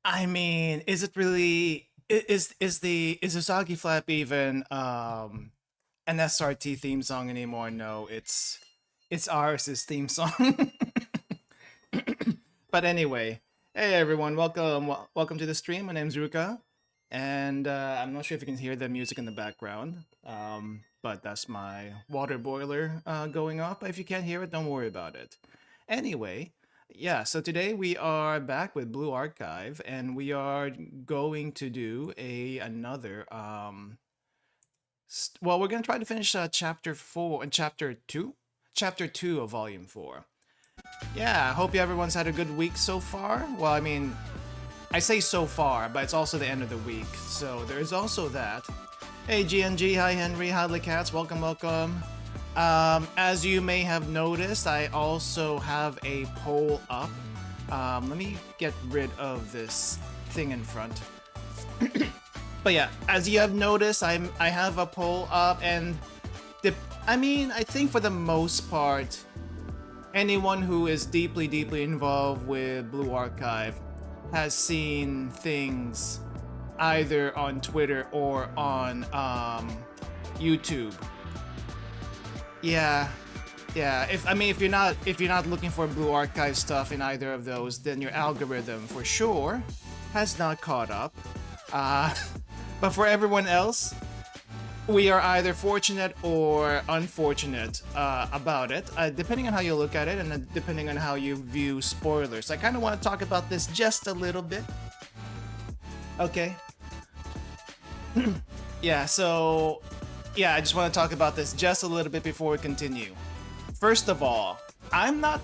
I mean, is it really is Usagi Flap even an SRT theme song anymore? No, it's ours' theme song. But anyway, hey everyone, welcome to the stream. My name's Ruka, and I'm not sure if you can hear the music in the background, but that's my water boiler going off. But if you can't hear it, don't worry about it. Anyway, yeah, so today we are back with Blue Archive, and we are going to do another well, we're gonna try to finish chapter 4 and chapter 2 of volume 4. Yeah, I hope everyone's had a good week so far. Well, I mean, I say so far, but it's also the end of the week, so there's also that. Hey GNG, hi Henry, hi Cats, welcome, welcome. As you may have noticed, I also have a poll up. Let me get rid of this thing in front. But yeah, as you have noticed, I have a poll up, and I think for the most part, anyone who is deeply involved with Blue Archive has seen things either on Twitter or on YouTube. Yeah. If you're not looking for Blue Archive stuff in either of those, then your algorithm for sure has not caught up. But for everyone else, we are either fortunate or unfortunate about it, depending on how you look at it and depending on how you view spoilers. I kind of want to talk about this just a little bit. Okay. Yeah, so yeah, I just want to talk about this just a little bit before we continue. First of all, I'm not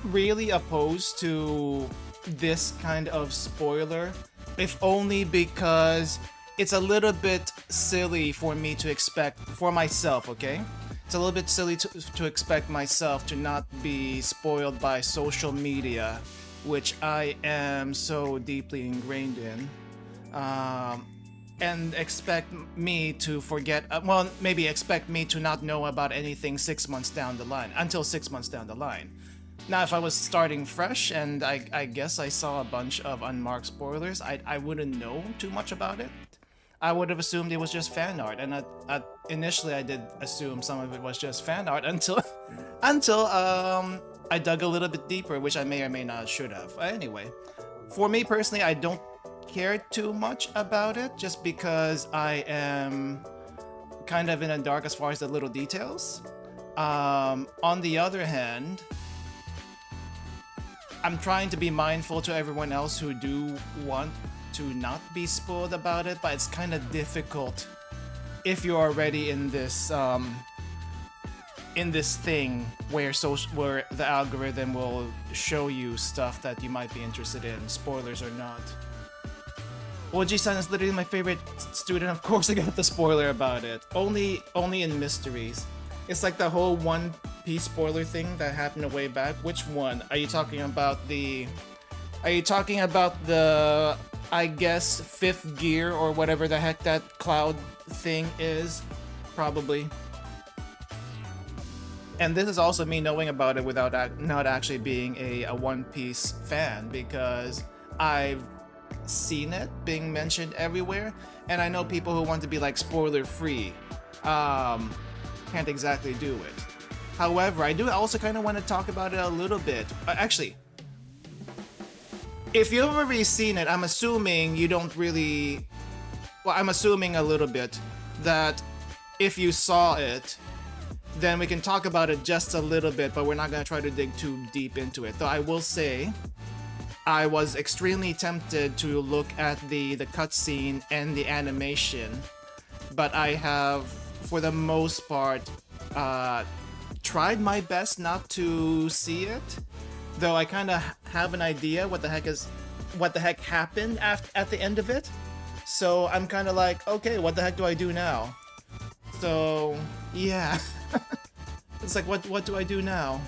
really opposed to this kind of spoiler, if only because it's a little bit silly for me to expect for myself, okay? It's a little bit silly to expect myself to not be spoiled by social media, which I am so deeply ingrained in. And expect me to forget, well, maybe expect me to not know about anything 6 months down the line, until 6 months down the line. Now, if I was starting fresh and I guess I saw a bunch of unmarked spoilers, I wouldn't know too much about it. I would have assumed it was just fan art, and initially I did assume some of it was just fan art until until I dug a little bit deeper, which I may or may not should have. Anyway, for me personally, I don't care too much about it, just because I am kind of in the dark as far as the little details. On the other hand, I'm trying to be mindful to everyone else who do want to not be spoiled about it, but it's kind of difficult if you're already in this thing where the algorithm will show you stuff that you might be interested in, spoilers or not. Oji-san is literally my favorite student. Of course I got the spoiler about it. Only in mysteries. It's like the whole One Piece spoiler thing that happened way back. Which one? Are you talking about the... Are you talking about the... I guess 5th gear or whatever the heck that cloud thing is? Probably. And this is also me knowing about it without not actually being a One Piece fan, because I've seen it being mentioned everywhere, and I know people who want to be like spoiler free can't exactly do it. However, I do also kind of want to talk about it a little bit. Actually, if you've already seen it, I'm assuming you don't really... Well, I'm assuming a little bit that if you saw it, then we can talk about it just a little bit, but we're not going to try to dig too deep into it. Though I will say, I was extremely tempted to look at the cutscene and the animation, but I have, for the most part, tried my best not to see it. Though I kind of have an idea what the heck happened at the end of it. So I'm kind of like, okay, what the heck do I do now? So yeah, it's like, what do I do now?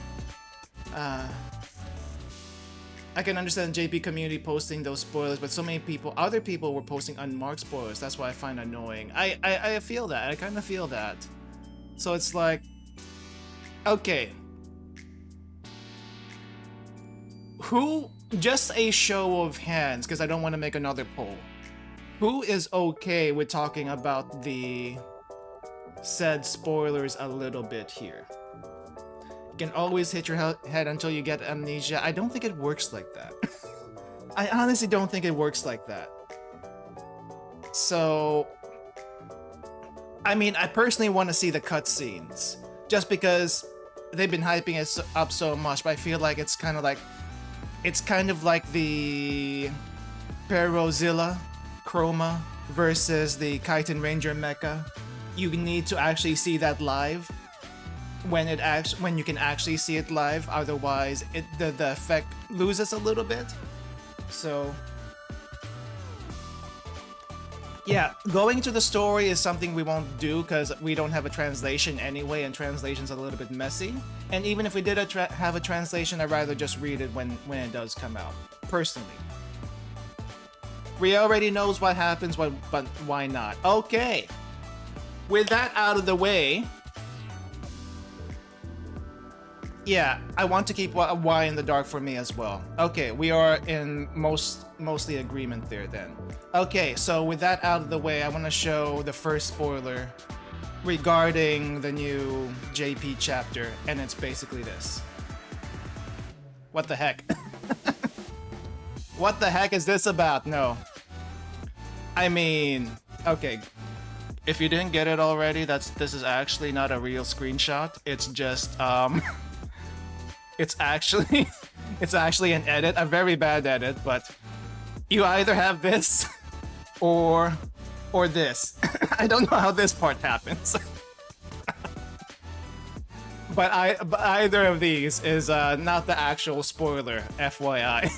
I can understand JP community posting those spoilers, but so many other people were posting unmarked spoilers. That's what I find annoying. I feel that. I kind of feel that. So it's like, okay. Who, just a show of hands, because I don't want to make another poll. Who is okay with talking about the said spoilers a little bit here? You can always hit your head until you get amnesia. I don't think it works like that. I honestly don't think it works like that. So, I mean, I personally want to see the cutscenes, just because they've been hyping it up so much, but I feel like it's kind of like the Perozilla Chroma versus the Kaiten Ranger mecha. You need to actually see that live when you can actually see it live. Otherwise, the effect loses a little bit. So yeah, going to the story is something we won't do because we don't have a translation anyway, and translation's a little bit messy. And even if we did have a translation, I'd rather just read it when it does come out, personally. Rhea already knows what happens, but why not? Okay, with that out of the way, yeah, I want to keep why in the dark for me as well. Okay, we are in mostly agreement there then. Okay, so with that out of the way, I want to show the first spoiler regarding the new JP chapter, and it's basically this. What the heck? What the heck is this about? No. I mean, okay. If you didn't get it already, this is actually not a real screenshot. It's just it's actually an edit, a very bad edit, but you either have this or this. I don't know how this part happens. but either of these is not the actual spoiler, FYI.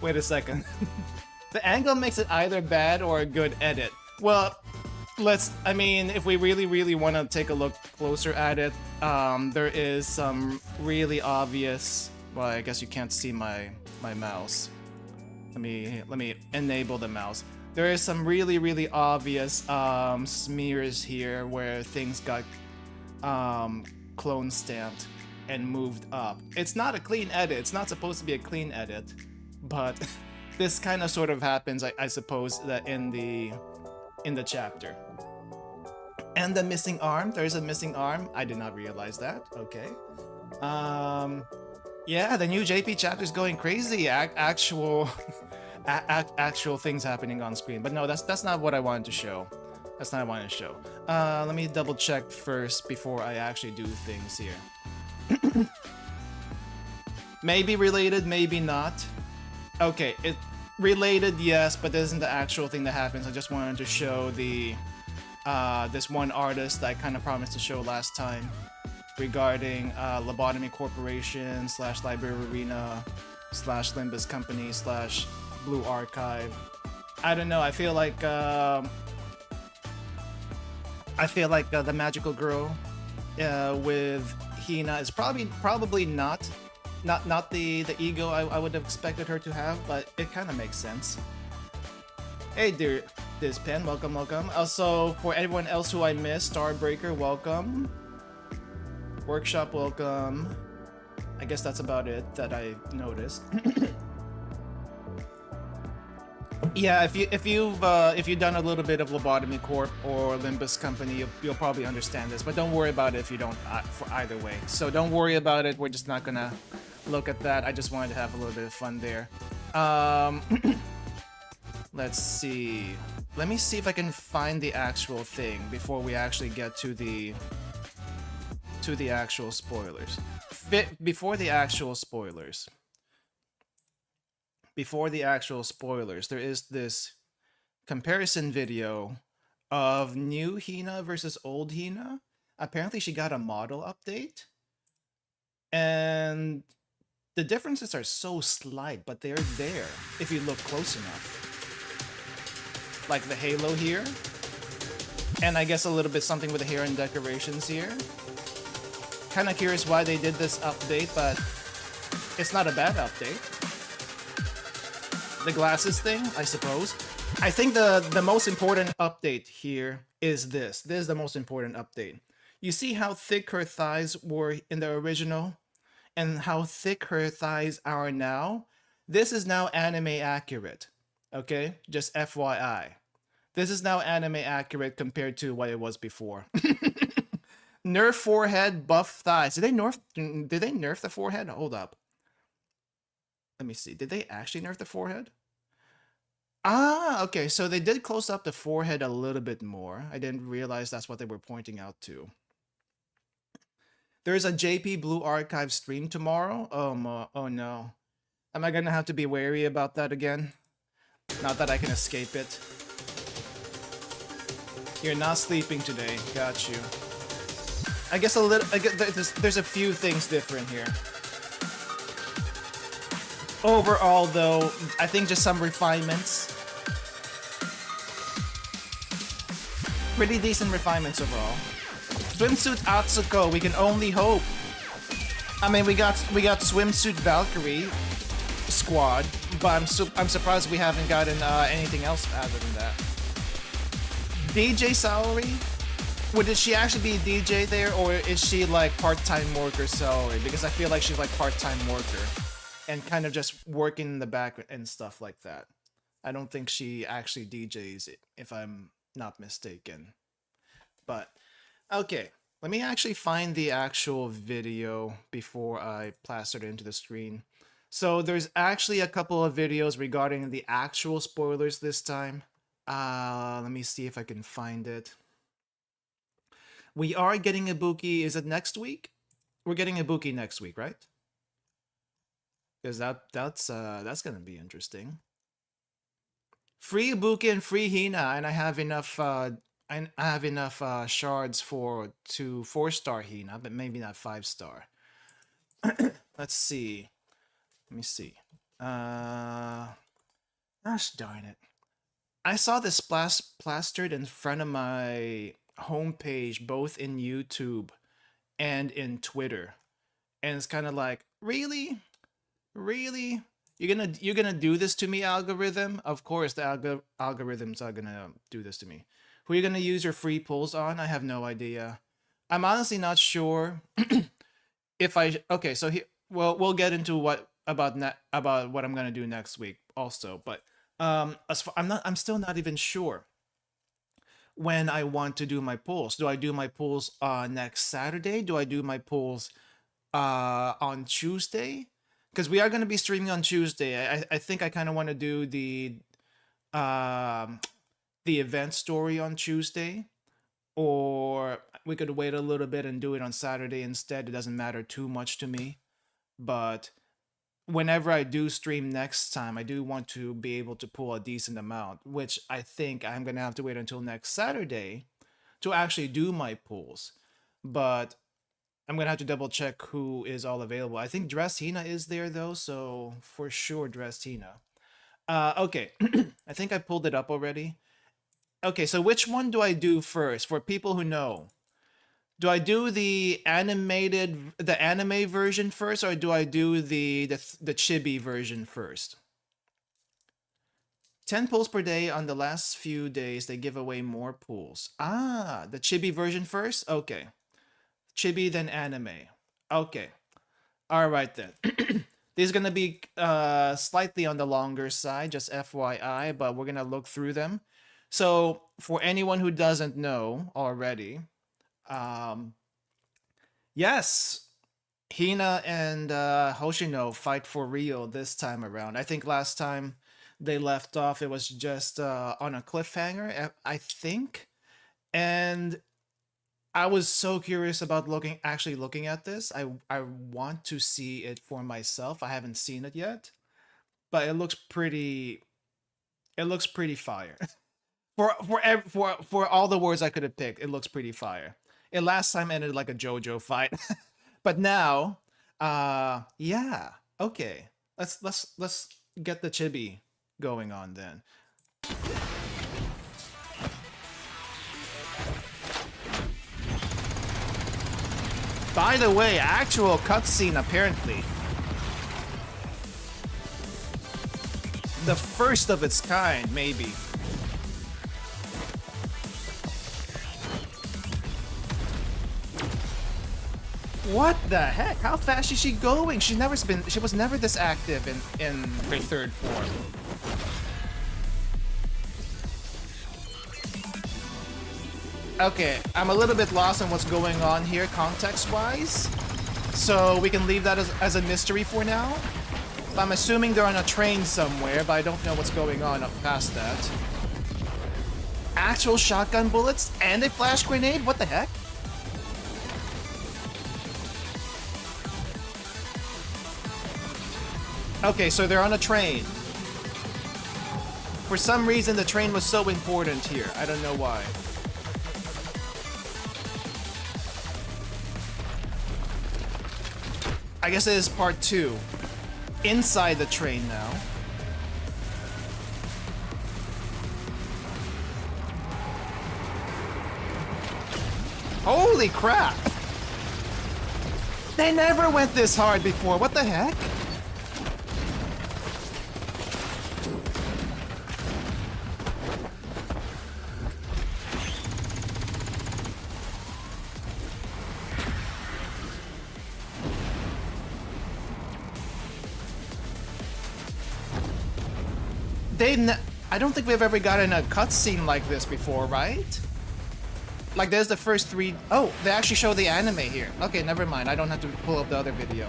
Wait a second. The angle makes it either bad or a good edit. Well, I mean, if we really want to take a look closer at it, there is some really obvious, well, I guess you can't see my mouse. Let me enable the mouse. There is some really obvious smears here where things got clone stamped and moved up. It's not a clean edit. It's not supposed to be a clean edit, but this kind of sort of happens, I suppose, that in the chapter. And the missing arm. There's a missing arm. I did not realize that. Okay. Yeah, the new JP chapter is going crazy. Actual actual things happening on screen. But no, that's not what I wanted to show. That's not what I wanted to show. Let me double check first before I actually do things here. Maybe related, maybe not. Okay, it related, yes, but this isn't the actual thing that happens. I just wanted to show the this one artist that I kind of promised to show last time regarding Lobotomy Corporation / Library Arena / Limbus Company / Blue Archive. I don't know. I feel like the magical girl with Hina is probably not the ego I would have expected her to have, but it kind of makes sense. Hey, dear, this pen, welcome. Also, for everyone else who I missed, Starbreaker, welcome. Workshop, welcome. I guess that's about it that I noticed. Yeah, if you've done a little bit of Lobotomy Corp or Limbus Company, you'll probably understand this. But don't worry about it if you don't for either way. So don't worry about it. We're just not gonna look at that. I just wanted to have a little bit of fun there. Let's see. Let me see if I can find the actual thing before we actually get to the actual spoilers. Before the actual spoilers, there is this comparison video of new Hina versus old Hina. Apparently she got a model update, and the differences are so slight, but they're there if you look close enough. Like the halo here, and I guess a little bit something with the hair and decorations here. Kind of curious why they did this update, but it's not a bad update. The glasses thing, I suppose. I think the most important update here is this. This is the most important update. You see how thick her thighs were in the original and how thick her thighs are now? This is now anime accurate. Okay? Just FYI. This is now anime accurate compared to what it was before. Nerf forehead, buff thighs. Did they nerf the forehead? Hold up. Let me see. Did they actually nerf the forehead? Ah, okay. So they did close up the forehead a little bit more. I didn't realize that's what they were pointing out to. There's a JP Blue Archive stream tomorrow. Oh no. Am I gonna have to be wary about that again? Not that I can escape it. You're not sleeping today. Got you. I guess there's a few things different here. Overall, though, I think just some refinements. Pretty decent refinements overall. Swimsuit Atsuko, we can only hope. I mean, we got Swimsuit Valkyrie squad, but I'm surprised we haven't gotten anything else other than that. DJ salary? Would she actually be a DJ there, or is she like part-time worker salary? Because I feel like she's like part-time worker and kind of just working in the back and stuff like that. I don't think she actually DJs it, if I'm not mistaken. But okay, let me actually find the actual video before I plaster it into the screen. So there's actually a couple of videos regarding the actual spoilers this time. Let me see if I can find it. We are getting Ibuki. Is it next week? We're getting Ibuki next week, right? Because that's gonna be interesting. Free Ibuki and free Hina, and I have enough. I have enough shards for 4-star Hina, but maybe not 5-star. Let's see. Let me see. Gosh darn it! I saw this plastered in front of my homepage, both in YouTube and in Twitter, and it's kind of like, really, you're gonna do this to me, algorithm? Of course, the algorithms are gonna do this to me. Who are you gonna use your free pulls on? I have no idea. I'm honestly not sure if I. Okay, so here, well, we'll get into what about what I'm gonna do next week also. But I'm still not even sure when I want to do my pulls. Do I do my pulls next Saturday? Do I do my pulls on Tuesday? Because we are going to be streaming on Tuesday. I think I kind of want to do um the event story on Tuesday, or we could wait a little bit and do it on Saturday instead. It doesn't matter too much to me. But whenever I do stream next time, I do want to be able to pull a decent amount, which I think I'm gonna have to wait until next Saturday to actually do my pulls. But I'm gonna have to double check who is all available. I think Dress Hina is there though, so for sure Dress Hina. Okay, I think I pulled it up already. Okay, so which one do I do first for people who know? Do I do the anime version first, or do I do the chibi version first? 10 pulls per day. On the last few days, they give away more pulls. Ah, the chibi version first? Okay. Chibi, then anime. Okay. All right, then. This is going to be slightly on the longer side, just FYI, but we're going to look through them. So, for anyone who doesn't know already, yes, Hina and Hoshino fight for real this time around. I think last time they left off, it was just on a cliffhanger, I think. And I was so curious about actually looking at this. I want to see it for myself. I haven't seen it yet, but it looks pretty. It looks pretty fire. For all the words I could have picked, it looks pretty fire. It last time ended like a JoJo fight, but now, yeah, okay. Let's get the chibi going on then. By the way, actual cutscene apparently. The first of its kind, maybe. What the heck? How fast is she going? She was never this active in her third form. Okay, I'm a little bit lost on what's going on here context-wise, so we can leave that as a mystery for now. I'm assuming they're on a train somewhere, but I don't know what's going on up past that. Actual shotgun bullets and a flash grenade? What the heck? Okay, so they're on a train. For some reason, the train was so important here. I don't know why. I guess it is part 2. Inside the train now. Holy crap! They never went this hard before. What the heck? I don't think we've ever gotten a cutscene like this before, right? Like, there's the first 3... Oh, they actually show the anime here. Okay, never mind. I don't have to pull up the other video.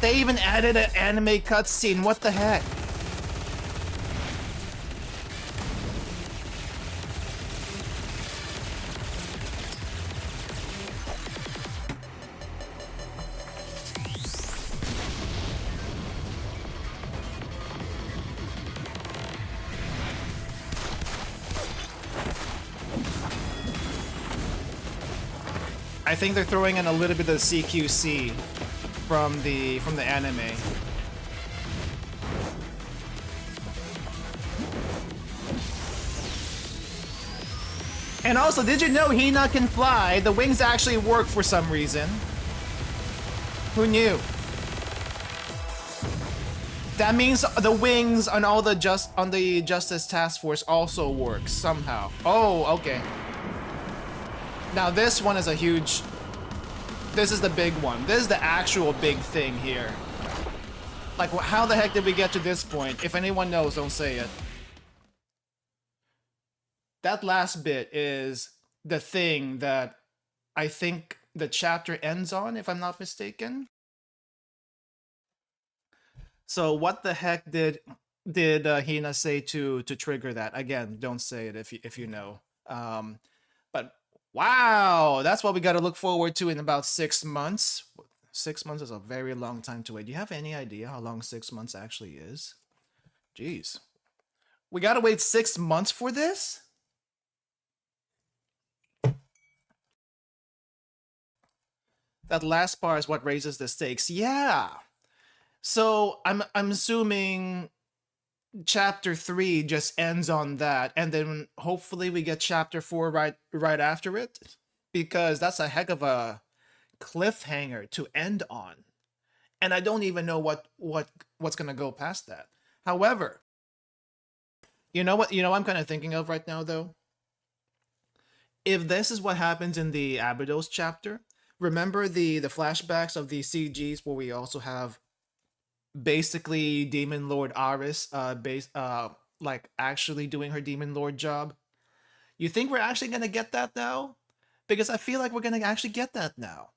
They even added an anime cutscene. What the heck? I think they're throwing in a little bit of CQC from the anime. And also, did you know Hina can fly? The wings actually work for some reason. Who knew? That means the wings on all the Justice Task Force also works somehow. Oh, okay. Now this one is a huge... This is the big one. This is the actual big thing here. Like, how the heck did we get to this point? If anyone knows, don't say it. That last bit is the thing that I think the chapter ends on, if I'm not mistaken. So what the heck did Hina say to trigger that? Again, don't say it if you know. But wow, that's what we got to look forward to in about 6 months. 6 months is a very long time to wait. Do you have any idea how long 6 months actually is? Jeez. We got to wait 6 months for this? That last part is what raises the stakes. Yeah. So I'm assuming chapter 3 just ends on that, and then hopefully we get chapter 4 right after it, because that's a heck of a cliffhanger to end on, and I don't even know what's gonna go past that. However, you know what I'm kind of thinking of right now though? If this is what happens in the Abydos chapter, remember the flashbacks of the CGs where we also have basically Demon Lord Aris like actually doing her Demon Lord job? You think we're actually gonna get that now? Because I feel like we're gonna actually get that now.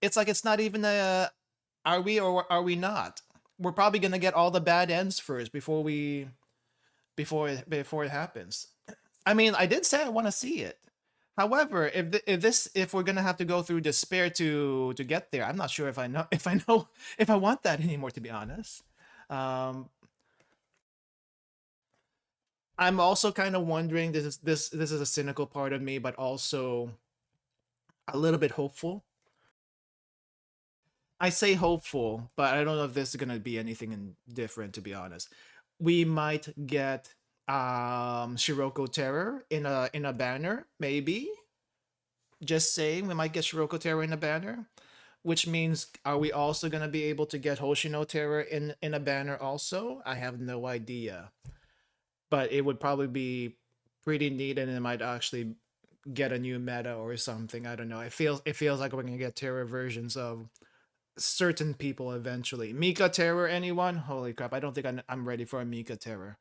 It's like it's not even a are we or are we not? We're probably gonna get all the bad ends first before it happens. I mean, I did say I want to see it. However, if we're gonna have to go through despair to get there, I'm not sure if I want that anymore. To be honest, I'm also kind of wondering. This is a cynical part of me, but also a little bit hopeful. I say hopeful, but I don't know if this is gonna be anything different. To be honest, we might get Shiroko Terror in a banner, maybe. Just saying, we might get Shiroko Terror in a banner, which means are we also gonna be able to get Hoshino Terror in a banner also? I have no idea, but it would probably be pretty neat, and it might actually get a new meta or something. I don't know. It feels like we're gonna get Terror versions of certain people eventually. Mika Terror, anyone? Holy crap! I don't think I'm ready for a Mika Terror.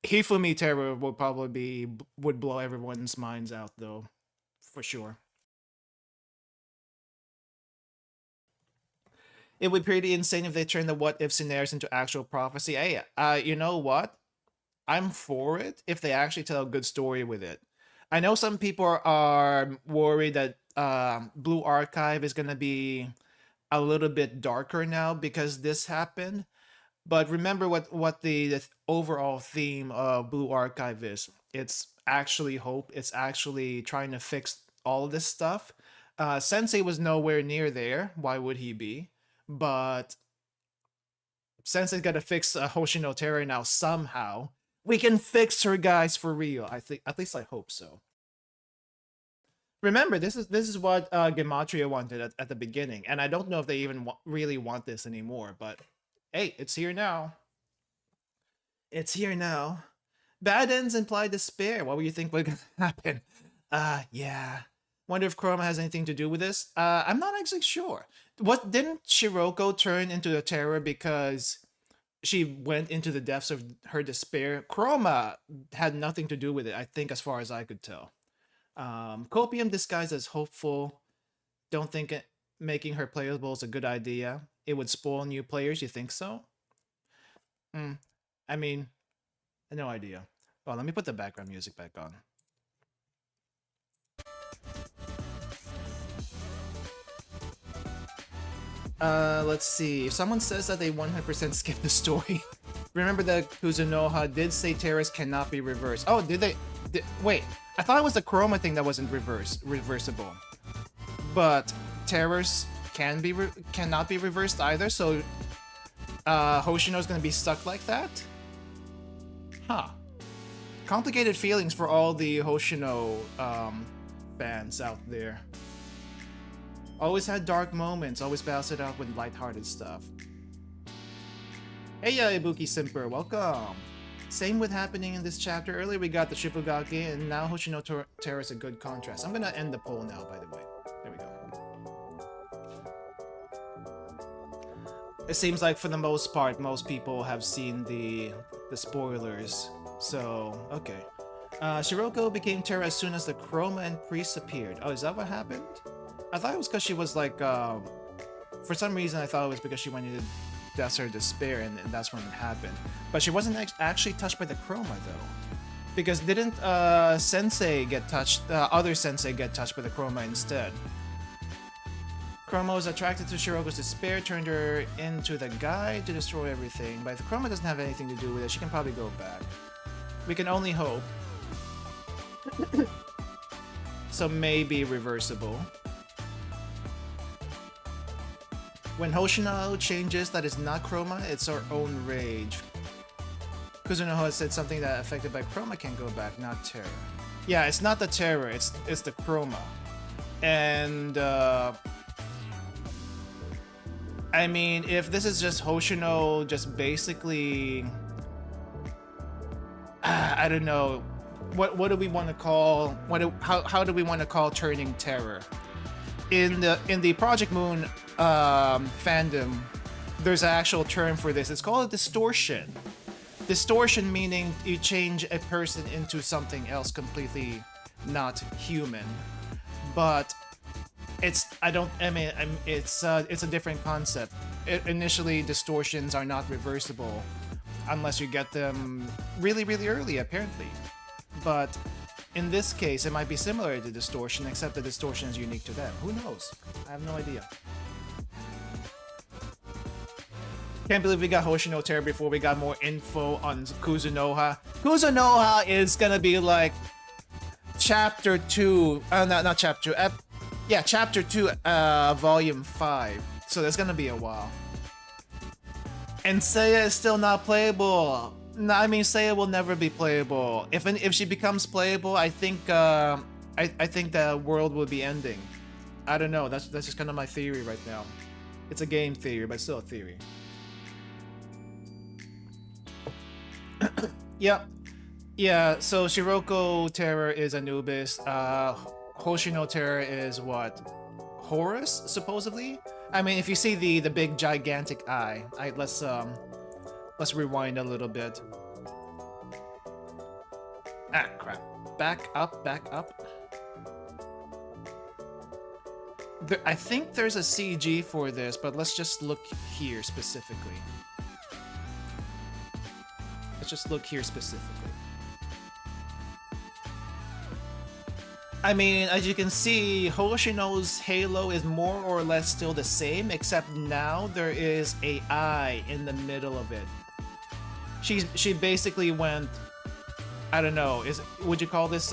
Hifumi Terror would blow everyone's minds out though, for sure. It would be pretty insane if they turn the what if scenarios into actual prophecy. Hey, you know what? I'm for it if they actually tell a good story with it. I know some people are worried that Blue Archive is gonna be a little bit darker now because this happened. But remember what the overall theme of Blue Archive is. It's actually hope. It's actually trying to fix all of this stuff. Sensei was nowhere near there. Why would he be? But Sensei's got to fix Hoshino Terror now somehow. We can fix her, guys, for real. I think, at least I hope so. Remember, this is what Gematria wanted at the beginning, and I don't know if they even really want this anymore, but hey, it's here now. It's here now. Bad ends imply despair. What would you think would happen? Yeah. Wonder if Chroma has anything to do with this. I'm not actually sure. What, didn't Shiroko turn into a terror because she went into the depths of her despair? Chroma had nothing to do with it, I think, as far as I could tell. Copium disguised as hopeful. Don't think making her playable is a good idea. It would spoil new players. You think so? I mean, no idea. Well, let me put the background music back on. Let's see. If someone says that they 100% skip the story, remember that Kuzunoha did say terrors cannot be reversed. Oh, did they? Wait, I thought it was the Chroma thing that wasn't reversible. But terrors cannot be reversed either, so Hoshino's gonna be stuck like that? Huh. Complicated feelings for all the Hoshino fans out there. Always had dark moments, always balance it out with lighthearted stuff. Hey, Ibuki Simper, welcome! Same with happening in this chapter. Earlier we got the Shipugaki, and now Hoshino Terra is a good contrast. I'm gonna end the poll now, by the way. There we go. It seems like for the most part, most people have seen the spoilers. So, okay. Shiroko became Terra as soon as the Chroma and Priest appeared. Oh, is that what happened? I thought it was because she was like, for some reason I thought it was because she wanted to Death or Despair, and that's when it happened. But she wasn't actually touched by the Chroma, though. Because didn't Sensei get touched, other Sensei get touched by the Chroma instead? Chroma was attracted to Shiroko's despair, turned her into the guide to destroy everything. But if the Chroma doesn't have anything to do with it, she can probably go back. We can only hope. So maybe reversible. When Hoshino changes that is not Chroma, it's our own rage. Kuzunoha has said something that affected by Chroma can go back, not Terror. Yeah, it's not the Terror, it's the Chroma. And I mean, if this is just Hoshino just basically I don't know, what do we want to call how do we want to call turning Terror? In the Project Moon fandom, there's an actual term for this. It's called a distortion. Distortion meaning you change a person into something else completely not human. But it's a different concept. Initially, distortions are not reversible unless you get them really, really early, apparently. But in this case, it might be similar to distortion, except the distortion is unique to them. Who knows? I have no idea. Can't believe we got Hoshino Terror before we got more info on Kuzunoha. Kuzunoha is gonna be like chapter 2, not chapter 2, yeah, chapter 2, volume 5. So there's gonna be a while. And Seiya is still not playable. No, I mean, Seiya will never be playable. If she becomes playable, I think the world will be ending. I don't know. That's just kind of my theory right now. It's a game theory, but still a theory. Yep. Yeah. So Shiroko Terror is Anubis. Hoshino Terror is what? Horus, supposedly. I mean, if you see the big gigantic eye, let's rewind a little bit. Ah, crap. Back up, back up. I think there's a CG for this, but let's just look here specifically. Let's just look here specifically. I mean, as you can see, Hoshino's halo is more or less still the same, except now there is an eye in the middle of it. She basically went, I don't know, would you call this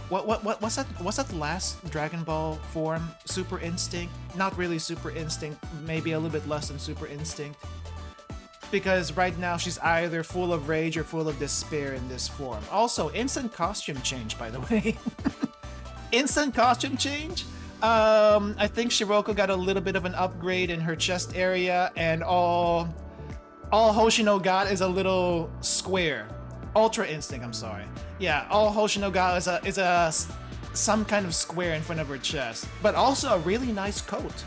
what's that last Dragon Ball form? Super Instinct? Not really Super Instinct, maybe a little bit less than Super Instinct. Because right now she's either full of rage or full of despair in this form. Also, instant costume change, by the way. Instant costume change? I think Shiroko got a little bit of an upgrade in her chest area, and all Hoshino got is a little square. Ultra Instinct, I'm sorry. Yeah, all Hoshino got is a some kind of square in front of her chest, but also a really nice coat.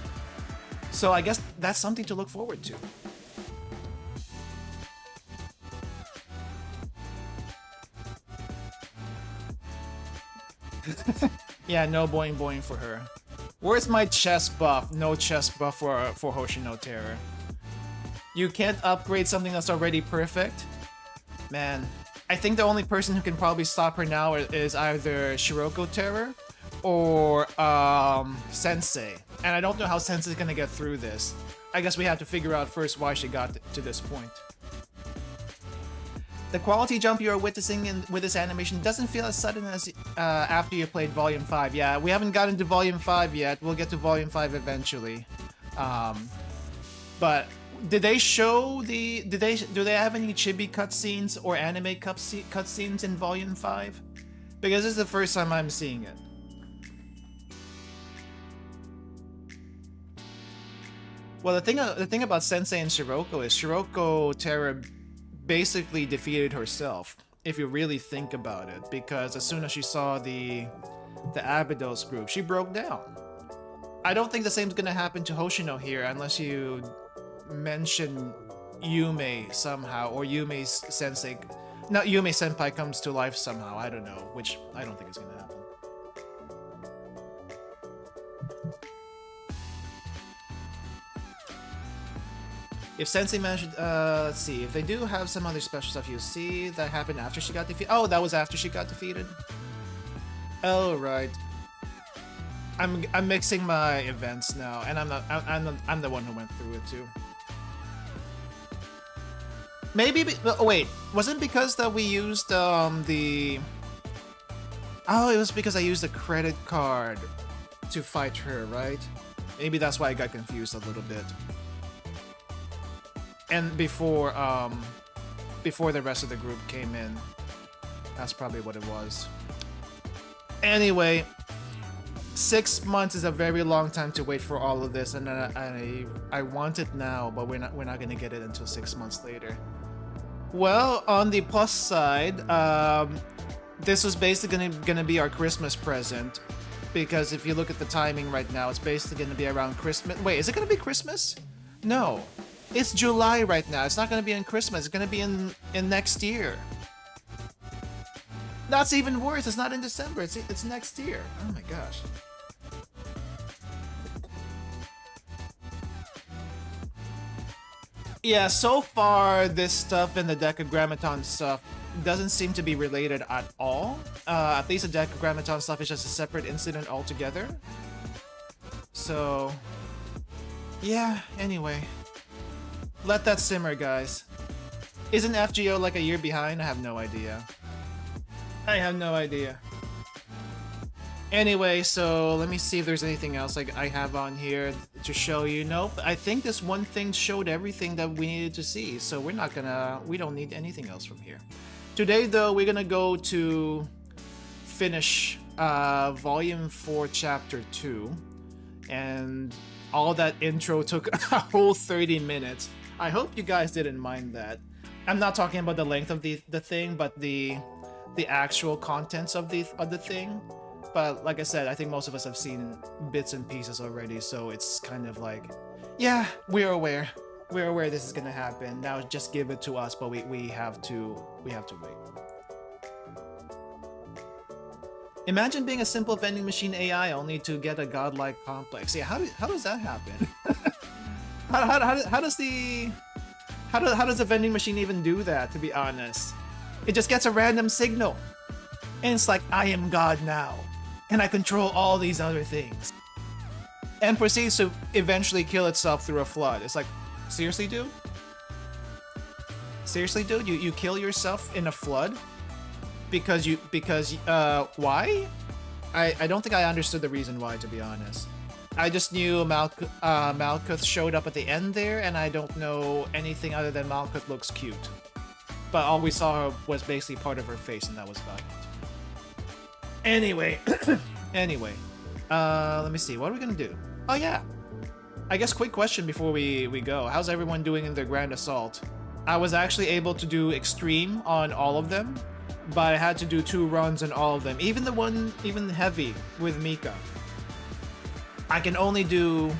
So I guess that's something to look forward to. Yeah, no boing boing for her. Where's my chest buff? No chest buff for Hoshino Terror. You can't upgrade something that's already perfect? Man, I think the only person who can probably stop her now is either Shiroko Terror or Sensei. And I don't know how Sensei's gonna get through this. I guess we have to figure out first why she got to this point. The quality jump you are witnessing with this animation doesn't feel as sudden as after you played Volume 5. Yeah, we haven't gotten to Volume 5 yet. We'll get to Volume 5 eventually. But did they show do they have any chibi cutscenes or anime cutscenes in Volume 5? Because this is the first time I'm seeing it. Well, the thing about Sensei and Shiroko is Shiroko Terra basically defeated herself, if you really think about it, because as soon as she saw the Abydos group, she broke down. I don't think the same's gonna happen to Hoshino here unless you mention Yume somehow, or Yume's sensei, not Yume senpai comes to life somehow. I don't know, which I don't think is gonna happen. If Sensei managed, let's see, if they do have some other special stuff, you see that happened after she got defeated. Oh, that was after she got defeated. Oh right. I'm mixing my events now, and I'm the one who went through it too. Maybe, oh wait, wasn't it because that we used the? Oh, it was because I used a credit card to fight her, right? Maybe that's why I got confused a little bit. And before the rest of the group came in, that's probably what it was. Anyway, 6 months is a very long time to wait for all of this, and I want it now, but we're not gonna get it until 6 months later. Well, on the plus side, this was basically gonna be our Christmas present, because if you look at the timing right now, it's basically gonna be around Christmas. Wait, is it gonna be Christmas? No. It's July right now. It's not going to be in Christmas. It's going to be in next year. That's even worse. It's not in December. It's next year. Oh my gosh. Yeah, so far this stuff and the Decagrammaton stuff doesn't seem to be related at all. At least the Decagrammaton stuff is just a separate incident altogether. So, yeah, anyway. Let that simmer, guys. Isn't FGO like a year behind? I have no idea. I have no idea. Anyway, so let me see if there's anything else I have on here to show you. Nope, I think this one thing showed everything that we needed to see, so we don't need anything else from here. Today, though, we're gonna go to finish Volume 4, Chapter 2, and all that intro took a whole 30 minutes. I hope you guys didn't mind that. I'm not talking about the length of the thing, but the actual contents of the thing. But like I said, I think most of us have seen bits and pieces already, so it's kind of like, yeah, we're aware. We're aware this is gonna happen. Now just give it to us, but we have to wait. Imagine being a simple vending machine AI only to get a godlike complex. Yeah, how does that happen? How does the vending machine even do that, to be honest? It just gets a random signal. And it's like, I am God now. And I control all these other things. And proceeds to eventually kill itself through a flood. It's like, seriously, dude? Seriously, dude? You kill yourself in a flood? Because why? I don't think I understood the reason why, to be honest. I just knew Malkuth showed up at the end there, and I don't know anything other than Malkuth looks cute. But all we saw was basically part of her face, and that was about it. Anyway, let me see, what are we gonna do? Oh yeah, I guess quick question before we go. How's everyone doing in their Grand Assault? I was actually able to do Extreme on all of them, but I had to do 2 runs on all of them. Even Heavy with Mika. I can only do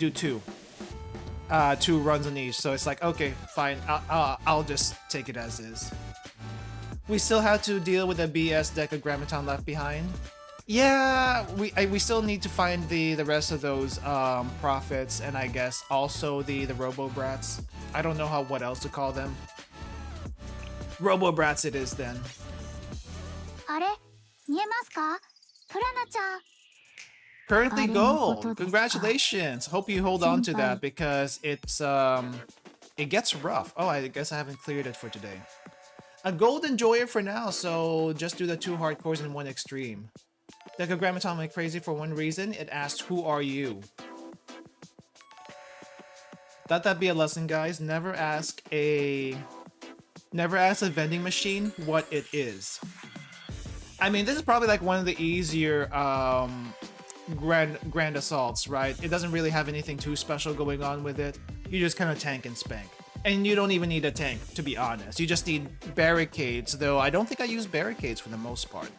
2 runs on each, so it's like, okay, fine, I'll just take it as is. We still have to deal with the BS Decagrammaton left behind. Yeah, we still need to find the rest of those prophets, and I guess also the Robo Brats. I don't know what else to call them. Robo Brats it is then. Currently gold. Congratulations. Hope you hold on to that because it gets rough. Oh, I guess I haven't cleared it for today. A gold enjoyer for now, so just do the 2 hardcores and 1 extreme. Decagrammaton went crazy for one reason. It asked, "Who are you?" Let that be a lesson, guys. Never ask a vending machine what it is. I mean, this is probably like one of the easier grand assaults, right? It doesn't really have anything too special going on with it. You just kind of tank and spank. And you don't even need a tank, to be honest. You just need barricades, though I don't think I use barricades for the most part.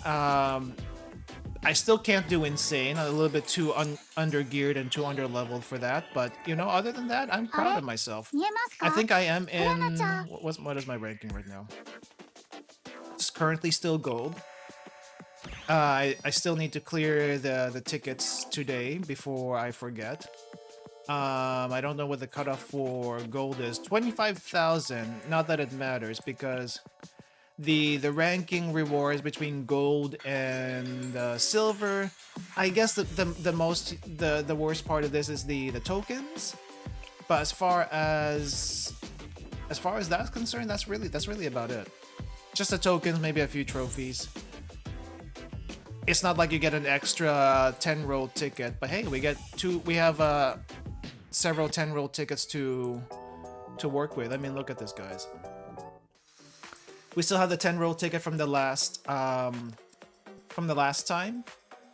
I still can't do insane. I'm a little bit too under-geared and too under-leveled for that. But, you know, other than that, I'm proud of myself. I think I am in... What is my ranking right now? It's currently still gold. I still need to clear the tickets today before I forget. I don't know what the cutoff for gold is. 25,000. Not that it matters because the ranking rewards between gold and silver. I guess the worst part of this is the tokens. But as far as that's concerned, that's really about it. Just the tokens, maybe a few trophies. It's not like you get an extra 10-roll ticket, but hey, we have several 10-roll tickets to work with. I mean, look at this, guys. We still have the 10-roll ticket from the last time,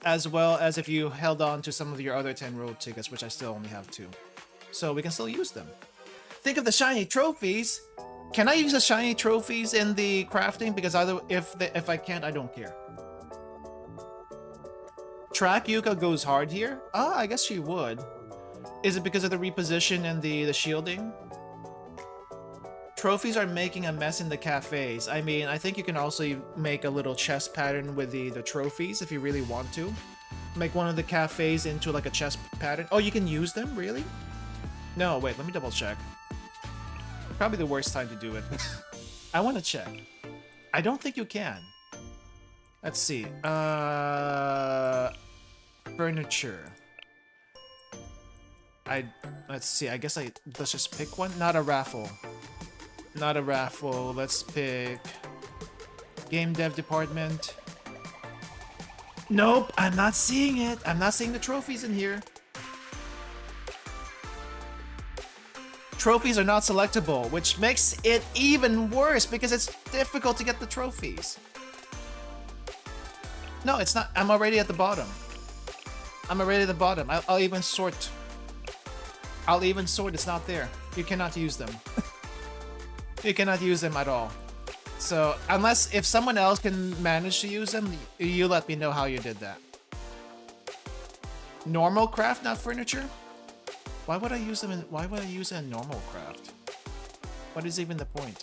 as well as if you held on to some of your other 10-roll tickets, which I still only have 2. So we can still use them. Think of the shiny trophies. Can I use the shiny trophies in the crafting? Because if I can't, I don't care. Track Yuka goes hard here? Ah, I guess she would. Is it because of the reposition and the shielding? Trophies are making a mess in the cafes. I mean, I think you can also make a little chest pattern with the trophies if you really want to. Make one of the cafes into like a chest pattern. Oh, you can use them? Really? No, wait, let me double check. Probably the worst time to do it. I want to check. I don't think you can. Let's see. Furniture. Let's see. I guess let's just pick one. Not a raffle. Not a raffle. Let's pick game dev department. Nope, I'm not seeing it. I'm not seeing the trophies in here. Trophies are not selectable, which makes it even worse because it's difficult to get the trophies. No, it's not. I'm already at the bottom. I'm already at the bottom. I'll even sort. I'll even sort. It's not there. You cannot use them. You cannot use them at all. So, if someone else can manage to use them, you let me know how you did that. Normal craft, not furniture? Why would I use them why would I use it in normal craft? What is even the point?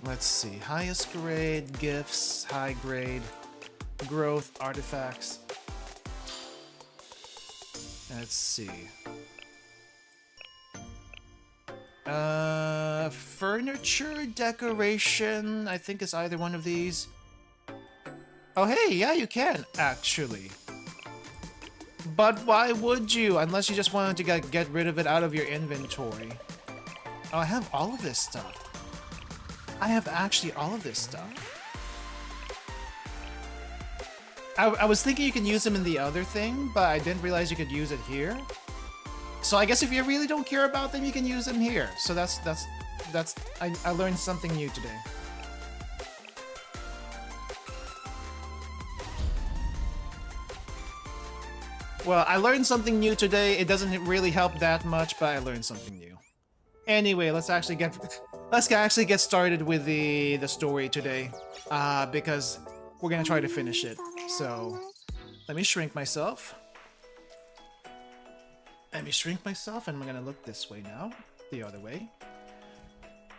Let's see. Highest grade, gifts, high grade, growth, artifacts. Let's see. Furniture, decoration, I think it's either one of these. Oh hey, yeah, you can, actually. But why would you? Unless you just wanted to get rid of it out of your inventory. Oh, I have all of this stuff. I have actually all of this stuff. I was thinking you can use them in the other thing, but I didn't realize you could use it here. So I guess if you really don't care about them, you can use them here. So I learned something new today. Well, I learned something new today. It doesn't really help that much, but I learned something new. Anyway, let's actually get started with the story today, because we're gonna try to finish it. So let me shrink myself. Let me shrink myself, and I'm gonna look this way now, the other way.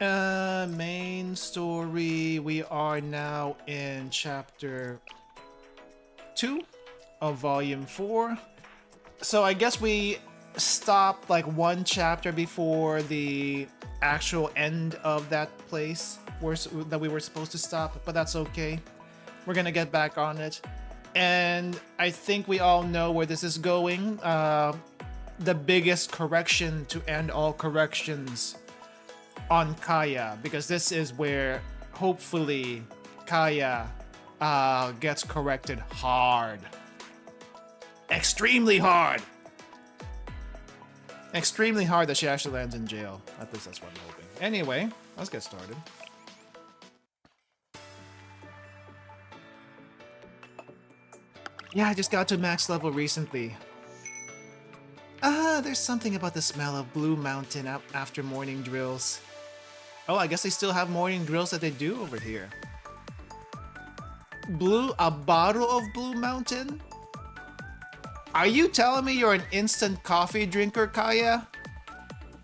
Main story. We are now in chapter 2 of volume 4. So I guess we stopped like one chapter before the actual end of that place that we were supposed to stop, but that's okay. We're gonna get back on it. And I think we all know where this is going. The biggest correction to end all corrections on Kaya, because this is where hopefully Kaya gets corrected hard. Extremely hard! Extremely hard that she actually lands in jail. At least that's what I'm hoping. Anyway, let's get started. Yeah, I just got to max level recently. There's something about the smell of Blue Mountain after morning drills. Oh, I guess they still have morning drills that they do over here. A bottle of Blue Mountain? Are you telling me you're an instant coffee drinker, Kaya?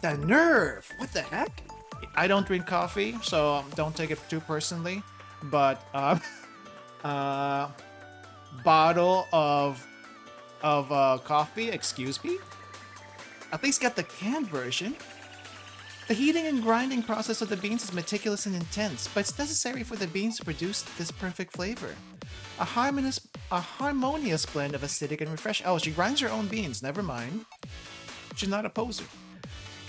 The nerve! What the heck? I don't drink coffee, so don't take it too personally. But, bottle of coffee, excuse me? At least get the canned version. The heating and grinding process of the beans is meticulous and intense, but it's necessary for the beans to produce this perfect flavor. A harmonious blend of acidic and refreshing. Oh, she grinds her own beans, never mind. She's not a poser.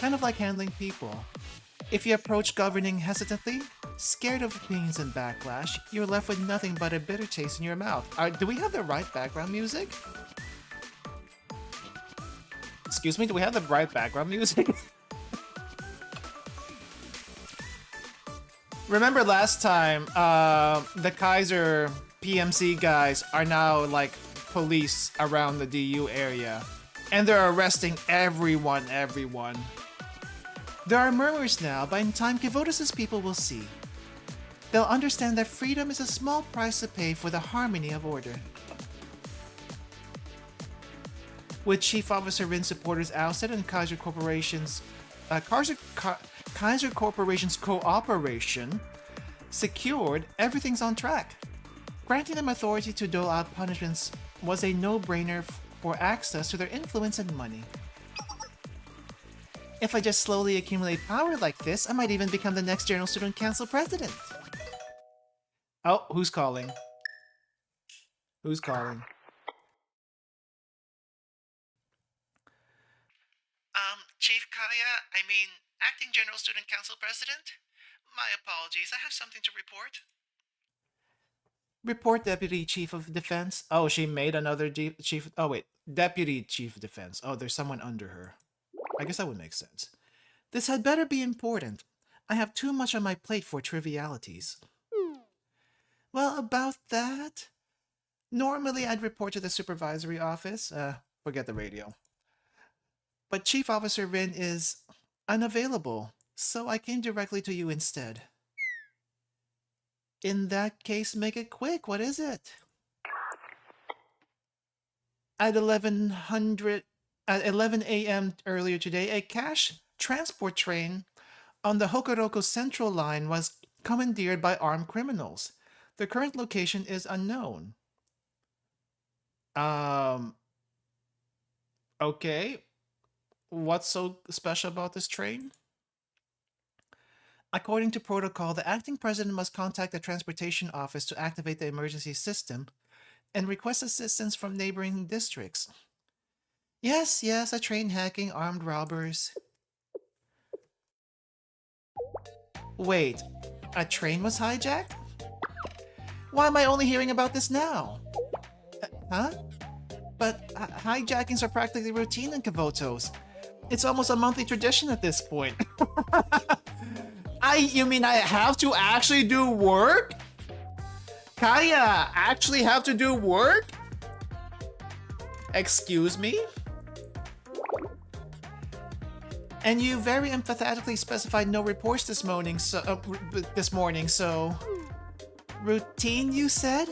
Kind of like handling people. If you approach governing hesitantly, scared of opinions and backlash, you're left with nothing but a bitter taste in your mouth. Do we have the right background music? Excuse me, do we have the right background music? Remember last time, the Kaiser PMC guys are now like police around the DU area. And they're arresting everyone. There are murmurs now, but in time Kivotus' people will see. They'll understand that freedom is a small price to pay for the harmony of order. With Chief Officer Rin's supporters ousted and Kaiser Corporation's cooperation secured, everything's on track. Granting them authority to dole out punishments was a no-brainer for access to their influence and money. If I just slowly accumulate power like this, I might even become the next General Student Council president. Oh, who's calling? Who's calling? Chief Kaya, Acting General Student Council President? My apologies, I have something to report. Report, Deputy Chief of Defense. Oh, she made another Chief... Oh, wait. Deputy Chief of Defense. Oh, there's someone under her. I guess that would make sense. This had better be important. I have too much on my plate for trivialities. Well, about that... Normally, I'd report to the supervisory office. Forget the radio. But Chief Officer Rin is unavailable, so I came directly to you instead. In that case, make it quick. What is it? At 11 a.m. earlier today, a cash transport train on the Hokoroko Central Line was commandeered by armed criminals. The current location is unknown. Okay. What's so special about this train? According to protocol, the acting president must contact the transportation office to activate the emergency system and request assistance from neighboring districts. Yes, a train hacking, armed robbers. Wait, a train was hijacked? Why am I only hearing about this now? Huh? But hijackings are practically routine in Kavotos. It's almost a monthly tradition at this point. You mean I have to actually do work? Kaya, actually have to do work? Excuse me? And you very emphatically specified no reports this morning, so... Routine, you said?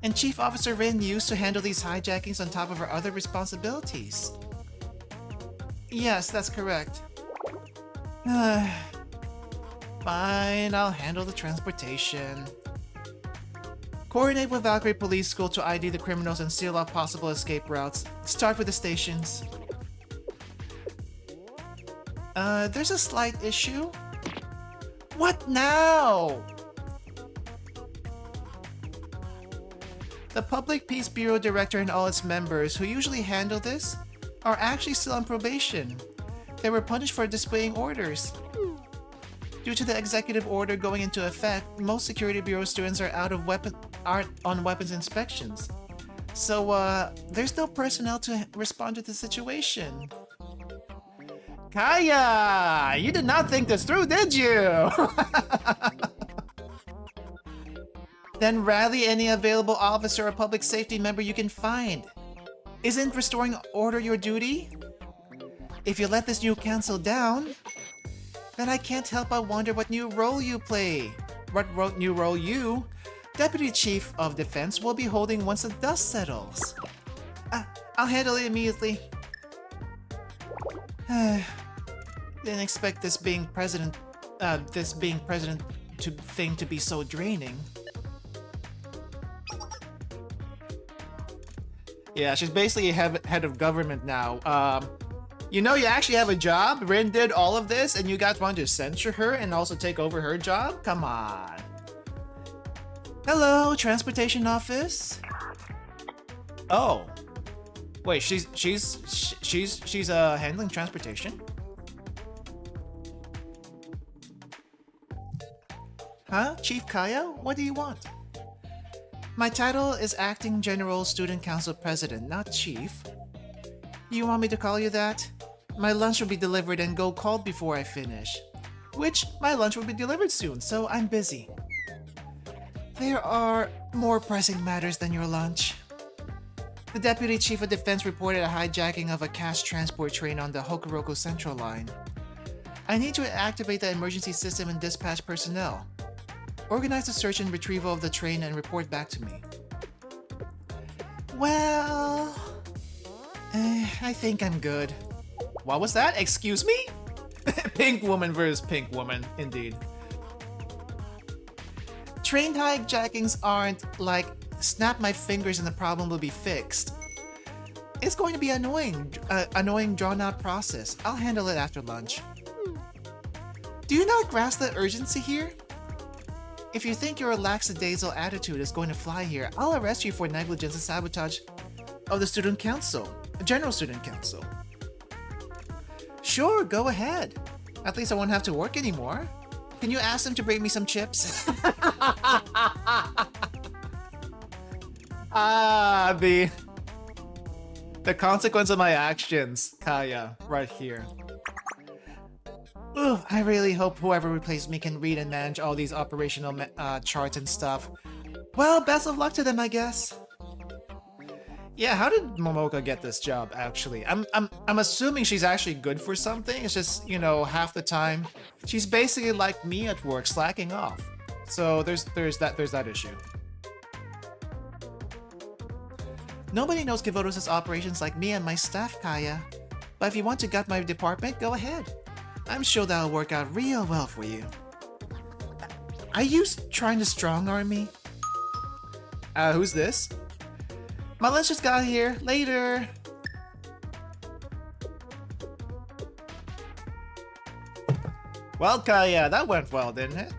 And Chief Officer Rin used to handle these hijackings on top of her other responsibilities. Yes, that's correct. Fine, I'll handle the transportation. Coordinate with Valkyrie Police School to ID the criminals and seal off possible escape routes. Start with the stations. There's a slight issue. What now? The Public Peace Bureau Director and all its members, who usually handle this, are actually still on probation. They were punished for disobeying orders. Due to the executive order going into effect, most Security Bureau students are aren't on weapons inspections. So, there's no personnel to respond to the situation. Kaya! You did not think this through, did you? Then rally any available officer or public safety member you can find. Isn't restoring order your duty? If you let this new council down, then I can't help but wonder what new role you play. What new role you, Deputy Chief of Defense, will be holding once the dust settles. I'll handle it immediately. Didn't expect this being president thing to be so draining. Yeah, she's basically head of government now. You know, you actually have a job. Rin did all of this, and you guys want to censure her and also take over her job? Come on. Hello, transportation office. Oh, wait, she's handling transportation. Huh, Chief Kaya? What do you want? My title is Acting General Student Council President, not Chief. You want me to call you that? My lunch will be delivered and go cold before I finish. Which, my lunch will be delivered soon, so I'm busy. There are more pressing matters than your lunch. The Deputy Chief of Defense reported a hijacking of a cash transport train on the Hokuroku Central Line. I need to activate the emergency system and dispatch personnel. Organize the search and retrieval of the train and report back to me. Well... I think I'm good. What was that? Excuse me? Pink woman versus pink woman, indeed. Train hijackings aren't like snap my fingers and the problem will be fixed. It's going to be annoying drawn-out process. I'll handle it after lunch. Do you not grasp the urgency here? If you think your lackadaisical attitude is going to fly here, I'll arrest you for negligence and sabotage of the student council, general student council. Sure, go ahead. At least I won't have to work anymore. Can you ask them to bring me some chips? The consequence of my actions, Kaya, right here. Ugh, I really hope whoever replaces me can read and manage all these operational charts and stuff. Well, best of luck to them, I guess. Yeah, how did Momoka get this job, actually? I'm assuming she's actually good for something. It's just, you know, half the time she's basically like me at work, slacking off. So there's that issue. Nobody knows Kivodos' operations like me and my staff, Kaya. But if you want to gut my department, go ahead. I'm sure that'll work out real well for you. Are you trying to strong-arm me? Who's this? My lunch just got here. Later. Well, Kaya, that went well, didn't it?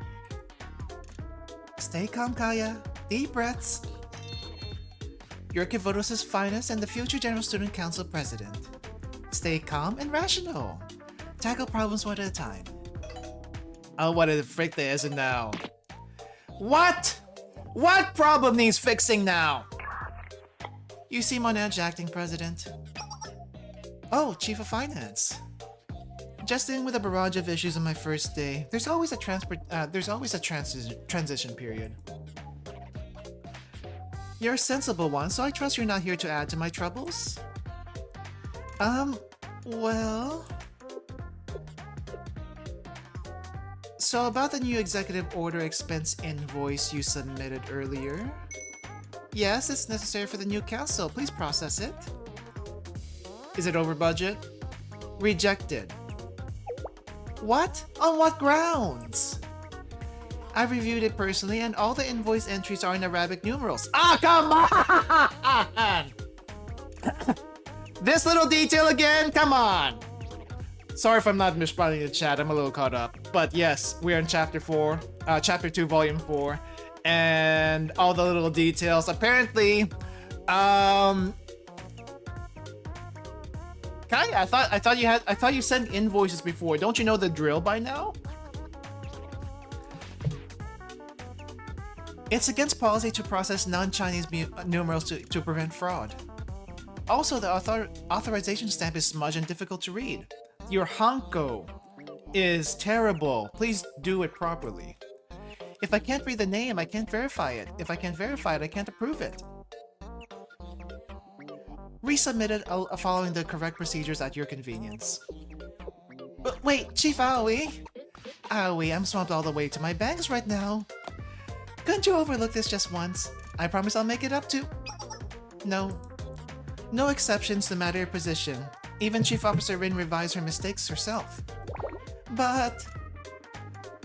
Stay calm, Kaya. Deep breaths. You're Kivodos' finest and the future General Student Council President. Stay calm and rational. Tackle problems one at a time. Oh, what the frick there isn't now. What? What problem needs fixing now? You seem on edge, Acting President. Oh, Chief of Finance. Just dealing with a barrage of issues on my first day. There's always a transition period. You're a sensible one, so I trust you're not here to add to my troubles. Well... So about the new executive order expense invoice you submitted earlier. Yes, it's necessary for the new council. Please process it. Is it over budget? Rejected. What? On what grounds? I've reviewed it personally and all the invoice entries are in Arabic numerals. Ah, come on! This little detail again? Come on! Sorry if I'm not responding to the chat, I'm a little caught up. But yes, we're in Chapter 2, Volume 4. And all the little details. Apparently, Kaya, I thought you sent invoices before. Don't you know the drill by now? It's against policy to process non-Chinese numerals to prevent fraud. Also, the authorization stamp is smudged and difficult to read. Your Hanko is terrible. Please do it properly. If I can't read the name, I can't verify it. If I can't verify it, I can't approve it. Resubmit it following the correct procedures at your convenience. But wait, Chief Aoi? Aoi, I'm swamped all the way to my bangs right now. Couldn't you overlook this just once? I promise I'll make it up to... No. No exceptions no matter your position. Even Chief Officer Rin revised her mistakes herself. But...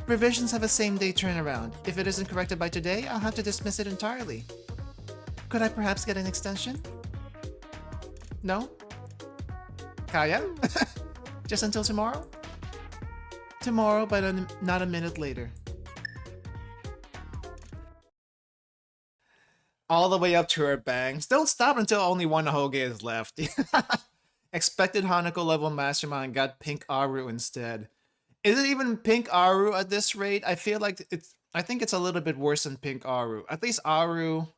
revisions have a same-day turnaround. If it isn't corrected by today, I'll have to dismiss it entirely. Could I perhaps get an extension? No? Kaya? Just until tomorrow? Tomorrow, but not a minute later. All the way up to her bangs. Don't stop until only one Hoge is left. Expected Hanako level mastermind got pink Aru instead. Is it even pink Aru at this rate? I feel like I think it's a little bit worse than pink Aru. At least Aru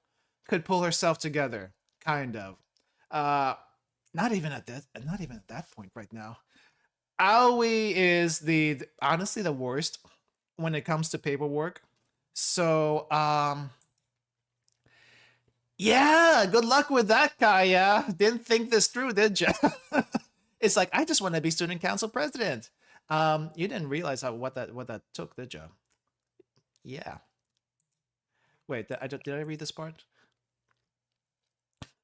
could pull herself together, kind of. Not even at that point right now. Aoi is honestly the worst when it comes to paperwork. So, yeah, good luck with that, Kaya. Didn't think this through, did you? It's like, I just want to be student council president. You didn't realize what that took, did you? Yeah. Wait, did I read this part?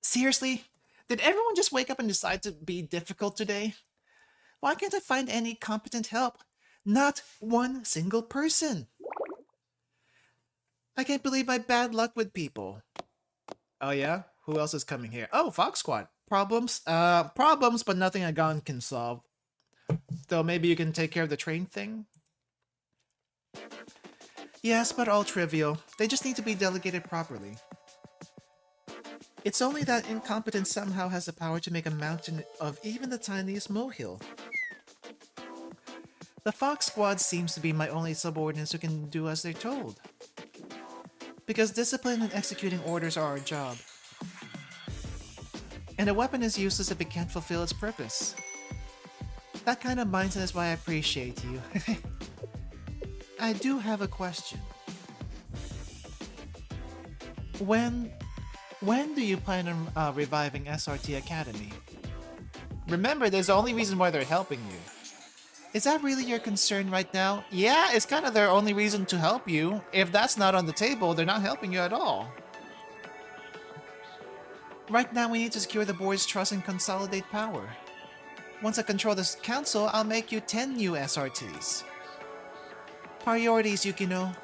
Seriously? Did everyone just wake up and decide to be difficult today? Why can't I find any competent help? Not one single person. I can't believe my bad luck with people. Oh yeah? Who else is coming here? Oh, Fox Squad. Problems? Problems, but nothing a gun can solve. Though maybe you can take care of the train thing? Yes, but all trivial. They just need to be delegated properly. It's only that incompetence somehow has the power to make a mountain of even the tiniest molehill. The Fox Squad seems to be my only subordinates who can do as they're told. Because discipline and executing orders are our job. And a weapon is useless if it can't fulfill its purpose. That kind of mindset is why I appreciate you. I do have a question. When do you plan on reviving SRT Academy? Remember, there's the only reason why they're helping you. Is that really your concern right now? Yeah, it's kind of their only reason to help you. If that's not on the table, they're not helping you at all. Right now, we need to secure the board's trust and consolidate power. Once I control this council, I'll make you 10 new SRTs. Priorities, Yukino.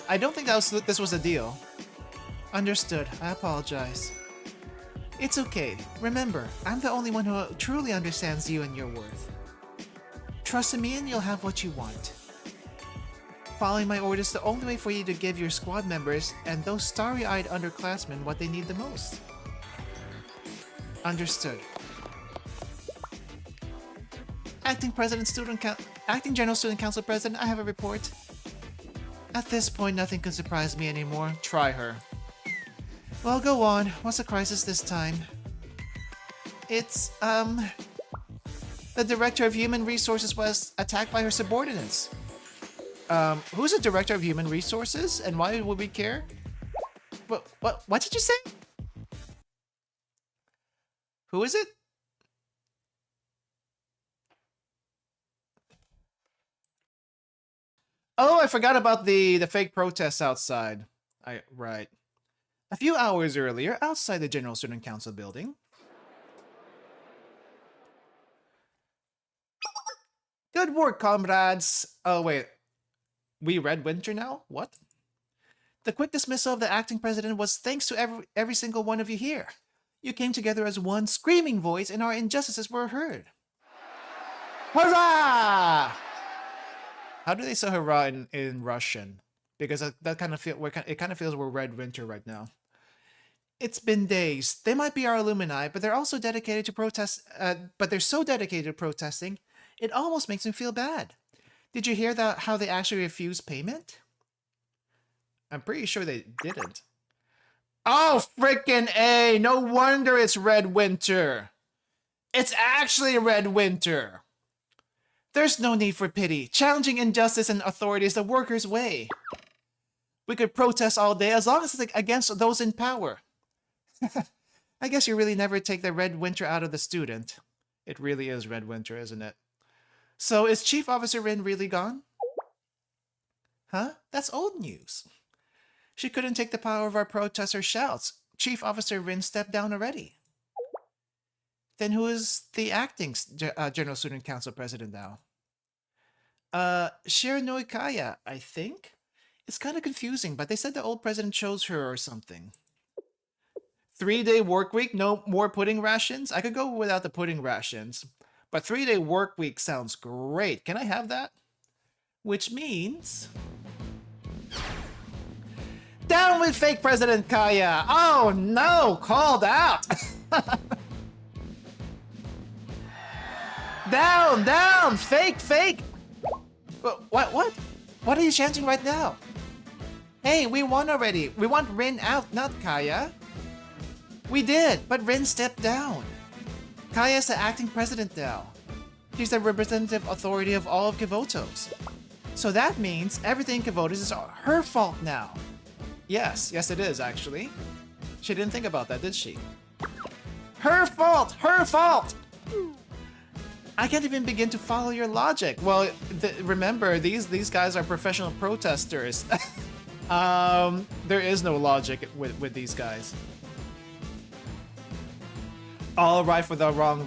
I don't think this was a deal. Understood. I apologize. It's okay. Remember, I'm the only one who truly understands you and your worth. Trust in me and you'll have what you want. Following my orders is the only way for you to give your squad members and those starry-eyed underclassmen what they need the most. Understood. Acting General Student Council President, I have a report. At this point, nothing can surprise me anymore. Try her. Well, go on. What's the crisis this time? It's, the Director of Human Resources was attacked by her subordinates. Who's the Director of Human Resources, and why would we care? What did you say? Who is it? Oh, I forgot about the fake protests outside. Right. A few hours earlier, outside the General Student Council building. Good work, comrades! Oh, wait. We Red Winter now? What? The quick dismissal of the acting president was thanks to every single one of you here. You came together as one screaming voice and our injustices were heard. Hurrah! How do they say hurrah in Russian? Because that kind of it kind of feels we're Red Winter right now. It's been days. They might be our alumni, but they're also dedicated to protest. But they're so dedicated to protesting, it almost makes me feel bad. Did you hear how they actually refused payment? I'm pretty sure they didn't. Oh, frickin' A! No wonder it's Red Winter. It's actually Red Winter. There's no need for pity. Challenging injustice and authority is the workers' way. We could protest all day as long as it's against those in power. I guess you really never take the red winter out of the student. It really is red winter, isn't it? So is Chief Officer Rin really gone? Huh? That's old news. She couldn't take the power of our protesters' shouts. Chief Officer Rin stepped down already. Then who is the acting General Student Council President now? Shiranui Kaya, I think? It's kind of confusing, but they said the old president chose her or something. 3-day work week, no more pudding rations? I could go without the pudding rations, but 3-day work week sounds great. Can I have that? Which means... Down with fake President Kaya! Oh no! Called out! Down! Down! Fake! Fake! What? What are you chanting right now? Hey, we won already. We want Rin out, not Kaya. We did, but Rin stepped down. Kaya is the acting president now. She's the representative authority of all of Kivotos. So that means everything in Kivotos is her fault now. Yes, it is actually. She didn't think about that, did she? Her fault! Her fault! I can't even begin to follow your logic. Well, remember, these guys are professional protesters. There is no logic with these guys. All right for the wrong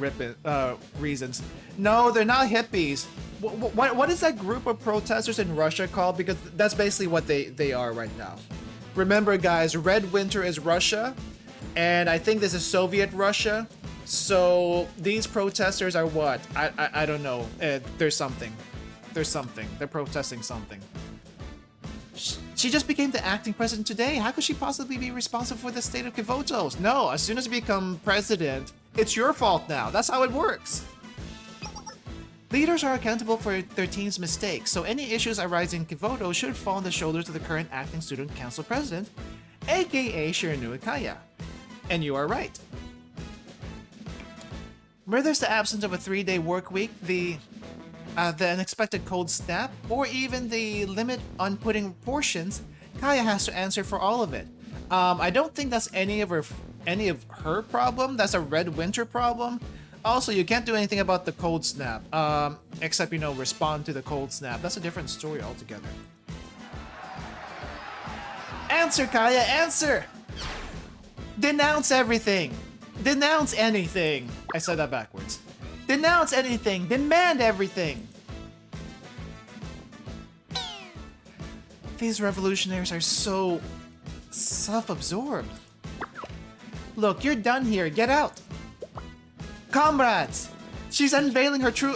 reasons. No, they're not hippies. What is that group of protesters in Russia called? Because that's basically what they are right now. Remember, guys, Red Winter is Russia, and I think this is Soviet Russia. So these protesters are what? I don't know. There's something. There's something. They're protesting something. She just became the acting president today. How could she possibly be responsible for the state of Kivotos? No, as soon as you become president, it's your fault now. That's how it works. Leaders are accountable for their team's mistakes, so any issues arising in Kivoto should fall on the shoulders of the current acting student council president, aka Shiranui Kaya. And you are right. Where there's the absence of a 3-day work week, the unexpected cold snap, or even the limit on putting portions, Kaya has to answer for all of it. I don't think that's any of her problem. That's a Red Winter problem. Also, you can't do anything about the cold snap, except, respond to the cold snap. That's a different story altogether. Answer, Kaya, answer! Denounce everything! Denounce anything! I said that backwards. Denounce anything! Demand everything! These revolutionaries are so self-absorbed. Look, you're done here. Get out! Comrades! She's unveiling her true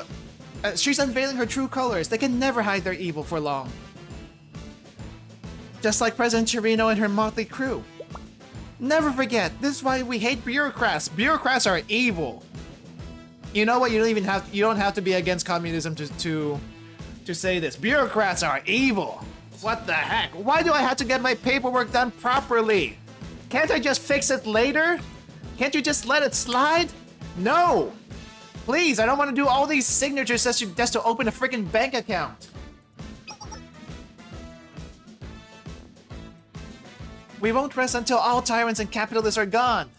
colors. They can never hide their evil for long. Just like President Chirino and her motley crew. Never forget, this is why we hate bureaucrats. Bureaucrats are evil. You know what? You don't have to be against communism to say this. Bureaucrats are evil. What the heck? Why do I have to get my paperwork done properly? Can't I just fix it later? Can't you just let it slide? No! Please, I don't want to do all these signatures just to open a freaking bank account. We won't rest until all tyrants and capitalists are gone.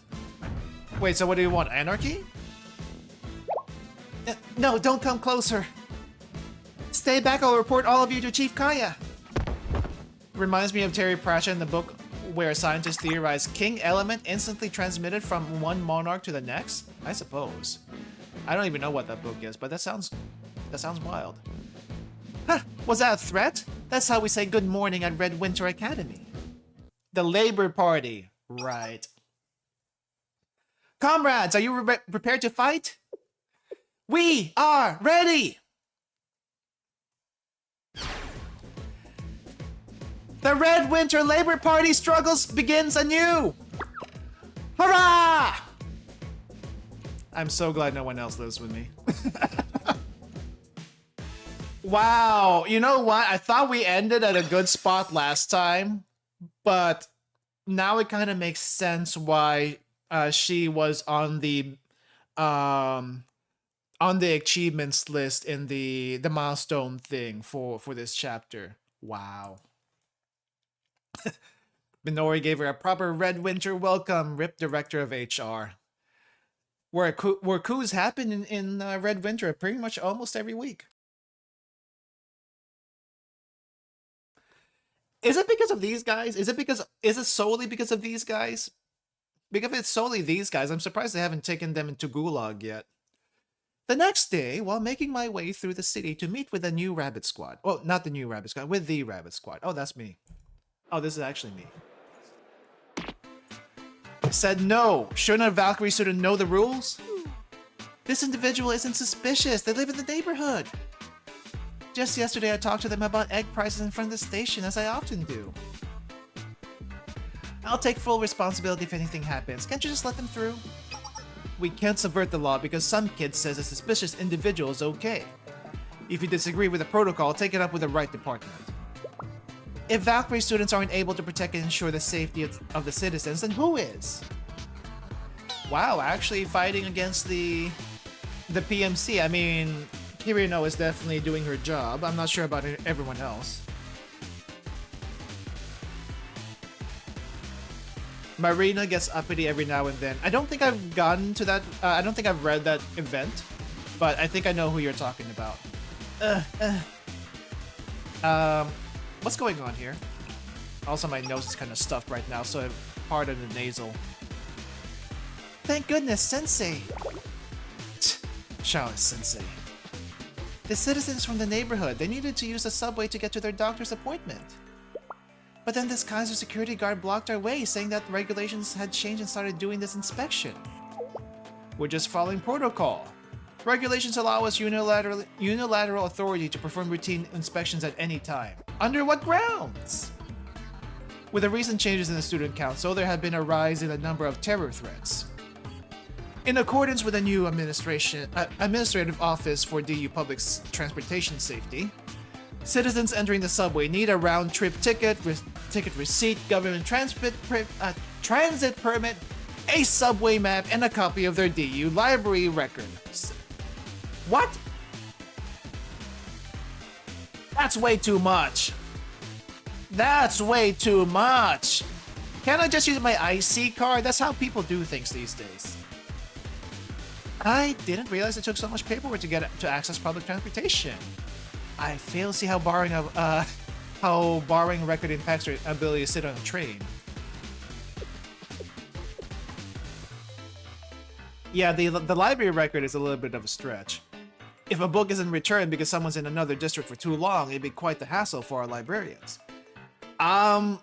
Wait, so what do you want? Anarchy? No, don't come closer. Stay back, I'll report all of you to Chief Kaya. Reminds me of Terry Pratchett in the book where scientists theorize king element instantly transmitted from one monarch to the next? I suppose. I don't even know what that book is, but that sounds wild. Huh, was that a threat? That's how we say good morning at Red Winter Academy. The Labor Party. Right. Comrades, are you prepared to fight? We are ready! The Red Winter Labor Party struggles begins anew! Hurrah! I'm so glad no one else lives with me. Wow, you know what? I thought we ended at a good spot last time, but now it kind of makes sense why she was on the on the achievements list in the milestone thing for this chapter. Wow. Minori gave her a proper Red Winter welcome, RIP Director of HR. Where coups happen in Red Winter pretty much almost every week. Is it because of these guys? Is it solely because of these guys? Because if it's solely these guys, I'm surprised they haven't taken them into Gulag yet. The next day, while making my way through the city to meet with the new Rabbit Squad. Well, not the new Rabbit Squad, with the Rabbit Squad. Oh, that's me. Oh, this is actually me. I said no. Shouldn't a Valkyrie student know the rules? This individual isn't suspicious. They live in the neighborhood. Just yesterday, I talked to them about egg prices in front of the station, as I often do. I'll take full responsibility if anything happens. Can't you just let them through? We can't subvert the law because some kid says a suspicious individual is okay. If you disagree with the protocol, take it up with the right department. If Valkyrie students aren't able to protect and ensure the safety of the citizens, then who is? Wow, actually fighting against the PMC. I mean, Kirino is definitely doing her job. I'm not sure about everyone else. Marina gets uppity every now and then. I don't think I've gotten to that. I don't think I've read that event, but I think I know who you're talking about. What's going on here? Also, my nose is kind of stuffed right now, so pardon the nasal. Thank goodness, Sensei. Charlotte Sensei. The citizens from the neighborhood, they needed to use the subway to get to their doctor's appointment. But then this Kaiser security guard blocked our way, saying that regulations had changed and started doing this inspection. We're just following protocol. Regulations allow us unilateral authority to perform routine inspections at any time. Under what grounds? With the recent changes in the student council, there had been a rise in the number of terror threats. In accordance with the new administrative office for DU Public Transportation Safety, citizens entering the subway need a round-trip ticket, ticket receipt, government transit permit, a subway map, and a copy of their DU library record. What? That's way too much. That's way too much. Can't I just use my IC card? That's how people do things these days. I didn't realize it took so much paperwork to access public transportation. I fail to see how borrowing a record impacts your ability to sit on a train. Yeah, the library record is a little bit of a stretch. If a book isn't returned because someone's in another district for too long, it'd be quite the hassle for our librarians. That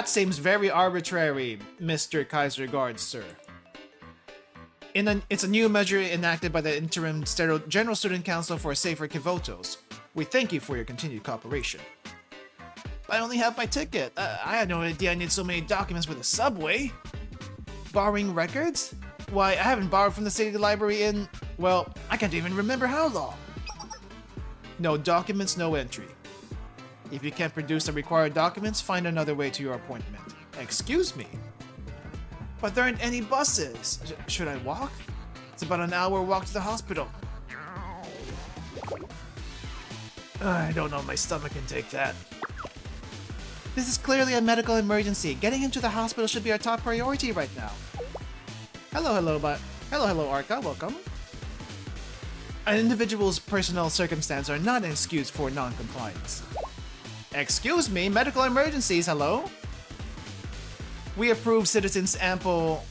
seems very arbitrary, Mr. Kaiser Guard, sir. It's a new measure enacted by the Interim General Student Council for safer Kivotos. We thank you for your continued cooperation. I only have my ticket. I had no idea I need so many documents for the subway. Borrowing records? Why, I haven't borrowed from the city library in, well, I can't even remember how long. No documents, no entry. If you can't produce the required documents, find another way to your appointment. Excuse me? But there aren't any buses. Should I walk? It's about an hour walk to the hospital. I don't know if my stomach can take that. This is clearly a medical emergency. Getting into the hospital should be our top priority right now. Hello, Arca. Welcome. An individual's personal circumstances are not an excuse for non-compliance. Excuse me, medical emergencies, hello? We provided citizens ample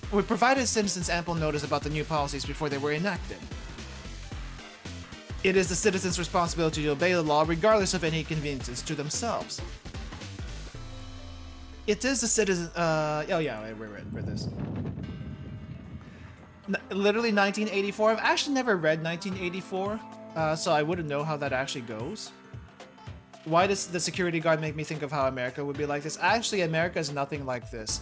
notice about the new policies before they were enacted. It is the citizens' responsibility to obey the law regardless of any inconveniences to themselves. It is the citizen, we read this. Literally 1984. I've actually never read 1984, so I wouldn't know how that actually goes. Why does the security guard make me think of how America would be like this? Actually, America is nothing like this.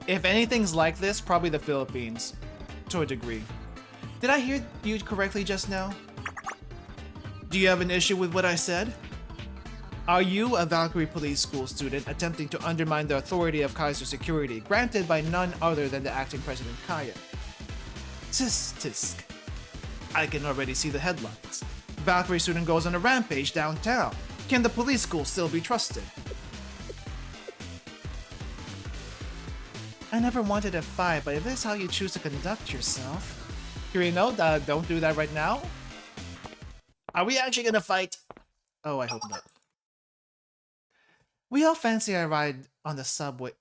If anything's like this, probably the Philippines, to a degree. Did I hear you correctly just now? Do you have an issue with what I said? Are you a Valkyrie Police School student attempting to undermine the authority of Kaiser Security, granted by none other than the acting president Kaya? Tisk. I can already see the headlines. Valkyrie student goes on a rampage downtown. Can the police school still be trusted? I never wanted a fight, but if this is how you choose to conduct yourself... Kirino, don't do that right now. Are we actually gonna fight? Oh, I hope not. We all fancy a ride on the subway...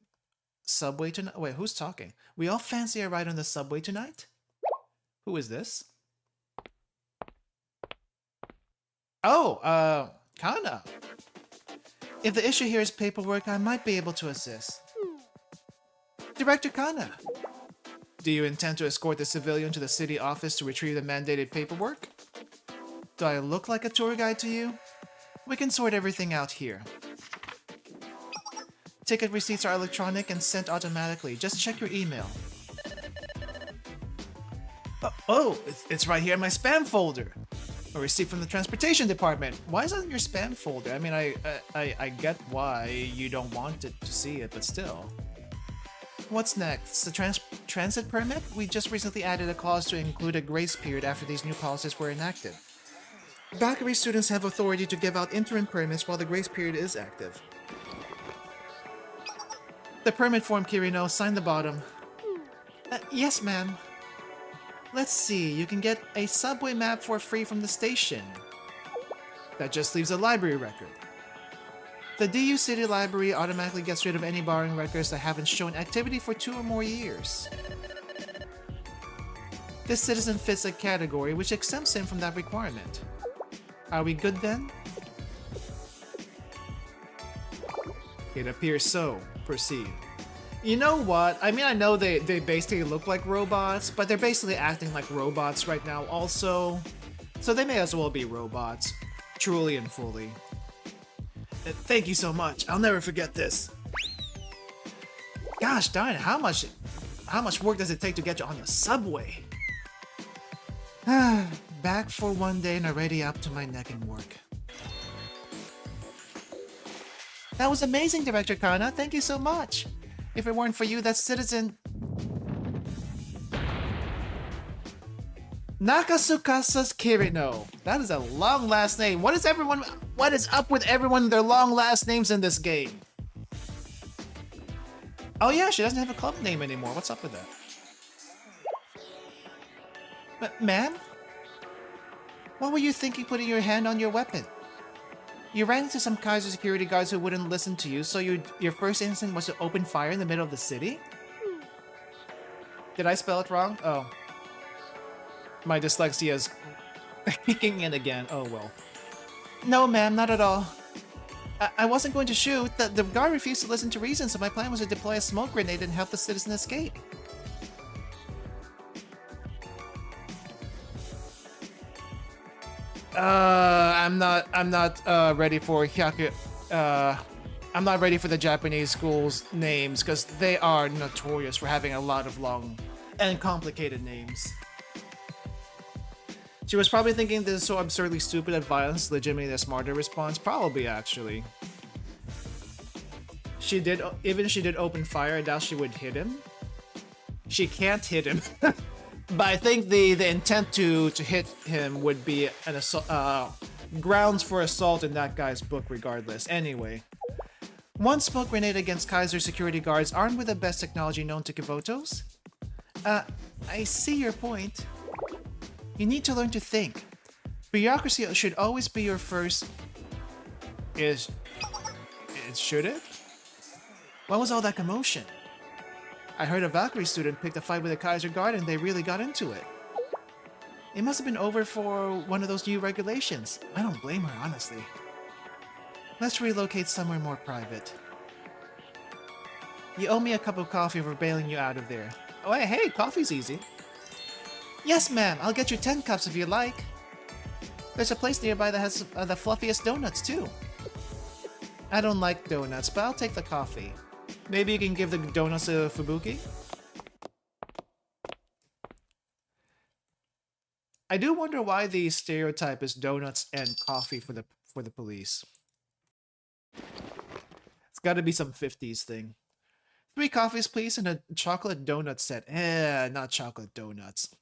Subway tonight? Wait, who's talking? We all fancy a ride on the subway tonight? Who is this? Oh, Kana. If the issue here is paperwork, I might be able to assist. Director Kana. Do you intend to escort the civilian to the city office to retrieve the mandated paperwork? Do I look like a tour guide to you? We can sort everything out here. Ticket receipts are electronic and sent automatically. Just check your email. Oh, it's right here in my spam folder. A receipt from the transportation department. Why is that in your spam folder? I mean, I get why you don't want it to see it, but still. What's next? The transit permit? We just recently added a clause to include a grace period after these new policies were enacted. Valkyrie students have authority to give out interim permits while the grace period is active. The permit form, Kirino, sign the bottom. Yes, ma'am. Let's see, you can get a subway map for free from the station. That just leaves a library record. The DU City Library automatically gets rid of any borrowing records that haven't shown activity for 2 or more years. This citizen fits a category which exempts him from that requirement. Are we good then? It appears so. Proceed. You know what? I mean, I know they basically look like robots, but they're basically acting like robots right now also. So they may as well be robots. Truly and fully. Thank you so much. I'll never forget this. Gosh darn it, how much work does it take to get you on the subway? Back for one day and already up to my neck in work. That was amazing, Director Kana. Thank you so much. If it weren't for you, that citizen... Nakasukasa's Kirino. That is a long last name. What is up with everyone and their long last names in this game? Oh yeah, she doesn't have a club name anymore. What's up with that? But, ma'am? What were you thinking putting your hand on your weapon? You ran into some Kaiser security guards who wouldn't listen to you, so your first instinct was to open fire in the middle of the city? Did I spell it wrong? Oh. My dyslexia is kicking in again. Oh well. No, ma'am, not at all. I wasn't going to shoot. The guard refused to listen to reason, so my plan was to deploy a smoke grenade and help the citizen escape. I'm not ready for Hyaku. I'm not ready for the Japanese schools' names because they are notorious for having a lot of long and complicated names. She was probably thinking this is so absurdly stupid that violence is legitimately a smarter response. Probably, actually. Even if she did open fire, I doubt she would hit him. She can't hit him. But I think the intent to hit him would be an assault, grounds for assault in that guy's book regardless. Anyway. One smoke grenade against Kaiser security guards armed with the best technology known to Kivotos? I see your point. You need to learn to think. Bureaucracy should always be your first... Should it? What was all that commotion? I heard a Valkyrie student picked a fight with a Kaiser guard and they really got into it. It must have been over for one of those new regulations. I don't blame her, honestly. Let's relocate somewhere more private. You owe me a cup of coffee for bailing you out of there. Oh, hey, coffee's easy. Yes, ma'am. I'll get you 10 cups if you like. There's a place nearby that has the fluffiest donuts, too. I don't like donuts, but I'll take the coffee. Maybe you can give the donuts a Fubuki? I do wonder why the stereotype is donuts and coffee for the police. It's gotta be some 50s thing. 3 coffees, please, and a chocolate donut set. Not chocolate donuts.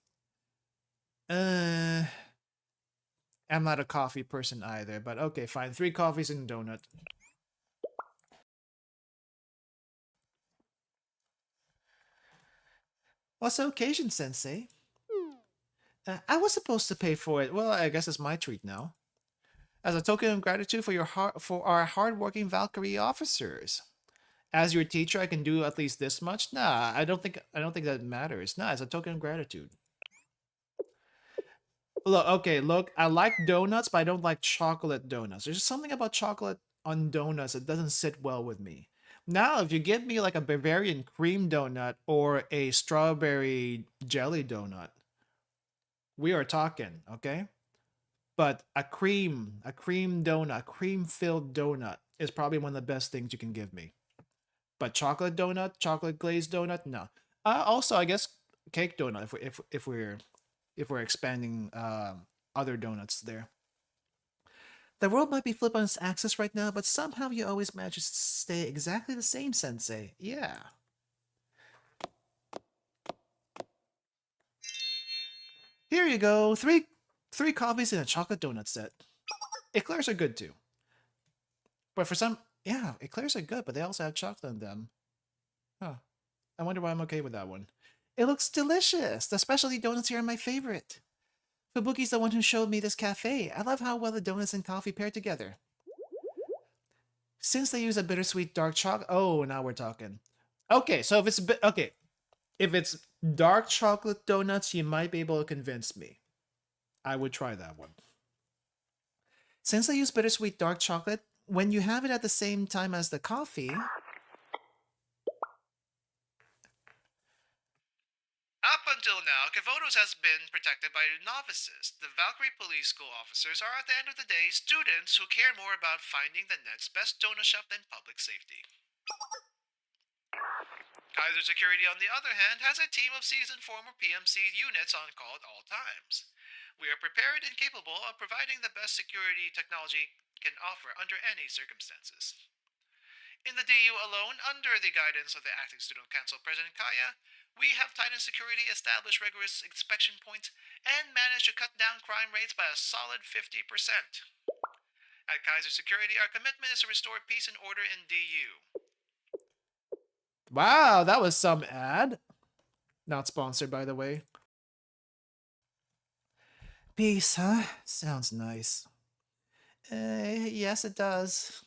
I'm not a coffee person either, but okay, fine. 3 coffees and a donut. What's the occasion, Sensei? I was supposed to pay for it. Well, I guess it's my treat now. As a token of gratitude for for our hardworking Valkyrie officers. As your teacher, I can do at least this much. Nah, I don't think that matters. Nah, it's a token of gratitude. Look, okay, look, I like donuts, but I don't like chocolate donuts. There's just something about chocolate on donuts that doesn't sit well with me. Now, if you give me like a Bavarian cream donut or a strawberry jelly donut, we are talking, okay? But a cream donut, cream filled donut is probably one of the best things you can give me. But chocolate donut, chocolate glazed donut, no. Also, I guess cake donut if we're expanding other donuts there. The world might be flipped on its axis right now, but somehow you always manage to stay exactly the same, Sensei. Yeah. Here you go. Three coffees and a chocolate donut set. Eclairs are good too. But for some, yeah, eclairs are good, but they also have chocolate in them. Huh. I wonder why I'm okay with that one. It looks delicious. The specialty donuts here are my favorite. Fubuki's the one who showed me this cafe. I love how well the donuts and coffee pair together. Since they use a bittersweet dark chocolate, oh, now we're talking. Okay, so if it's dark chocolate donuts, you might be able to convince me. I would try that one. Since they use bittersweet dark chocolate, when you have it at the same time as the coffee. Up until now, Kavotos has been protected by novices. The Valkyrie Police School officers are, at the end of the day, students who care more about finding the next best donut shop than public safety. Kaiser Security, on the other hand, has a team of seasoned former PMC units on call at all times. We are prepared and capable of providing the best security technology can offer under any circumstances. In the DU alone, under the guidance of the Acting Student Council President Kaya, we have tightened security, established rigorous inspection points, and managed to cut down crime rates by a solid 50%. At Kaiser Security, our commitment is to restore peace and order in DU. Wow, that was some ad. Not sponsored, by the way. Peace, huh? Sounds nice. Yes, it does.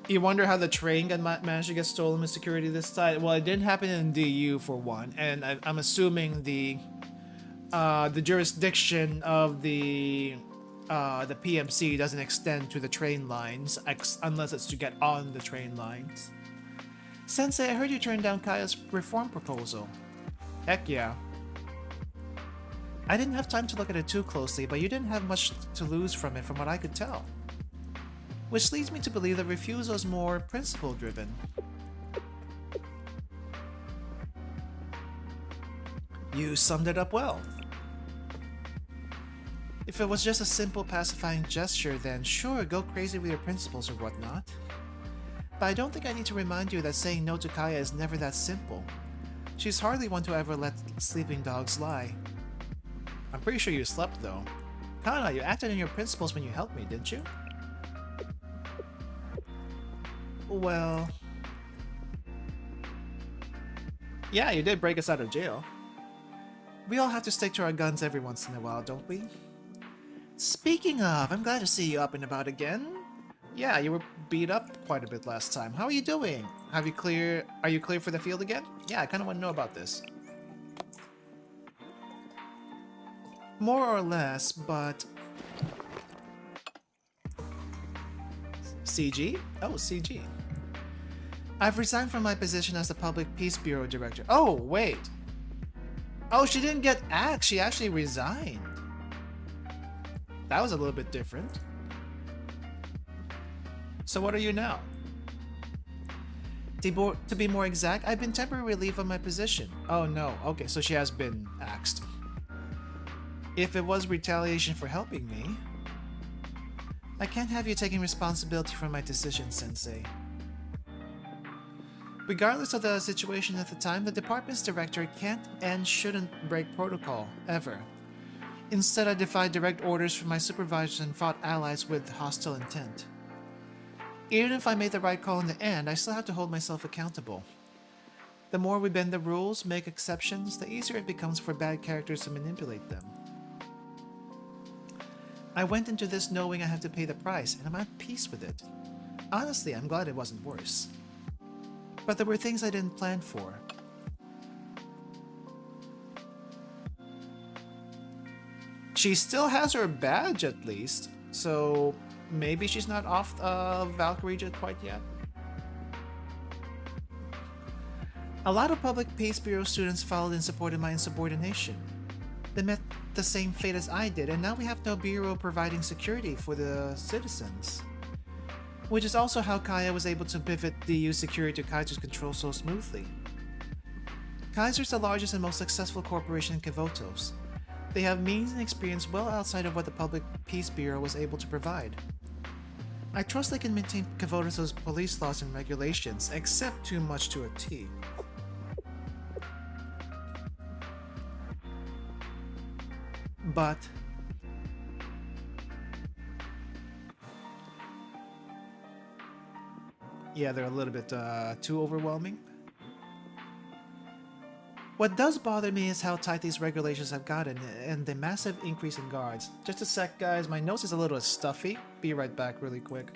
You wonder how the train managed to get stolen with security this time? Well, it didn't happen in DU for one, and I'm assuming the jurisdiction of the PMC doesn't extend to the train lines, unless it's to get on the train lines. Sensei, I heard you turned down Kaya's reform proposal. Heck yeah. I didn't have time to look at it too closely, but you didn't have much to lose from it from what I could tell. Which leads me to believe that refusal is more principle-driven. You summed it up well. If it was just a simple pacifying gesture, then sure, go crazy with your principles or whatnot. But I don't think I need to remind you that saying no to Kaya is never that simple. She's hardly one to ever let sleeping dogs lie. I'm pretty sure you slept though. Kana, you acted on your principles when you helped me, didn't you? Well... yeah, you did break us out of jail. We all have to stick to our guns every once in a while, don't we? Speaking of, I'm glad to see you up and about again. Yeah, you were beat up quite a bit last time. How are you doing? Are you clear for the field again? Yeah, I kind of want to know about this. More or less, but... CG? Oh, CG. I've resigned from my position as the Public Peace Bureau Director. Oh, wait. Oh, she didn't get axed. She actually resigned. That was a little bit different. So what are you now? To be more exact, I've been temporarily relieved of my position. Oh no, okay, so she has been axed. If it was retaliation for helping me, I can't have you taking responsibility for my decision, Sensei. Regardless of the situation at the time, the department's director can't and shouldn't break protocol, ever. Instead, I defied direct orders from my supervisors and fought allies with hostile intent. Even if I made the right call in the end, I still have to hold myself accountable. The more we bend the rules, make exceptions, the easier it becomes for bad characters to manipulate them. I went into this knowing I have to pay the price, and I'm at peace with it. Honestly, I'm glad it wasn't worse. But there were things I didn't plan for. She still has her badge at least, so maybe she's not off Valkyrie just quite yet. A lot of Public Peace Bureau students followed and supported my insubordination. They met the same fate as I did, and now we have no bureau providing security for the citizens. Which is also how Kaya was able to pivot DU security to Kaiser's control so smoothly. Kaiser's the largest and most successful corporation in Kivotos. They have means and experience well outside of what the Public Peace Bureau was able to provide. I trust they can maintain Kivotos' police laws and regulations, except too much to a T. But yeah, they're a little bit too overwhelming. What does bother me is how tight these regulations have gotten, and the massive increase in guards. Just a sec, guys, my nose is a little stuffy. Be right back really quick.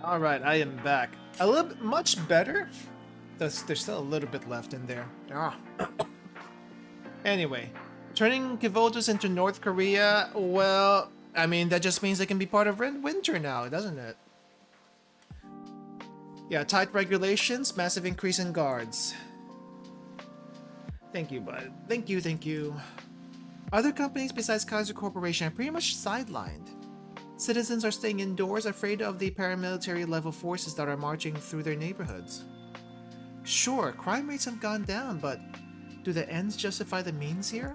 Alright, I am back. A little bit, much better. There's still a little bit left in there. Anyway, turning Kivotos into North Korea, well, I mean, that just means they can be part of winter now, doesn't it? Yeah, tight regulations, massive increase in guards. Thank you, bud. Thank you. Other companies besides Kaiser Corporation are pretty much sidelined. Citizens are staying indoors, afraid of the paramilitary level forces that are marching through their neighborhoods. Sure, crime rates have gone down, but do the ends justify the means here?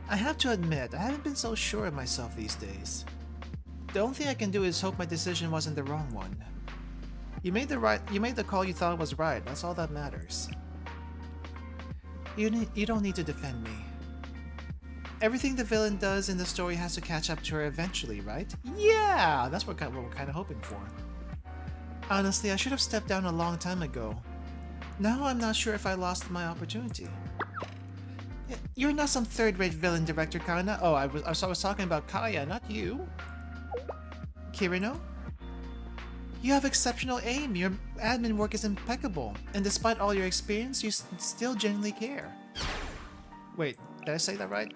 I have to admit, I haven't been so sure of myself these days. The only thing I can do is hope my decision wasn't the wrong one. You made the call you thought was right, that's all that matters. You don't need to defend me. Everything the villain does in the story has to catch up to her eventually, right? Yeah, that's what we're kind of hoping for. Honestly, I should have stepped down a long time ago. Now I'm not sure if I lost my opportunity. You're not some third-rate villain, Director Kana. Oh, I was talking about Kaya, not you. Kirino? You have exceptional aim, your admin work is impeccable, and despite all your experience, you still genuinely care. Wait, did I say that right?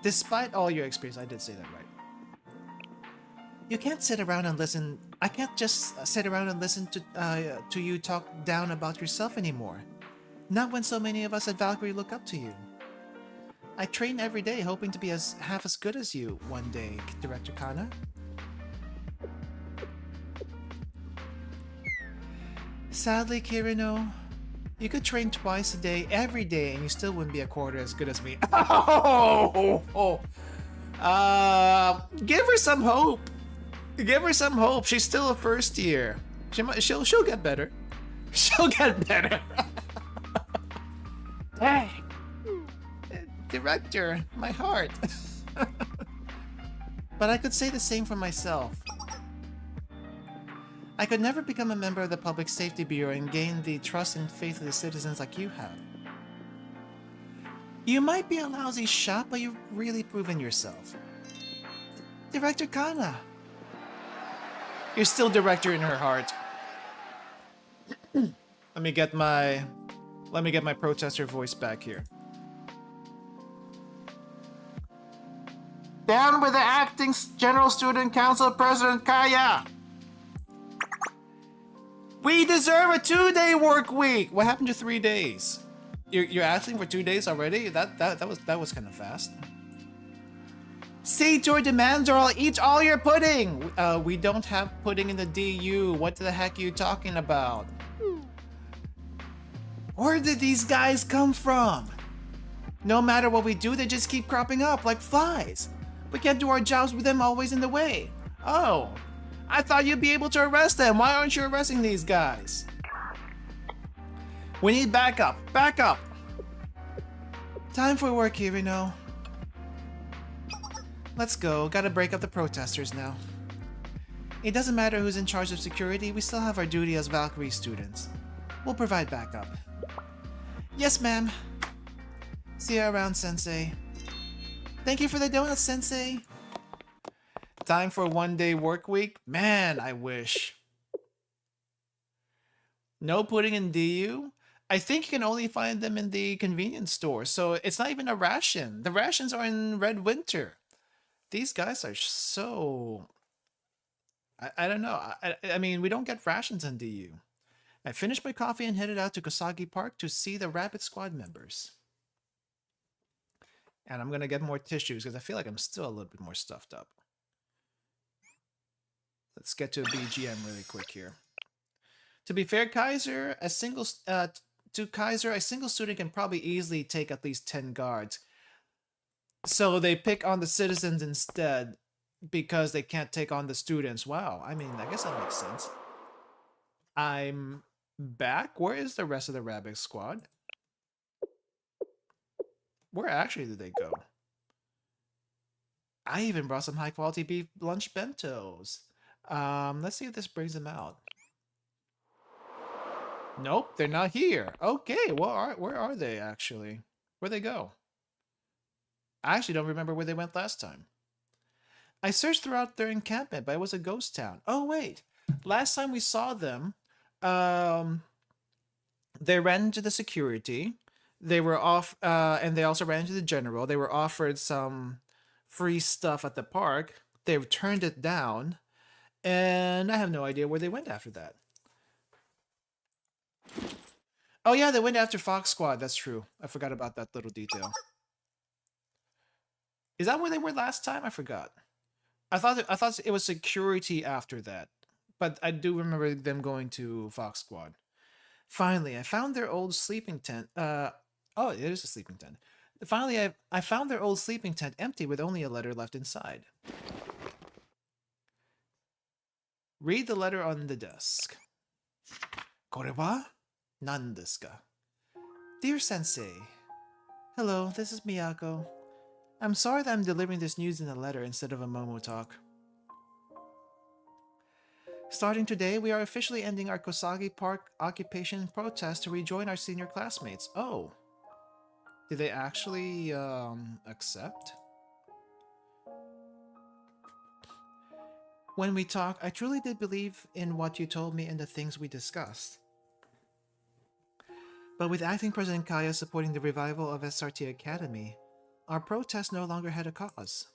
Despite all your experience, I did say that right. You can't sit around and listen. I can't just sit around and listen to you talk down about yourself anymore. Not when so many of us at Valkyrie look up to you. I train every day, hoping to be half as good as you one day, Director Kana. Sadly, Kirino, you could train twice a day, every day, and you still wouldn't be a quarter as good as me. Give her some hope. Give her some hope. She's still a first year. She'll get better. She'll get better. Hey, Director, my heart. But I could say the same for myself. I could never become a member of the Public Safety Bureau and gain the trust and faith of the citizens like you have. You might be a lousy shot, but you've really proven yourself. Director Kana. You're still Director in her heart. Let me get my protester voice back here. Down with the acting General Student Council President Kaya! We deserve a 2-day work week! What happened to 3 days? You're asking for 2 days already? That was kind of fast. See, your demands are eat all your pudding! We don't have pudding in the DU. What the heck are you talking about? Where did these guys come from? No matter what we do, they just keep cropping up like flies. We can't do our jobs with them always in the way. Oh, I thought you'd be able to arrest them. Why aren't you arresting these guys? We need backup. Backup! Time for work here, you know. Let's go. Gotta break up the protesters now. It doesn't matter who's in charge of security, we still have our duty as Valkyrie students. We'll provide backup. Yes, ma'am. See you around, Sensei. Thank you for the donuts, Sensei. Time for 1-day work week? Man, I wish. No pudding in DU? I think you can only find them in the convenience store, so it's not even a ration. The rations are in Red Winter. These guys are so... I don't know. I mean, we don't get rations in DU. I finished my coffee and headed out to Usagi Park to see the Rabbit Squad members. And I'm gonna get more tissues because I feel like I'm still a little bit more stuffed up. Let's get to a BGM really quick here. To be fair, Kaiser, a single student can probably easily take at least 10 guards. So they pick on the citizens instead because they can't take on the students. Wow, I mean, I guess that makes sense. I'm back. Where is the rest of the Rabbit Squad? Where actually did they go? I even brought some high-quality beef lunch bentos. Let's see if this brings them out. Nope, they're not here. Okay, well, where are they actually? Where'd they go? I actually don't remember where they went last time. I searched throughout their encampment, but it was a ghost town. Oh, wait. Last time we saw them, they ran into the security. They were off, and they also ran into the general. They were offered some free stuff at the park. They've turned it down, and I have no idea where they went after that. Oh yeah, they went after Fox Squad. That's true. I forgot about that little detail. Is that where they were last time? I forgot. I thought it was security after that, but I do remember them going to Fox Squad. Finally, I found their old sleeping tent. Oh, it is a sleeping tent. Finally, I found their old sleeping tent empty with only a letter left inside. Read the letter on the desk. これは何ですか? Dear Sensei, hello, this is Miyako. I'm sorry that I'm delivering this news in a letter instead of a Momo talk. Starting today, we are officially ending our Kosagi Park occupation protest to rejoin our senior classmates. Oh. Did they actually, accept? When we talked, I truly did believe in what you told me and the things we discussed. But with Acting President Kaya supporting the revival of SRT Academy, our protest no longer had a cause.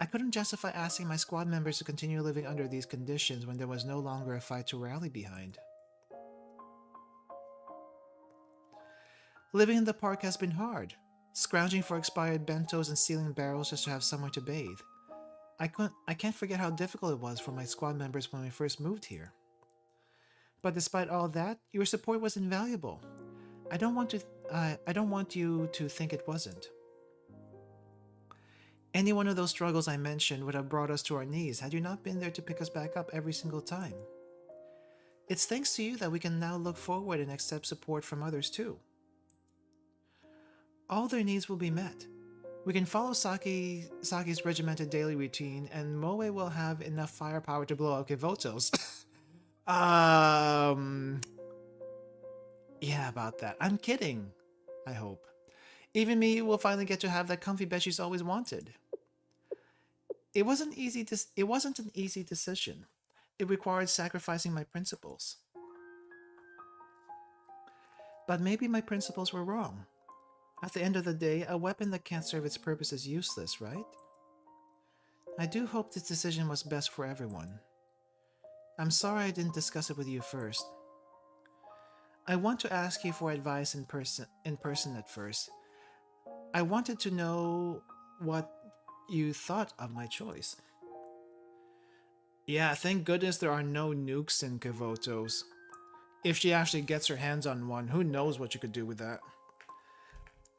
I couldn't justify asking my squad members to continue living under these conditions when there was no longer a fight to rally behind. Living in the park has been hard, scrounging for expired bentos and sealing barrels just to have somewhere to bathe. I can't forget how difficult it was for my squad members when we first moved here. But despite all that, your support was invaluable. I don't want you to think it wasn't. Any one of those struggles I mentioned would have brought us to our knees had you not been there to pick us back up every single time. It's thanks to you that we can now look forward and accept support from others too. All their needs will be met. We can follow Saki's regimented daily routine, and Moe will have enough firepower to blow out Kivoto's. Yeah, about that. I'm kidding. I hope. Even me will finally get to have that comfy bed she's always wanted. It wasn't an easy decision. It required sacrificing my principles. But maybe my principles were wrong. At the end of the day, a weapon that can't serve its purpose is useless, right? I do hope this decision was best for everyone. I'm sorry I didn't discuss it with you first. I want to ask you for advice in person at first. I wanted to know what you thought of my choice. Yeah, thank goodness there are no nukes in Kavotos. If she actually gets her hands on one, who knows what you could do with that.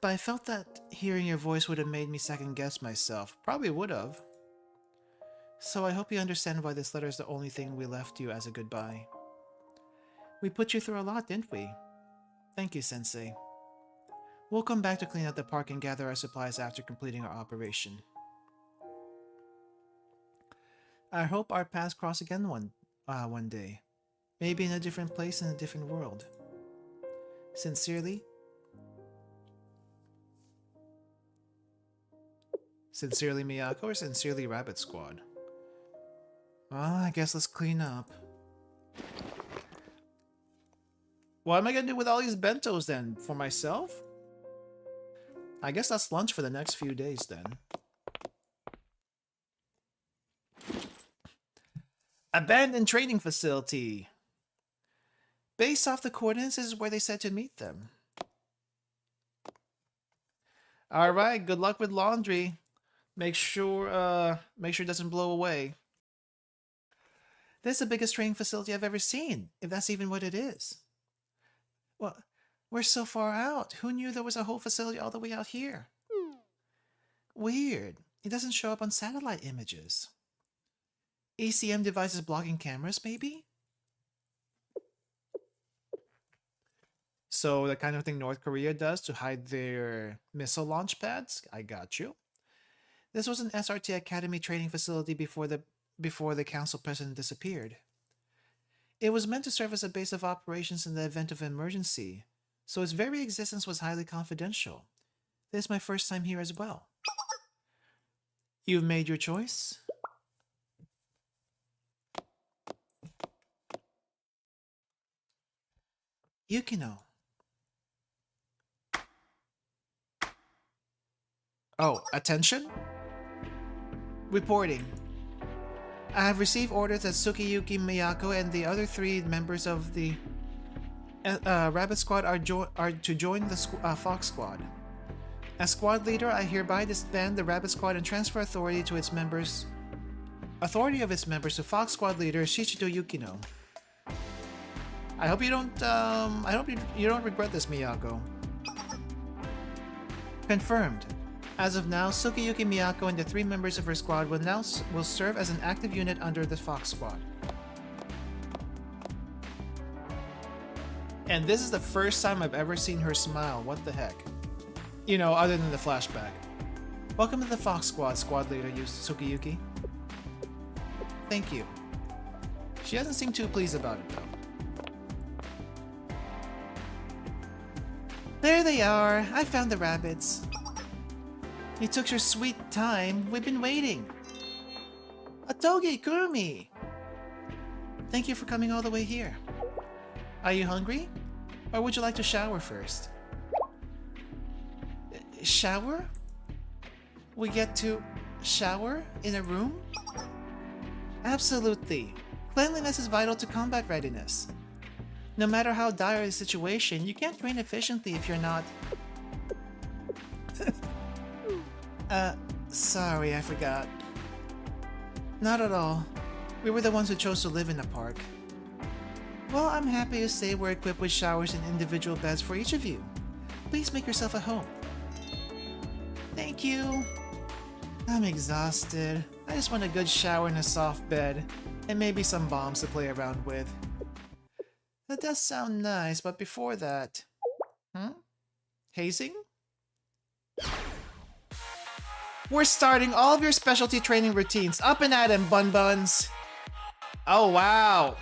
But I felt that hearing your voice would have made me second guess myself. Probably would have. So I hope you understand why this letter is the only thing we left you as a goodbye. We put you through a lot, didn't we? Thank you, Sensei. We'll come back to clean out the park and gather our supplies after completing our operation. I hope our paths cross again one day. Maybe in a different place in a different world. Sincerely, Sincerely Miyako or Sincerely Rabbit Squad? well, I guess let's clean up. What am I gonna do with all these bentos then? For myself? I guess that's lunch for the next few days then. Abandoned training facility. Based off the coordinates, this is where they said to meet them. Alright, good luck with laundry. Make sure it doesn't blow away. This is the biggest training facility I've ever seen, if that's even what it is. Well, we're so far out. Who knew there was a whole facility all the way out here? Weird. It doesn't show up on satellite images. ACM devices blocking cameras, maybe? So the kind of thing North Korea does to hide their missile launch pads? I got you. This was an SRT Academy training facility before the council president disappeared. It was meant to serve as a base of operations in the event of emergency, so its very existence was highly confidential. This is my first time here as well. You've made your choice? Yukino. Oh, attention? Reporting. I have received orders that Tsukiyuki Miyako and the other 3 members of the Rabbit Squad are to join the Fox Squad. As squad leader, I hereby disband the Rabbit Squad and transfer authority of its members to Fox Squad leader Shichido Yukino. I hope you don't regret this, Miyako. Confirmed. As of now, Tsukiyuki Miyako and the 3 members of her squad will serve as an active unit under the Fox Squad. And this is the first time I've ever seen her smile. What the heck? You know, other than the flashback. Welcome to the Fox Squad, squad leader Tsukiyuki. Thank you. She doesn't seem too pleased about it, though. There they are. I found the rabbits. You took your sweet time. We've been waiting. Otogi Kurumi! Thank you for coming all the way here. Are you hungry? Or would you like to shower first? Shower? We get to shower in a room? Absolutely. Cleanliness is vital to combat readiness. No matter how dire the situation, you can't train efficiently if you're not... Sorry, I forgot. Not at all. We were the ones who chose to live in the park. Well, I'm happy to say we're equipped with showers and individual beds for each of you. Please make yourself at home. Thank you. I'm exhausted. I just want a good shower and a soft bed, and maybe some bombs to play around with. That does sound nice, but before that... Hazing? We're starting all of your specialty training routines. Up and at 'em, Bun Buns! Oh, wow!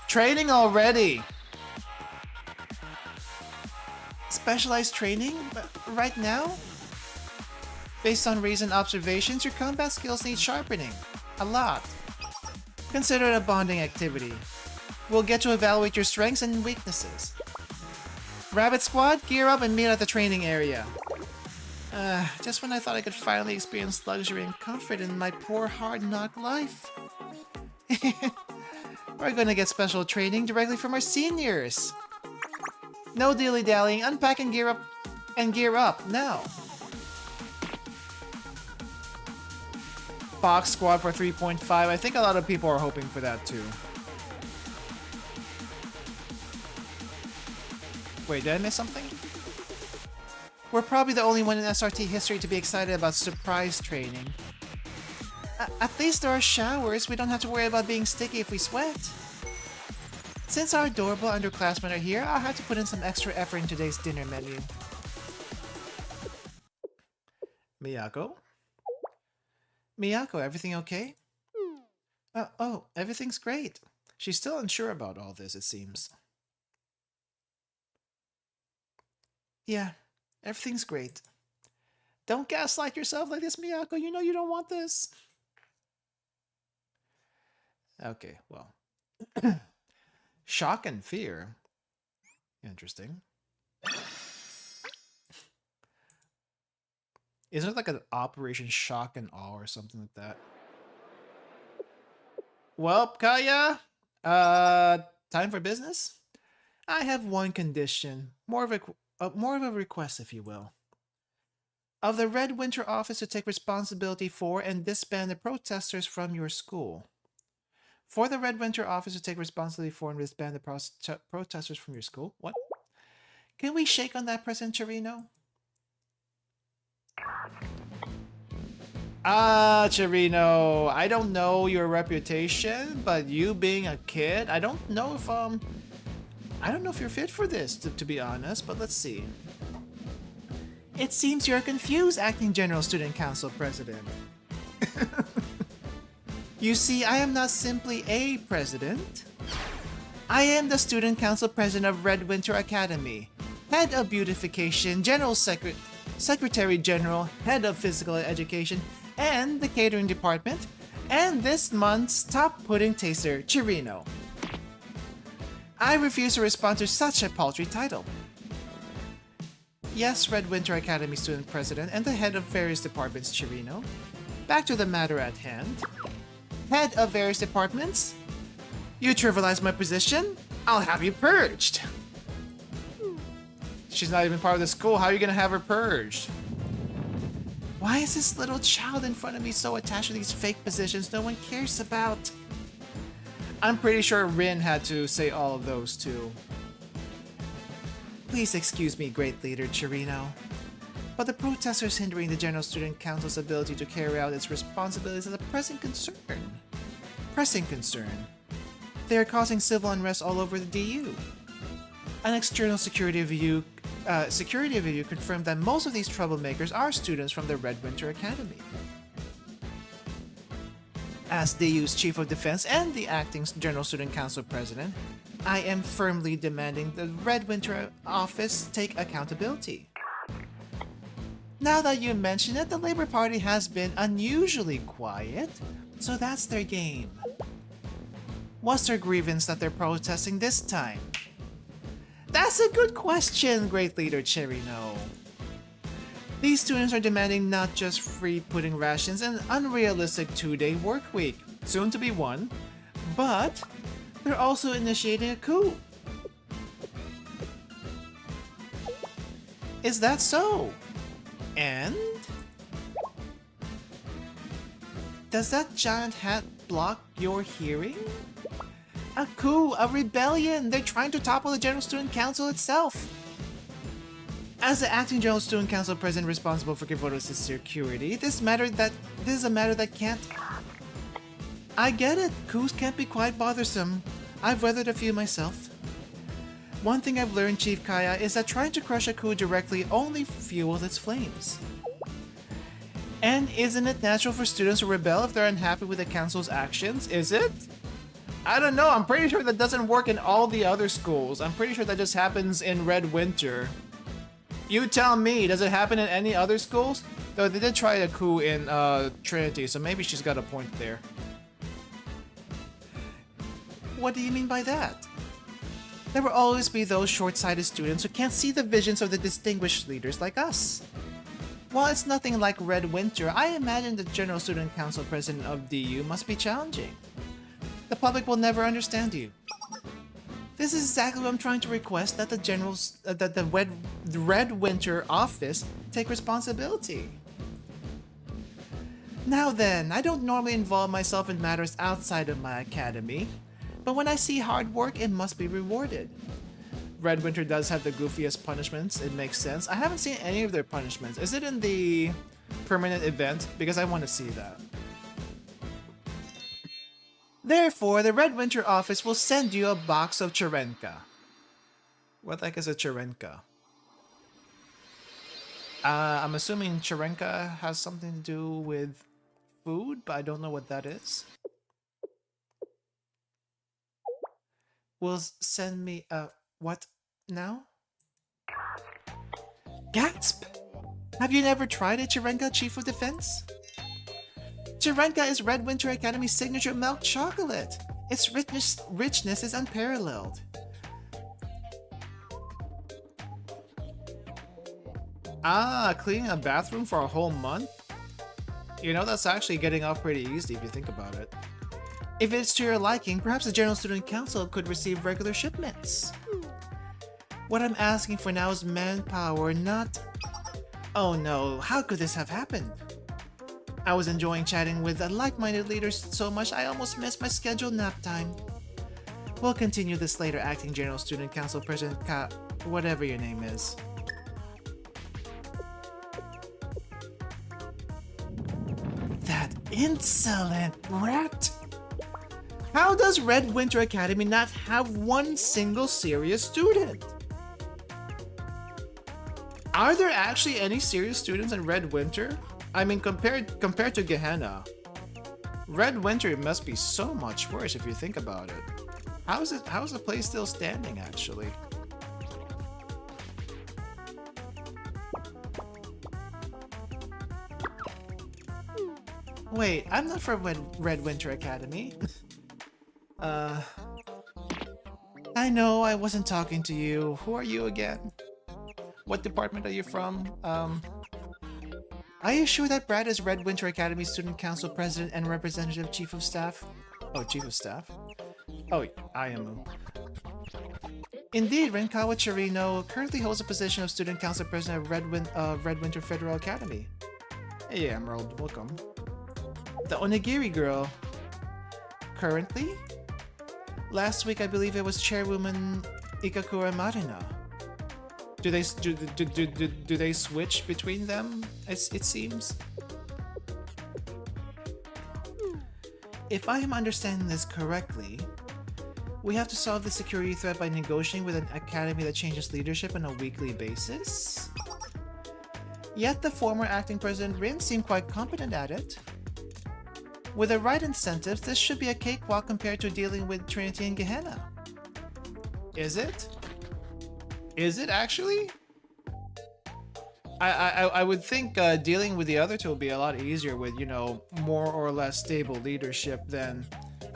Training already! Specialized training? Right now? Based on recent observations, your combat skills need sharpening. A lot. Consider it a bonding activity. We'll get to evaluate your strengths and weaknesses. Rabbit Squad, gear up and meet at the training area. Just when I thought I could finally experience luxury and comfort in my poor hard-knock life. We're gonna get special training directly from our seniors. No dilly-dallying, unpack and gear up now. Fox Squad for 3.5. I think a lot of people are hoping for that too. Wait, did I miss something? We're probably the only one in SRT history to be excited about surprise training. At least there are showers. We don't have to worry about being sticky if we sweat. Since our adorable underclassmen are here, I'll have to put in some extra effort in today's dinner menu. Miyako? Miyako, everything okay? Oh, everything's great. She's still unsure about all this, it seems. Yeah, everything's great. Don't gaslight yourself like this, Miyako. You know you don't want this. Okay, well. Shock and fear. Interesting. Isn't it like an Operation Shock and Awe or something like that? Well, Kaya, time for business? I have one condition, more of a request, if you will. Of the Red Winter office to take responsibility for and disband the protesters from your school. For the Red Winter office to take responsibility for and disband the protesters from your school? What? Can we shake on that, President Chirino? Chirino, I don't know your reputation, but you being a kid, I don't know if you're fit for this, to be honest, but let's see. It seems you're confused, Acting General Student Council President. You see, I am not simply a president. I am the Student Council President of Red Winter Academy, Head of Beautification, General Secretary General, Head of Physical Education, and the Catering Department, and this month's top pudding taster, Chirino. I refuse to respond to such a paltry title. Yes, Red Winter Academy Student President and the head of various departments, Chirino. Back to the matter at hand. Head of various departments? You trivialize my position? I'll have you purged. She's not even part of the school. How are you gonna have her purged? Why is this little child in front of me so attached to these fake positions no one cares about? I'm pretty sure Rin had to say all of those too. Please excuse me, great leader Chirino, but the protesters hindering the General Student Council's ability to carry out its responsibilities is a pressing concern. They are causing civil unrest all over the DU. An external security review confirmed that most of these troublemakers are students from the Red Winter Academy. As DU's Chief of Defense and the Acting General Student Council President, I am firmly demanding the Red Winter office take accountability. Now that you mention it, the Labor Party has been unusually quiet, so that's their game. What's their grievance that they're protesting this time? That's a good question, great leader Chirino. These students are demanding not just free pudding rations and an unrealistic 2-day work week, soon to be 1, but they're also initiating a coup. Is that so? And? Does that giant hat block your hearing? A coup, a rebellion! They're trying to topple the General Student Council itself! As the Acting General Student Council President responsible for Kivoto's security, this is a matter that can't... I get it, coups can't be quite bothersome. I've weathered a few myself. One thing I've learned, Chief Kaya, is that trying to crush a coup directly only fuels its flames. And isn't it natural for students to rebel if they're unhappy with the council's actions? Is it? I don't know, I'm pretty sure that doesn't work in all the other schools. I'm pretty sure that just happens in Red Winter. You tell me, does it happen in any other schools? Though they did try a coup in Trinity, so maybe she's got a point there. What do you mean by that? There will always be those short-sighted students who can't see the visions of the distinguished leaders like us. While it's nothing like Red Winter, I imagine the General Student Council President of DU must be challenging. The public will never understand you. This is exactly what I'm trying to request, that the Red Winter office take responsibility. Now then, I don't normally involve myself in matters outside of my academy, but when I see hard work, it must be rewarded. Red Winter does have the goofiest punishments, it makes sense. I haven't seen any of their punishments. Is it in the permanent event? Because I want to see that. Therefore, the Red Winter office will send you a box of Chirenka. What the heck is a Chirenka? I'm assuming Chirenka has something to do with food, but I don't know what that is. Will send me a... what now? Gasp! Have you never tried a Chirenka, Chief of Defense? Chirenka is Red Winter Academy's signature milk chocolate. Its richness is unparalleled. Ah, cleaning a bathroom for a whole month? You know, that's actually getting off pretty easy if you think about it. If it's to your liking, perhaps the General Student Council could receive regular shipments. What I'm asking for now is manpower, not... Oh no, how could this have happened? I was enjoying chatting with like-minded leaders so much I almost missed my scheduled nap time. We'll continue this later, Acting General Student Council President whatever your name is. That insolent rat! How does Red Winter Academy not have one single serious student? Are there actually any serious students in Red Winter? I mean, compared to Gehenna, Red Winter must be so much worse if you think about it. How is the place still standing, actually? Wait, I'm not from Red Winter Academy. I know I wasn't talking to you. Who are you again? What department are you from? Are you sure that Brad is Red Winter Academy Student Council President and Representative Chief of Staff? Oh, Chief of Staff? Oh, I am. Indeed, Renkawa Chirino currently holds a position of Student Council President of Red Winter Federal Academy. Hey, Emerald, welcome. The Onigiri girl. Currently? Last week, I believe it was Chairwoman Ikakura Marina. Do they switch between them? It seems. If I am understanding this correctly, we have to solve the security threat by negotiating with an academy that changes leadership on a weekly basis. Yet the former acting president Rin seemed quite competent at it. With the right incentives, this should be a cakewalk compared to dealing with Trinity and Gehenna. Is it? Is it actually? I would think dealing with the other two will be a lot easier with, you know, more or less stable leadership than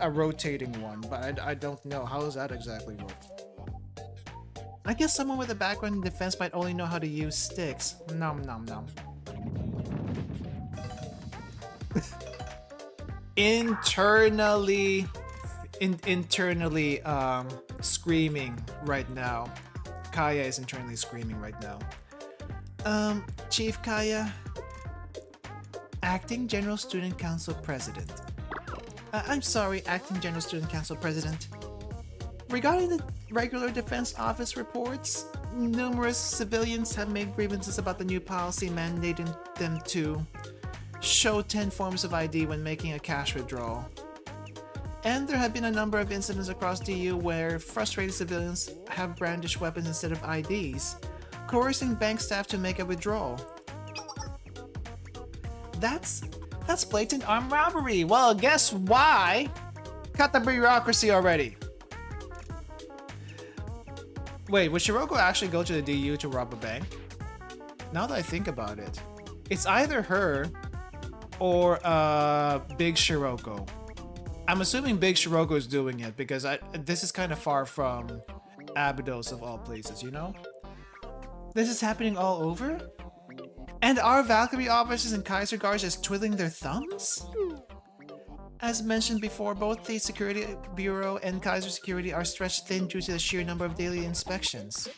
a rotating one, but I don't know. How does that exactly work? I guess someone with a background in defense might only know how to use sticks. Nom nom nom. Internally screaming right now. Kaya is internally screaming right now. Chief Kaya, Acting General Student Council President. I'm sorry, Acting General Student Council President. Regarding the regular defense office reports, numerous civilians have made grievances about the new policy mandating them to show 10 forms of ID when making a cash withdrawal. And there have been a number of incidents across DU where frustrated civilians have brandished weapons instead of IDs, coercing bank staff to make a withdrawal. That's blatant armed robbery. Well, guess why? Cut the bureaucracy already. Wait, would Shiroko actually go to the DU to rob a bank? Now that I think about it, it's either her or Big Shiroko. I'm assuming Big Shiroko is doing it because this is kind of far from Abydos of all places, you know? This is happening all over? And our Valkyrie officers and Kaiser guards just twiddling their thumbs? As mentioned before, both the Security Bureau and Kaiser Security are stretched thin due to the sheer number of daily inspections.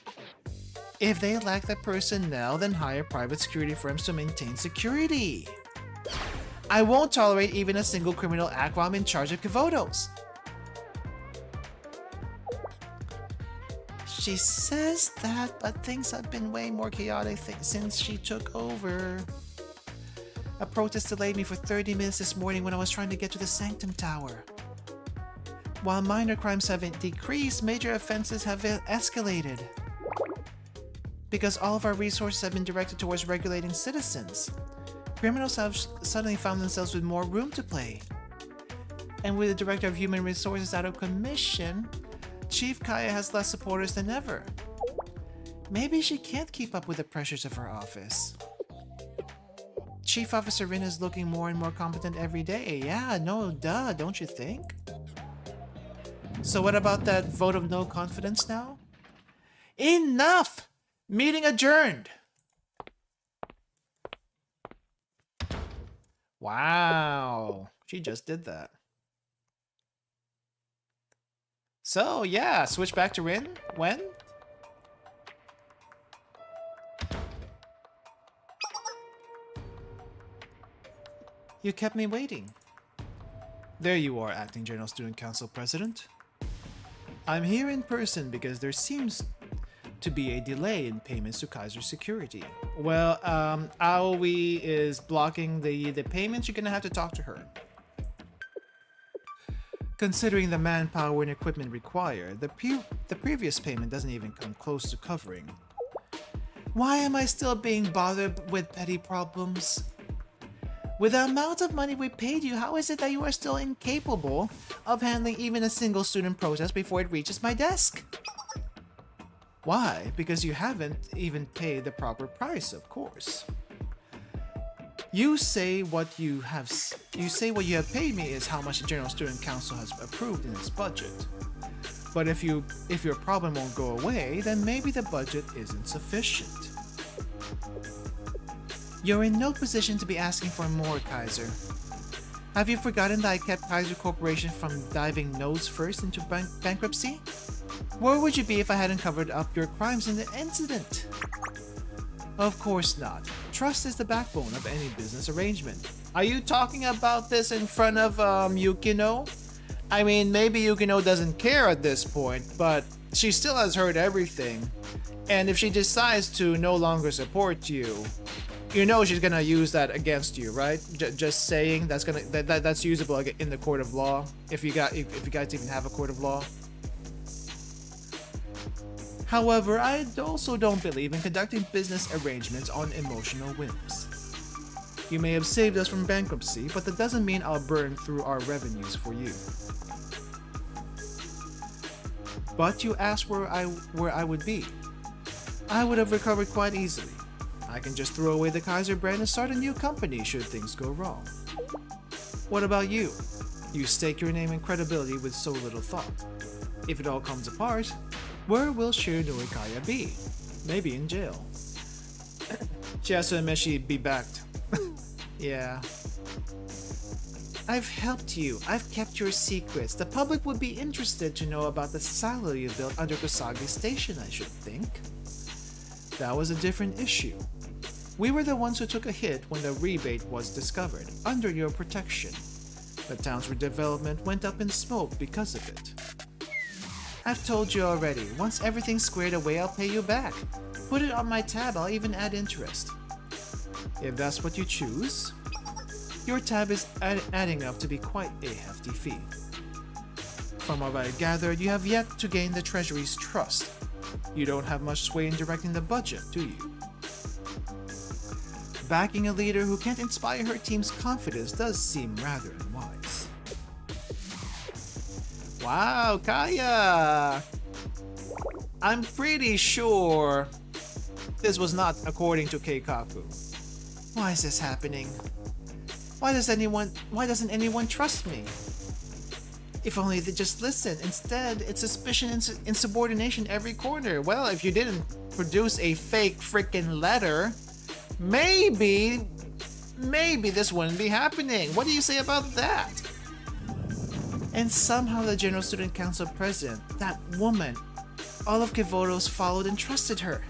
If they lack the personnel, then hire private security firms to maintain security. I won't tolerate even a single criminal act while I'm in charge of Kivotos. She says that, but things have been way more chaotic since she took over. A protest delayed me for 30 minutes this morning when I was trying to get to the Sanctum Tower. While minor crimes haven't decreased, major offenses have escalated. Because all of our resources have been directed towards regulating citizens, criminals have suddenly found themselves with more room to play. And with the Director of Human Resources out of commission, Chief Kaya has less supporters than ever. Maybe she can't keep up with the pressures of her office. Chief Officer Rin is looking more and more competent every day. Yeah, no, duh, don't you think? So what about that vote of no confidence now? Enough! Meeting adjourned! Wow, she just did that. So yeah, switch back to Rin? When? You kept me waiting. There you are, Acting General Student Council President. I'm here in person because there seems to be a delay in payments to Kaiser Security. Well, Aoi is blocking the payments. You're gonna have to talk to her. Considering the manpower and equipment required, the previous payment doesn't even come close to covering. Why am I still being bothered with petty problems? With the amount of money we paid you, how is it that you are still incapable of handling even a single student protest before it reaches my desk? Why? Because you haven't even paid the proper price, of course. You say what you have paid me is how much the General Student Council has approved in its budget. But if your problem won't go away, then maybe the budget isn't sufficient. You're in no position to be asking for more, Kaiser. Have you forgotten that I kept Kaiser Corporation from diving nose first into bankruptcy? Where would you be if I hadn't covered up your crimes in the incident? Of course not. Trust is the backbone of any business arrangement. Are you talking about this in front of Yukino? I mean, maybe Yukino doesn't care at this point, but she still has heard everything. And if she decides to no longer support you, you know she's gonna use that against you, right? Just saying that's usable in the court of law. If you guys even have a court of law. However, I also don't believe in conducting business arrangements on emotional whims. You may have saved us from bankruptcy, but that doesn't mean I'll burn through our revenues for you. But you asked where I would be. I would have recovered quite easily. I can just throw away the Kaiser brand and start a new company should things go wrong. What about you? You stake your name and credibility with so little thought. If it all comes apart, where will Shiranui Kaya be? Maybe in jail. She has to admit she'd be backed. Yeah. I've helped you. I've kept your secrets. The public would be interested to know about the silo you built under Usagi Station, I should think. That was a different issue. We were the ones who took a hit when the rebate was discovered, under your protection. The town's redevelopment went up in smoke because of it. I've told you already, once everything's squared away, I'll pay you back. Put it on my tab, I'll even add interest. If that's what you choose, your tab is adding up to be quite a hefty fee. From what I gathered, you have yet to gain the Treasury's trust. You don't have much sway in directing the budget, do you? Backing a leader who can't inspire her team's confidence does seem rather unwise. Wow, Kaya! I'm pretty sure this was not according to Keikaku. Why is this happening? Why doesn't anyone trust me? If only they just listen. Instead, it's suspicion and insubordination every corner. Well, if you didn't produce a fake freaking letter, maybe this wouldn't be happening. What do you say about that? And somehow the General Student Council president, that woman, all of Kivotos followed and trusted her.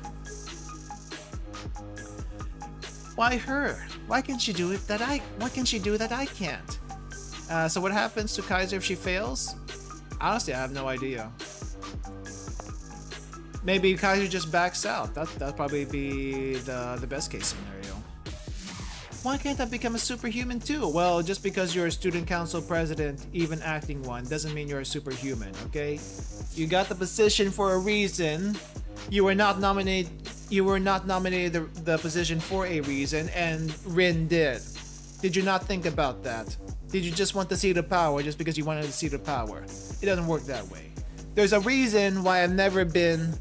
Why her? Why can she do it that what can she do that I can't? So what happens to Kaiser if she fails? Honestly, I have no idea. Maybe Kaiser just backs out. That'd probably be the best case scenario. Why can't I become a superhuman too? Well, just because you're a student council president, even acting one, doesn't mean you're a superhuman, okay? You got the position for a reason. You were not nominated the position for a reason, and Rin did. Did you not think about that? Did you just want the seat of power just because you wanted the seat of power? It doesn't work that way. There's a reason why I've never been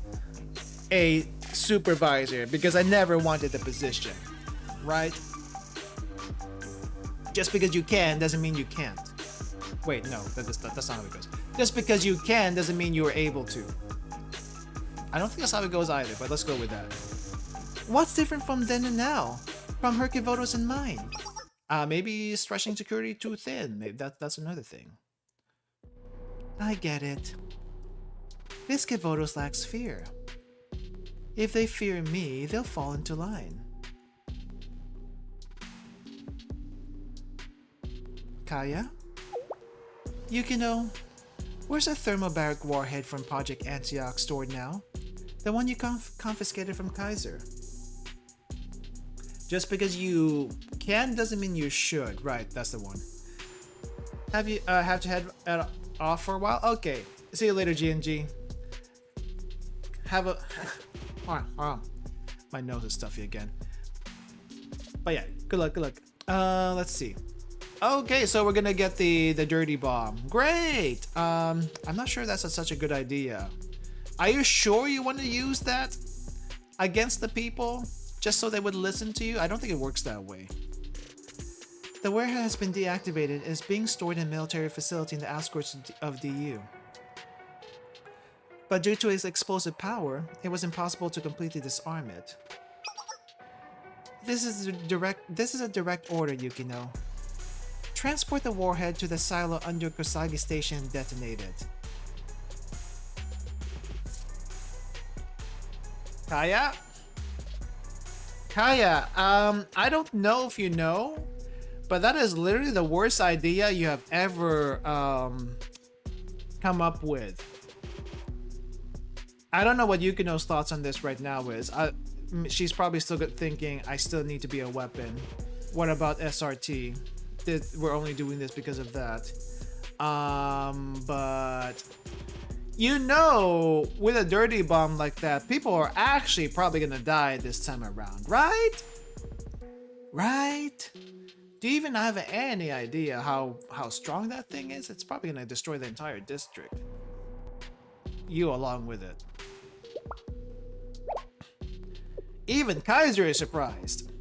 a supervisor, because I never wanted the position, right? Just because you can doesn't mean you can't. Wait, no, that's not how it goes. Just because you can doesn't mean you are able to. I don't think that's how it goes either, but let's go with that. What's different from then and now? From her Kivotos and mine? Maybe stretching security too thin. Maybe that's another thing. I get it. This Kivotos lacks fear. If they fear me, they'll fall into line. Kaya? Yukino, where's the thermobaric warhead from Project Antioch stored now? The one you confiscated from Kaiser. Just because you can doesn't mean you should. Right, that's the one. Have you have to head off for a while? Okay. See you later, GNG. Have a hold on. My nose is stuffy again. But yeah, good luck. Let's see. Okay, so we're gonna get the dirty bomb. Great. I'm not sure that's such a good idea. Are you sure you want to use that against the people just so they would listen to you? I don't think it works that way. The warehouse has been deactivated and is being stored in a military facility in the outskirts of DU. But due to its explosive power, it was impossible to completely disarm it. This is a direct order, Yukino. Transport the warhead to the silo under Usagi Station and detonate it. Kaya, I don't know if you know, but that is literally the worst idea you have ever come up with. I don't know what Yukino's thoughts on this right now is. She's probably still thinking, I still need to be a weapon. What about SRT? We're only doing this because of that. But you know, with a dirty bomb like that, people are actually probably gonna die this time around, right? Right? Do you even have any idea how strong that thing is? It's probably gonna destroy the entire district. You along with it. Even Kaiser is surprised.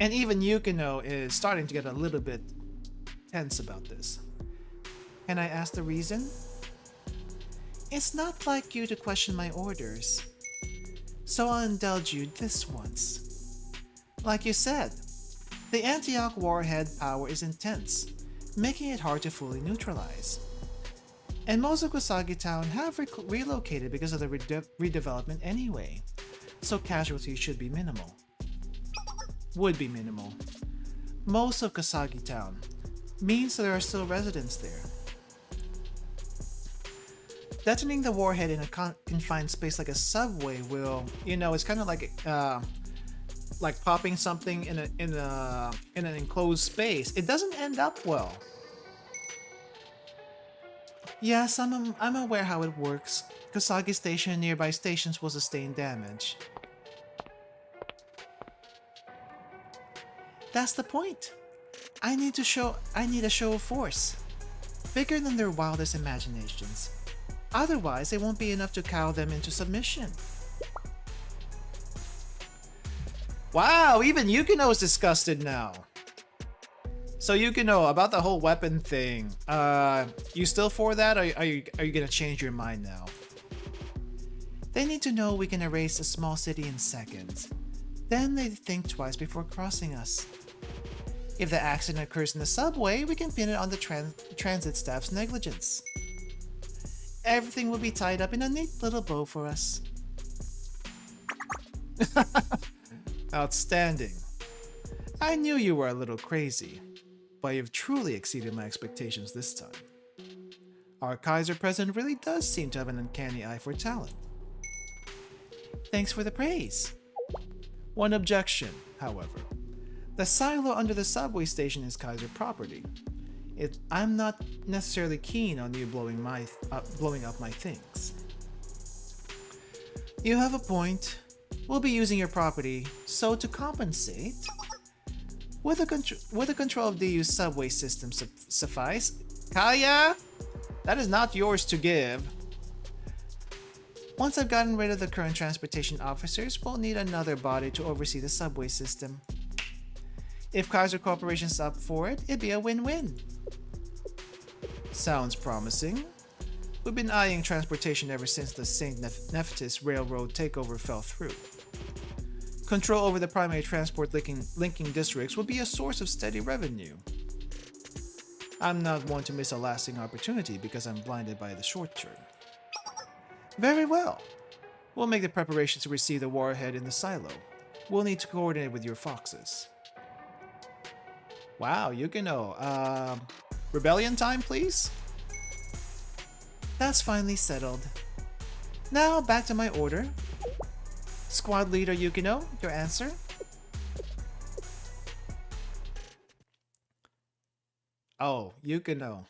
And even Yukino is starting to get a little bit tense about this. Can I ask the reason? It's not like you to question my orders, so I'll indulge you this once. Like you said, the Antioch warhead power is intense, making it hard to fully neutralize. And most of Usagi Town have relocated because of the redevelopment anyway, so casualties should be minimal. Would be minimal. Most of Usagi Town means there are still residents there. Detonating the warhead in a confined space like a subway will, it's kind of like popping something in an enclosed space. It doesn't end up well. Yes, I'm aware how it works. Usagi Station and nearby stations will sustain damage. That's the point. I need a show of force, bigger than their wildest imaginations. Otherwise, it won't be enough to cow them into submission. Wow, even Yukino is disgusted now. So you can know about the whole weapon thing. You still for that, or are you gonna change your mind now? They need to know we can erase a small city in seconds. Then they think twice before crossing us. If the accident occurs in the subway, we can pin it on the transit staff's negligence. Everything will be tied up in a neat little bow for us. Outstanding. I knew you were a little crazy, but you've truly exceeded my expectations this time. Our Kaiser president really does seem to have an uncanny eye for talent. Thanks for the praise. One objection, however. The silo under the subway station is Kaiser property. I'm not necessarily keen on you blowing up my things. You have a point. We'll be using your property, so to compensate, would the control of the DU's subway system suffice? Kaya? That is not yours to give. Once I've gotten rid of the current transportation officers, we'll need another body to oversee the subway system. If Kaiser Corporation's up for it, it'd be a win-win. Sounds promising. We've been eyeing transportation ever since the St. Nephthys Railroad takeover fell through. Control over the primary transport linking districts will be a source of steady revenue. I'm not one to miss a lasting opportunity because I'm blinded by the short term. Very well. We'll make the preparations to receive the warhead in the silo. We'll need to coordinate with your foxes. Wow, Yukino. Rebellion time, please? That's finally settled. Now back to my order. Squad leader Yukino, your answer? Oh, Yukino.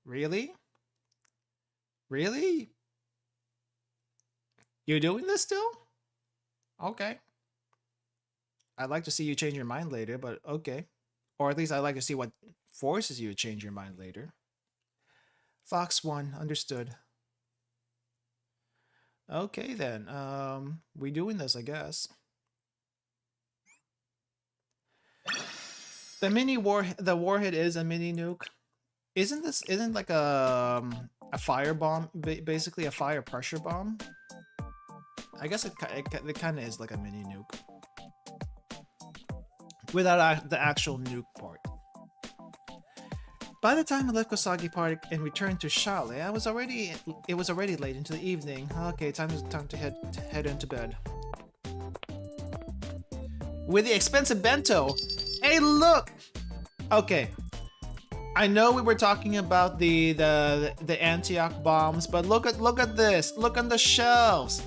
Really? Really? You're doing this still? Okay. I'd like to see you change your mind later, but okay. Or at least I'd like to see what forces you to change your mind later. Fox 1, understood. Okay then, we doing this, I guess. The warhead is a mini nuke. Isn't like a fire bomb, basically a fire pressure bomb? I guess it kind of is like a mini nuke. Without the actual nuke part. By the time I left Usagi Park and returned to Chalet, it was already late into the evening. Okay, time to head into bed. With the expensive bento. Hey, look. Okay. I know we were talking about the Antioch bombs, but look at this. Look on the shelves.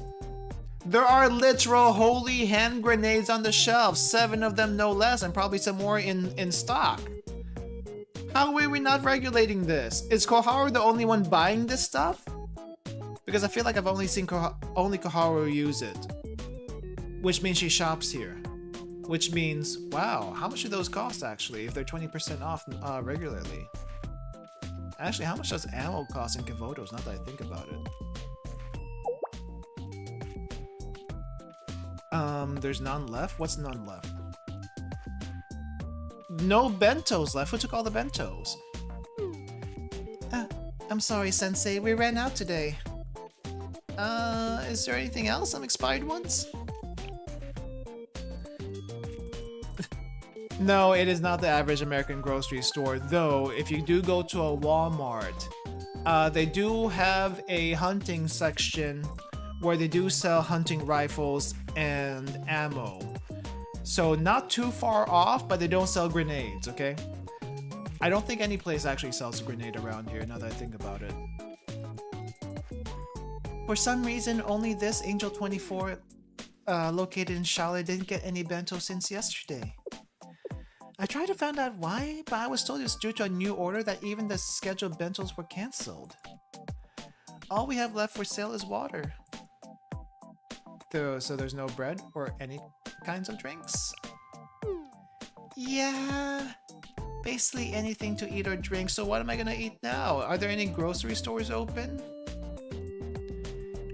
There are literal holy hand grenades on the shelves. 7 of them no less, and probably some more in stock. How are we not regulating this? Is Koharu the only one buying this stuff? Because I feel like I've only seen only Koharu use it. Which means she shops here. Which means, wow, how much do those cost actually if they're 20% off regularly? Actually, how much does ammo cost in Kivotos now that I think about it? There's none left? What's none left? No bentos left. Who took all the bentos? I'm sorry, Sensei. We ran out today. Is there anything else? Some expired ones? No, it is not the average American grocery store, though if you do go to a Walmart, they do have a hunting section where they do sell hunting rifles and ammo. So not too far off, but they don't sell grenades, okay? I don't think any place actually sells a grenade around here, now that I think about it. For some reason, only this Angel 24 located in Chalet didn't get any bento since yesterday. I tried to find out why, but I was told it's due to a new order that even the scheduled bentos were cancelled. All we have left for sale is water. So there's no bread or any kinds of drinks? Yeah, basically anything to eat or drink, so what am I gonna eat now? Are there any grocery stores open?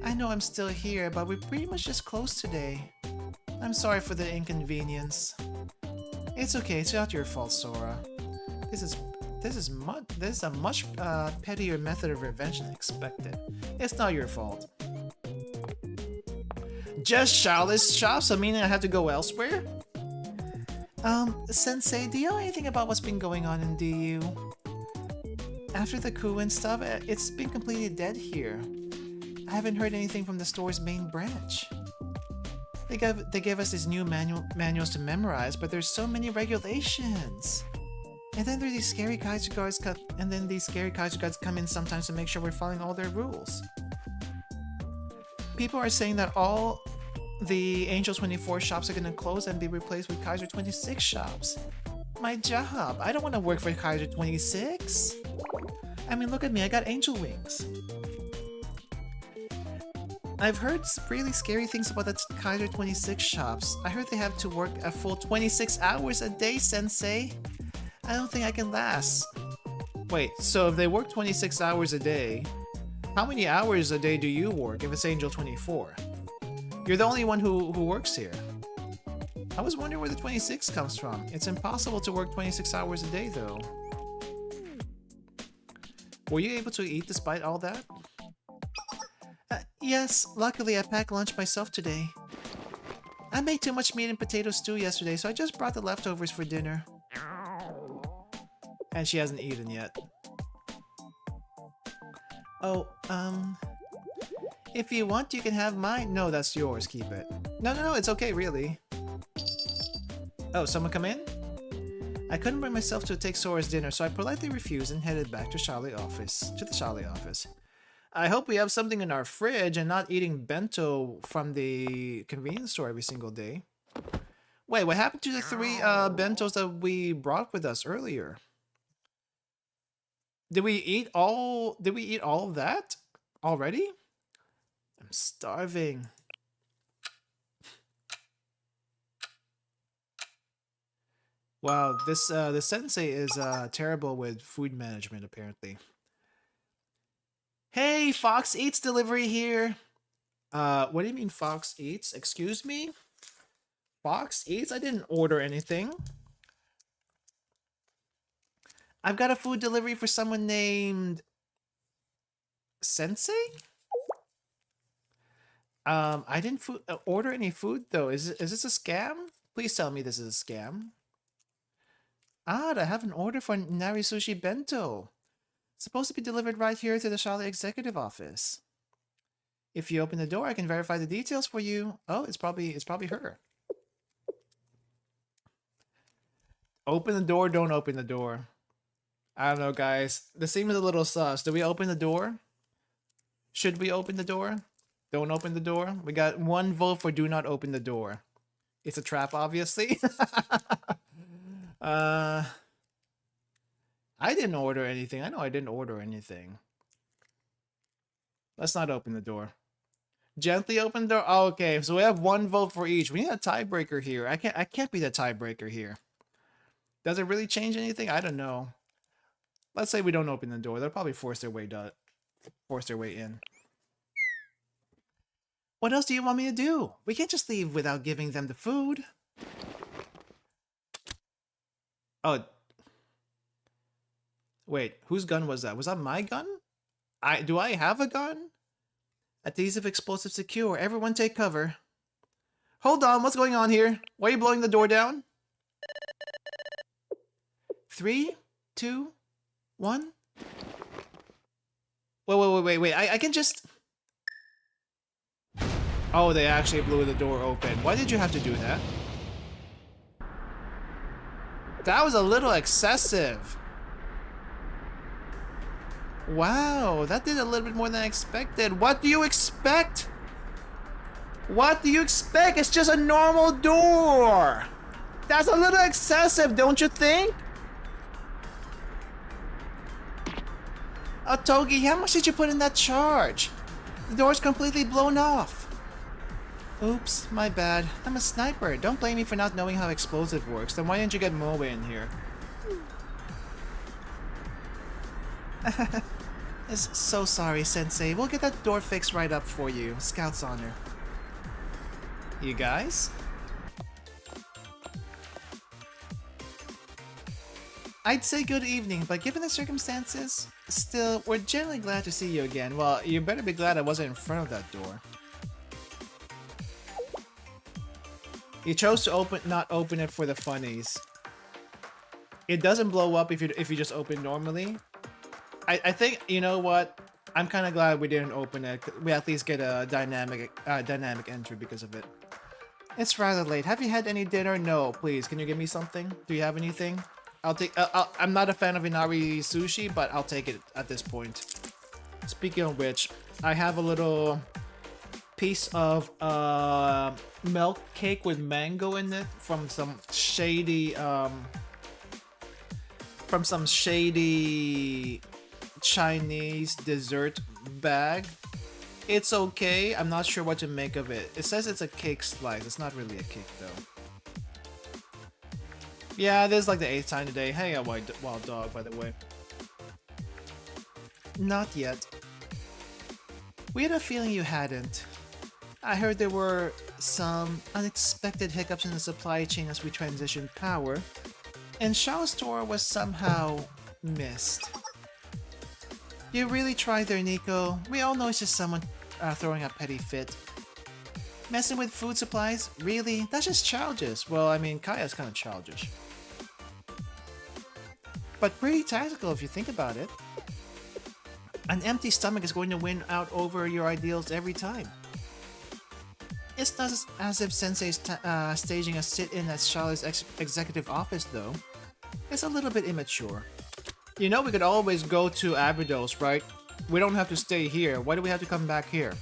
I know I'm still here, but we're pretty much just closed today. I'm sorry for the inconvenience. It's okay, it's not your fault, Sora. This is a much pettier method of revenge than expected. It's not your fault. Just Charlotte's shop, so meaning I have to go elsewhere? Sensei, do you know anything about what's been going on in DU? After the coup and stuff, it's been completely dead here. I haven't heard anything from the store's main branch. They gave us these new manuals to memorize, but there's so many regulations. And then there's these scary kaiju guards come in sometimes to make sure we're following all their rules. People are saying that all the Angel 24 shops are gonna close and be replaced with Kaiser 26 shops. My job. I don't want to work for Kaiser 26. I mean, look at me. I got angel wings. I've heard really scary things about the Kaiser 26 shops. I heard they have to work a full 26 hours a day, Sensei. I don't think I can last. Wait, so if they work 26 hours a day, how many hours a day do you work if it's Angel 24? You're the only one who works here. I was wondering where the 26 comes from. It's impossible to work 26 hours a day, though. Were you able to eat despite all that? Yes, luckily I packed lunch myself today. I made too much meat and potato stew yesterday, so I just brought the leftovers for dinner. And she hasn't eaten yet. Oh, if you want, you can have mine. No, that's yours. Keep it. No, it's okay, really. Oh, someone come in? I couldn't bring myself to take Sora's dinner, so I politely refused and headed back to the Charlie office. I hope we have something in our fridge and not eating bento from the convenience store every single day. Wait, what happened to the 3 bentos that we brought with us earlier? Did we eat all of that already? I'm starving. Wow, this sensei is terrible with food management apparently. Hey, Fox Eats delivery here. What do you mean Fox Eats? Excuse me? Fox Eats? I didn't order anything. I've got a food delivery for someone named Sensei? I didn't order any food though. Is this a scam? Please tell me this is a scam. I have an order for Nari Sushi Bento. It's supposed to be delivered right here to the Charlotte Executive Office. If you open the door, I can verify the details for you. Oh, it's probably her. Open the door, don't open the door. I don't know, guys. This seems a little sus. Do we open the door? Should we open the door? Don't open the door. We got 1 vote for do not open the door. It's a trap, obviously. I didn't order anything. I know I didn't order anything. Let's not open the door. Gently open the door. Oh, okay, so we have 1 vote for each. We need a tiebreaker here. I can't be the tiebreaker here. Does it really change anything? I don't know. Let's say we don't open the door. They'll probably force their way in. What else do you want me to do? We can't just leave without giving them the food. Oh. Wait, whose gun was that? Was that my gun? Do I have a gun? Adhesive explosive secure. Everyone take cover. Hold on, what's going on here? Why are you blowing the door down? 3, 2, 1. Wait. I can just... Oh, they actually blew the door open. Why did you have to do that? That was a little excessive. Wow, that did a little bit more than I expected. What do you expect? What do you expect? It's just a normal door. That's a little excessive, don't you think? Togi, how much did you put in that charge? The door's completely blown off. Oops, my bad. I'm a sniper. Don't blame me for not knowing how explosive works. Then why didn't you get Moe in here? So sorry, Sensei. We'll get that door fixed right up for you. Scout's honor. You guys? I'd say good evening, but given the circumstances, still, we're generally glad to see you again. Well, you better be glad I wasn't in front of that door. You chose to not open it for the funnies. It doesn't blow up if you just open normally. I think, you know what? I'm kind of glad we didn't open it. We at least get a dynamic entry because of it. It's rather late. Have you had any dinner? No, please. Can you give me something? Do you have anything? I'll take. I'm not a fan of inari sushi, but I'll take it at this point. Speaking of which, I have a little piece of milk cake with mango in it from some shady Chinese dessert bag. It's okay. I'm not sure what to make of it. It says it's a cake slice. It's not really a cake though. Yeah, this is like the 8th time today. Hey, a wild dog, by the way. Not yet. We had a feeling you hadn't. I heard there were some unexpected hiccups in the supply chain as we transitioned power, and Shao's store was somehow missed. You really tried there, Nico. We all know it's just someone throwing a petty fit. Messing with food supplies? Really? That's just childish. Well, I mean, Kaya's kind of childish. But pretty tactical if you think about it. An empty stomach is going to win out over your ideals every time. It's not as if Sensei's staging a sit-in at Charlotte's executive office, though. It's a little bit immature. You know, we could always go to Abydos, right? We don't have to stay here. Why do we have to come back here?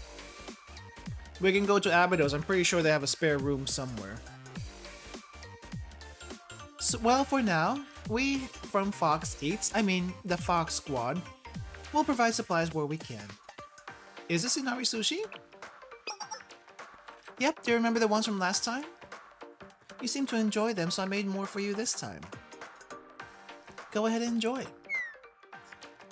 We can go to Abydos. I'm pretty sure they have a spare room somewhere. So, well, for now, we from Fox Eats, I mean the Fox Squad, will provide supplies where we can. Is this Inari Sushi? Yep, do you remember the ones from last time? You seem to enjoy them, so I made more for you this time. Go ahead and enjoy.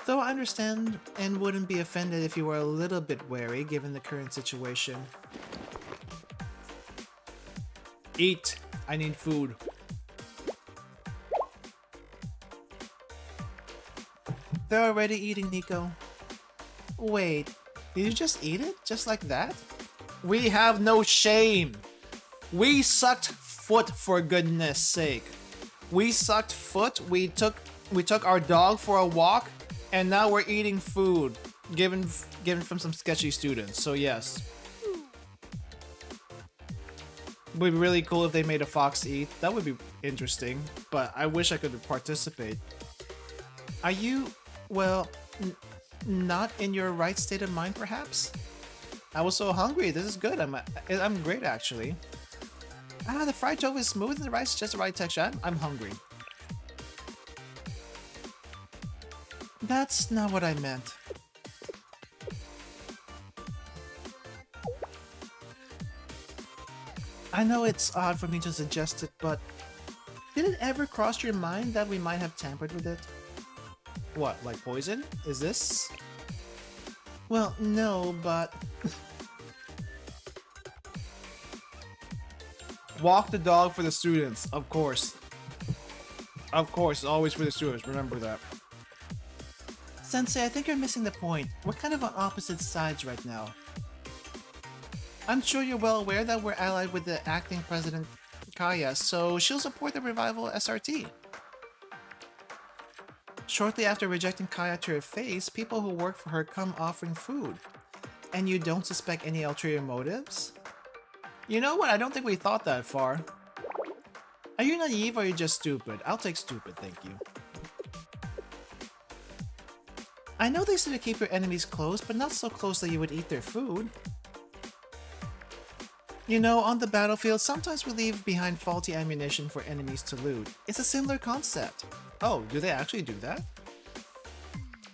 Though I understand and wouldn't be offended if you were a little bit wary given the current situation. Eat! I need food. They're already eating, Nico. Wait, did you just eat it? Just like that? We have no shame! We sucked foot, for goodness sake. We sucked foot, we took our dog for a walk, and now we're eating food given from some sketchy students, so yes. It would be really cool if they made a fox eat. That would be interesting, but I wish I could participate. Are you, well, not in your right state of mind, perhaps? I was so hungry. This is good. I'm great, actually. The fried tofu is smooth and the rice is just the right texture. I'm hungry. That's not what I meant. I know it's odd for me to suggest it, but did it ever cross your mind that we might have tampered with it? What, like poison? Is this? Well, no, but... Walk the dog for the students, of course. Of course, always for the students, remember that. Sensei, I think you're missing the point. We're kind of on opposite sides right now. I'm sure you're well aware that we're allied with the acting president, Kaya, so she'll support the revival SRT. Shortly after rejecting Kaya to her face, people who work for her come offering food. And you don't suspect any ulterior motives? You know what? I don't think we thought that far. Are you naive or are you just stupid? I'll take stupid, thank you. I know they say to keep your enemies close, but not so close that you would eat their food. You know, on the battlefield, sometimes we leave behind faulty ammunition for enemies to loot. It's a similar concept. Oh, do they actually do that?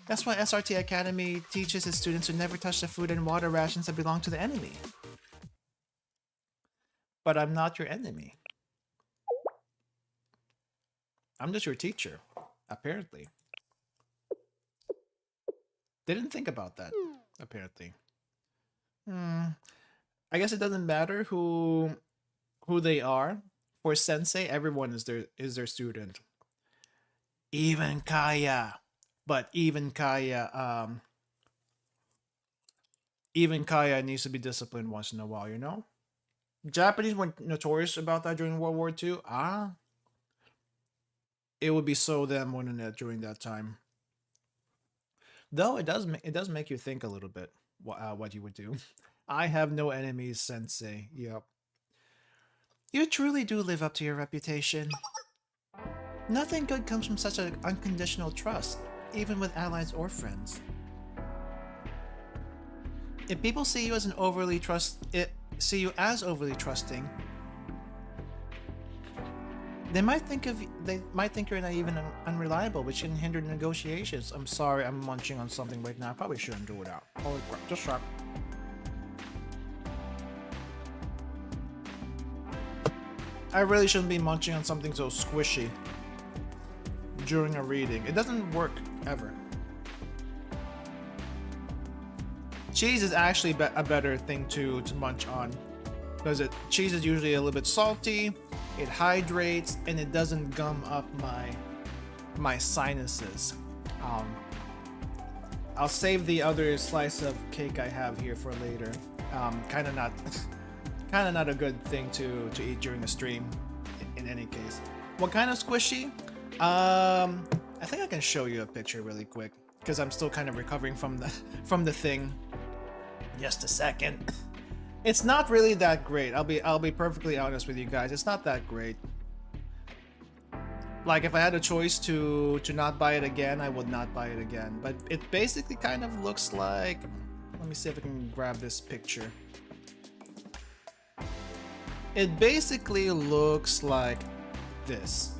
That's why SRT Academy teaches its students to never touch the food and water rations that belong to the enemy. But I'm not your enemy. I'm just your teacher, apparently. Didn't think about that, apparently. I guess it doesn't matter who they are. For Sensei, everyone is their student. Even Kaya. But even Kaya needs to be disciplined once in a while, you know? Japanese were notorious about that during World War II. It would be so damn on the net during that time. Though it does make you think a little bit what you would do. I have no enemies, Sensei. Yep. You truly do live up to your reputation. Nothing good comes from such an unconditional trust, even with allies or friends. If people see you as overly trusting, they might think you're naive and unreliable, which can hinder negotiations. I'm sorry, I'm munching on something right now. I probably shouldn't do it out. Holy crap, just stop. I really shouldn't be munching on something so squishy during a reading. It doesn't work ever. Cheese is actually a better thing to munch on, because cheese is usually a little bit salty, it hydrates, and it doesn't gum up my sinuses. I'll save the other slice of cake I have here for later. Kind of not a good thing to eat during the stream. In any case, what kind of squishy? I think I can show you a picture really quick because I'm still kind of recovering from the thing. Just a second. It's not really that great. I'll be perfectly honest with you guys. It's not that great. Like, if I had a choice to not buy it again, I would not buy it again. But it basically kind of looks like, let me see if I can grab this picture. It basically looks like this.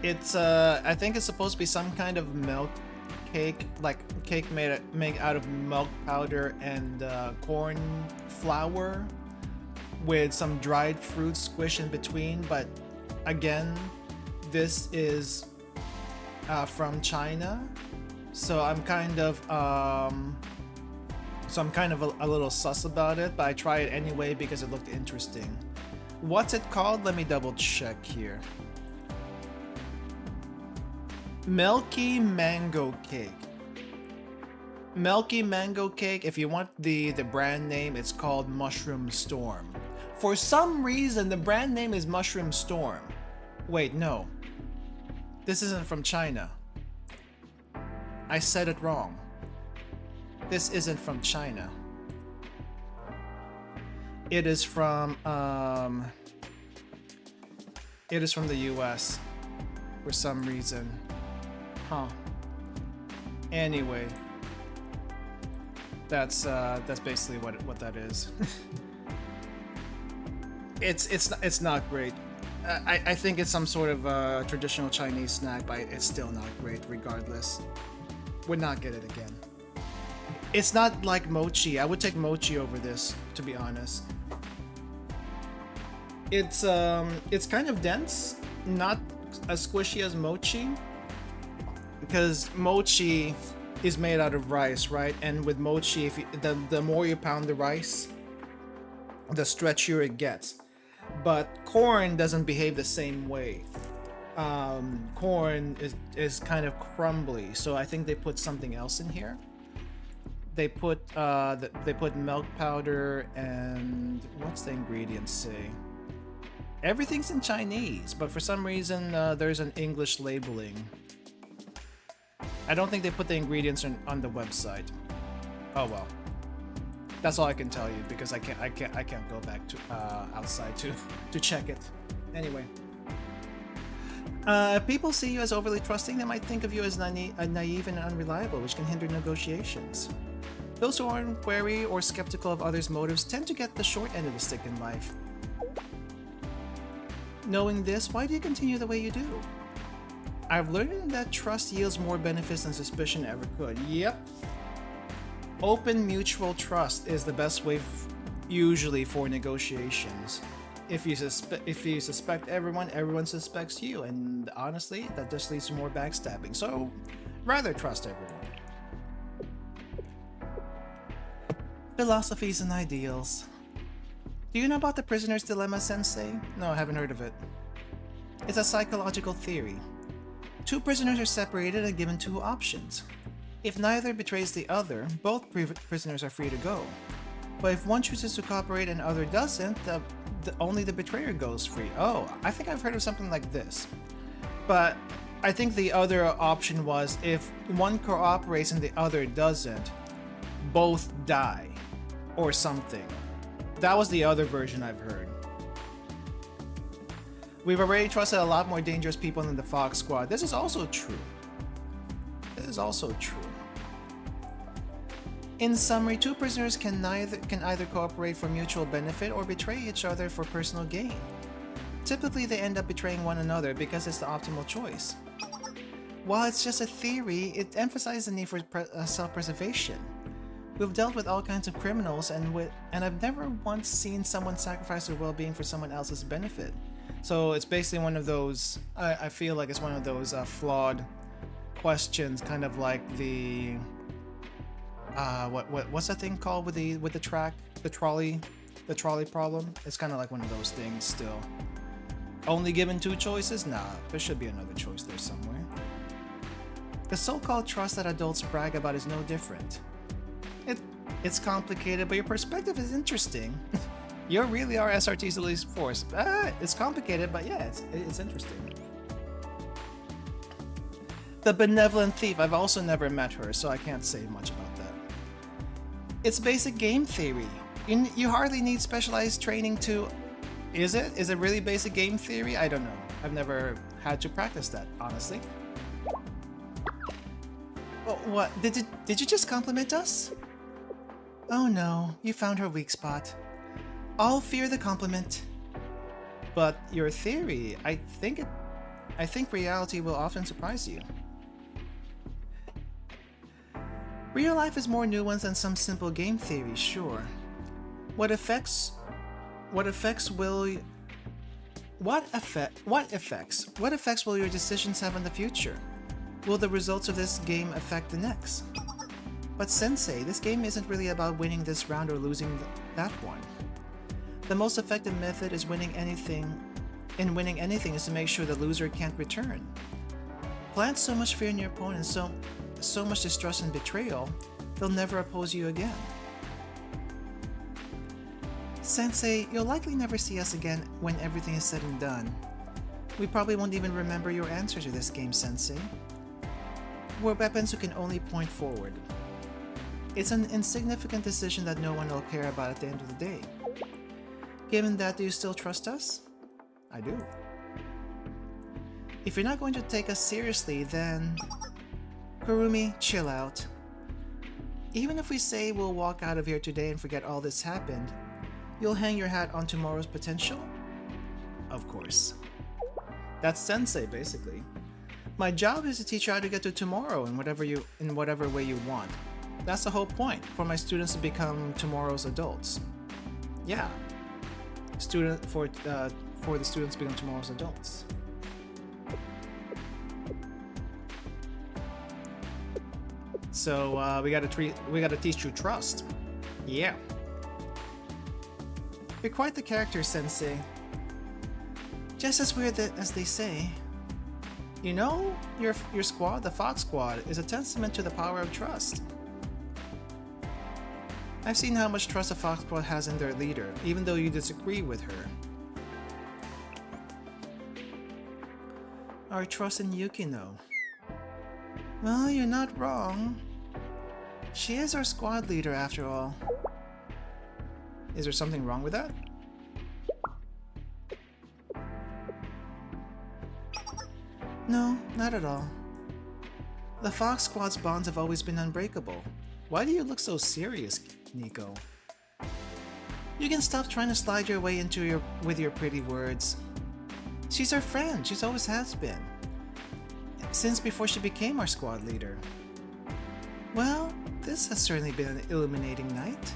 It's I think it's supposed to be some kind of milk cake, like cake made out of milk powder and corn flour with some dried fruit squished in between. But again, this is from China, so I'm kind of a little sus about it, but I try it anyway because it looked interesting. What's it called? Let me double check here. Milky Mango Cake. Milky Mango Cake, if you want the brand name, it's called Mushroom Storm. For some reason, the brand name is Mushroom Storm. Wait, no. This isn't from China. I said it wrong. This isn't from China. It is from the US for some reason. Huh. Anyway, that's basically what that is. It's not great. I think it's some sort of traditional Chinese snack, but it's still not great regardless. Would not get it again. It's not like mochi. I would take mochi over this, to be honest. It's kind of dense, not as squishy as mochi, because mochi is made out of rice, right? And with mochi, the more you pound the rice, the stretchier it gets. But corn doesn't behave the same way. Corn is kind of crumbly, so I think they put something else in here. They put milk powder and what's the ingredients say? Everything's in Chinese, but for some reason there's an English labeling. I don't think they put the ingredients on the website. Oh well. That's all I can tell you because I can't go back to outside to check it. Anyway, if people see you as overly trusting, they might think of you as naive and unreliable, which can hinder negotiations. Those who aren't wary or skeptical of others' motives tend to get the short end of the stick in life. Knowing this, why do you continue the way you do? I've learned that trust yields more benefits than suspicion ever could. Yep. Open mutual trust is the best way usually for negotiations. If you suspect everyone suspects you, and honestly, that just leads to more backstabbing. So, rather trust everyone. Philosophies and ideals. Do you know about the prisoner's dilemma, Sensei? No, I haven't heard of it. It's a psychological theory. Two prisoners are separated and given two options. If neither betrays the other, both prisoners are free to go. But if one chooses to cooperate and the other doesn't, only the betrayer goes free. Oh, I think I've heard of something like this. But I think the other option was if one cooperates and the other doesn't, both die. Or something. That was the other version I've heard. We've already trusted a lot more dangerous people than the Fox Squad. This is also true. This is also true. In summary, two prisoners can either cooperate for mutual benefit or betray each other for personal gain. Typically, they end up betraying one another because it's the optimal choice. While it's just a theory, it emphasizes the need for self-preservation. We've dealt with all kinds of criminals, and I've never once seen someone sacrifice their well-being for someone else's benefit. So it's basically one of those. I feel like it's one of those flawed questions, kind of like the what's that thing called with the track, the trolley problem. It's kind of like one of those things still. Only given two choices? Nah, there should be another choice there somewhere. The so-called trust that adults brag about is no different. It's complicated, but your perspective is interesting. You really are SRT's elite force. It's complicated, but yeah, it's interesting. The benevolent thief. I've also never met her, so I can't say much about that. It's basic game theory. You hardly need specialized training to... Is it? Is it really basic game theory? I don't know. I've never had to practice that, honestly. Oh, what? Did you just compliment us? Oh no, you found her weak spot. I'll fear the compliment. But your theory, I think reality will often surprise you. Real life is more nuanced than some simple game theory, sure. What effects will your decisions have on the future? Will the results of this game affect the next? But Sensei, this game isn't really about winning this round or losing that one. The most effective method is winning anything is to make sure the loser can't return. Plant so much fear in your opponent, so much distrust and betrayal, they'll never oppose you again. Sensei, you'll likely never see us again when everything is said and done. We probably won't even remember your answer to this game, Sensei. We're weapons who can only point forward. It's an insignificant decision that no one will care about at the end of the day. Given that, do you still trust us? I do. If you're not going to take us seriously, then... Kurumi, chill out. Even if we say we'll walk out of here today and forget all this happened, you'll hang your hat on tomorrow's potential? Of course. That's Sensei, basically. My job is to teach you how to get to tomorrow in whatever way you want. That's the whole point, for my students to become tomorrow's adults. Yeah. For the students to become tomorrow's adults. So we gotta teach you trust. Yeah. You're quite the character, Sensei. Just as weird as they say. You know, your squad, the Fox Squad, is a testament to the power of trust. I've seen how much trust the Fox Squad has in their leader, even though you disagree with her. Our trust in Yukino. Well, you're not wrong. She is our squad leader after all. Is there something wrong with that? No, not at all. The Fox Squad's bonds have always been unbreakable. Why do you look so serious, Nico? You can stop trying to slide your way into with your pretty words. She's our friend, she's always has been. Since before she became our squad leader. Well, this has certainly been an illuminating night.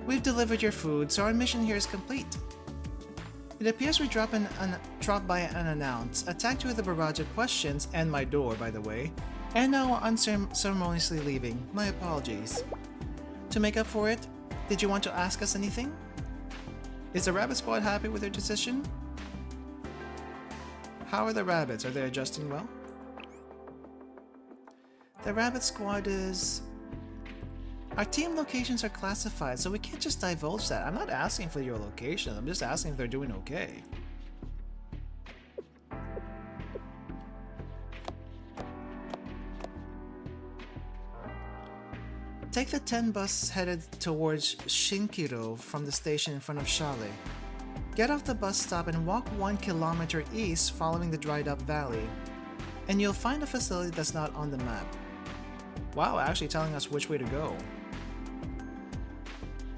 We've delivered your food, so our mission here is complete. It appears we dropped by unannounced, attacked you with a barrage of questions, and my door, by the way, and now unceremoniously leaving. My apologies. To make up for it, did you want to ask us anything? Is the Rabbit Squad happy with their decision? How are the rabbits? Are they adjusting well? The rabbit squad is... Our team locations are classified, so we can't just divulge that. I'm not asking for your location, I'm just asking if they're doing okay. Take the 10 bus headed towards Shinkiro from the station in front of Shale. Get off the bus stop and walk 1 kilometer east following the dried up valley, and you'll find a facility that's not on the map. Wow, actually telling us which way to go.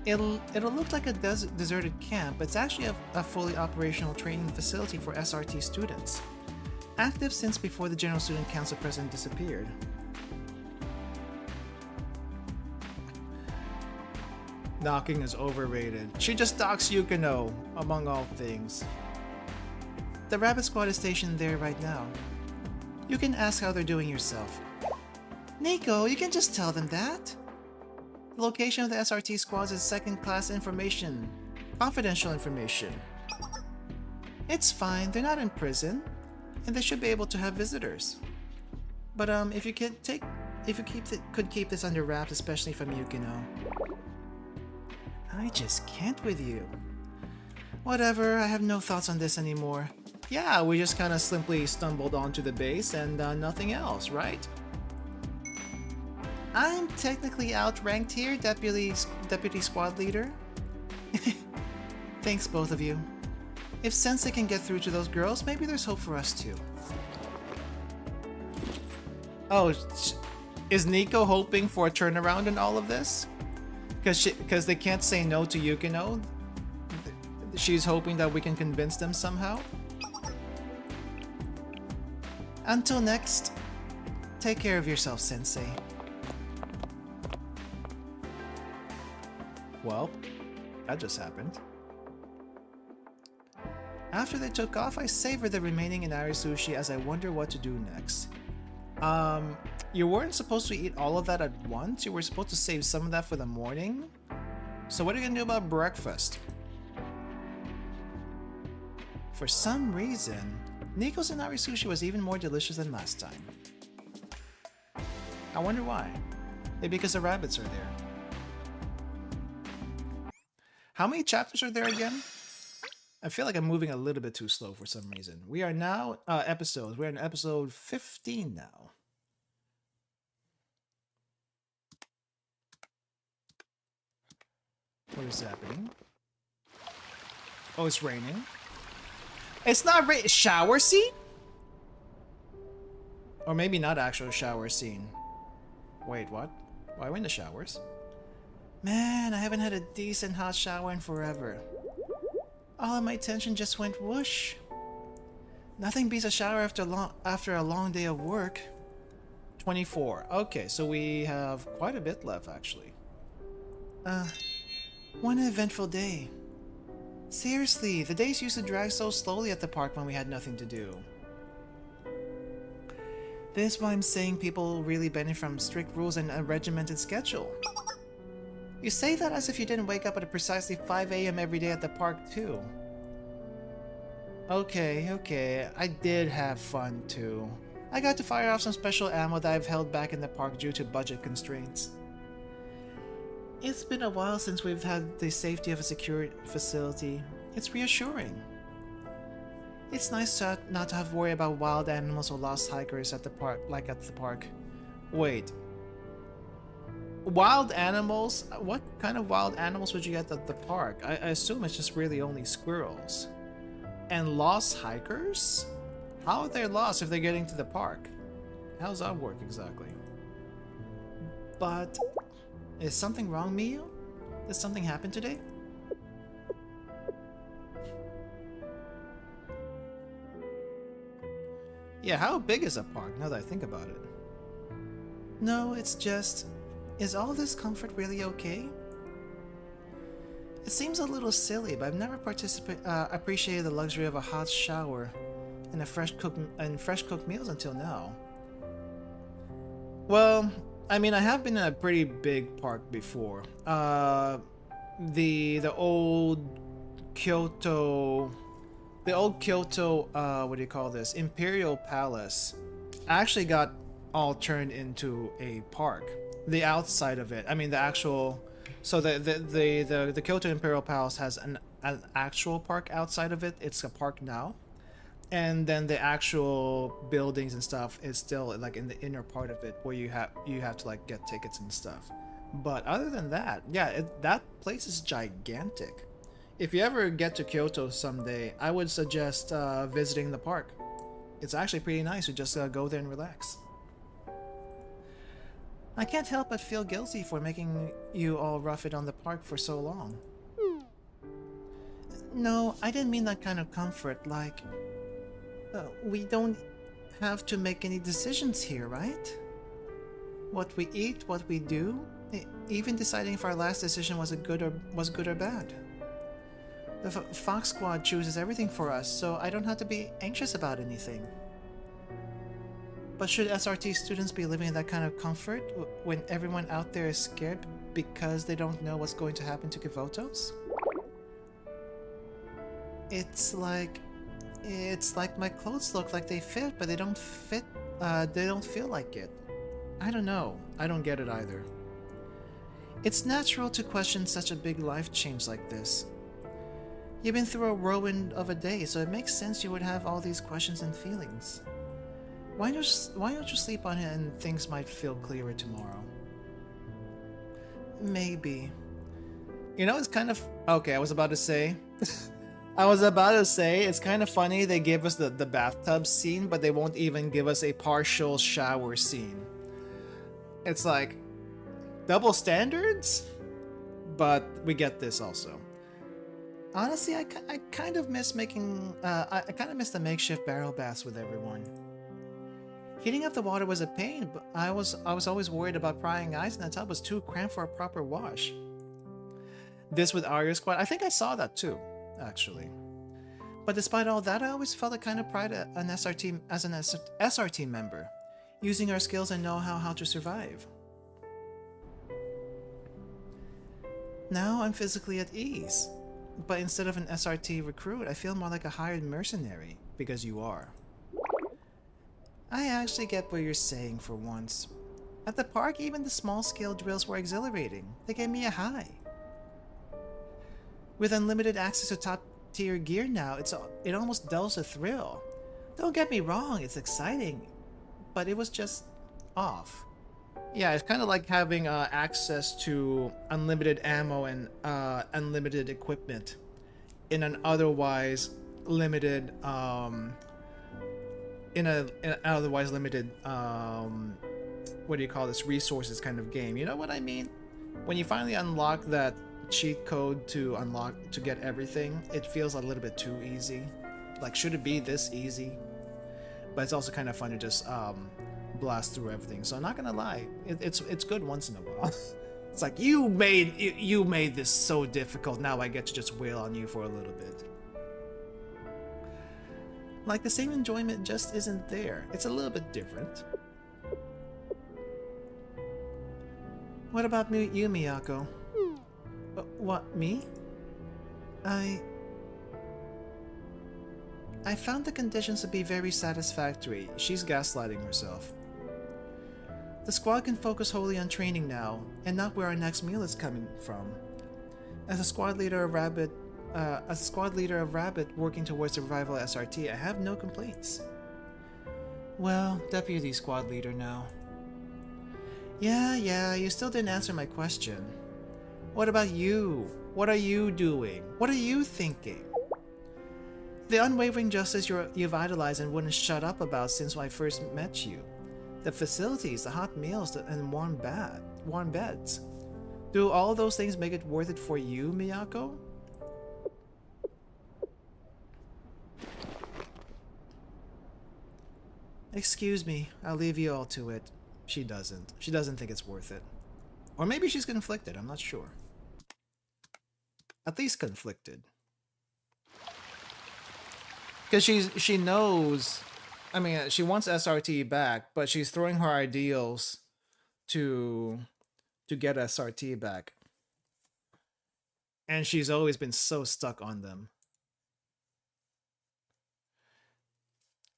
It'll look like a deserted camp, but it's actually a fully operational training facility for SRT students. Active since before the General Student Council president disappeared. Knocking is overrated. She just docks Yukino, among all things. The rabbit squad is stationed there right now. You can ask how they're doing yourself. Nico, you can just tell them that. The location of the SRT squads is second-class information. Confidential information. It's fine, they're not in prison, and they should be able to have visitors. But if you could keep this under wraps, especially from Yukino. I just can't with you. Whatever, I have no thoughts on this anymore. Yeah, we just kind of simply stumbled onto the base and nothing else, right? I'm technically outranked here, deputy squad leader. Thanks, both of you. If Sensei can get through to those girls, maybe there's hope for us too. Oh, is Nico hoping for a turnaround in all of this? Because they can't say no to Yukino? She's hoping that we can convince them somehow? Until next, take care of yourself, Sensei. Well, that just happened. After they took off, I savored the remaining inari sushi as I wonder what to do next. You weren't supposed to eat all of that at once? You were supposed to save some of that for the morning? So what are you gonna do about breakfast? For some reason, Nico's inari sushi was even more delicious than last time. I wonder why. Maybe because the rabbits are there. How many chapters are there again? I feel like I'm moving a little bit too slow for some reason. We are now episodes. We're in episode 15 now. What is happening? Oh, it's raining. It's not rain. Shower scene? Or maybe not actual shower scene. Wait, what? Why are we in the showers? Man, I haven't had a decent hot shower in forever. All of my tension just went whoosh. Nothing beats a shower after a long day of work. 24. Okay, so we have quite a bit left, actually. One eventful day. Seriously, the days used to drag so slowly at the park when we had nothing to do. This is why I'm saying people really benefit from strict rules and a regimented schedule. You say that as if you didn't wake up at precisely 5 AM every day at the park too. Okay, I did have fun too. I got to fire off some special ammo that I've held back in the park due to budget constraints. It's been a while since we've had the safety of a secure facility. It's reassuring. It's nice not to have worry about wild animals or lost hikers at the park, Wait. Wild animals? What kind of wild animals would you get at the park? I assume it's just really only squirrels. And lost hikers? How are they lost if they're getting to the park? How does that work exactly? But... is something wrong, Miyu? Did something happen today? Yeah, how big is a park now that I think about it? No, it's just... is all this comfort really okay? It seems a little silly, but I've never appreciated the luxury of a hot shower and fresh cooked meals until now. Well, I mean, I have been in a pretty big park before. The old Kyoto the old Kyoto, what do you call this? Imperial Palace actually got all turned into a park. The outside of it, I mean, the actual. So the Kyoto Imperial Palace has an actual park outside of it. It's a park now, and then the actual buildings and stuff is still like in the inner part of it, where you have to like get tickets and stuff. But other than that, yeah, that place is gigantic. If you ever get to Kyoto someday, I would suggest visiting the park. It's actually pretty nice. You just go there and relax. I can't help but feel guilty for making you all rough it on the park for so long. No, I didn't mean that kind of comfort, like... we don't have to make any decisions here, right? What we eat, what we do, even deciding if our last decision was good or bad. The Fox Squad chooses everything for us, so I don't have to be anxious about anything. But should SRT students be living in that kind of comfort when everyone out there is scared because they don't know what's going to happen to Kivotos? It's like my clothes look like they fit, but they don't fit. They don't feel like it. I don't know. I don't get it either. It's natural to question such a big life change like this. You've been through a whirlwind of a day, so it makes sense you would have all these questions and feelings. Why don't you sleep on it and things might feel clearer tomorrow? Maybe. You know, it's kind of... Okay, I was about to say... it's kind of funny they give us the bathtub scene, but they won't even give us a partial shower scene. It's like... double standards? But we get this also. Honestly, I kind of miss making... I kind of miss the makeshift barrel baths with everyone. Heating up the water was a pain, but I was always worried about prying eyes, and the tub was too cramped for a proper wash. This with Arya Squad, I think I saw that too, actually. But despite all that, I always felt a kind of pride as an SRT member, using our skills and know-how how to survive. Now I'm physically at ease, but instead of an SRT recruit, I feel more like a hired mercenary, because you are. I actually get what you're saying for once. At the park, even the small-scale drills were exhilarating. They gave me a high. With unlimited access to top-tier gear now, it almost dulls the thrill. Don't get me wrong, it's exciting, but it was just off. Yeah, it's kind of like having access to unlimited ammo and unlimited equipment in an otherwise limited what do you call this, resources kind of game. You know what I mean? When you finally unlock that cheat code to get everything, it feels a little bit too easy. Like, should it be this easy? But it's also kind of fun to just blast through everything. So I'm not gonna lie, it's good once in a while. It's like, you made this so difficult, now I get to just wail on you for a little bit. Like, the same enjoyment just isn't there. It's a little bit different. What about you, Miyako? What, me? I found the conditions to be very satisfactory. She's gaslighting herself. The squad can focus wholly on training now, and not where our next meal is coming from. As a squad leader of Rabbit working towards the revival of SRT, I have no complaints. Well, deputy squad leader now. Yeah, you still didn't answer my question. What about you? What are you doing? What are you thinking? The unwavering justice you've idolized and wouldn't shut up about since I first met you. The facilities, the hot meals, and warm beds. Do all those things make it worth it for you, Miyako? Excuse me, I'll leave you all to it. She doesn't. She doesn't think it's worth it. Or maybe she's conflicted, I'm not sure. At least conflicted. Because she knows, I mean, she wants SRT back, but she's throwing her ideals to get SRT back. And she's always been so stuck on them.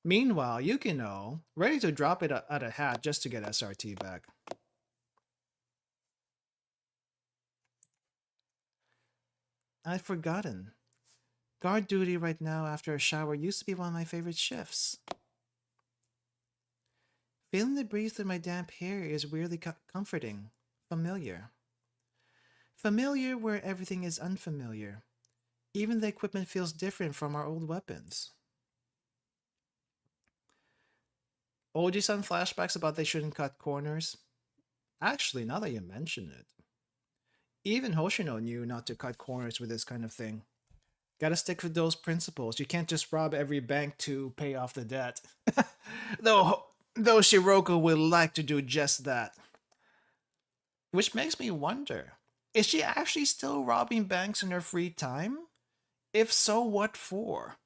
Meanwhile, Yukino, ready to drop it at a hat just to get SRT back. I'd forgotten. Guard duty right now after a shower used to be one of my favorite shifts. Feeling the breeze through my damp hair is weirdly comforting. Familiar. Familiar where everything is unfamiliar. Even the equipment feels different from our old weapons. Oji-san flashbacks about they shouldn't cut corners. Actually, now that you mention it, even Hoshino knew not to cut corners with this kind of thing. Gotta stick with those principles. You can't just rob every bank to pay off the debt. though Shiroko would like to do just that. Which makes me wonder, is she actually still robbing banks in her free time? If so, what for?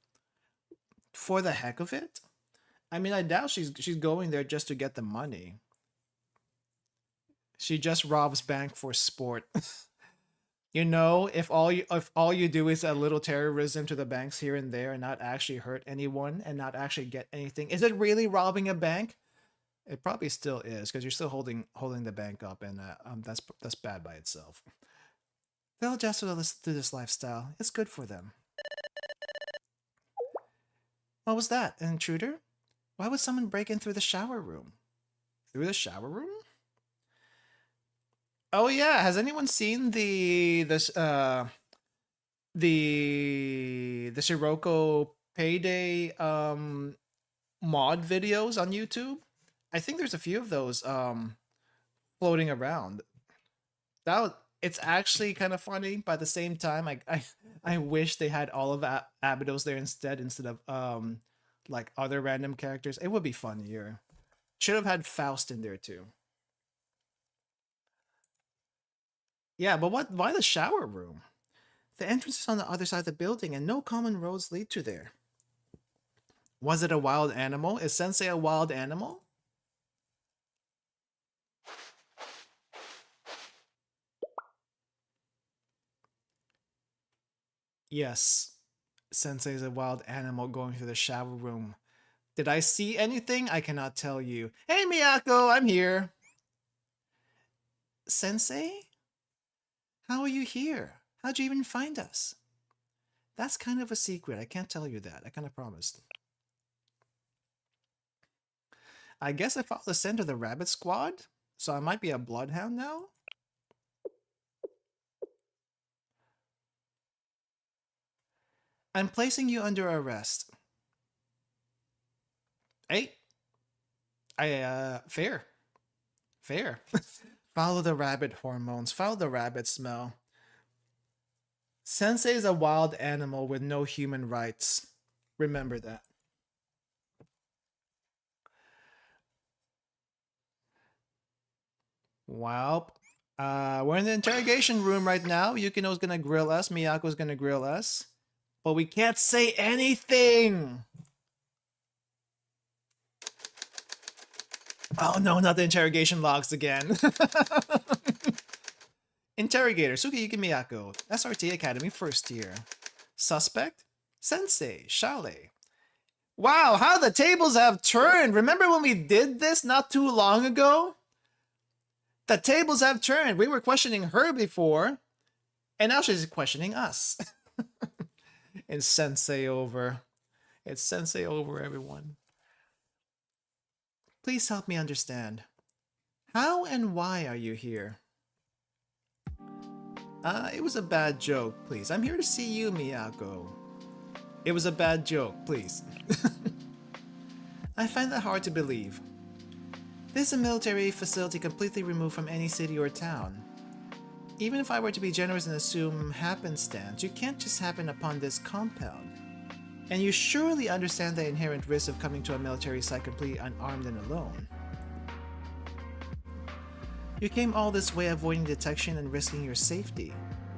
For the heck of it? I mean, I doubt she's going there just to get the money. She just robs bank for sport. You know, if all you do is a little terrorism to the banks here and there and not actually hurt anyone and not actually get anything, is it really robbing a bank? It probably still is, because you're still holding the bank up, and that's bad by itself. They'll adjust to this lifestyle. It's good for them. What was that? An intruder? Why would someone break in through the shower room? Through the shower room? Oh yeah, has anyone seen the Shiroko payday mod videos on YouTube? I think there's a few of those floating around. It's actually kind of funny, but at the same time, I wish they had all of Abydos there instead of like other random characters. It would be funnier. Should have had Faust in there too. Yeah, but why the shower room? The entrance is on the other side of the building and no common roads lead to there. Was it a wild animal? Is Sensei a wild animal? Yes, Sensei is a wild animal going through the shower room. Did I see anything? I cannot tell you. Hey Miyako, I'm here. Sensei? How are you here? How'd you even find us? That's kind of a secret. I can't tell you that. I kind of promised. I guess I followed the scent of the rabbit squad, so I might be a bloodhound now? I'm placing you under arrest. Hey. Fair. Fair. Follow the rabbit hormones. Follow the rabbit smell. Sensei is a wild animal with no human rights. Remember that. Well, we're in the interrogation room right now. Yukino's gonna grill us. Miyako's gonna grill us. But we can't say anything! Oh no, not the interrogation logs again. Interrogator, Sukiyuki Miyako, SRT Academy first year. Suspect? Sensei, Shale. Wow, how the tables have turned! Remember when we did this not too long ago? The tables have turned. We were questioning her before, and now she's questioning us. It's Sensei over. It's Sensei over, everyone. Please help me understand. How and why are you here? It was a bad joke, please. I'm here to see you, Miyako. It was a bad joke, please. I find that hard to believe. This is a military facility completely removed from any city or town. Even if I were to be generous and assume happenstance, you can't just happen upon this compound. And you surely understand the inherent risk of coming to a military site completely unarmed and alone. You came all this way avoiding detection and risking your safety.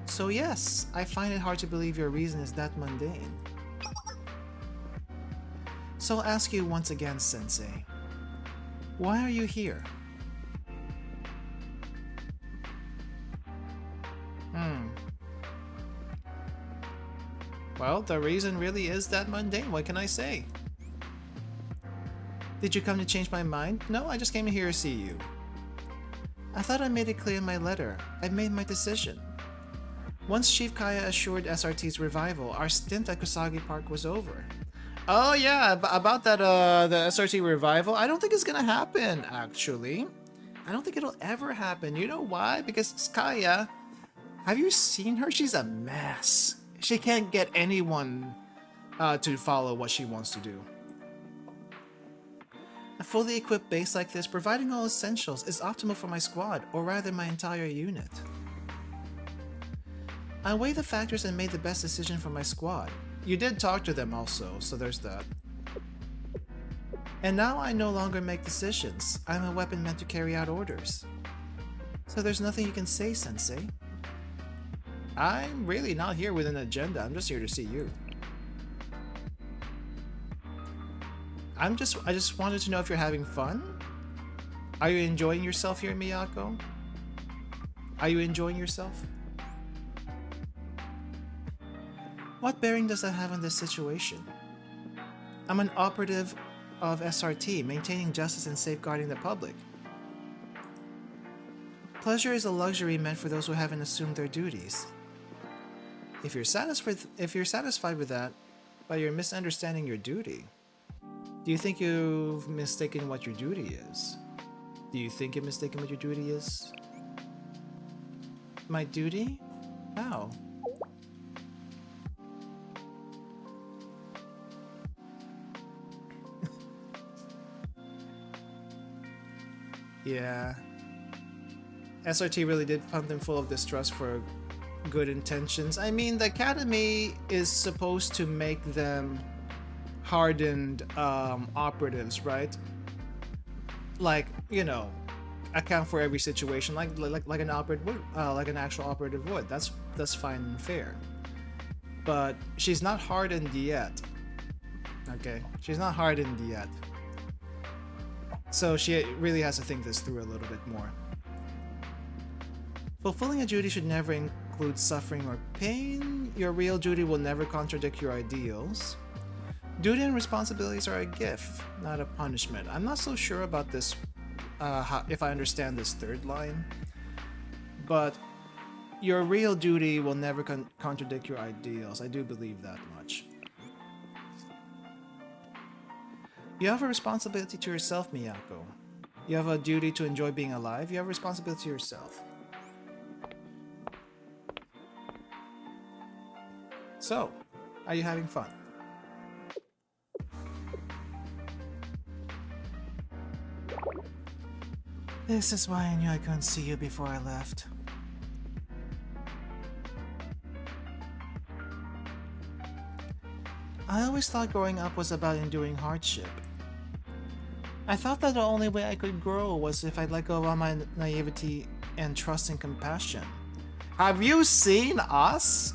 So yes, I find it hard to believe your reason is that mundane. So I'll ask you once again, Sensei. Why are you here? Well, the reason really is that mundane. What can I say? Did you come to change my mind? No, I just came here to see you. I thought I made it clear in my letter. I made my decision. Once Chief Kaya assured SRT's revival, our stint at Kusagi Park was over. Oh yeah, about that the SRT revival, I don't think it's gonna happen, actually. I don't think it'll ever happen. You know why? Because Kaya, have you seen her? She's a mess. She can't get anyone to follow what she wants to do. A fully equipped base like this, providing all essentials, is optimal for my squad, or rather my entire unit. I weighed the factors and made the best decision for my squad. You did talk to them also, so there's that. And now I no longer make decisions. I'm a weapon meant to carry out orders. So there's nothing you can say, Sensei. I'm really not here with an agenda, I'm just here to see you. I just wanted to know if you're having fun? Are you enjoying yourself here, Miyako? Are you enjoying yourself? What bearing does that have on this situation? I'm an operative of SRT, maintaining justice and safeguarding the public. Pleasure is a luxury meant for those who haven't assumed their duties. If you're satisfied with that, but you're misunderstanding your duty, do you think you've mistaken what your duty is? Do you think you're mistaken what your duty is? My duty? How? Yeah. SRT really did pump them full of distrust for good intentions. I mean, the academy is supposed to make them hardened operatives, right? Like, you know, account for every situation, like an operative would, like an actual operative would. That's fine and fair. But she's not hardened yet. Okay, she's not hardened yet. So she really has to think this through a little bit more. Fulfilling a duty should never include suffering or pain. Your real duty will never contradict your ideals. Duty and responsibilities are a gift, not a punishment. I'm not so sure about this, if I understand this third line. But your real duty will never contradict your ideals. I do believe that much. You have a responsibility to yourself, Miyako. You have a duty to enjoy being alive. You have a responsibility to yourself. So, are you having fun? This is why I knew I couldn't see you before I left. I always thought growing up was about enduring hardship. I thought that the only way I could grow was if I let go of all my naivety and trust and compassion. Have you seen us?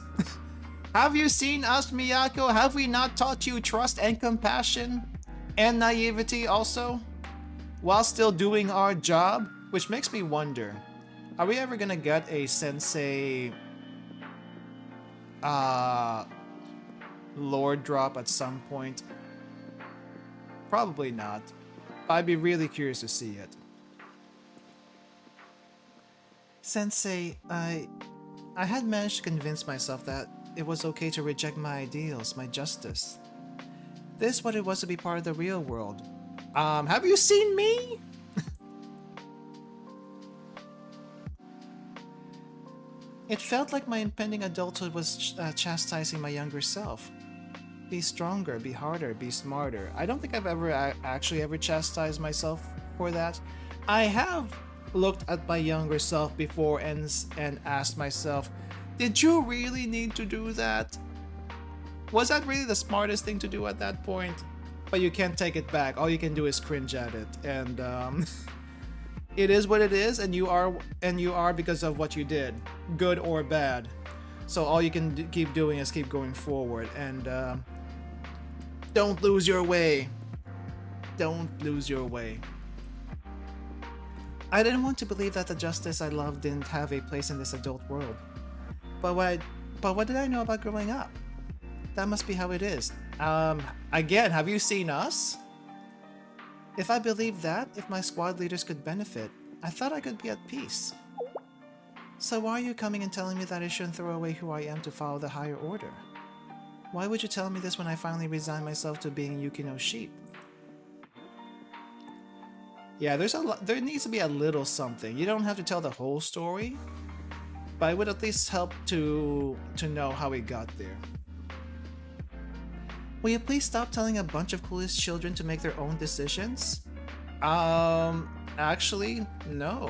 Have you seen us, Miyako? Have we not taught you trust and compassion? And naivety also? While still doing our job? Which makes me wonder, are we ever gonna get a sensei lore drop at some point? Probably not. But I'd be really curious to see it. Sensei, I had managed to convince myself that it was okay to reject my ideals, my justice. This is what it was to be part of the real world. Have you seen me? It felt like my impending adulthood was chastising my younger self. Be stronger, be harder, be smarter. I don't think I've ever actually chastised myself for that. I have looked at my younger self before and asked myself, did you really need to do that? Was that really the smartest thing to do at that point? But you can't take it back. All you can do is cringe at it, and it is what it is, and you are because of what you did, good or bad. So all you can keep doing is keep going forward, and don't lose your way. Don't lose your way. I didn't want to believe that the justice I loved didn't have a place in this adult world. But what did I know about growing up? That must be how it is. Again, have you seen us? If I believed that, if my squad leaders could benefit, I thought I could be at peace. So why are you coming and telling me that I shouldn't throw away who I am to follow the higher order? Why would you tell me this when I finally resign myself to being Yukino's sheep? Yeah, there needs to be a little something. You don't have to tell the whole story, but it would at least help to know how he got there. Will you please stop telling a bunch of clueless children to make their own decisions? Actually, no.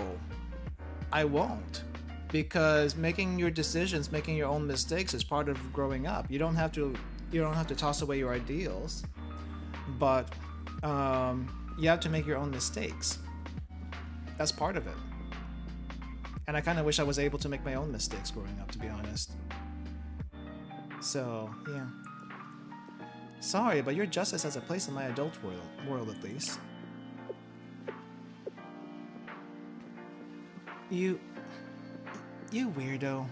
I won't. Because making your decisions, making your own mistakes is part of growing up. You don't have to toss away your ideals, but you have to make your own mistakes. That's part of it. And I kind of wish I was able to make my own mistakes growing up, to be honest. So, yeah. Sorry, but your justice has a place in my adult world at least. You weirdo.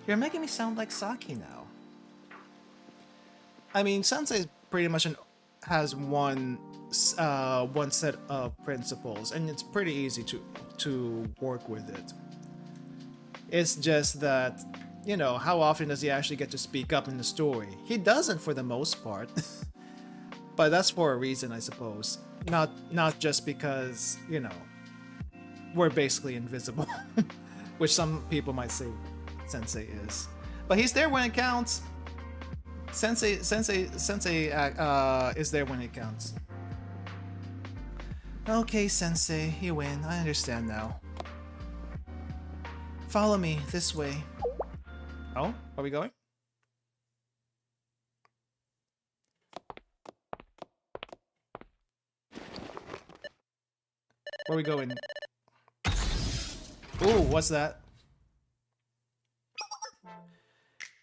You're making me sound like Saki now. I mean, Sensei pretty much has one set of principles, and it's pretty easy to work with it. It's just that, you know, how often does he actually get to speak up in the story? He doesn't for the most part. But that's for a reason, I suppose. Not just because, you know, we're basically invisible. Which some people might say Sensei is. But he's there when it counts. Sensei is there when it counts. Okay, Sensei, you win. I understand now. Follow me, this way. Oh, are we going? Where are we going? Ooh, what's that?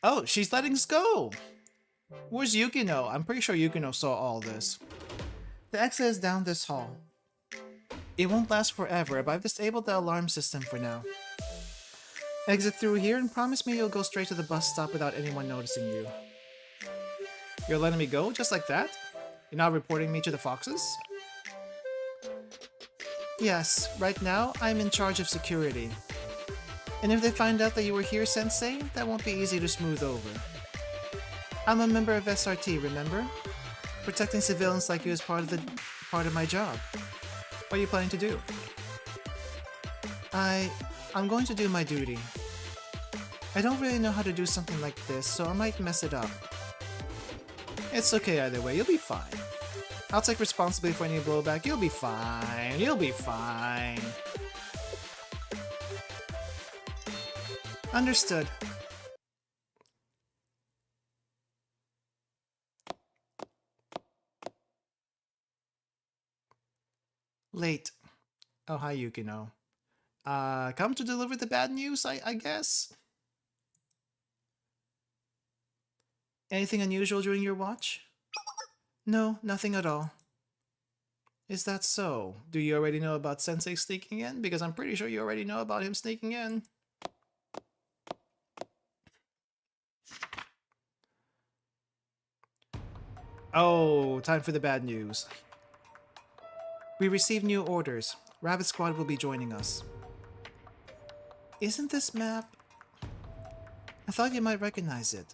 Oh, she's letting us go! Where's Yukino? I'm pretty sure Yukino saw all this. The exit is down this hall. It won't last forever, but I've disabled the alarm system for now. Exit through here and promise me you'll go straight to the bus stop without anyone noticing you. You're letting me go just like that? You're not reporting me to the foxes? Yes, right now I'm in charge of security. And if they find out that you were here, Sensei, that won't be easy to smooth over. I'm a member of SRT, remember? Protecting civilians like you is part of my job. What are you planning to do? I'm going to do my duty. I don't really know how to do something like this, so I might mess it up. It's okay either way, you'll be fine. I'll take responsibility for any blowback. You'll be fine. You'll be fine. Understood. Late. Oh, hi, Yukino. Come to deliver the bad news, I guess? Anything unusual during your watch? No, nothing at all. Is that so? Do you already know about Sensei sneaking in? Because I'm pretty sure you already know about him sneaking in. Oh, time for the bad news. We received new orders. Rabbit Squad will be joining us. Isn't this map? I thought you might recognize it.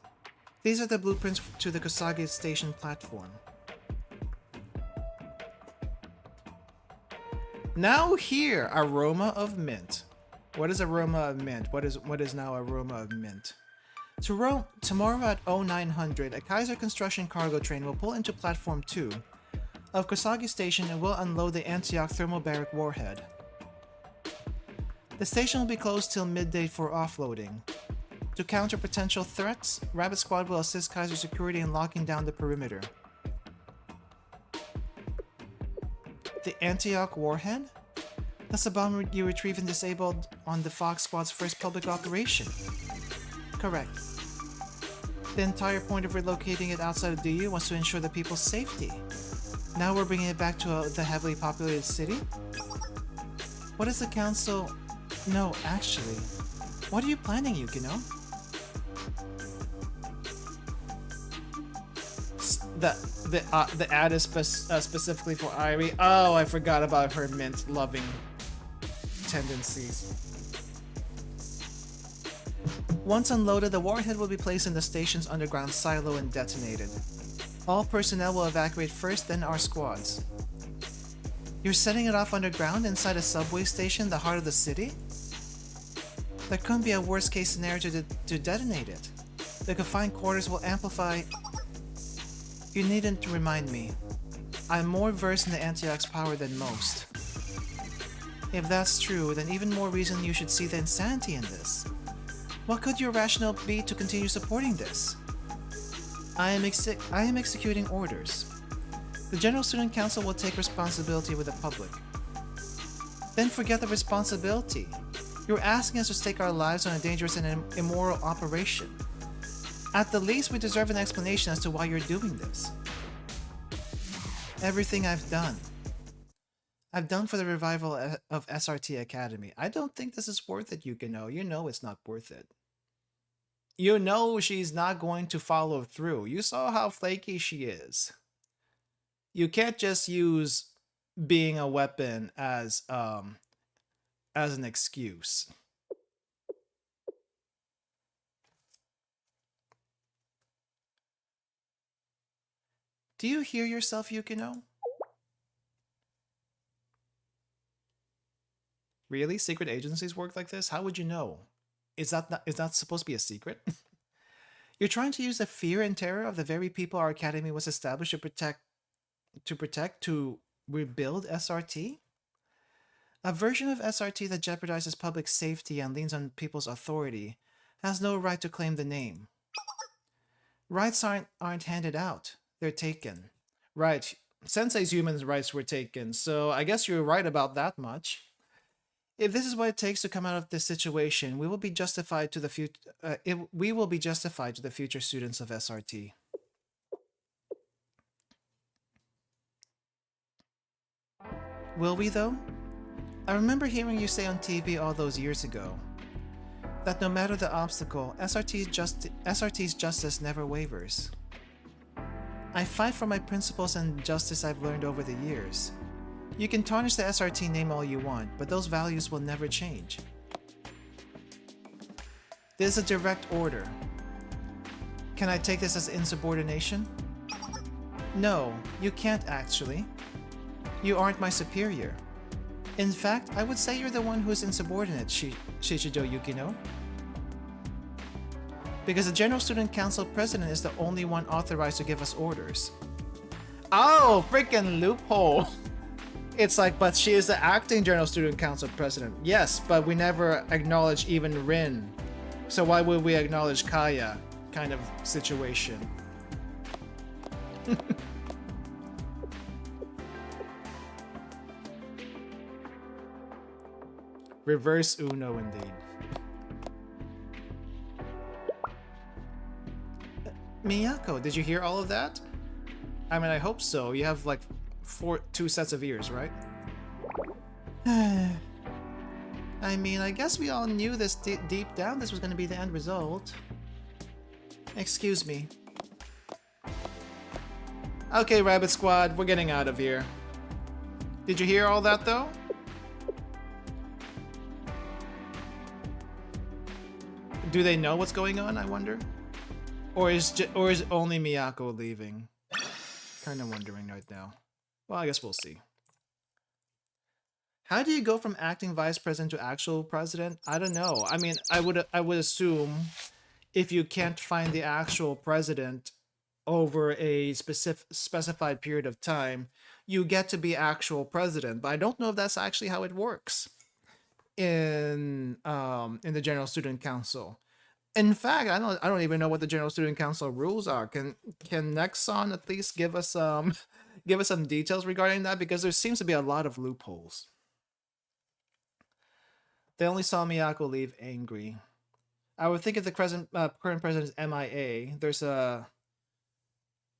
These are the blueprints to the Usagi station platform. Now here, aroma of mint. What is aroma of mint? What is now aroma of mint? Tomorrow at 0900, a Kaiser construction cargo train will pull into platform 2 of Usagi station and will unload the Antioch thermobaric warhead. The station will be closed till midday for offloading. To counter potential threats, Rabbit Squad will assist Kaiser security in locking down the perimeter. The Antioch warhead? That's the bomb you retrieved and disabled on the Fox Squad's first public operation. Correct. The entire point of relocating it outside of DU was to ensure the people's safety. Now we're bringing it back to the heavily populated city? What is the council... No, actually. What are you planning, the ad is specifically for Irie. Oh, I forgot about her mint loving tendencies. Once unloaded, the warhead will be placed in the station's underground silo and detonated. All personnel will evacuate first, then our squads. You're setting it off underground inside a subway station, the heart of the city? There couldn't be a worst case scenario to detonate it. The confined quarters will amplify... You needn't remind me. I'm more versed in the Antioch's power than most. If that's true, then even more reason you should see the insanity in this. What could your rationale be to continue supporting this? I am executing orders. The General Student Council will take responsibility with the public. Then forget the responsibility. You're asking us to stake our lives on a dangerous and immoral operation. At the least, we deserve an explanation as to why you're doing this. Everything I've done for the revival of SRT Academy. I don't think this is worth it, Yukino. You know it's not worth it. You know she's not going to follow through. You saw how flaky she is. You can't just use being a weapon as an excuse. Do you hear yourself, Yukino? Really? Secret agencies work like this? How would you know? Is that supposed to be a secret? You're trying to use the fear and terror of the very people our academy was established to rebuild SRT? A version of SRT that jeopardizes public safety and leans on people's authority has no right to claim the name. Rights aren't handed out. They're taken. Right. Sensei's human rights were taken, so I guess you're right about that much. If this is what it takes to come out of this situation, we will be justified to the future students of SRT. Will we, though? I remember hearing you say on TV all those years ago that no matter the obstacle, SRT's justice never wavers. I fight for my principles and justice I've learned over the years. You can tarnish the SRT name all you want, but those values will never change. This is a direct order. Can I take this as insubordination? No, you can't actually. You aren't my superior. In fact, I would say you're the one who's insubordinate, Shishido Yukino. Because the General Student Council President is the only one authorized to give us orders. Oh, freaking loophole! It's like, but she is the acting General Student Council President. Yes, but we never acknowledge even Rin. So why would we acknowledge Kaya? Kind of situation. Reverse Uno, indeed. Miyako, did you hear all of that? I mean, I hope so. You have like two sets of ears, right? I mean, I guess we all knew this deep down this was going to be the end result. Excuse me. Okay, Rabbit Squad, we're getting out of here. Did you hear all that, though? Do they know what's going on, I wonder? Or is only Miyako leaving? Kind of wondering right now. Well, I guess we'll see. How do you go from acting vice president to actual president? I don't know. I mean, I would assume if you can't find the actual president over a specified period of time, you get to be actual president. But I don't know if that's actually how it works in the General Student Council. In fact, I don't even know what the General Student Council rules are. Can Nexon at least give us some details regarding that, because there seems to be a lot of loopholes. They only saw Miyako leave angry. I would think if the current president is MIA,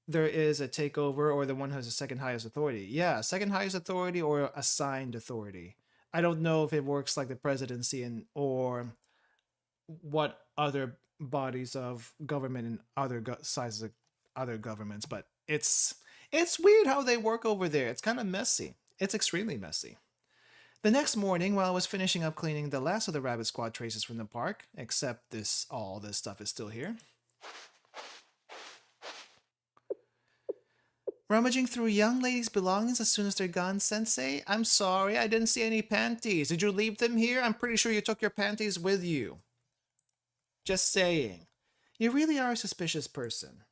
there is a takeover, or the one who has the second highest authority. Yeah, second highest authority or assigned authority. I don't know if it works like the presidency or what other bodies of government and other sizes of other governments, but it's It's weird how they work over there. It's kind of messy. It's extremely messy. The next morning, while I was finishing up cleaning the last of the Rabbit Squad traces from the park, except all this stuff is still here. Rummaging through young ladies' belongings as soon as they're gone, Sensei? I'm sorry, I didn't see any panties. Did you leave them here? I'm pretty sure you took your panties with you. Just saying. You really are a suspicious person.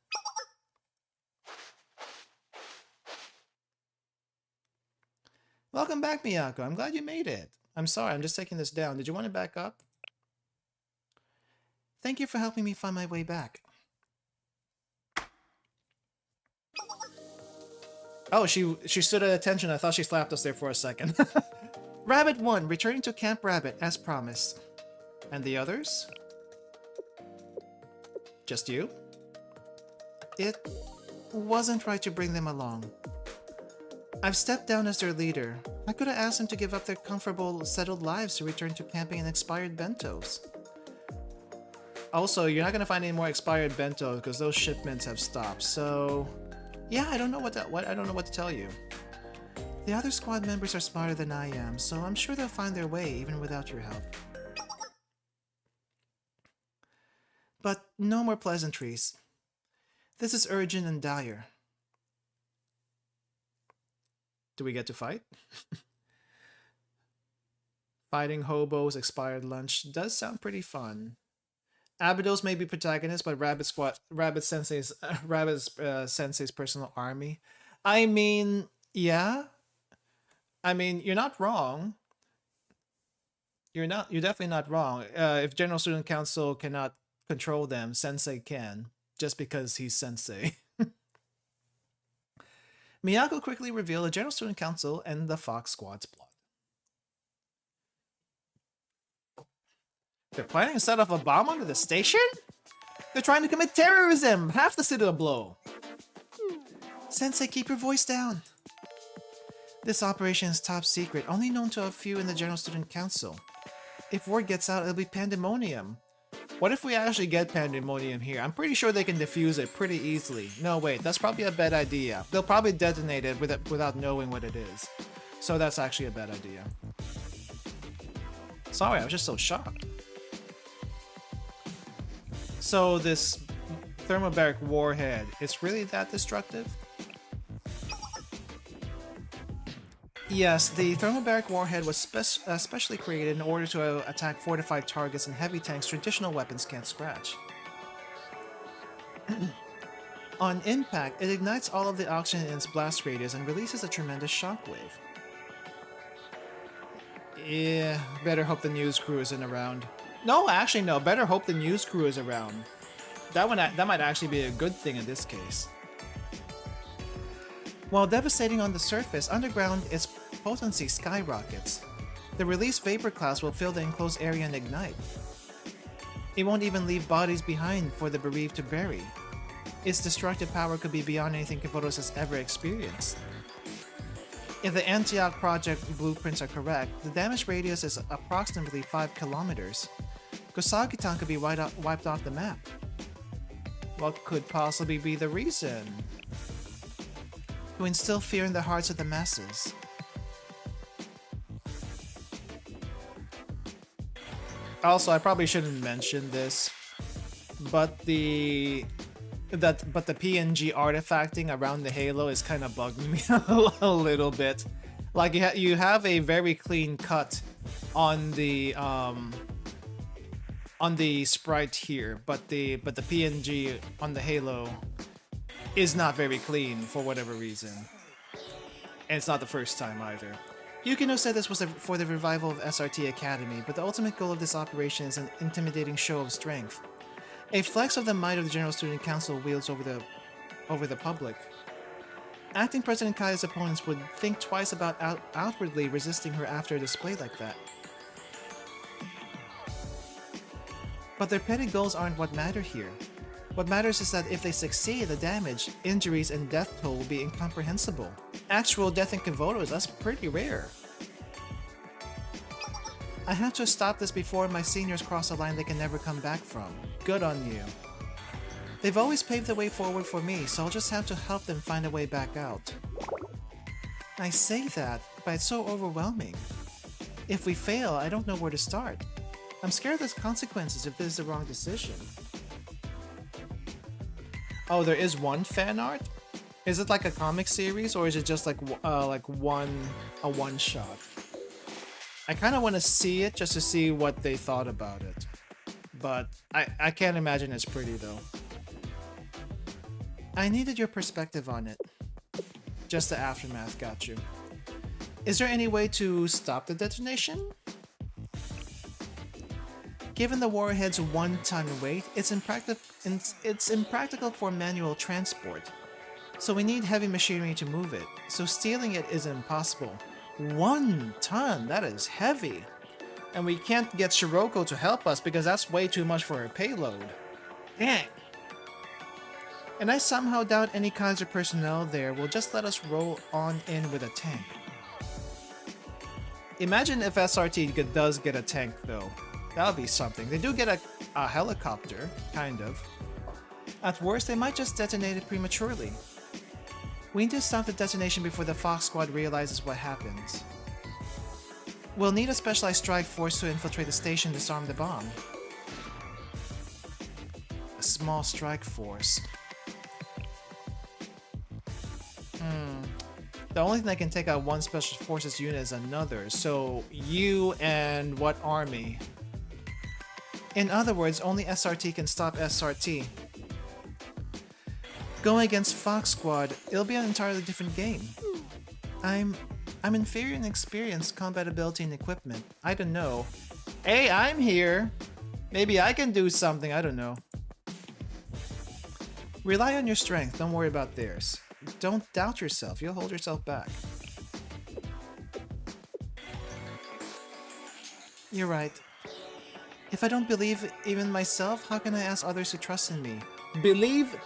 Welcome back, Miyako. I'm glad you made it. I'm sorry, I'm just taking this down. Did you want to back up? Thank you for helping me find my way back. Oh, she stood at attention. I thought she slapped us there for a second. Rabbit 1, returning to Camp Rabbit, as promised. And the others? Just you? It wasn't right to bring them along. I've stepped down as their leader. I could have asked them to give up their comfortable, settled lives to return to camping in expired bentos. Also, you're not going to find any more expired bentos because those shipments have stopped, so... Yeah, I don't know what to tell you. The other squad members are smarter than I am, so I'm sure they'll find their way even without your help. But no more pleasantries. This is urgent and dire. Do we get to fight? Fighting hobos, expired lunch does sound pretty fun. Abydos may be protagonist, but Rabbit Sensei's personal army. I mean, yeah. I mean, you're not wrong. You're definitely not wrong. If General Student Council cannot control them, Sensei can, just because he's Sensei. Miyako quickly revealed the General Student Council and the Fox Squad's plot. They're planning to set off a bomb onto the station? They're trying to commit terrorism! Half the city to blow! Sensei, keep your voice down. This operation is top secret, only known to a few in the General Student Council. If word gets out, it'll be pandemonium. What if we actually get pandemonium here? I'm pretty sure they can defuse it pretty easily. No, wait, that's probably a bad idea. They'll probably detonate it without knowing what it is. So that's actually a bad idea. Sorry, I was just so shocked. So this thermobaric warhead, it's really that destructive? Yes, the thermobaric warhead was specially created in order to attack fortified targets and heavy tanks traditional weapons can't scratch. On impact, it ignites all of the oxygen in its blast radius and releases a tremendous shockwave. Yeah, better hope the news crew isn't around. No, actually no, better hope the news crew is around. That might actually be a good thing in this case. While devastating on the surface, underground its potency skyrockets. The released vapor clouds will fill the enclosed area and ignite. It won't even leave bodies behind for the bereaved to bury. Its destructive power could be beyond anything Kivotos has ever experienced. If the Antioch Project blueprints are correct, the damage radius is approximately 5 kilometers. Usagi-tan could be wiped off the map. What could possibly be the reason? To instill fear in the hearts of the masses. Also, I probably shouldn't mention this, but the PNG artifacting around the halo is kind of bugging me a little bit. Like you have a very clean cut on the sprite here, but the PNG on the halo is not very clean for whatever reason. And it's not the first time either. Yukino said this was for the revival of SRT Academy, but the ultimate goal of this operation is an intimidating show of strength. A flex of the might of the General Student Council wields over the public. Acting President Kaya's opponents would think twice about outwardly resisting her after a display like that. But their petty goals aren't what matter here. What matters is that if they succeed, the damage, injuries, and death toll will be incomprehensible. Actual death in Kivotos, that's pretty rare. I have to stop this before my seniors cross a line they can never come back from. Good on you. They've always paved the way forward for me, so I'll just have to help them find a way back out. I say that, but it's so overwhelming. If we fail, I don't know where to start. I'm scared there's consequences if this is the wrong decision. Oh, there is one fan art? Is it like a comic series, or is it just like a one shot? I kind of want to see it just to see what they thought about it, but I can't imagine it's pretty though. I needed your perspective on it. Just the aftermath, got you. Is there any way to stop the detonation? Given the warhead's 1-ton weight, it's impractical for manual transport. So we need heavy machinery to move it, so stealing it is impossible. 1 ton, that is heavy. And we can't get Shiroko to help us because that's way too much for her payload. Dang. And I somehow doubt any Kaiser personnel there will just let us roll on in with a tank. Imagine if SRT does get a tank though. That would be something. They do get a helicopter, kind of. At worst, they might just detonate it prematurely. We need to stop the detonation before the Fox Squad realizes what happens. We'll need a specialized strike force to infiltrate the station and disarm the bomb. A small strike force. The only thing that can take out one special forces unit is another, so you and what army? In other words, only SRT can stop SRT. Going against Fox Squad, it'll be an entirely different game. I'm inferior in experience, combat ability, and equipment. I don't know. Hey, I'm here! Maybe I can do something, I don't know. Rely on your strength, don't worry about theirs. Don't doubt yourself, you'll hold yourself back. You're right. If I don't believe even myself, how can I ask others to trust in me? Believe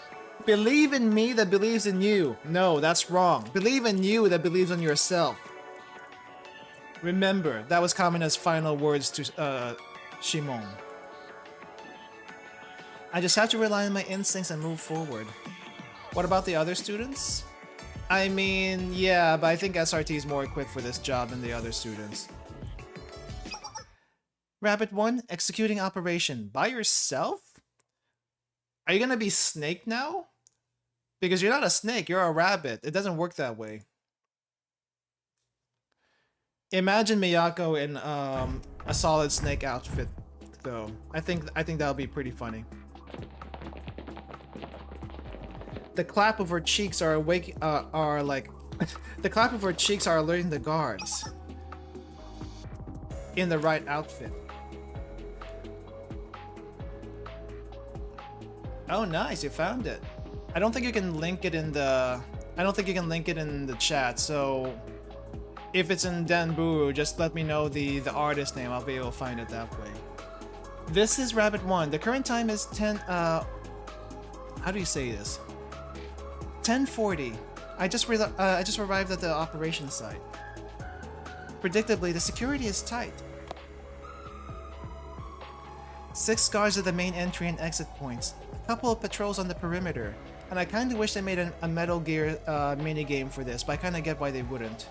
in me that believes in you. No, that's wrong. Believe in you that believes in yourself. Remember, that was Kamina's final words to Shimon. I just have to rely on my instincts and move forward. What about the other students? I mean, yeah, but I think SRT is more equipped for this job than the other students. Rabbit 1, executing operation. By yourself? Are you gonna be Snake now? Because you're not a snake, you're a rabbit. It doesn't work that way. Imagine Miyako in a solid snake outfit, though. I think that'll be pretty funny. The clap of her cheeks are the clap of her cheeks are alerting the guards. In the right outfit. Oh, nice! You found it. I don't think you can link it in the. I don't think you can link it in the chat. So, if it's in Denburu, just let me know the artist name. I'll be able to find it that way. This is Rabbit 1. The current time is 10. How do you say this? 10:40. I just arrived at the operation site. Predictably, the security is tight. 6 guards at the main entry and exit points. A couple of patrols on the perimeter. And I kinda wish they made a Metal Gear minigame for this, but I kinda get why they wouldn't.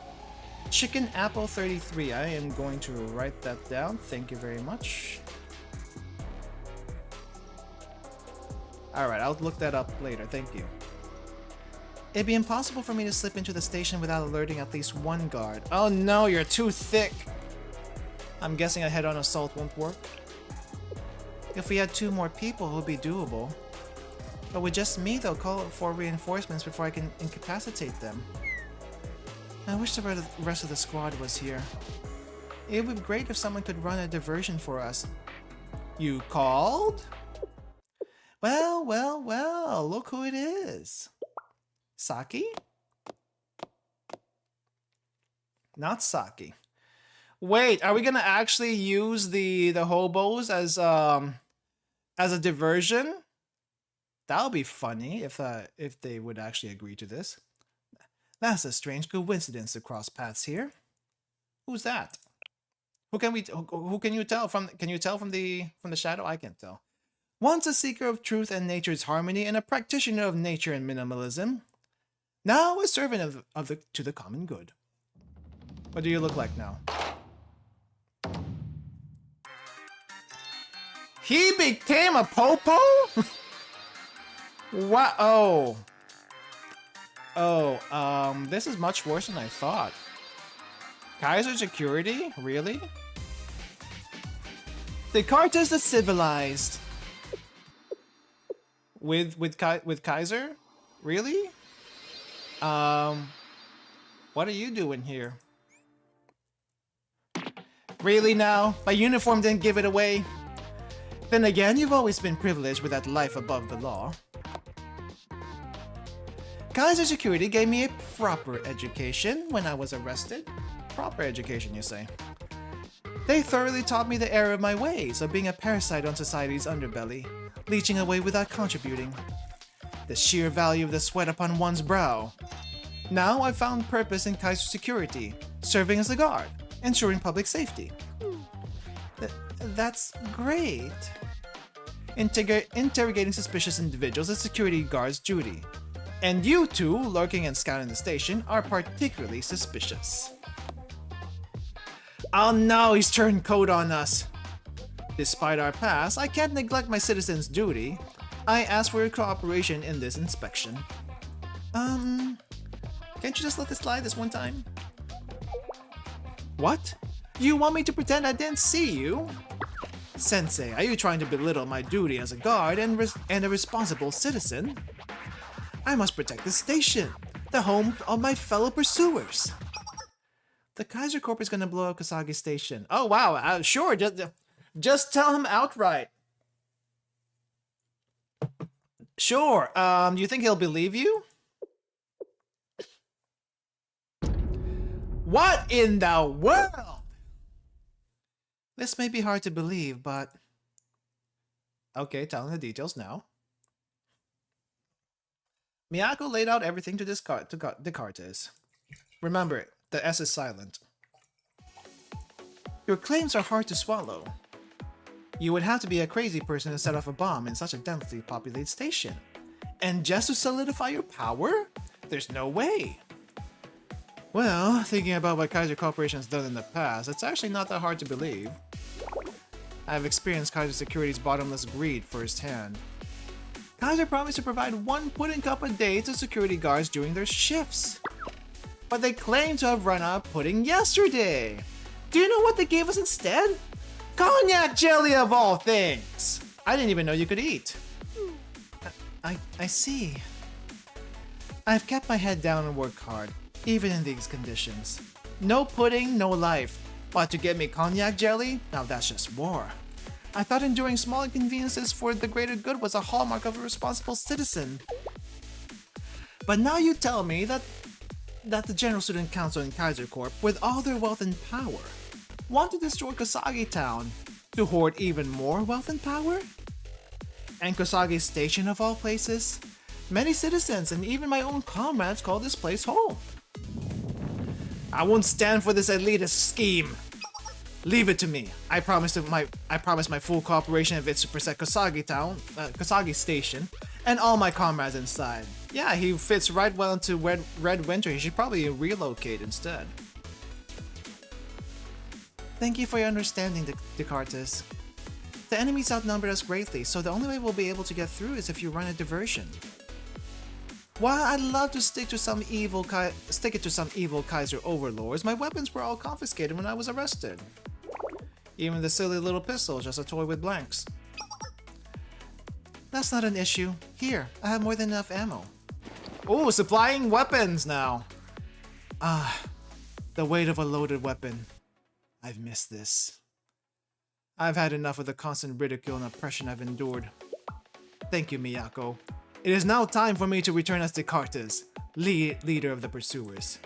Chicken Apple 33. I am going to write that down. Thank you very much. Alright, I'll look that up later. Thank you. It'd be impossible for me to slip into the station without alerting at least one guard. Oh no, you're too thick! I'm guessing a head-on assault won't work. If we had 2 more people, it would be doable. But with just me, they'll call for reinforcements before I can incapacitate them. I wish the rest of the squad was here. It would be great if someone could run a diversion for us. You called? Well, well, well, look who it is. Saki? Not Saki. Wait, are we gonna actually use the hobos as a diversion? That'll be funny if they would actually agree to this. That's a strange coincidence to cross paths here. Who's that? Who can you tell from? Can you tell from the shadow? I can't tell. Once a seeker of truth and nature's harmony and a practitioner of nature and minimalism, now a servant to the common good. What do you look like now? He became a popo? What? Oh. Oh, this is much worse than I thought. Kaiser security? Really? Descartes the civilized. With Kaiser? Really? What are you doing here? Really now? My uniform didn't give it away? Then again, you've always been privileged with that life above the law. Kaiser Security gave me a proper education when I was arrested. Proper education, you say? They thoroughly taught me the error of my ways of being a parasite on society's underbelly, leeching away without contributing. The sheer value of the sweat upon one's brow. Now I've found purpose in Kaiser Security, serving as a guard, ensuring public safety. That's great. Interrogating suspicious individuals is security guard's duty. And you two, lurking and scouting the station, are particularly suspicious. Oh no, he's turned code on us. Despite our past, I can't neglect my citizen's duty. I ask for your cooperation in this inspection. Can't you just let this slide this one time? What? You want me to pretend I didn't see you? Sensei, are you trying to belittle my duty as a guard and a responsible citizen? I must protect the station, the home of my fellow pursuers. The Kaiser Corp is gonna blow up Kasagi Station. Oh wow, sure, just tell him outright. Sure, you think he'll believe you? What in the world? This may be hard to believe, but... Okay, tell him the details now. Miyako laid out everything to Descartes. Remember, the S is silent. Your claims are hard to swallow. You would have to be a crazy person to set off a bomb in such a densely populated station. And just to solidify your power? There's no way. Well, thinking about what Kaiser Corporation has done in the past, it's actually not that hard to believe. I've experienced Kaiser Security's bottomless greed firsthand. Kaiser promised to provide one pudding cup a day to security guards during their shifts. But they claim to have run out of pudding yesterday. Do you know what they gave us instead? Cognac jelly of all things! I didn't even know you could eat. I see. I've kept my head down and worked hard, even in these conditions. No pudding, no life. But to get me cognac jelly? Now that's just war. I thought enduring small inconveniences for the greater good was a hallmark of a responsible citizen. But now you tell me that the General Student Council in Kaiser Corp, with all their wealth and power, want to destroy Kasagi Town to hoard even more wealth and power? And Kasagi Station of all places? Many citizens and even my own comrades call this place home. I won't stand for this elitist scheme. Leave it to me. I promise my full cooperation if it's to protect Kasagi Town, Kasagi Station, and all my comrades inside. Yeah, he fits right well into Red Winter. He should probably relocate instead. Thank you for your understanding, Descartes. The enemies outnumbered us greatly, so the only way we'll be able to get through is if you run a diversion. While I'd love to stick it to some evil Kaiser overlords, my weapons were all confiscated when I was arrested. Even the silly little pistol is just a toy with blanks. That's not an issue. Here, I have more than enough ammo. Oh, supplying weapons now! Ah, the weight of a loaded weapon. I've missed this. I've had enough of the constant ridicule and oppression I've endured. Thank you, Miyako. It is now time for me to return as Descartes, leader of the pursuers.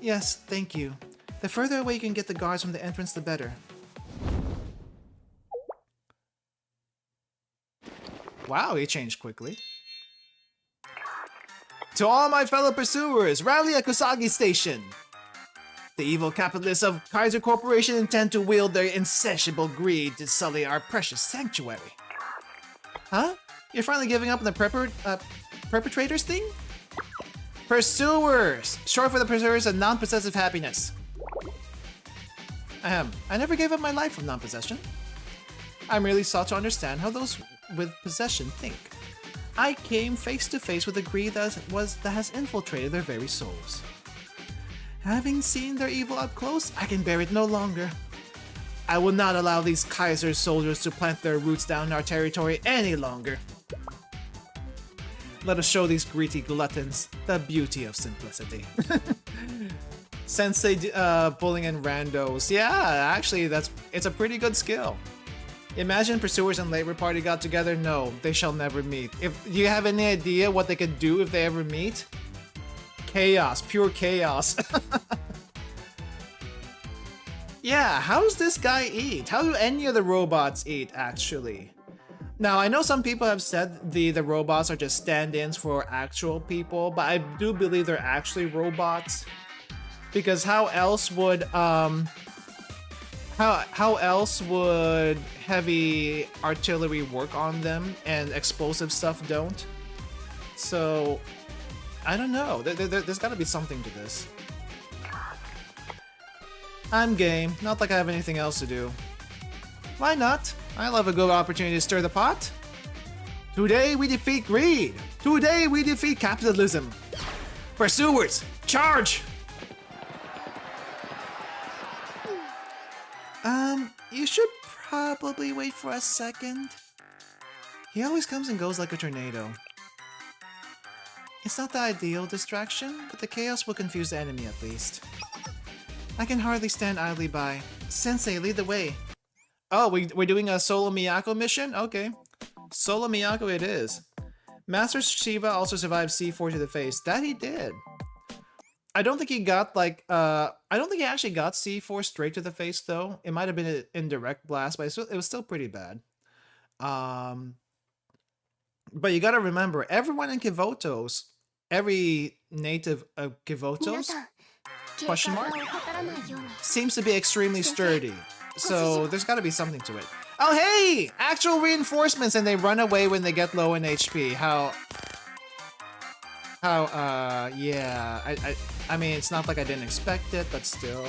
Yes, thank you. The further away you can get the guards from the entrance, the better. Wow, he changed quickly. To all my fellow pursuers, rally at Kasagi Station! The evil capitalists of Kaiser Corporation intend to wield their insatiable greed to sully our precious sanctuary. Huh? You're finally giving up on the perpetrators thing? Pursuers! Short for the pursuers of non-possessive happiness. Ahem. I never gave up my life of non-possession. I merely sought to understand how those with possession think. I came face to face with the greed that has infiltrated their very souls. Having seen their evil up close, I can bear it no longer. I will not allow these Kaiser soldiers to plant their roots down our territory any longer. Let us show these greedy gluttons the beauty of simplicity. Sensei pulling in randos. Yeah, actually, it's a pretty good skill. Imagine Pursuers and Labor Party got together. No, they shall never meet. If you have any idea what they could do if they ever meet? Chaos, pure chaos. Yeah, how does this guy eat? How do any of the robots eat, actually? Now, I know some people have said the robots are just stand-ins for actual people, but I do believe they're actually robots. Because how else would heavy artillery work on them and explosive stuff don't? So, I don't know. There's gotta be something to this. I'm game. Not like I have anything else to do. Why not? I love a good opportunity to stir the pot. Today we defeat greed. Today we defeat capitalism. Pursuers, charge! You should probably wait for a second. He always comes and goes like a tornado. It's not the ideal distraction, but the chaos will confuse the enemy at least. I can hardly stand idly by. Sensei, lead the way. Oh, we're doing a Solo Miyako mission? Okay. Solo Miyako it is. Master Shiva also survived C4 to the face. That he did. I don't think he got like, I don't think he actually got C4 straight to the face though. It might have been an indirect blast, but it was still pretty bad. But you gotta remember, everyone in Kivotos, every native of Kivotos, question mark, seems to be extremely sturdy. So there's gotta be something to it. Oh hey! Actual reinforcements and they run away when they get low in HP. Yeah, I mean, it's not like I didn't expect it, but still.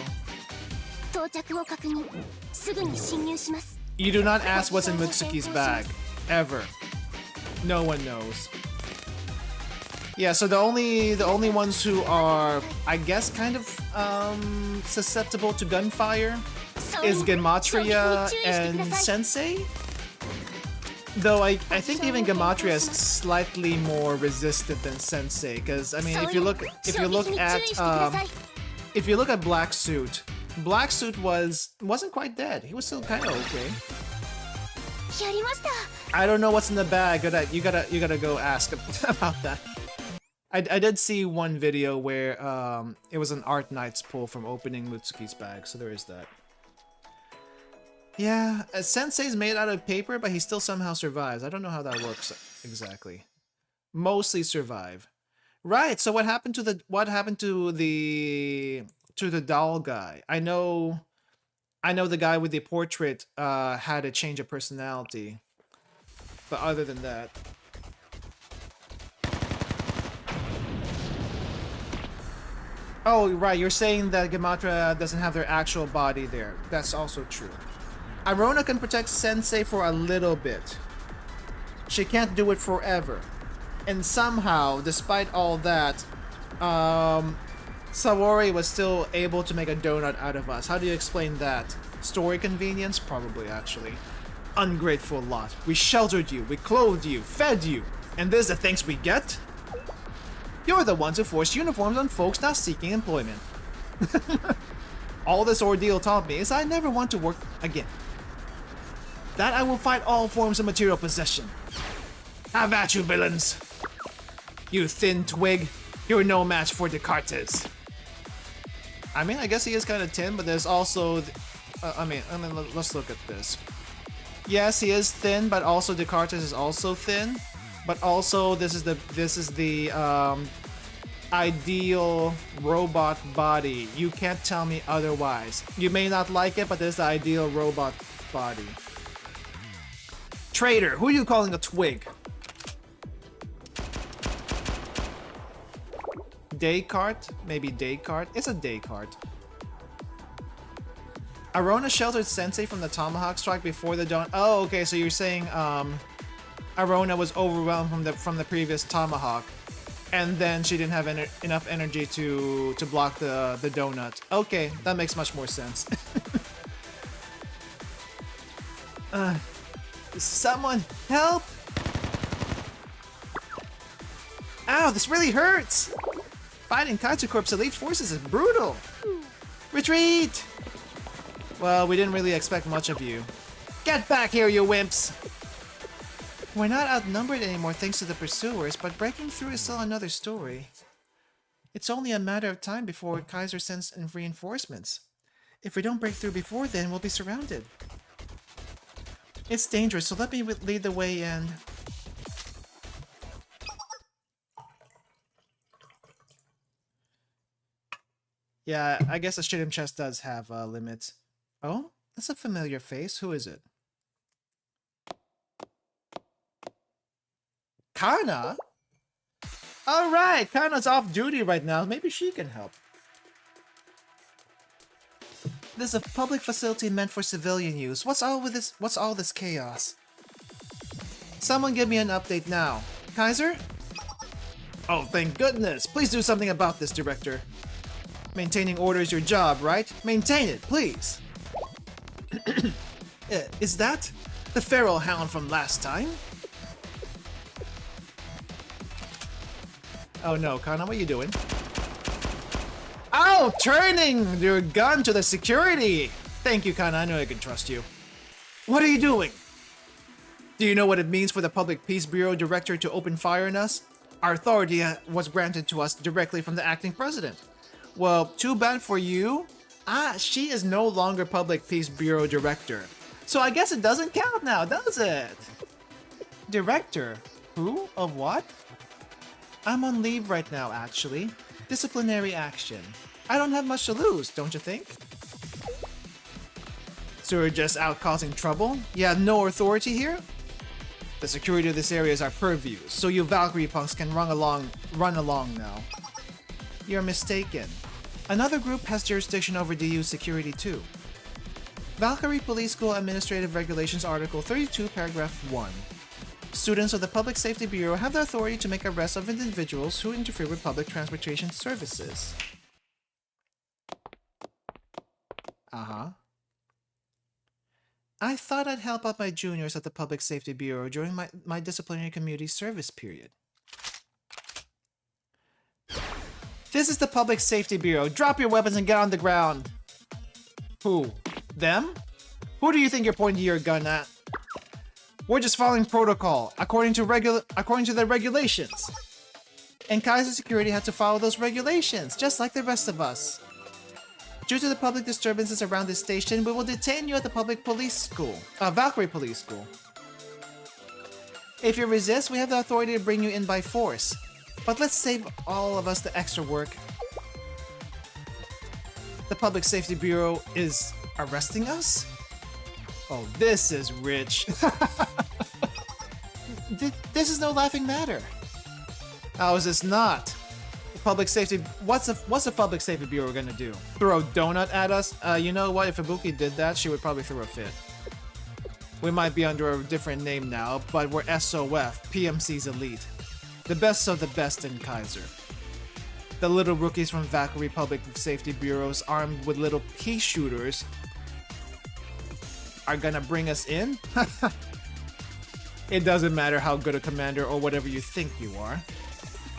You do not ask what's in Mitsuki's bag. Ever. No one knows. Yeah, so the only ones who are, I guess, kind of susceptible to gunfire is Gematria and Sensei. Though I think even Gematria is slightly more resistant than Sensei, because I mean if you look at Black Suit, Black Suit wasn't quite dead. He was still kind of okay. I don't know what's in the bag. You gotta go ask about that. I did see one video where it was an Art Knight's pull from opening Mutsuki's bag, so there is that. Yeah, Sensei's made out of paper, but he still somehow survives. I don't know how that works exactly. Mostly survive. Right. So what happened to the doll guy? I know the guy with the portrait had a change of personality. But other than that, oh, right, you're saying that Gematria doesn't have their actual body there. That's also true. Arona can protect Sensei for a little bit. She can't do it forever. And somehow, despite all that, Sawori was still able to make a donut out of us. How do you explain that? Story convenience? Probably, actually. Ungrateful lot. We sheltered you, we clothed you, fed you. And this is the thanks we get? You're the ones who forced uniforms on folks not seeking employment. All this ordeal taught me is I never want to work again. That I will fight all forms of material possession. Have at you, villains! You thin twig, you're no match for Descartes. I mean, I guess he is kind of thin, but there's also... I mean, let's look at this. Yes, he is thin, but also Descartes is also thin. But also, this is the ideal robot body. You can't tell me otherwise. You may not like it, but this is the ideal robot body. Traitor, who are you calling a twig? Descartes? Maybe Descartes? It's a Descartes. Arona sheltered Sensei from the Tomahawk strike before the dawn. Oh, okay, so you're saying Arona was overwhelmed from the previous Tomahawk, and then she didn't have enough energy to block the donut. Okay, that makes much more sense. Someone help! Ow, this really hurts! Fighting Kaiju Corp's elite forces is brutal! Retreat! Well, we didn't really expect much of you. Get back here, you wimps! We're not outnumbered anymore thanks to the pursuers, but breaking through is still another story. It's only a matter of time before Kaiser sends in reinforcements. If we don't break through before then, we'll be surrounded. It's dangerous, so let me lead the way and... Yeah, I guess a Shittim chest does have limits. Oh, that's a familiar face. Who is it? Kana? Alright, Kana's off duty right now. Maybe she can help. This is a public facility meant for civilian use. What's all this chaos? Someone give me an update now. Kaiser? Oh, thank goodness. Please do something about this, Director. Maintaining order is your job, right? Maintain it, please. Is that the feral hound from last time? Oh no, Kana, what are you doing? Oh, turning your gun to the security! Thank you, Kana, I know I can trust you. What are you doing? Do you know what it means for the Public Peace Bureau Director to open fire on us? Our authority was granted to us directly from the acting president. Well, too bad for you. She is no longer Public Peace Bureau Director. So I guess it doesn't count now, does it? Director? Who? Of what? I'm on leave right now, actually. Disciplinary action. I don't have much to lose, don't you think? So you're just out causing trouble? You have no authority here? The security of this area is our purview, so you Valkyrie punks can run along now. You're mistaken. Another group has jurisdiction over DU security too. Valkyrie Police School Administrative Regulations Article 32, Paragraph 1. Students of the Public Safety Bureau have the authority to make arrests of individuals who interfere with public transportation services. I thought I'd help out my juniors at the Public Safety Bureau during my disciplinary community service period. This is the Public Safety Bureau. Drop your weapons and get on the ground. Who? Them? Who do you think you're pointing your gun at? We're just following protocol, according to the regulations. And Kaiser Security had to follow those regulations, just like the rest of us. Due to the public disturbances around this station, we will detain you at the Public Police School, Valkyrie Police School. If you resist, we have the authority to bring you in by force. But let's save all of us the extra work. The Public Safety Bureau is arresting us? Oh, this is rich. This is no laughing matter. How is this not? Public safety. What's the Public Safety Bureau gonna do? Throw a donut at us? You know what? If Ibuki did that, she would probably throw a fit. We might be under a different name now, but we're SOF, PMC's elite. The best of the best in Kaiser. The little rookies from Valkyrie Public Safety Bureaus armed with little pea shooters are gonna bring us in? It doesn't matter how good a commander or whatever you think you are.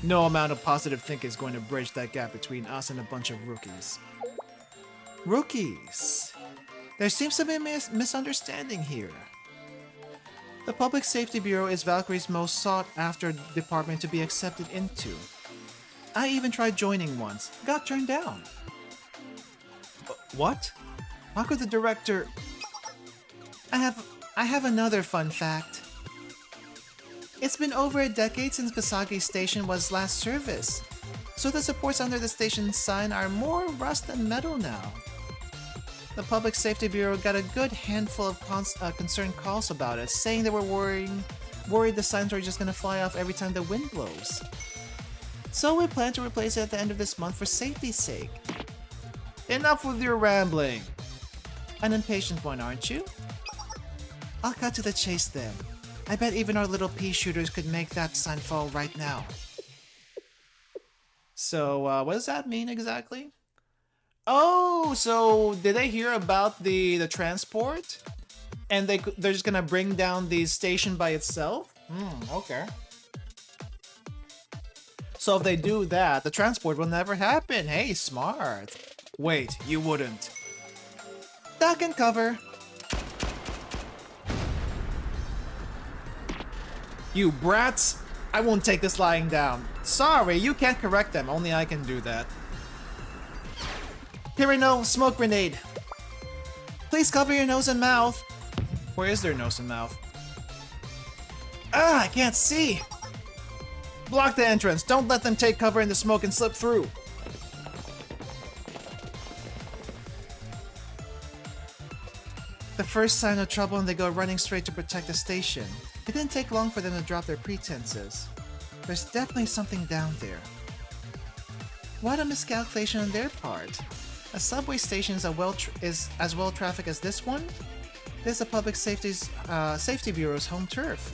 No amount of positive thinking is going to bridge that gap between us and a bunch of rookies. Rookies? There seems to be a misunderstanding here. The Public Safety Bureau is Valkyrie's most sought-after department to be accepted into. I even tried joining once, got turned down. What? How could the director... I have another fun fact. It's been over a decade since Kasagi's station was last service. So the supports under the station sign are more rust than metal now. The Public Safety Bureau got a good handful of concerned calls about it, saying they were worried the signs were just gonna fly off every time the wind blows. So we plan to replace it at the end of this month for safety's sake. Enough with your rambling. An impatient one, aren't you? I'll cut to the chase then. I bet even our little pea shooters could make that sign fall right now. So, what does that mean exactly? Oh, so did they hear about the transport? And they're just gonna bring down the station by itself? Okay. So if they do that, the transport will never happen. Hey, smart. Wait, you wouldn't. Duck and cover. You brats! I won't take this lying down. Sorry, you can't correct them. Only I can do that. Hirino, smoke grenade. Please cover your nose and mouth. Where is their nose and mouth? Ah, I can't see. Block the entrance. Don't let them take cover in the smoke and slip through. The first sign of trouble and they go running straight to protect the station. It didn't take long for them to drop their pretenses. There's definitely something down there. What a miscalculation on their part. A subway station is as well trafficked as this one? This is the Public Safety Bureau's home turf.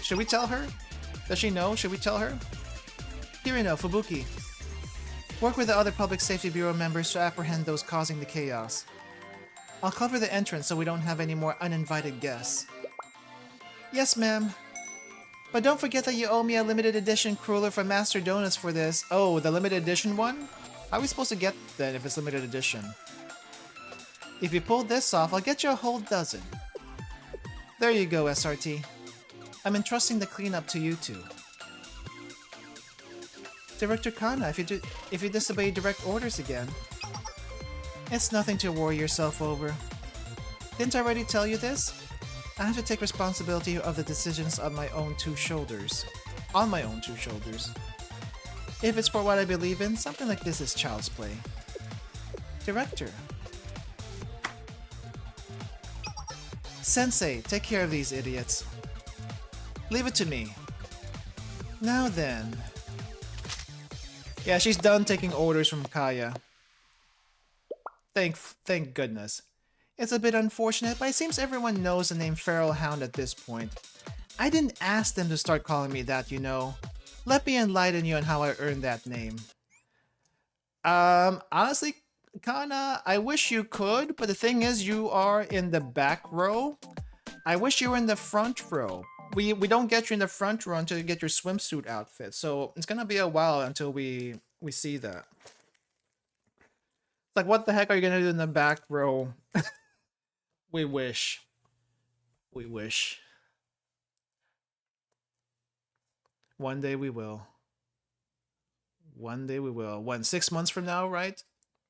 Should we tell her? Does she know? Should we tell her? Hirino, Fubuki. Work with the other Public Safety Bureau members to apprehend those causing the chaos. I'll cover the entrance so we don't have any more uninvited guests. Yes, ma'am. But don't forget that you owe me a limited edition cruller from Master Donuts for this. Oh, the limited edition one? How are we supposed to get that if it's limited edition? If you pull this off, I'll get you a whole dozen. There you go, SRT. I'm entrusting the cleanup to you two. Director Kana, if you disobey direct orders again. It's nothing to worry yourself over. Didn't I already tell you this? I have to take responsibility of the decisions on my own two shoulders. On my own two shoulders. If it's for what I believe in, something like this is child's play. Director. Sensei, take care of these idiots. Leave it to me. Now then. Yeah, she's done taking orders from Kaya. Thank goodness. It's a bit unfortunate, but it seems everyone knows the name Feral Hound at this point. I didn't ask them to start calling me that, you know. Let me enlighten you on how I earned that name. Honestly, Kana, I wish you could, but the thing is, you are in the back row. I wish you were in the front row. We don't get you in the front row until you get your swimsuit outfit, so it's gonna be a while until we see that. Like, what the heck are you gonna do in the back row? We wish. We wish. One day we will. One day we will. When? 6 months from now, right?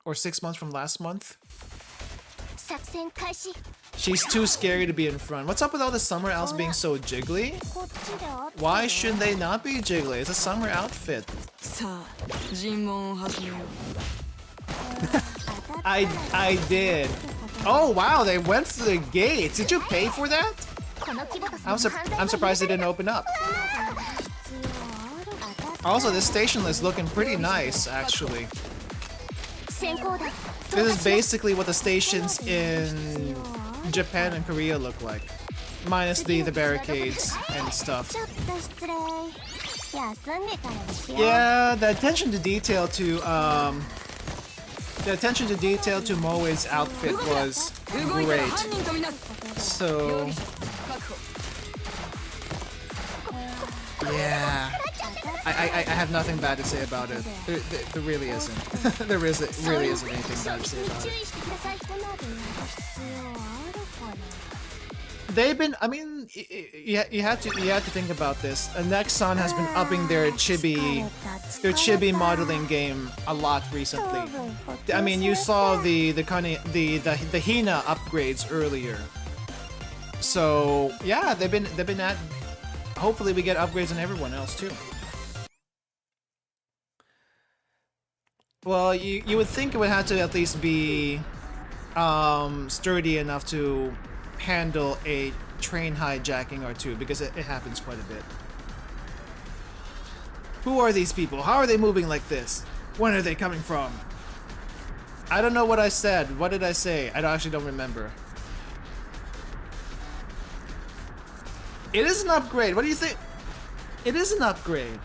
Or 6 months from last month? She's too scary to be in front. What's up with all the summer elves being so jiggly? Why should they not be jiggly? It's a summer outfit. I did. Oh wow, they went through the gates. Did you pay for that? I'm surprised it didn't open up. Also, this station is looking pretty nice, actually. This is basically what the stations in Japan and Korea look like. Minus the barricades and stuff. Yeah, the attention to detail to Moe's outfit was great. So yeah, I have nothing bad to say about it. There really isn't. Really isn't anything bad to say about it. They've been, I mean, you have to think about this. Nexon has been upping their chibi modeling game a lot recently. I mean, you saw the Hina upgrades earlier. So yeah, they've been at. Hopefully, we get upgrades on everyone else too. Well, you would think it would have to at least be sturdy enough to handle a train hijacking or two, because it happens quite a bit. Who are these people? How are they moving like this? When are they coming from? I don't know what I said. What did I say? I actually don't remember. It is an upgrade. What do you think? It is an upgrade.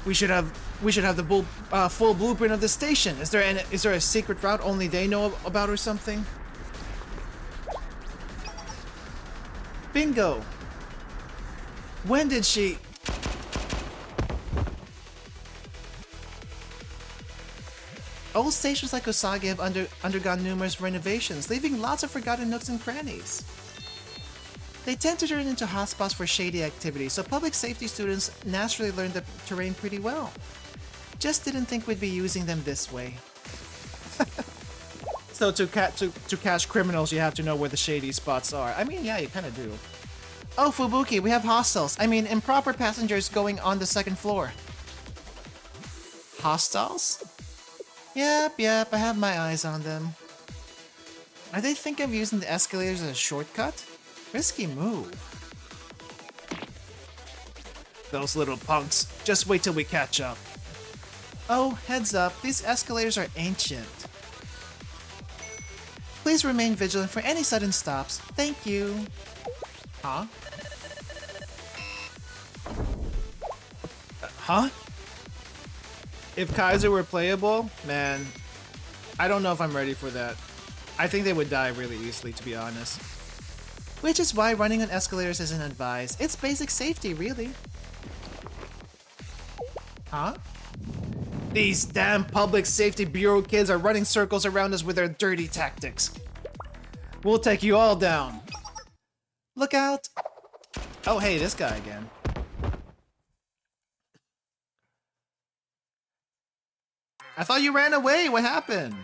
we should have the full blueprint of the station. Is there a secret route only they know about or something? Bingo. When did she? Old stations like Usagi have undergone numerous renovations, leaving lots of forgotten nooks and crannies. They tend to turn into hotspots for shady activities, so public safety students naturally learn the terrain pretty well. Just didn't think we'd be using them this way. So to catch criminals, you have to know where the shady spots are. I mean, yeah, you kind of do. Oh, Fubuki, we have hostels. I mean, improper passengers going on the second floor. Hostels? Yep, I have my eyes on them. Are they thinking of using the escalators as a shortcut? Risky move. Those little punks. Just wait till we catch up. Oh, heads up, these escalators are ancient. Please remain vigilant for any sudden stops. Thank you. Huh? Huh? If Kaiser were playable, man, I don't know if I'm ready for that. I think they would die really easily, to be honest. Which is why running on escalators isn't advised. It's basic safety, really. Huh? These damn Public Safety Bureau kids are running circles around us with their dirty tactics. We'll take you all down. Look out! Oh, hey, this guy again. I thought you ran away. What happened?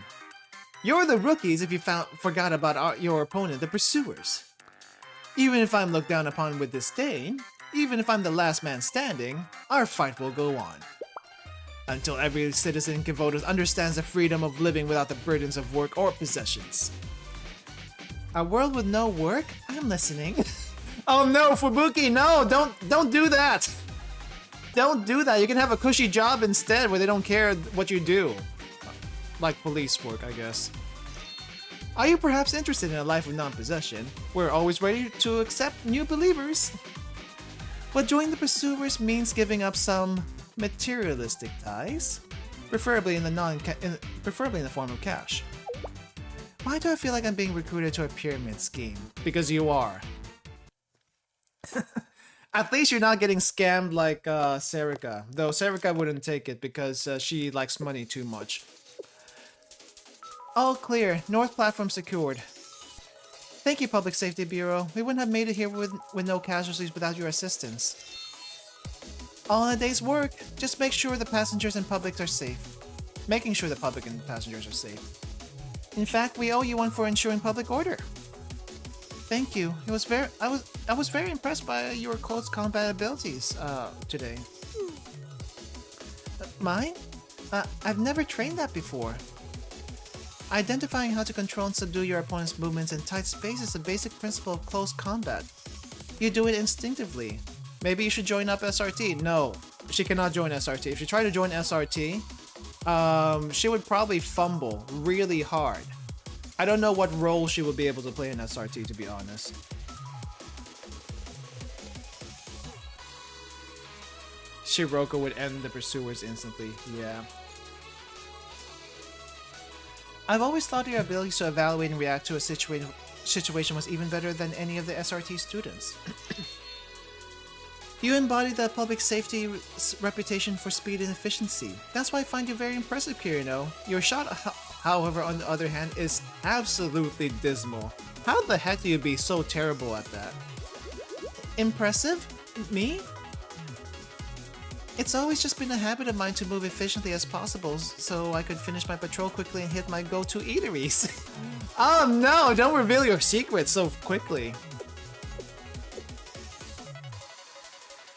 You're the rookies if you forgot about your opponent, the pursuers. Even if I'm looked down upon with disdain, even if I'm the last man standing, our fight will go on. Until every citizen in Kivoto understands the freedom of living without the burdens of work or possessions. A world with no work? I'm listening. Oh no, Fubuki, no! Don't do that! Don't do that. You can have a cushy job instead where they don't care what you do. Like police work, I guess. Are you perhaps interested in a life of non-possession? We're always ready to accept new believers. But joining the pursuers means giving up some materialistic ties, preferably in the form of cash. Why do I feel like I'm being recruited to a pyramid scheme? Because you are. At least you're not getting scammed like Serika. Though Serika wouldn't take it because she likes money too much. All clear. North platform secured. Thank you, Public Safety Bureau. We wouldn't have made it here with no casualties without your assistance. All in a day's work. Just make sure the passengers and public are safe. Making sure the public and passengers are safe. In fact, we owe you one for ensuring public order. Thank you. I was very impressed by your close combat abilities today. Mine? I've never trained that before. Identifying how to control and subdue your opponent's movements in tight space is a basic principle of close combat. You do it instinctively. Maybe you should join up SRT. No, she cannot join SRT. If she tried to join SRT, she would probably fumble really hard. I don't know what role she would be able to play in SRT, to be honest. Shiroka would end the pursuers instantly, yeah. I've always thought your ability to evaluate and react to a situation was even better than any of the SRT students. You embody the public safety reputation for speed and efficiency. That's why I find you very impressive, Kirino. Your shot, however, on the other hand, is absolutely dismal. How the heck do you be so terrible at that? Impressive? Me? It's always just been a habit of mine to move efficiently as possible so I could finish my patrol quickly and hit my go-to eateries. Oh no, don't reveal your secrets so quickly.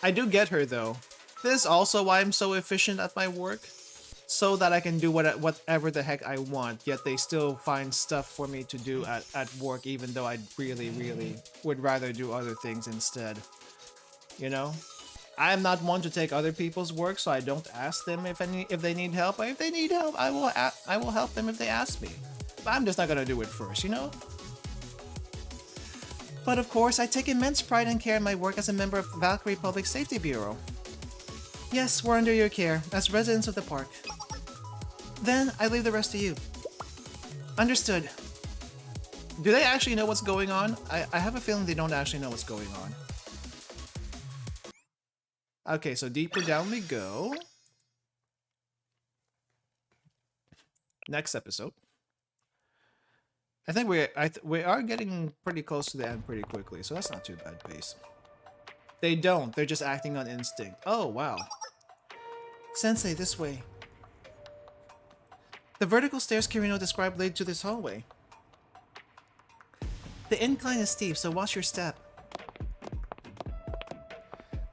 I do get her though. This is also why I'm so efficient at my work. so that I can do whatever the heck I want, yet they still find stuff for me to do at work, even though I really would rather do other things instead. You know? I'm not one to take other people's work, so I don't ask them if they need help. If they need help, I will help them if they ask me. But I'm just not gonna do it first, you know? But of course, I take immense pride and care in my work as a member of Valkyrie Public Safety Bureau. Yes, we're under your care, as residents of the park. Then, I leave the rest to you. Understood. Do they actually know what's going on? I have a feeling they don't actually know what's going on. Okay, so deeper down we go. Next episode. I think we are getting pretty close to the end pretty quickly, so that's not too bad pace. They don't, they're just acting on instinct. Oh, wow. Sensei, this way. The vertical stairs Kirino described lead to this hallway. The incline is steep, so watch your step.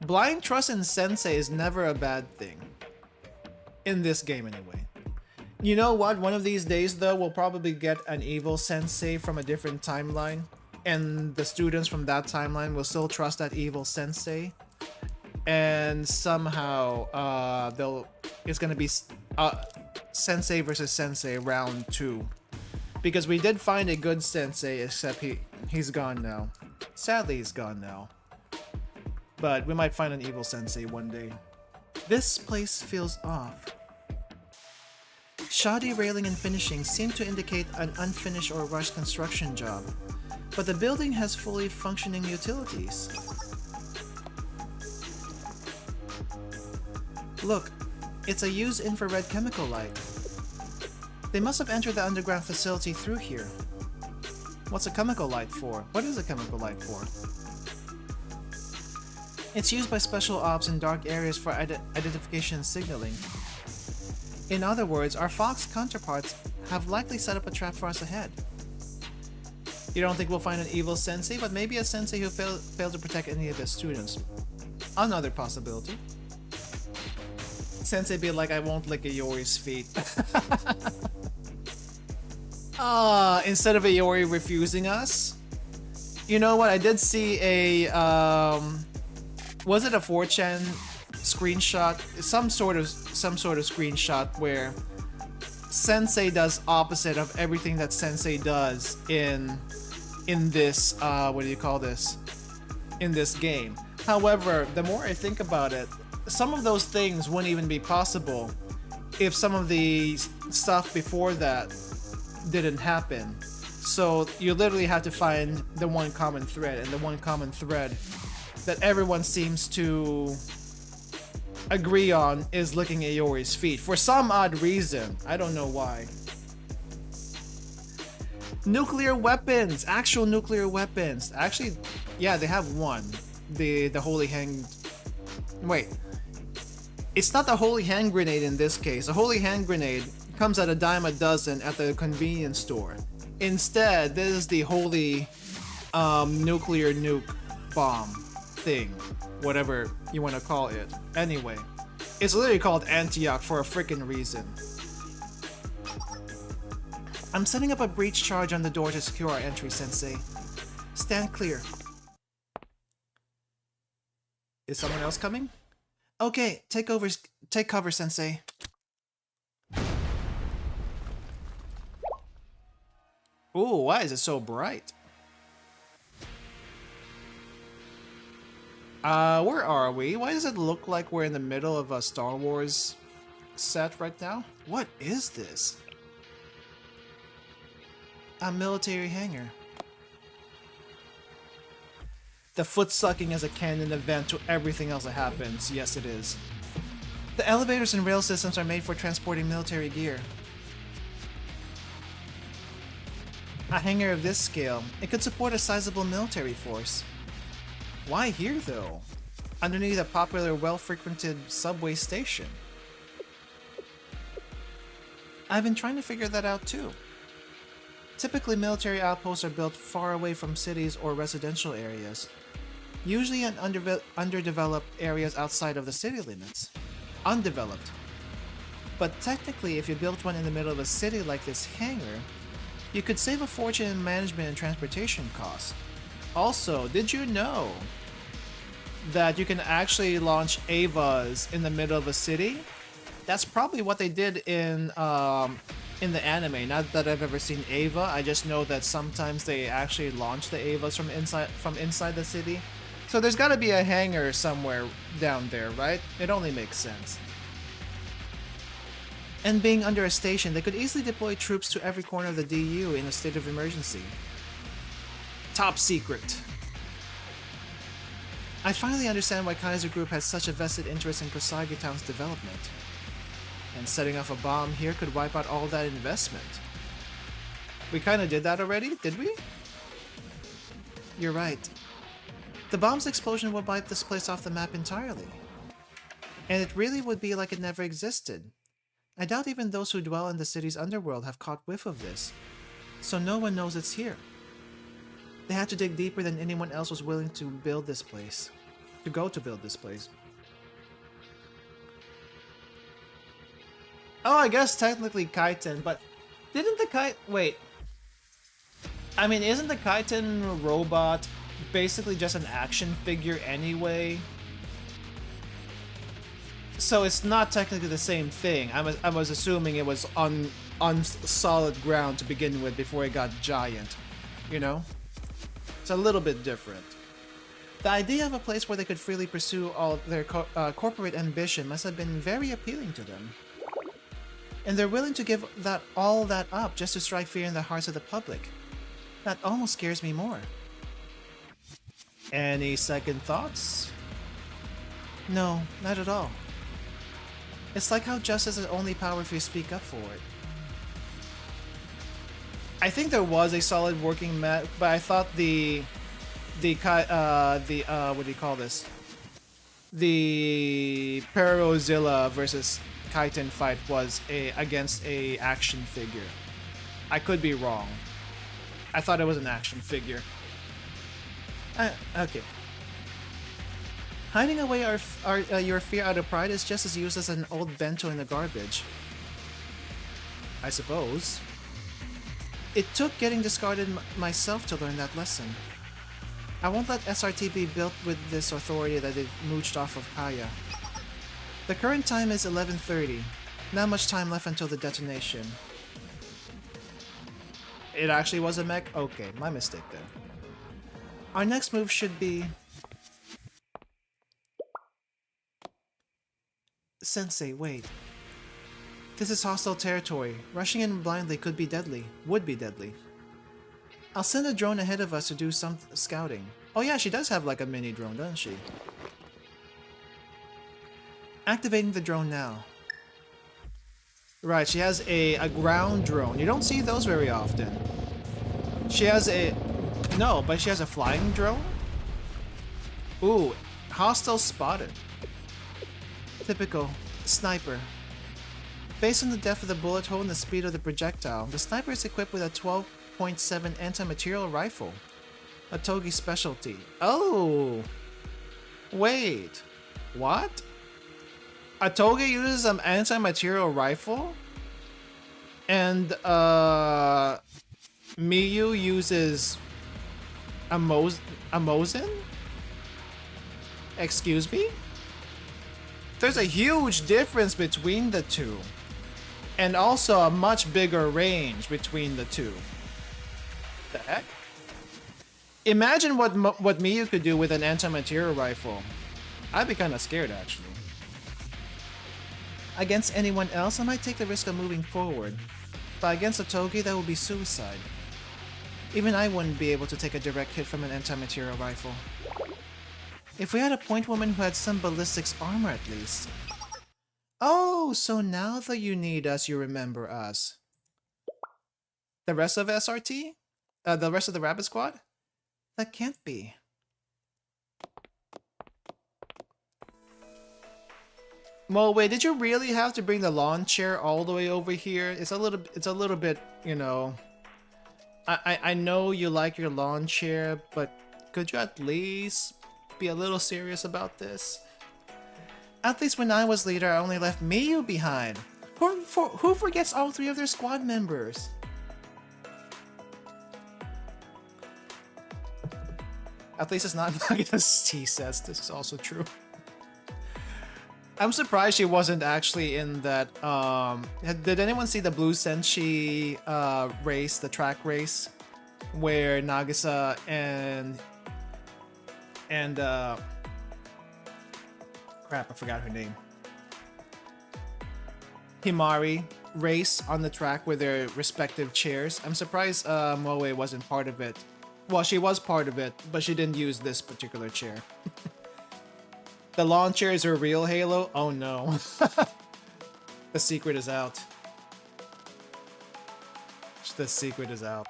Blind trust in Sensei is never a bad thing. In this game, anyway. You know what? One of these days, though, we'll probably get an evil Sensei from a different timeline. And the students from that timeline will still trust that evil Sensei. And somehow, it's gonna be Sensei versus Sensei round 2. Because we did find a good Sensei, except he's gone now. Sadly, he's gone now. But we might find an evil Sensei one day. This place feels off. Shoddy railing and finishing seem to indicate an unfinished or rushed construction job, but the building has fully functioning utilities. Look, it's a used infrared chemical light. They must have entered the underground facility through here. What's a chemical light for? What is a chemical light for? It's used by special ops in dark areas for identification and signaling. In other words, our Fox counterparts have likely set up a trap for us ahead. You don't think we'll find an evil Sensei, but maybe a Sensei who failed to protect any of his students. Another possibility. Sensei be like, I won't lick Iori's feet. Instead of Iori refusing us? You know what, I did see a, was it a 4chan screenshot? Some sort of screenshot where Sensei does opposite of everything that Sensei does in this, what do you call this? In this game. However, the more I think about it, some of those things wouldn't even be possible if some of the stuff before that didn't happen. So you literally have to find the one common thread, and the one common thread that everyone seems to agree on is licking Iori's feet for some odd reason. I don't know why. Nuclear weapons! Actual nuclear weapons. Actually, yeah, they have one. The holy hand... Wait. It's not the holy hand grenade in this case. The holy hand grenade comes at a dime a dozen at the convenience store. Instead, this is the holy nuclear nuke bomb thing. Whatever you want to call it. Anyway, it's literally called Antioch for a freaking reason. I'm setting up a breach charge on the door to secure our entry, Sensei. Stand clear. Is someone else coming? Okay, take cover, Sensei. Ooh, why is it so bright? Where are we? Why does it look like we're in the middle of a Star Wars set right now? What is this? A military hangar. The foot-sucking is a canon event to everything else that happens. Yes, it is. The elevators and rail systems are made for transporting military gear. A hangar of this scale, it could support a sizable military force. Why here, though? Underneath a popular, well-frequented subway station. I've been trying to figure that out too. Typically, military outposts are built far away from cities or residential areas, usually in underdeveloped areas outside of the city limits. Undeveloped. But technically, if you built one in the middle of a city like this hangar, you could save a fortune in management and transportation costs. Also, did you know that you can actually launch Avas in the middle of a city? That's probably what they did in the anime. Not that I've ever seen Ava, I just know that sometimes they actually launch the Avas from inside the city. So there's gotta be a hangar somewhere down there, right? It only makes sense. And being under a station, they could easily deploy troops to every corner of the DU in a state of emergency. Top secret. I finally understand why Kaiser Group has such a vested interest in Kosagi Town's development. And setting off a bomb here could wipe out all that investment. We kinda did that already, did we? You're right. The bomb's explosion would wipe this place off the map entirely. And it really would be like it never existed. I doubt even those who dwell in the city's underworld have caught whiff of this, so no one knows it's here. They had to dig deeper than anyone else was willing to build this place. To build this place. Oh, I guess technically Kaiten, but didn't the Kaiten... Wait. I mean, isn't the Kaiten robot basically just an action figure anyway? So it's not technically the same thing. I was assuming it was on solid ground to begin with before it got giant. You know? It's a little bit different. The idea of a place where they could freely pursue all their corporate ambition must have been very appealing to them. And they're willing to give all that up just to strike fear in the hearts of the public. That almost scares me more. Any second thoughts? No, not at all. It's like how justice is only power if you speak up for it. I think there was a solid working mech, but I thought what do you call this? The Perozilla versus Kaiten fight was against a action figure. I could be wrong. I thought it was an action figure. Okay. Hiding away your fear out of pride is just as useless as an old bento in the garbage. I suppose. It took getting discarded myself to learn that lesson. I won't let SRT be built with this authority that it mooched off of Kaya. The current time is 11:30. Not much time left until the detonation. It actually was a mech? Okay, my mistake then. Our next move should be... Sensei, wait. This is hostile territory. Rushing in blindly could be deadly. Would be deadly. I'll send a drone ahead of us to do some scouting. Oh yeah, she does have like a mini drone, doesn't she? Activating the drone now. Right, she has a ground drone. You don't see those very often. She has a... No, but she has a flying drone? Ooh, hostile spotted. Typical. Sniper. Based on the depth of the bullet hole and the speed of the projectile, the sniper is equipped with a 12.7 anti-material rifle. A Togi specialty. Oh! Wait. What? A Togi uses an anti-material rifle? And, Miyu uses... a Mosin? Excuse me? There's a huge difference between the two. And also a much bigger range between the two. The heck? Imagine what Miyu could do with an anti-material rifle. I'd be kinda scared actually. Against anyone else, I might take the risk of moving forward. But against a Togi, that would be suicide. Even I wouldn't be able to take a direct hit from an anti-material rifle. If we had a point woman who had some ballistics armor at least. Oh, so now that you need us, you remember us. The rest of SRT? The rest of the Rabbit Squad? That can't be. Well, wait, did you really have to bring the lawn chair all the way over here? It's a little bit, you know... I know you like your lawn chair, but could you at least be a little serious about this? At least when I was leader, I only left Miyu behind. Who forgets all 3 of their squad members? At least it's not Naga's T says. This is also true. I'm surprised she wasn't actually in that. Did anyone see the Blue Senshi race, the track race, where Nagisa and crap, I forgot her name. Himari race on the track with their respective chairs. I'm surprised Moe wasn't part of it. Well, she was part of it, but she didn't use this particular chair. The lawn chair is her real Halo? Oh no. The secret is out. The secret is out.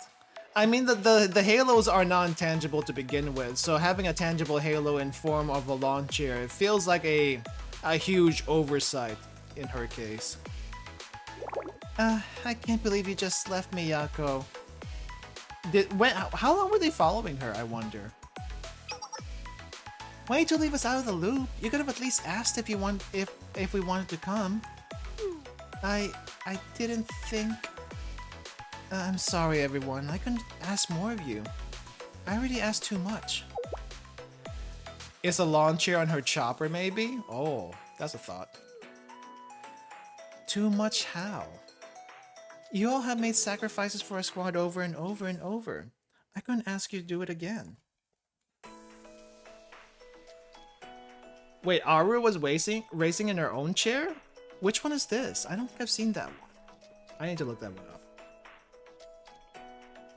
I mean, the Halos are non-tangible to begin with, so having a tangible Halo in form of a lawn chair feels like a huge oversight in her case. I can't believe you just left Miyako. How long were they following her, I wonder? Way to leave us out of the loop. You could have at least asked if we wanted to come. I didn't think... I'm sorry, everyone. I couldn't ask more of you. I already asked too much. Is a lawn chair on her chopper, maybe? Oh, that's a thought. Too much how? You all have made sacrifices for a squad over and over and over. I couldn't ask you to do it again. Wait, Aru was racing in her own chair? Which one is this? I don't think I've seen that one. I need to look that one up.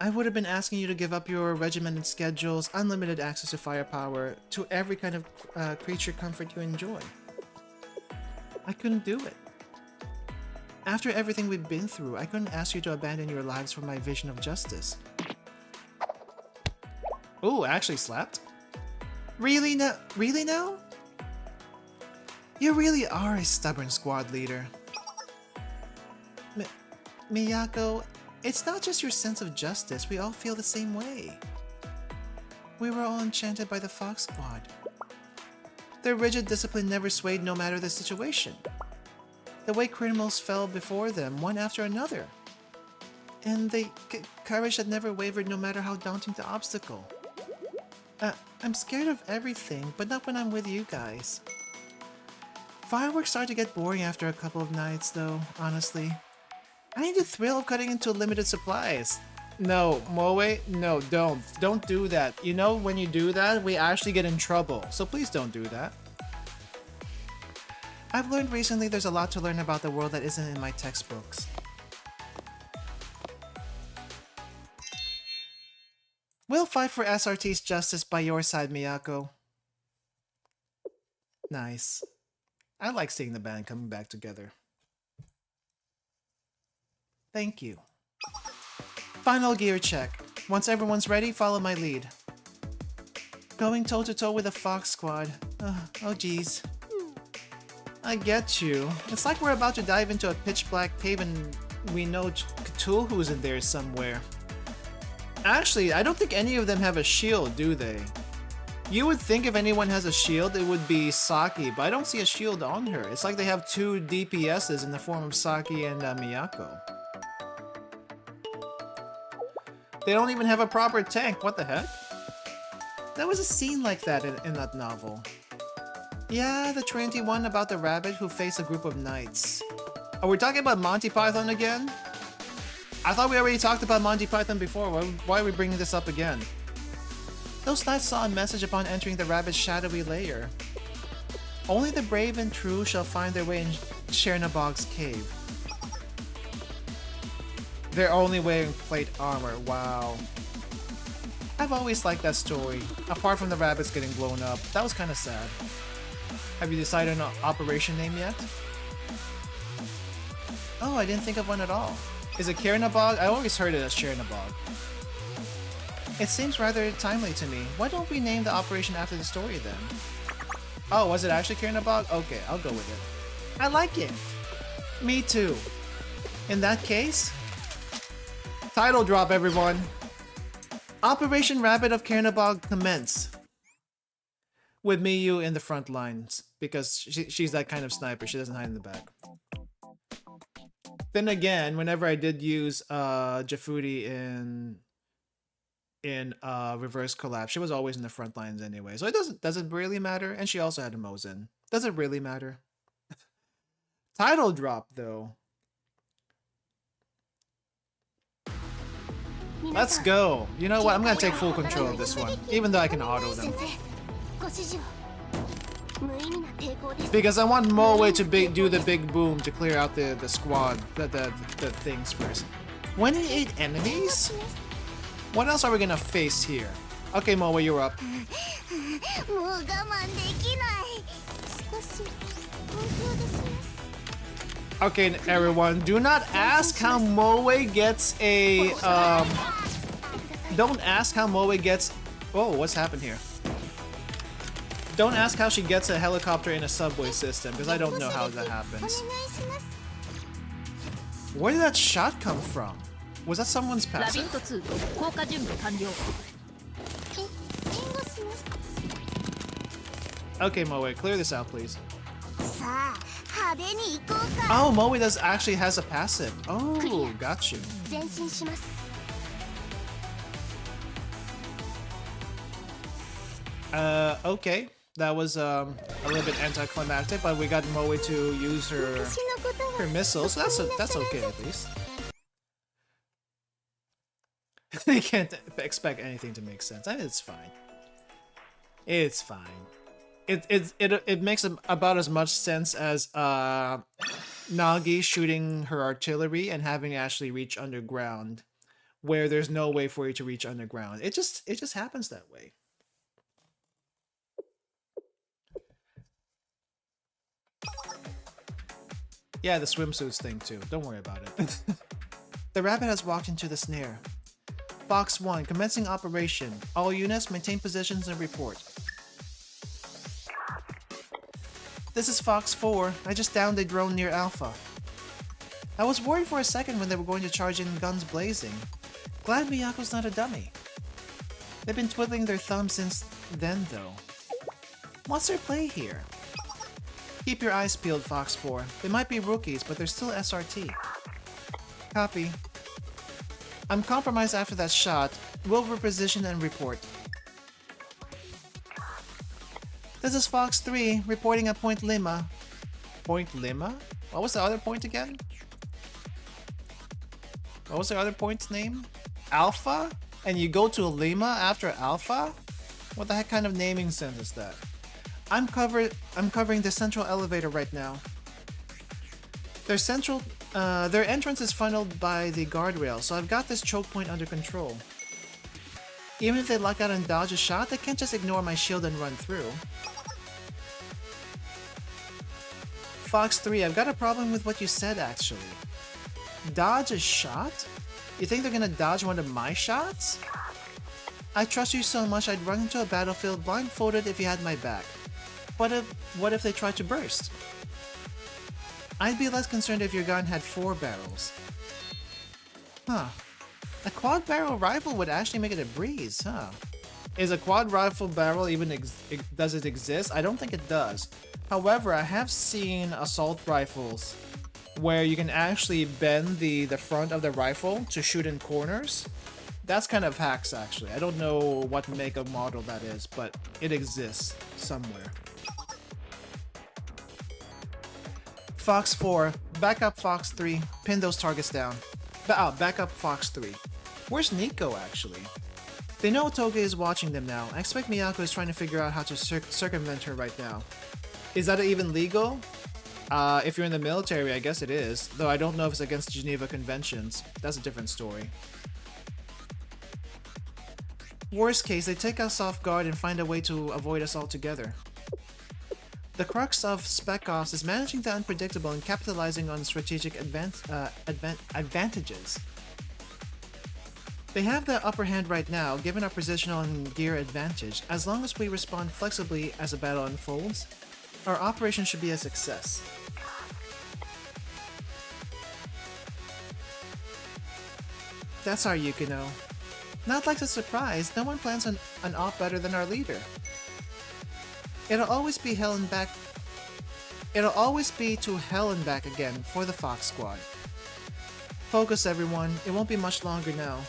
I would have been asking you to give up your regimented schedules, unlimited access to firepower, to every kind of creature comfort you enjoy. I couldn't do it. After everything we've been through, I couldn't ask you to abandon your lives for my vision of justice. Ooh, actually slapped? Really now? Really now? You really are a stubborn squad leader. Miyako, it's not just your sense of justice, we all feel the same way. We were all enchanted by the Fox Squad. Their rigid discipline never swayed no matter the situation. The way criminals fell before them, one after another. And the courage that never wavered no matter how daunting the obstacle. I'm scared of everything, but not when I'm with you guys. Fireworks start to get boring after a couple of nights, though, honestly. I need the thrill of cutting into limited supplies. No, Moe, no, don't. Don't do that. You know, when you do that, we actually get in trouble. So please don't do that. I've learned recently there's a lot to learn about the world that isn't in my textbooks. We'll fight for SRT's justice by your side, Miyako. Nice. I like seeing the band coming back together. Thank you. Final gear check. Once everyone's ready, follow my lead. Going toe-to-toe with the Fox Squad. Oh geez. I get you. It's like we're about to dive into a pitch-black cave and we know Cthulhu's in there somewhere. Actually, I don't think any of them have a shield, do they? You would think if anyone has a shield, it would be Saki, but I don't see a shield on her. It's like they have 2 DPSs in the form of Saki and Miyako. They don't even have a proper tank, what the heck? There was a scene like that in that novel. Yeah, the Trinity one about the rabbit who faced a group of knights. Are we talking about Monty Python again? I thought we already talked about Monty Python before, why are we bringing this up again? Those knights saw a message upon entering the rabbit's shadowy lair. Only the brave and true shall find their way in Chernobog's cave. They're only wearing plate armor, wow. I've always liked that story, apart from the rabbits getting blown up. That was kinda sad. Have you decided on an operation name yet? Oh, I didn't think of one at all. Is it Chernobog? I always heard it as Chernobog. It seems rather timely to me. Why don't we name the operation after the story then? Oh, was it actually Chernobog? Okay, I'll go with it. I like it. Me too. In that case, title drop, everyone. Operation Rabbit of Chernobog commence. With Miyu in the front lines, because she's that kind of sniper. She doesn't hide in the back. Then again, whenever I did use Jafudi in reverse collapse, she was always in the front lines anyway. So it doesn't really matter. And she also had a Mosin. Does it really matter? Title drop though. Let's go. You know what? I'm gonna take full control of this one, even though I can auto them. Because I want Moe to do the big boom to clear out the squad, the things first. 28 enemies? What else are we gonna face here? Okay, Moe, you're up. Okay, everyone, do not ask how Moe gets a don't ask how Moe gets. Oh, what's happened here? Don't ask how she gets a helicopter in a subway system, because I don't know how that happens. Where did that shot come from? Was that someone's passive? Okay, Moe, clear this out, please. Oh, Moe actually has a passive. Oh, got you. Okay. That was a little bit anticlimactic, but we got Moe to use her missiles, so that's okay at least. You can't expect anything to make sense. It's fine. It's fine. It makes about as much sense as Nagi shooting her artillery and having to actually reach underground, where there's no way for you to reach underground. It just happens that way. Yeah, the swimsuits thing too. Don't worry about it. The rabbit has walked into the snare. Fox 1, commencing operation. All units maintain positions and report. This is Fox 4. I just downed a drone near Alpha. I was worried for a second when they were going to charge in guns blazing. Glad Miyako's not a dummy. They've been twiddling their thumbs since then though. What's their play here? Keep your eyes peeled, Fox 4. They might be rookies, but they're still SRT. Copy. I'm compromised after that shot. We'll reposition and report. This is Fox 3, reporting at Point Lima. Point Lima? What was the other point again? What was the other point's name? Alpha? And you go to Lima after Alpha? What the heck kind of naming sense is that? I'm covering the central elevator right now. Their entrance is funneled by the guardrail, so I've got this choke point under control. Even if they luck out and dodge a shot, they can't just ignore my shield and run through. Fox 3, I've got a problem with what you said actually. Dodge a shot? You think they're gonna dodge one of my shots? I trust you so much I'd run into a battlefield blindfolded if you had my back. What if they tried to burst? I'd be less concerned if your gun had 4 barrels. Huh. A quad barrel rifle would actually make it a breeze, huh? Is a quad rifle barrel even does it exist? I don't think it does. However, I have seen assault rifles where you can actually bend the front of the rifle to shoot in corners. That's kind of hacks actually. I don't know what make of model that is, but it exists somewhere. Fox 4, back up Fox 3, pin those targets down. Back up Fox 3. Where's Nico actually? They know Toge is watching them now. I expect Miyako is trying to figure out how to circumvent her right now. Is that even legal? If you're in the military, I guess it is. Though I don't know if it's against Geneva Conventions. That's a different story. Worst case, they take us off guard and find a way to avoid us altogether. The crux of Spec Ops is managing the unpredictable and capitalizing on strategic advantages. They have the upper hand right now, given our positional and gear advantage. As long as we respond flexibly as the battle unfolds, our operation should be a success. That's our Yukino. Not like a surprise, no one plans an op better than our leader. It'll always be to hell and back again for the Fox Squad. Focus, everyone. It won't be much longer now.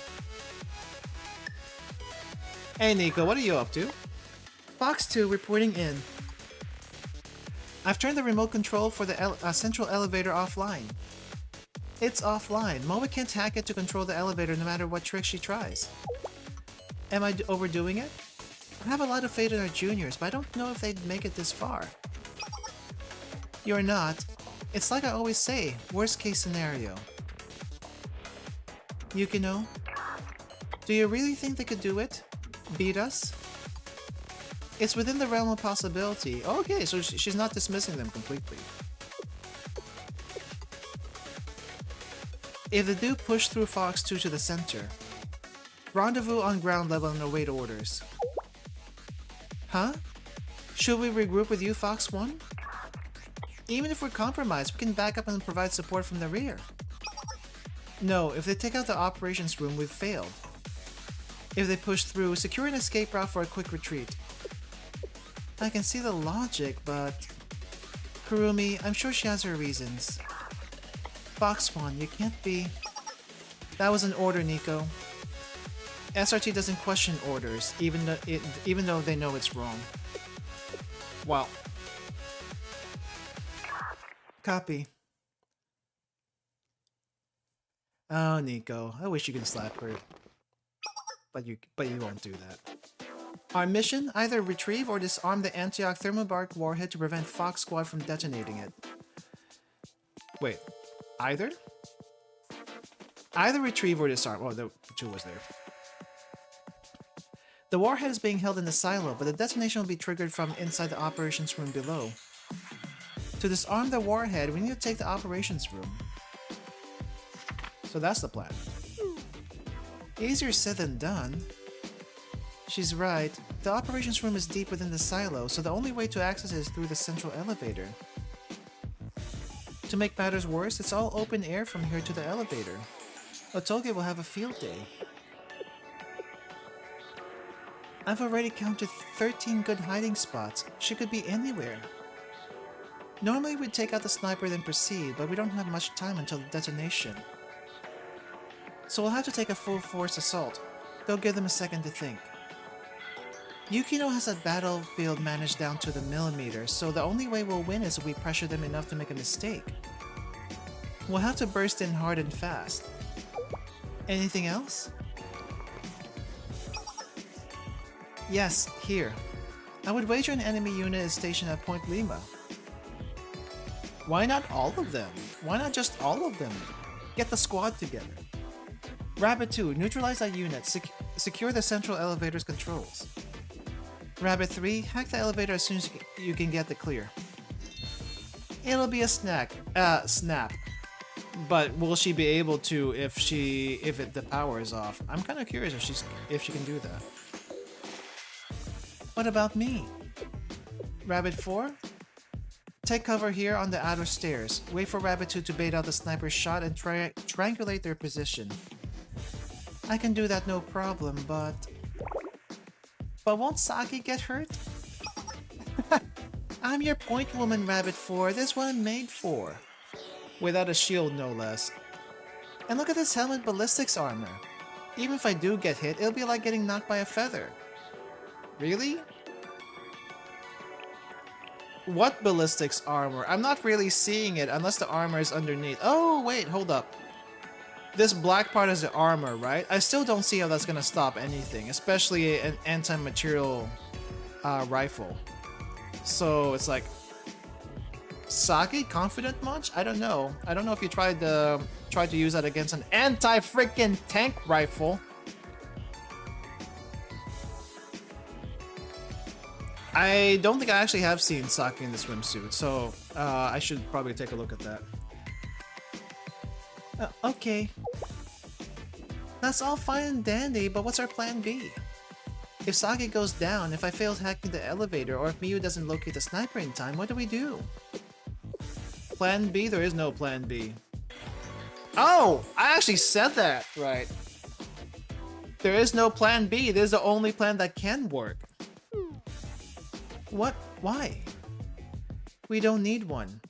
Hey Nico, what are you up to? Fox 2 reporting in. I've turned the remote control for the central elevator offline. It's offline. Moe can't hack it to control the elevator no matter what trick she tries. Am I overdoing it? I have a lot of faith in our juniors, but I don't know if they'd make it this far. You're not. It's like I always say, worst case scenario. Yukino, do you really think they could do it? Beat us? It's within the realm of possibility. Okay, so she's not dismissing them completely. If they do push through Fox 2 to the center, rendezvous on ground level and await orders. Huh? Should we regroup with you, Fox 1? Even if we're compromised, we can back up and provide support from the rear. No, if they take out the operations room, we've failed. If they push through, secure an escape route for a quick retreat. I can see the logic, but... Kurumi, I'm sure she has her reasons. Fox 1, you can't be... That was an order, Nico. SRT doesn't question orders, even though they know it's wrong. Wow. Copy. Oh, Nico, I wish you could slap her. But you won't do that. Our mission? Either retrieve or disarm the Antioch thermobark warhead to prevent Fox Squad from detonating it. Wait, either? Either retrieve or disarm. Oh, the two was there. The warhead is being held in the silo, but the detonation will be triggered from inside the operations room below. To disarm the warhead, we need to take the operations room. So that's the plan. Easier said than done. She's right. The operations room is deep within the silo, so the only way to access it is through the central elevator. To make matters worse, it's all open air from here to the elevator. Otoge will have a field day. I've already counted 13 good hiding spots. She could be anywhere. Normally we'd take out the sniper then proceed, but we don't have much time until the detonation. So we'll have to take a full force assault. They'll give them a second to think. Yukino has a battlefield managed down to the millimeter, so the only way we'll win is if we pressure them enough to make a mistake. We'll have to burst in hard and fast. Anything else? Yes, here. I would wager an enemy unit is stationed at Point Lima. Why not all of them? Why not just all of them? Get the squad together. Rabbit 2, neutralize that unit. Secure the central elevator's controls. Rabbit 3, hack the elevator as soon as you can get the clear. It'll be a snap. But will she be able to if the power is off? I'm kind of curious if she can do that. What about me? Rabbit 4? Take cover here on the outer stairs. Wait for Rabbit 2 to bait out the sniper's shot and triangulate their position. I can do that no problem, but... But won't Saki get hurt? I'm your point woman, Rabbit 4. This is what I'm made for. Without a shield, no less. And look at this helmet ballistics armor. Even if I do get hit, it'll be like getting knocked by a feather. Really? What ballistics armor? I'm not really seeing it unless the armor is underneath. Oh, wait, hold up. This black part is the armor, right? I still don't see how that's gonna stop anything, especially an anti-material rifle. So it's like, Saki confident much? I don't know. I don't know if you tried to use that against an anti-freaking tank rifle. I don't think I actually have seen Saki in the swimsuit, so I should probably take a look at that. Okay. That's all fine and dandy, but what's our plan B? If Saki goes down, if I fail hacking the elevator, or if Miyu doesn't locate the sniper in time, what do we do? Plan B? There is no plan B. Oh! I actually said that! Right. There is no plan B. This is the only plan that can work. What? Why? We don't need one.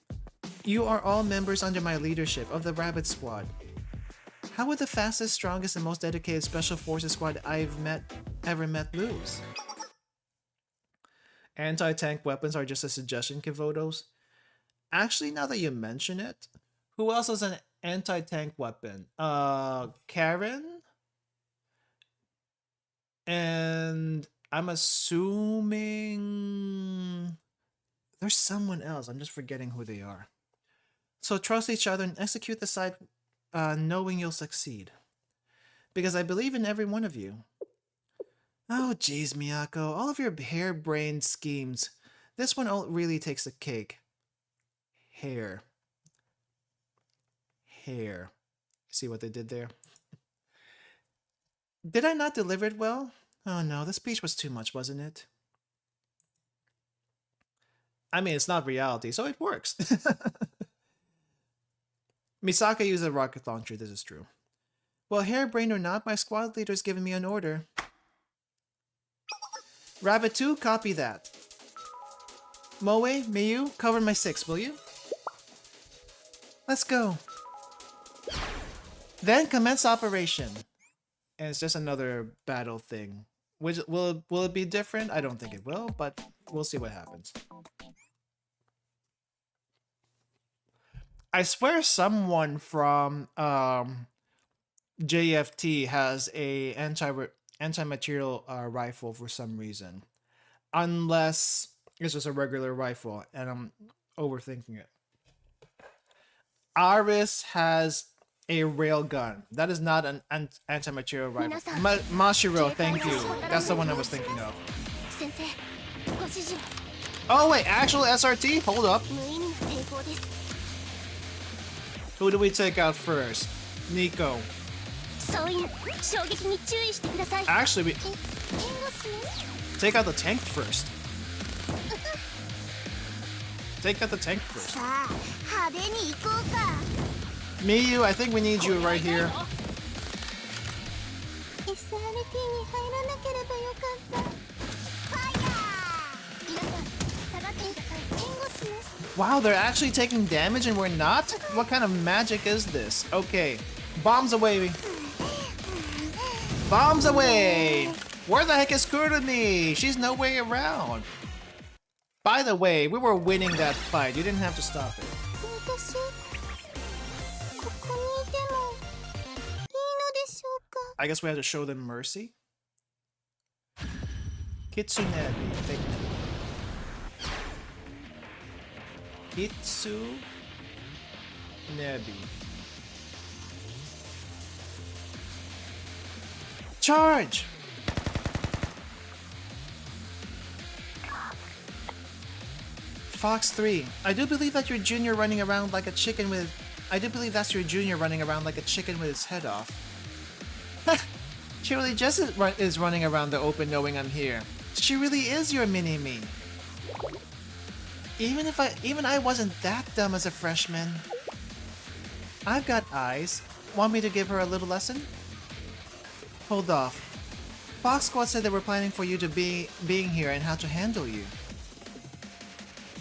You are all members under my leadership of the Rabbit Squad. How would the fastest, strongest, and most dedicated Special Forces squad I've ever met lose? Anti-tank weapons are just a suggestion, Kivotos. Actually, now that you mention it, who else has an anti-tank weapon? Karen? And I'm assuming there's someone else. I'm just forgetting who they are. So trust each other and execute the side knowing you'll succeed. Because I believe in every one of you. Oh jeez, Miyako, all of your harebrained schemes. This one really takes the cake. Hair. See what they did there? Did I not deliver it well? Oh no, the speech was too much, wasn't it? I mean, it's not reality, so it works. Misaka used a rocket launcher, this is true. Well, harebrained or not, my squad leader's given me an order. Rabbit 2, copy that. Moe, Miyu, cover my 6, will you? Let's go. Then commence operation. And it's just another battle thing. Which will it be different? I don't think it will, but we'll see what happens. I swear someone from JFT has a anti-material rifle for some reason. Unless it's just a regular rifle and I'm overthinking it. Aris has a railgun. That is not an anti-material rifle. Mashiro, thank you. That's the one I was thinking of. Oh wait, actual SRT? Hold up. Who do we take out first? Nico. Actually, we take out the tank first. Take out the tank first. Miyu, I think we need you right here. Wow, they're actually taking damage and we're not? What kind of magic is this? Okay, bombs away. Bombs away! Where the heck is Kurumi? She's no way around. By the way, we were winning that fight. You didn't have to stop it. I guess we have to show them mercy. Kitsunebi, thank you. Kitsunebi. Charge! Fox 3, I do believe that your junior running around like a chicken with... I do believe that's your junior running around like a chicken with his head off. She really just is running around the open knowing I'm here. She really is your mini-me. Even I wasn't that dumb as a freshman. I've got eyes. Want me to give her a little lesson? Hold off. Fox Squad said they were planning for you to being here and how to handle you.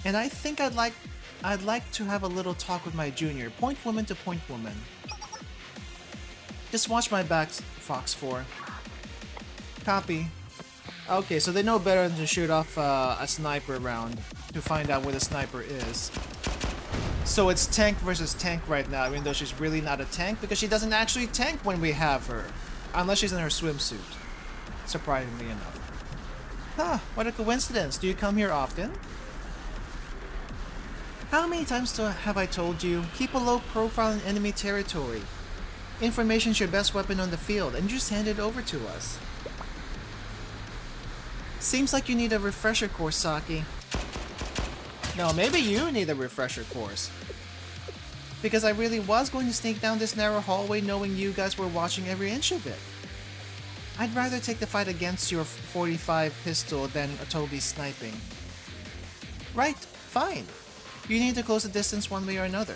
And I think I'd like to have a little talk with my junior, point woman to point woman. Just watch my back, Fox 4. Copy. Okay, so they know better than to shoot off a sniper round to find out where the sniper is. So it's tank versus tank right now, even though she's really not a tank because she doesn't actually tank when we have her. Unless she's in her swimsuit. Surprisingly enough. Huh, what a coincidence. Do you come here often? How many times have I told you, keep a low profile in enemy territory. Information's your best weapon on the field, and just hand it over to us. Seems like you need a refresher course, Saki. No, maybe you need a refresher course. Because I really was going to sneak down this narrow hallway knowing you guys were watching every inch of it. I'd rather take the fight against your 45 pistol than Otogi's sniping. Right, fine. You need to close the distance one way or another.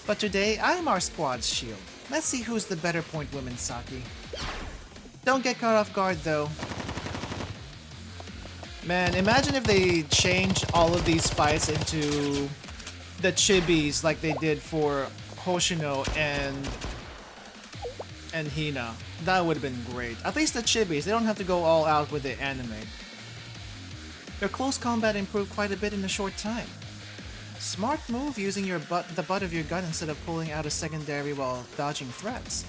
But today, I am our squad's shield. Let's see who's the better point woman, Saki. Don't get caught off guard, though. Man, imagine if they changed all of these fights into the chibis like they did for Hoshino and and Hina. That would have been great. At least the chibis, they don't have to go all out with the anime. Your close combat improved quite a bit in a short time. Smart move using the butt of your gun instead of pulling out a secondary while dodging threats.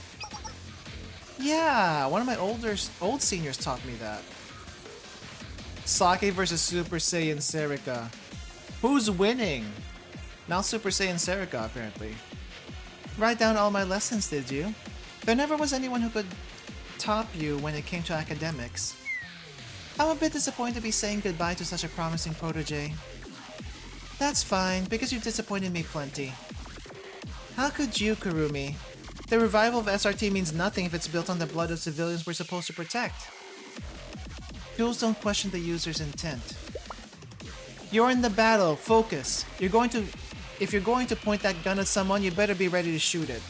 Yeah, one of my old seniors taught me that. Sake versus Super Saiyan Serika. Who's winning? Not Super Saiyan Serika, apparently. Write down all my lessons, did you? There never was anyone who could top you when it came to academics. I'm a bit disappointed to be saying goodbye to such a promising protege. That's fine, because you've disappointed me plenty. How could you, Kurumi? The revival of SRT means nothing if it's built on the blood of civilians we're supposed to protect. Fools don't question the user's intent. You're in the battle, focus. If you're going to point that gun at someone, you better be ready to shoot it.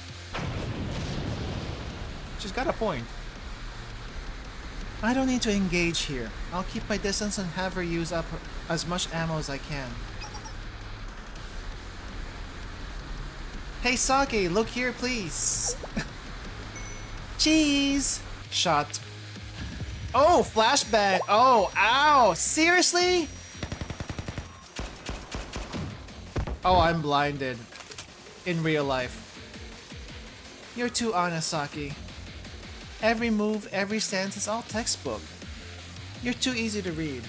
She's got a point. I don't need to engage here. I'll keep my distance and have her use up as much ammo as I can. Hey Saki, look here please. Jeez. Shot. Oh, flashbang. Oh, ow. Seriously? Oh, I'm blinded. In real life. You're too honest, Saki. Every move, every stance is all textbook. You're too easy to read.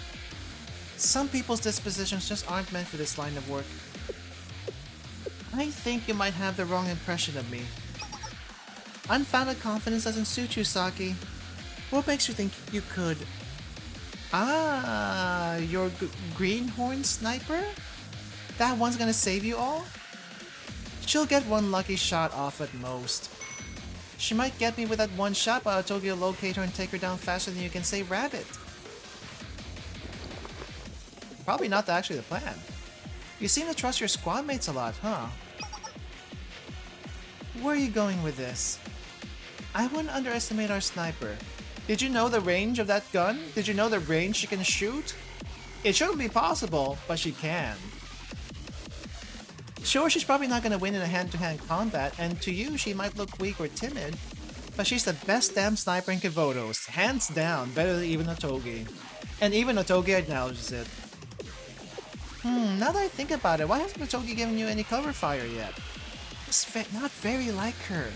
Some people's dispositions just aren't meant for this line of work. I think you might have the wrong impression of me. Unfounded confidence doesn't suit you, Saki. What makes you think you could? Ah, your greenhorn sniper? That one's gonna save you all? She'll get one lucky shot off at most. She might get me with that one shot, but I'll Tokyo locate her and take her down faster than you can say rabbit. Probably not actually the plan. You seem to trust your squad mates a lot, huh? Where are you going with this? I wouldn't underestimate our sniper. Did you know the range of that gun? Did you know the range she can shoot? It shouldn't be possible, but she can. Sure, she's probably not gonna win in a hand-to-hand combat, and to you she might look weak or timid, but she's the best damn sniper in Kivotos, hands down, better than even Otogi. And even Otogi acknowledges it. Now that I think about it, why hasn't Otogi given you any cover fire yet? It's not very like her.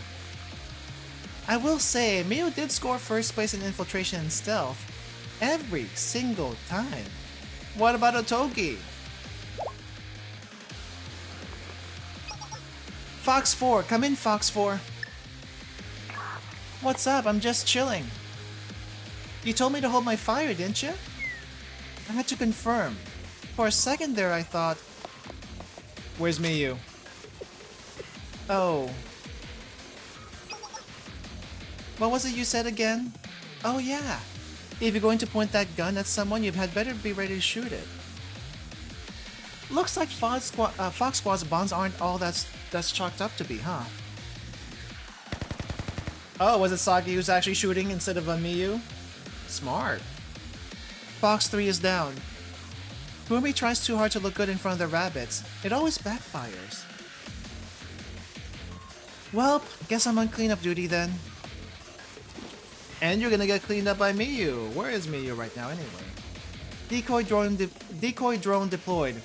I will say, Miyu did score first place in infiltration and stealth every single time. What about Otogi? Fox 4, come in, Fox 4. What's up? I'm just chilling. You told me to hold my fire, didn't you? I had to confirm. For a second there, I thought... Where's Miyu? Oh. What was it you said again? Oh yeah. If you're going to point that gun at someone, you had better be ready to shoot it. Looks like Fox Squad's bonds aren't all that's chalked up to be, huh? Oh, was it Saki who's actually shooting instead of a Miyu? Smart. Fox 3 is down. Kurumi tries too hard to look good in front of the rabbits. It always backfires. Well, guess I'm on cleanup duty then. And you're gonna get cleaned up by Miyu. Where is Miyu right now anyway? Decoy drone deployed.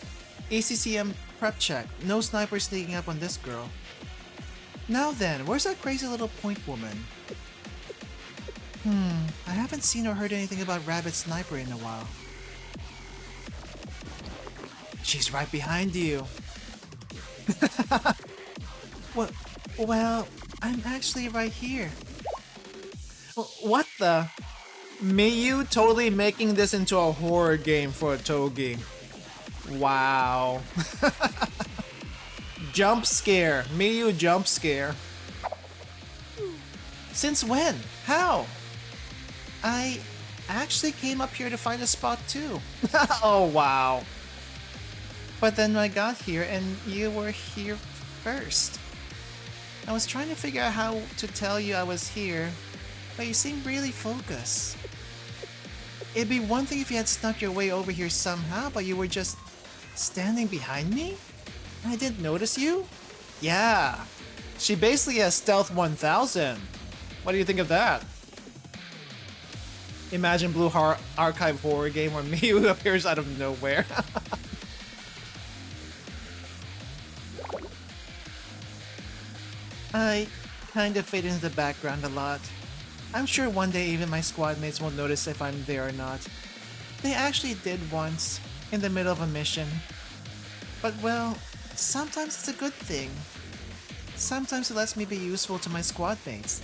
ACCM prep check. No sniper sneaking up on this girl. Now then, where's that crazy little point woman? I haven't seen or heard anything about Rabbit Sniper in a while. She's right behind you. Well, I'm actually right here. What the? Miyu totally making this into a horror game for Otogi. Wow. Jump scare. Miyu jump scare. Since when? How? I actually came up here to find a spot too. Oh wow. But then I got here and you were here first. I was trying to figure out how to tell you I was here, but you seemed really focused. It'd be one thing if you had snuck your way over here somehow, but you were just standing behind me? And I didn't notice you? Yeah. She basically has Stealth 1000. What do you think of that? Imagine Blue Archive horror game where Miyu appears out of nowhere. I kind of fade into the background a lot. I'm sure one day even my squad mates won't notice if I'm there or not. They actually did once, in the middle of a mission. But well, sometimes it's a good thing. Sometimes it lets me be useful to my squad mates.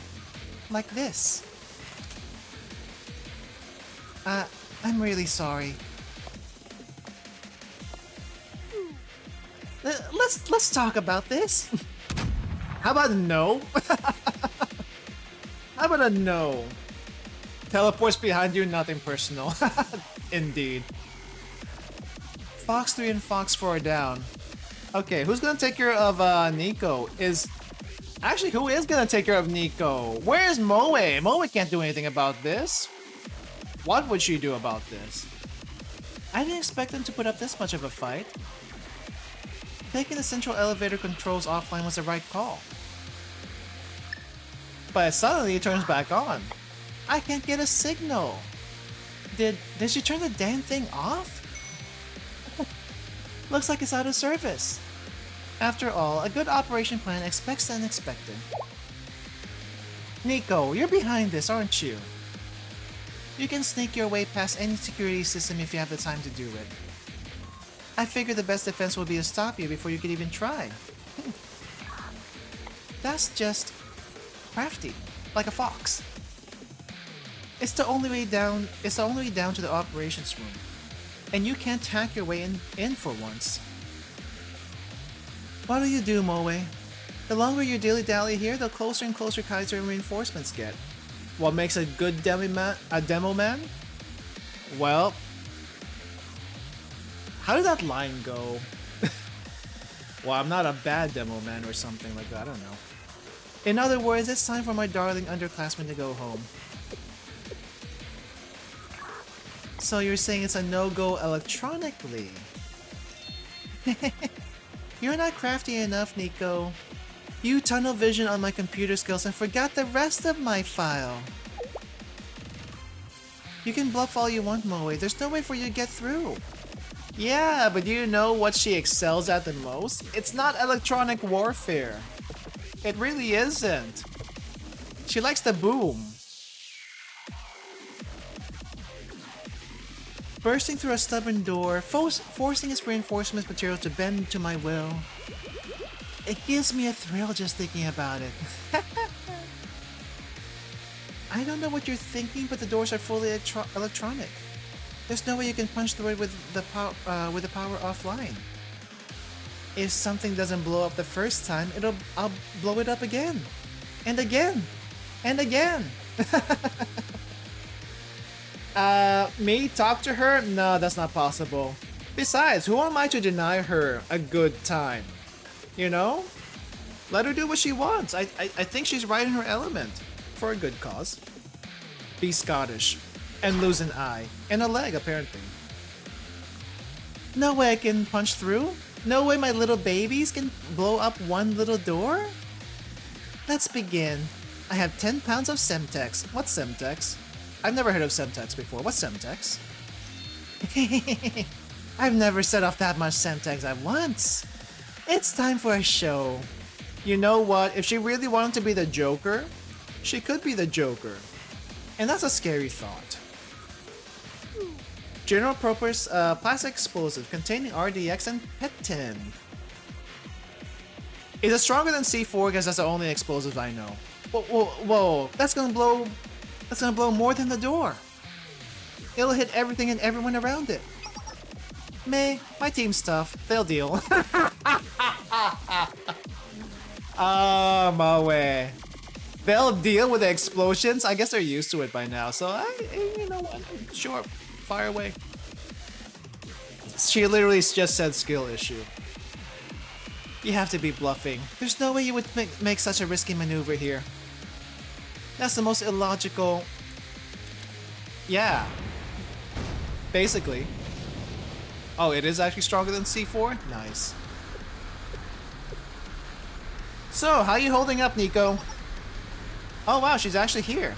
Like this. I'm really sorry. Let's talk about this. How about no? How about a no? Teleports behind you, nothing personal. Indeed. Fox 3 and Fox 4 are down. Okay, who's gonna take care of Nico? Actually, who is gonna take care of Nico? Where's Moe? Moe can't do anything about this. What would she do about this? I didn't expect them to put up this much of a fight. Taking the central elevator controls offline was the right call. But suddenly it turns back on. I can't get a signal. Did she turn the damn thing off? Looks like it's out of service. After all, a good operation plan expects the unexpected. Nico, you're behind this, aren't you? You can sneak your way past any security system if you have the time to do it. I figured the best defense would be to stop you before you could even try. That's just crafty, like a fox. It's the only way down to the operations room. And you can't hack your way in for once. What do you do, Moe? The longer you dilly-dally here, the closer and closer Kaiser reinforcements get. What makes a good demo man? Well, how did that line go? Well, I'm not a bad demo man or something like that, I don't know. In other words, it's time for my darling underclassmen to go home. So you're saying it's a no-go electronically? You're not crafty enough, Nico. You tunnel vision on my computer skills and forgot the rest of my file. You can bluff all you want, Moe. There's no way for you to get through. Yeah, but do you know what she excels at the most? It's not electronic warfare. It really isn't. She likes the boom. Bursting through a stubborn door, forcing its reinforcement material to bend to my will. It gives me a thrill just thinking about it. I don't know what you're thinking, but the doors are fully electronic. There's no way you can punch through it with the power offline. If something doesn't blow up the first time, I'll blow it up again, and again, and again. Me talk to her? No, that's not possible. Besides, who am I to deny her a good time? You know? Let her do what she wants. I think she's right in her element. For a good cause. Be Scottish. And lose an eye. And a leg, apparently. No way I can punch through? No way my little babies can blow up one little door? Let's begin. I have 10 pounds of Semtex. What's Semtex? I've never heard of Semtex before. What's Semtex? I've never set off that much Semtex at once. It's time for a show. You know what? If she really wanted to be the Joker, she could be the Joker. And that's a scary thought. General purpose plastic explosive containing RDX and Pectin. Is it stronger than C4 because that's the only explosive I know? Whoa, that's gonna blow more than the door. It'll hit everything and everyone around it. My team's tough. They'll deal. Moe. They'll deal with the explosions. I guess they're used to it by now. So you know what? Sure, fire away. She literally just said skill issue. You have to be bluffing. There's no way you would make such a risky maneuver here. That's the most illogical. Yeah. Basically. Oh, it is actually stronger than C4? Nice. So, how you holding up, Nico? Oh wow, she's actually here.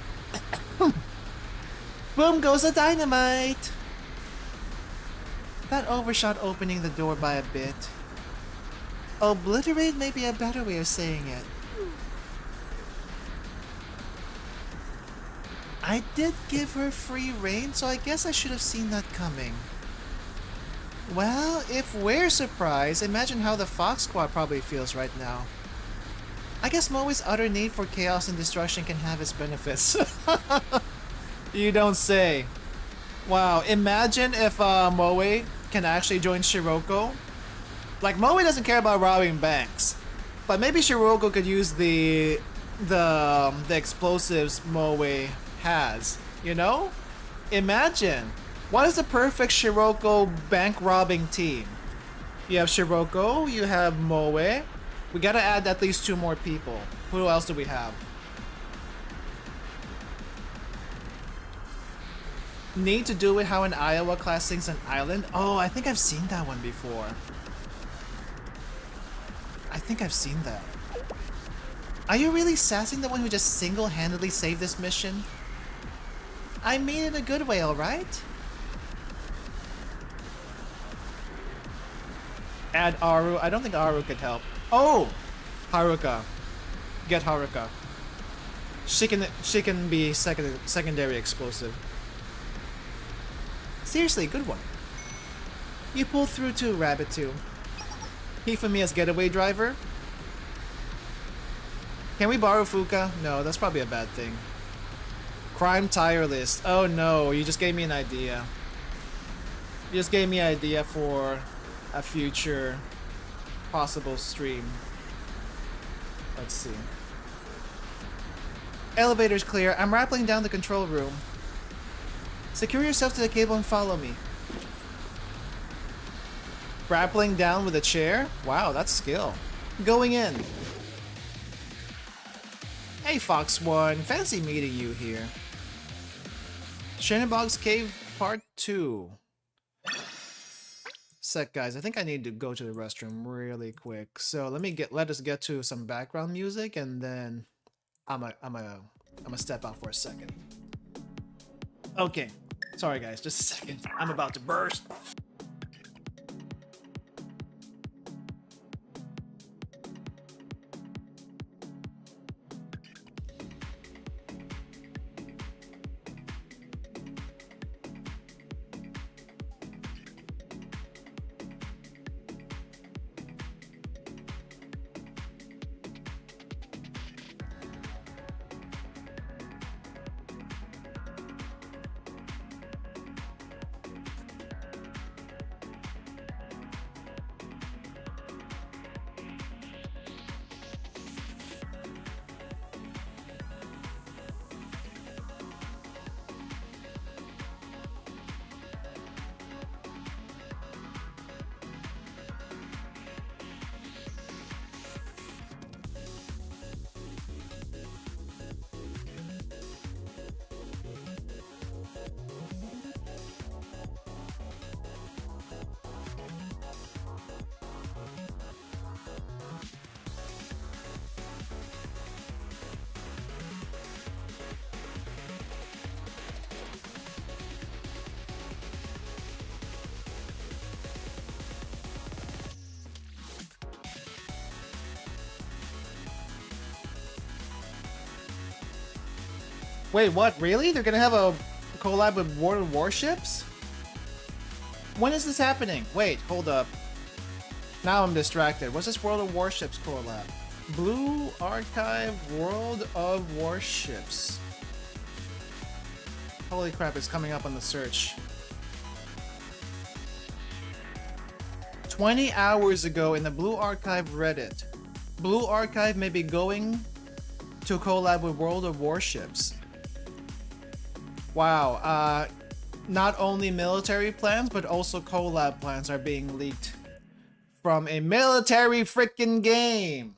Boom goes the dynamite! That overshot opening the door by a bit. Obliterate may be a better way of saying it. I did give her free reign, so I guess I should have seen that coming. Well, if we're surprised, imagine how the Fox Squad probably feels right now. I guess Moe's utter need for chaos and destruction can have its benefits. You don't say. Wow, imagine if Moe can actually join Shiroko. Like, Moe doesn't care about robbing banks, but maybe Shiroko could use the explosives Moe has, you know? Imagine. What is the perfect Shiroko bank robbing team? You have Shiroko, you have Moe. We gotta add at least 2 more people. Who else do we have? Need to do it how an Iowa class sings an island? Oh, I think I've seen that one before. I think I've seen that. Are you really sassing the one who just single-handedly saved this mission? I mean it in a good way, alright? Add Aru. I don't think Aru could help. Oh! Haruka. Get Haruka. She can be secondary explosive. Seriously, good one. You pulled through too, Rabbit 2. Hifumi as getaway driver? Can we borrow Fuka? No, that's probably a bad thing. Crime tire list. Oh no, you just gave me an idea. You just gave me an idea for a future possible stream. Let's see. Elevator's clear. I'm rappelling down the control room. Secure yourself to the cable and follow me. Rappelling down with a chair? Wow, that's skill. Going in. Hey Fox 1, fancy meeting you here. Shenanbog's Cave Part 2. Sec guys, I think I need to go to the restroom really quick. So let us get to some background music and then I'm a step out for a second. Okay. Sorry guys, just a second. I'm about to burst. Wait, what? Really? They're gonna have a collab with World of Warships? When is this happening? Wait, hold up. Now I'm distracted. What's this World of Warships collab? Blue Archive World of Warships. Holy crap, it's coming up on the search. 20 hours ago in the Blue Archive Reddit. Blue Archive may be going to collab with World of Warships. Wow, not only military plans, but also collab plans are being leaked from a military freaking game.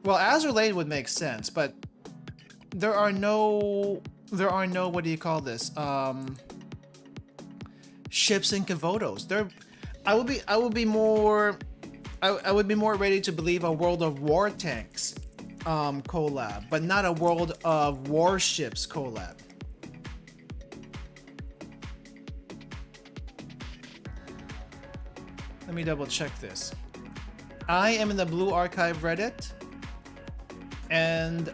Well, Azurlade would make sense, but there are no, what do you call this? Ships in Kavodos. I would be more I would be more ready to believe a World of War tanks collab, but not a World of Warships collab. Let me double check this. I am in the Blue Archive Reddit, and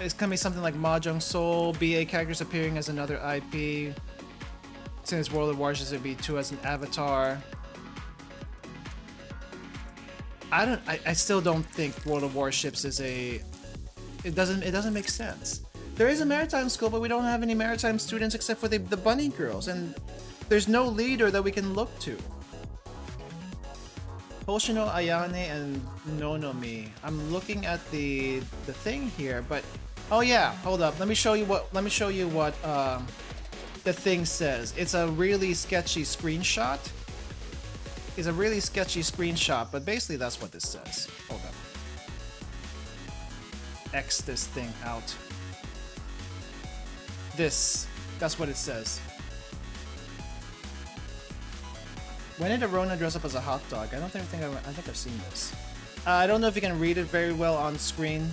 it's gonna be something like Mahjong Soul, BA characters appearing as another IP. Since World of Warships would be 2 as an avatar. I still don't think World of Warships is a. It doesn't make sense. There is a maritime school, but we don't have any maritime students except for the bunny girls, and there's no leader that we can look to. Hoshino, Ayane, and Nonomi. I'm looking at the thing here, but oh yeah, hold up. Let me show you what the thing says. It's a really sketchy screenshot. It's a really sketchy screenshot, but basically that's what this says. Hold up. X this thing out. That's what it says. When did Arona dress up as a hot dog? I think I've seen this. I don't know if you can read it very well on screen,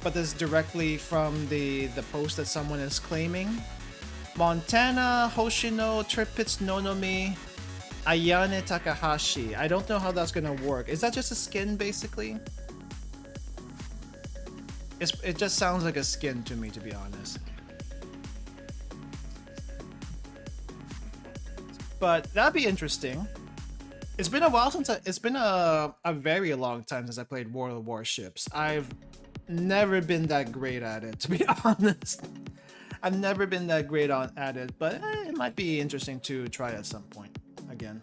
but this is directly from the post that someone is claiming. Montana, Hoshino, Tripits Nonomi, Ayane Takahashi. I don't know how that's gonna work. Is that just a skin, basically? It just sounds like a skin to me, to be honest. But that'd be interesting. It's been a while since it's been a very long time since I played World of Warships. I've never been that great at it, to be honest. I've never been that great at it, but it might be interesting to try at some point again.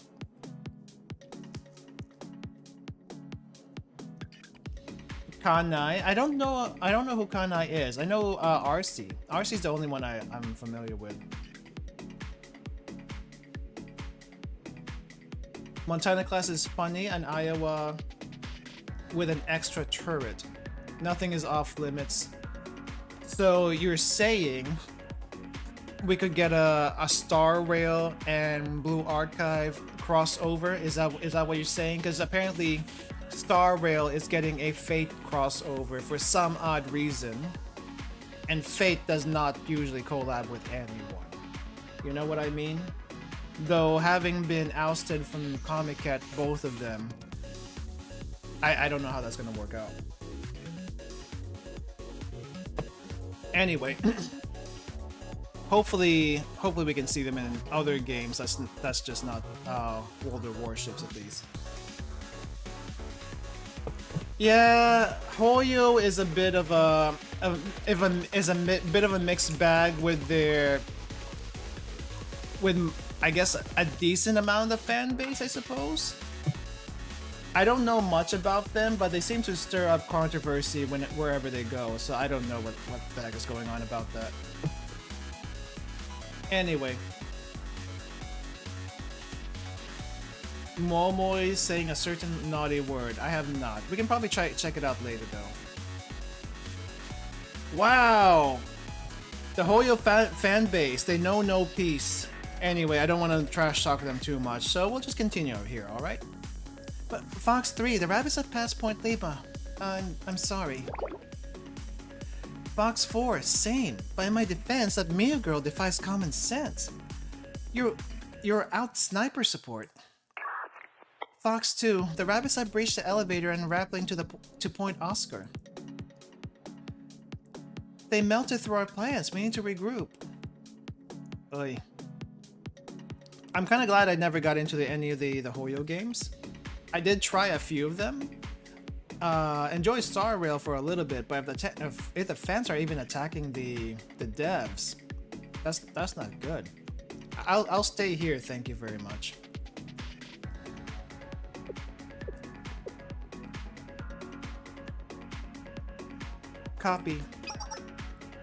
Kanai, I don't know who Kanai is. I know RC. RC's the only one I'm familiar with. Montana class is funny, and Iowa with an extra turret. Nothing is off limits. So you're saying we could get a Star Rail and Blue Archive crossover? Is that what you're saying? Because apparently Star Rail is getting a Fate crossover for some odd reason, and Fate does not usually collab with anyone. You know what I mean? Though having been ousted from Comiket, both of them, I don't know how that's gonna work out. Anyway, hopefully we can see them in other games. That's just not World of Warships, at least. Yeah, Hoyo is a bit of a bit of a mixed bag with I guess a decent amount of fan base, I suppose. I don't know much about them, but they seem to stir up controversy wherever they go, so I don't know what the heck is going on about that. Anyway. Momo is saying a certain naughty word. I have not. We can probably check it out later, though. Wow! The Hoyo fan base, they know no peace. Anyway, I don't want to trash talk them too much, so we'll just continue here, alright? But Fox 3, the rabbits have passed Point Leba. I'm sorry. Fox 4, same. But in my defense, that Mia girl defies common sense. You're out sniper support. Fox 2, the rabbits have breached the elevator and rappelling to Point Oscar. They melted through our plans. We need to regroup. Oy. I'm kind of glad I never got into any of the Hoyo games. I did try a few of them. Enjoy Star Rail for a little bit, but if the fans are even attacking the devs, that's not good. I'll stay here, thank you very much. Copy.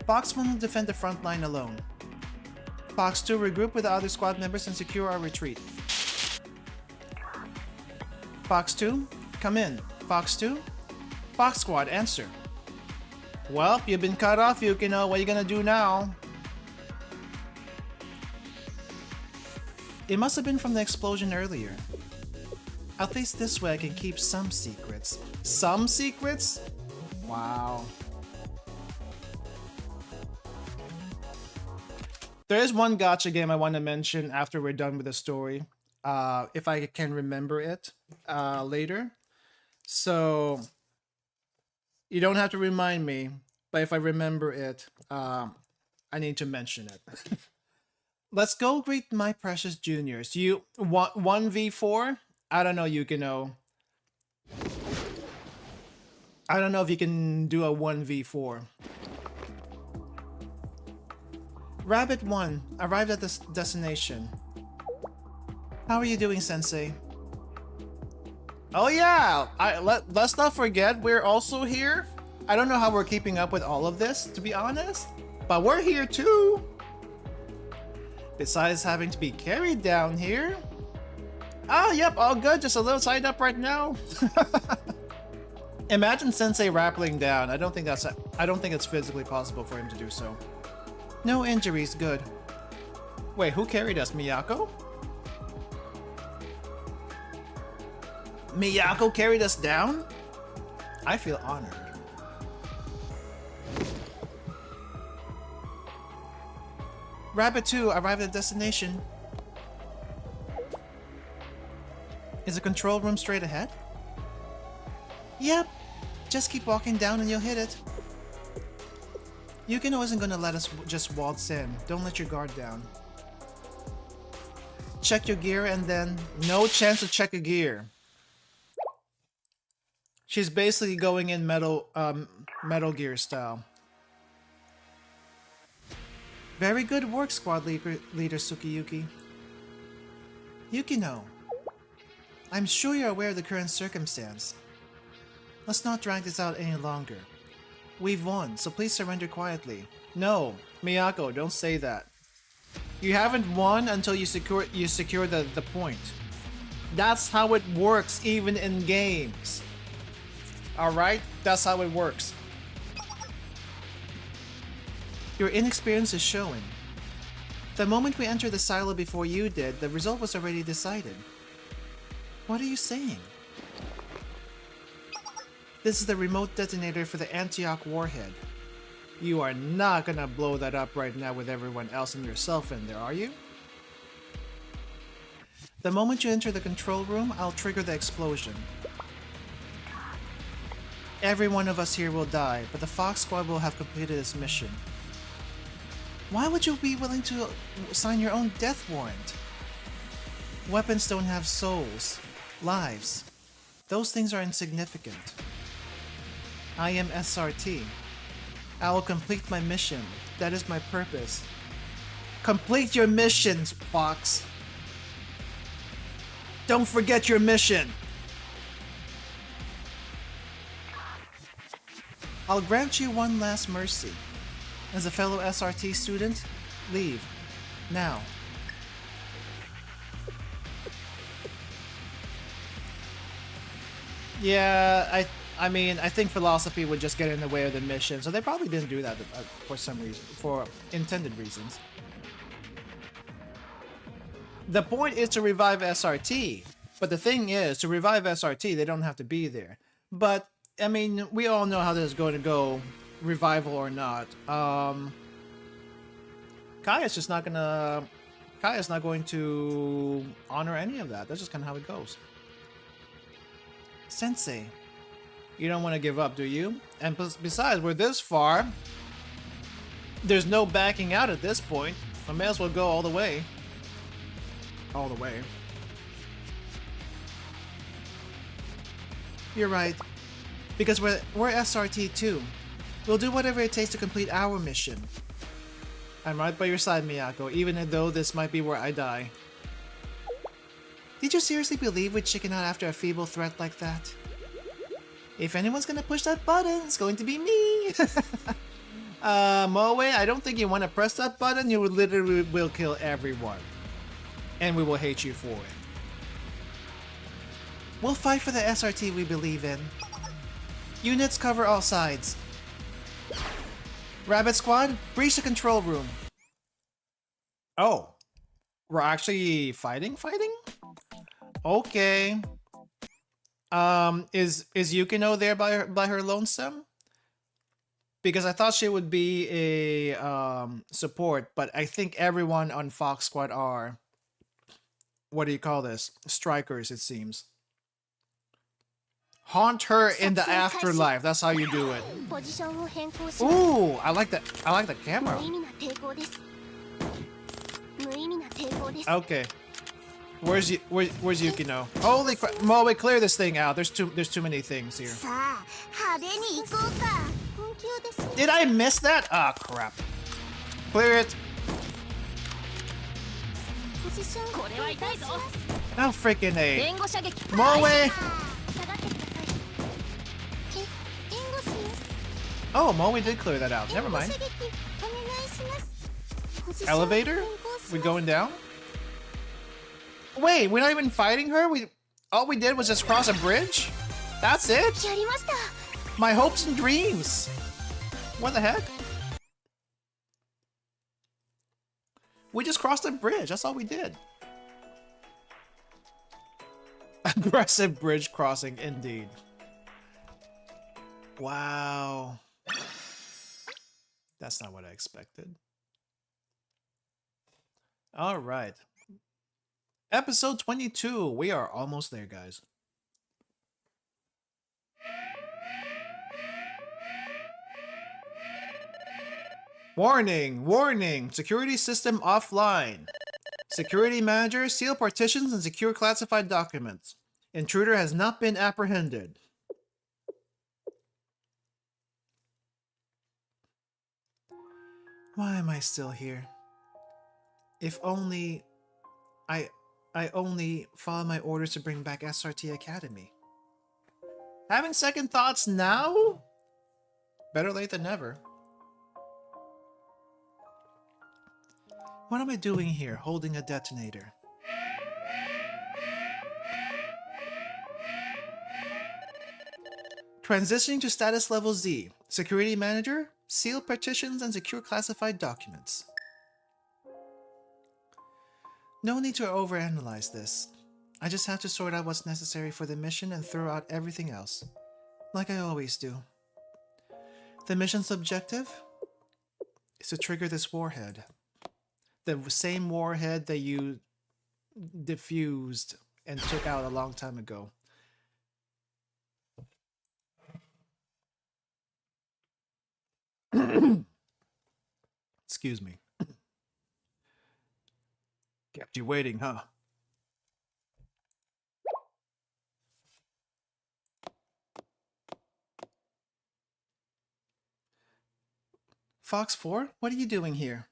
Fox 1 will defend the front line alone. Fox 2, regroup with the other squad members and secure our retreat. Fox 2, come in. Fox 2? Fox Squad, answer. Well, you've been cut off, Yukino. What are you gonna do now? It must have been from the explosion earlier. At least this way I can keep some secrets. Some secrets? Wow. There is one gacha game I want to mention after we're done with the story. If I can remember it later. So you don't have to remind me, but if I remember it, I need to mention it. Let's go greet my precious juniors. You want 1v4? I don't know, Yukino. I don't know if you can do a 1v4. Rabbit 1 arrived at the destination. How are you doing, Sensei? Oh yeah, let's not forget we're also here. I don't know how we're keeping up with all of this, to be honest, but we're here too. Besides having to be carried down here. Ah, yep, all good, just a little tied up right now. Imagine Sensei rappelling down. I don't think it's physically possible for him to do so. No injuries, good. Wait, who carried us, Miyako? Miyako carried us down? I feel honored. Rabbit 2 arrived at destination. Is the control room straight ahead? Yep. Just keep walking down and you'll hit it. Yukino isn't gonna let us just waltz in. Don't let your guard down. Check your gear and then... No chance to check a gear. She's basically going in Metal Gear style. Very good work, squad leader Tsukiyuki. Yukino, I'm sure you're aware of the current circumstance. Let's not drag this out any longer. We've won, so please surrender quietly. No, Miyako, don't say that. You haven't won until you secure the point. That's how it works even in games. Alright? That's how it works. Your inexperience is showing. The moment we entered the silo before you did, the result was already decided. What are you saying? This is the remote detonator for the Antioch warhead. You are not gonna blow that up right now with everyone else and yourself in there, are you? The moment you enter the control room, I'll trigger the explosion. Every one of us here will die, but the Fox Squad will have completed its mission. Why would you be willing to sign your own death warrant? Weapons don't have souls, lives. Those things are insignificant. I am SRT. I will complete my mission. That is my purpose. Complete your missions, Fox. Don't forget your mission. I'll grant you one last mercy. As a fellow SRT student, leave. Now. Yeah, I mean, I think philosophy would just get in the way of the mission, so they probably didn't do that for some reason, for intended reasons. The point is to revive SRT, but the thing is, to revive SRT, they don't have to be there. But, I mean, we all know how this is going to go, revival or not. Kaya's just not gonna... Kaya's not going to honor any of that. That's just kind of how it goes. Sensei. You don't want to give up, do you? And besides, we're this far. There's no backing out at this point. I may as well go all the way. All the way. You're right. Because we're SRT too. We'll do whatever it takes to complete our mission. I'm right by your side, Miyako, even though this might be where I die. Did you seriously believe we'd chicken out after a feeble threat like that? If anyone's gonna push that button, it's going to be me! Moe, I don't think you want to press that button. You literally will kill everyone. And we will hate you for it. We'll fight for the SRT we believe in. Units cover all sides. Rabbit Squad, breach the control room. Oh. We're actually fighting? Okay. Is Yukino there by her lonesome? Because I thought she would be a support, but I think everyone on Fox Squad are, what do you call this? Strikers, it seems. Haunt her in the afterlife. That's how you do it. Ooh, I like the camera. Okay. Where's Yukino? Holy crap! Moe, clear this thing out. There's too many things here. Did I miss that? Ah, crap. Clear it. Oh, freaking A. Moe! Oh, Moe did clear that out. Never mind. Elevator? We going down? Wait, we're not even fighting her? All we did was just cross a bridge? That's it? My hopes and dreams. What the heck? We just crossed a bridge. That's all we did. Aggressive bridge crossing, indeed. Wow. That's not what I expected. All right. Episode 22. We are almost there, guys. Warning! Warning! Security system offline. Security manager, seal partitions and secure classified documents. Intruder has not been apprehended. Why am I still here? If only I only follow my orders to bring back SRT Academy. Having second thoughts now? Better late than never. What am I doing here, holding a detonator? Transitioning to status level Z. Security manager, seal partitions and secure classified documents. No need to overanalyze this. I just have to sort out what's necessary for the mission and throw out everything else. Like I always do. The mission's objective is to trigger this warhead. The same warhead that you diffused and took out a long time ago. Excuse me. Kept you waiting, huh? Fox 4, what are you doing here?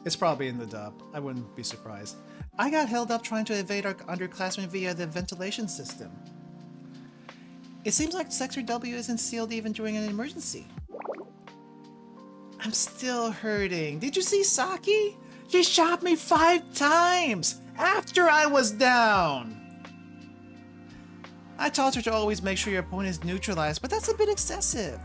It's probably in the dub. I wouldn't be surprised. I got held up trying to evade our underclassmen via the ventilation system. It seems like Sector W isn't sealed even during an emergency. I'm still hurting. Did you see Saki? He shot me 5 times after I was down. I taught her to always make sure your opponent is neutralized, but that's a bit excessive.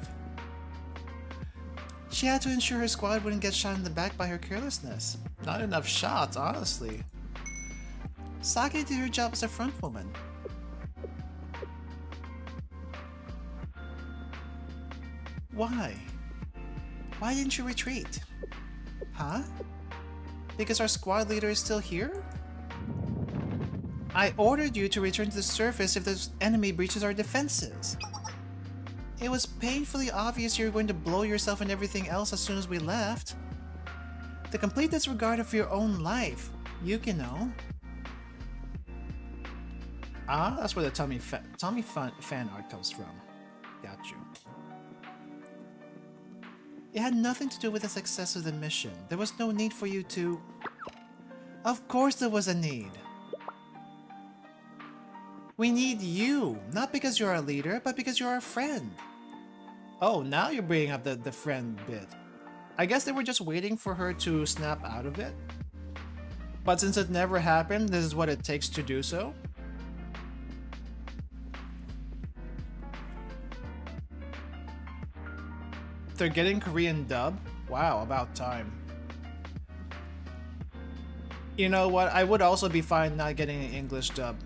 She had to ensure her squad wouldn't get shot in the back by her carelessness. Not enough shots, honestly. Saki did her job as a front woman. Why? Why didn't you retreat? Huh? Because our squad leader is still here? I ordered you to return to the surface if the enemy breaches our defenses. It was painfully obvious you were going to blow yourself and everything else as soon as we left. The complete disregard of your own life, Yukino. Ah, that's where the Tommy fan art comes from. Got you. It had nothing to do with the success of the mission. There was no need for you to... Of course there was a need. We need you, not because you're our leader, but because you're our friend. Oh, now you're bringing up the friend bit. I guess they were just waiting for her to snap out of it. But since it never happened, this is what it takes to do so. They're getting Korean dub. Wow, about time. You know what? I would also be fine not getting an English dub.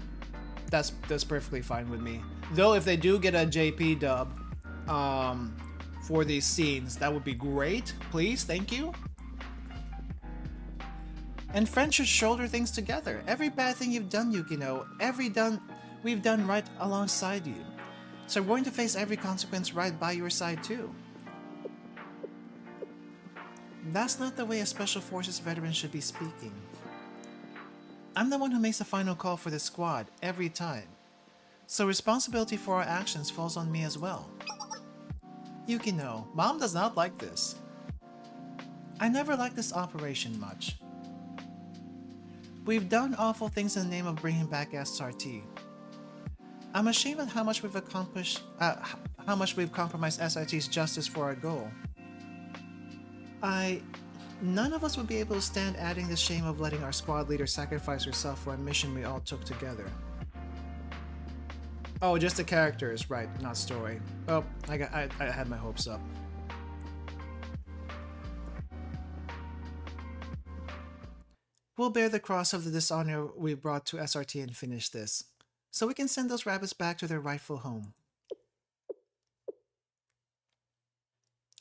That's perfectly fine with me. Though if they do get a JP dub for these scenes, that would be great. Please, thank you. And friends should shoulder things together. Every bad thing you've done, Yukino, we've done right alongside you. So we're going to face every consequence right by your side too. That's not the way a Special Forces veteran should be speaking. I'm the one who makes the final call for the squad every time. So responsibility for our actions falls on me as well. Yukino, Mom does not like this. I never liked this operation much. We've done awful things in the name of bringing back SRT. I'm ashamed at how much we've accomplished, how much we've compromised SRT's justice for our goal. None of us would be able to stand adding the shame of letting our squad leader sacrifice herself for a mission we all took together. Oh, just the characters, right, not story. Oh, I had my hopes up. We'll bear the cross of the dishonor we brought to SRT and finish this, so we can send those rabbits back to their rightful home.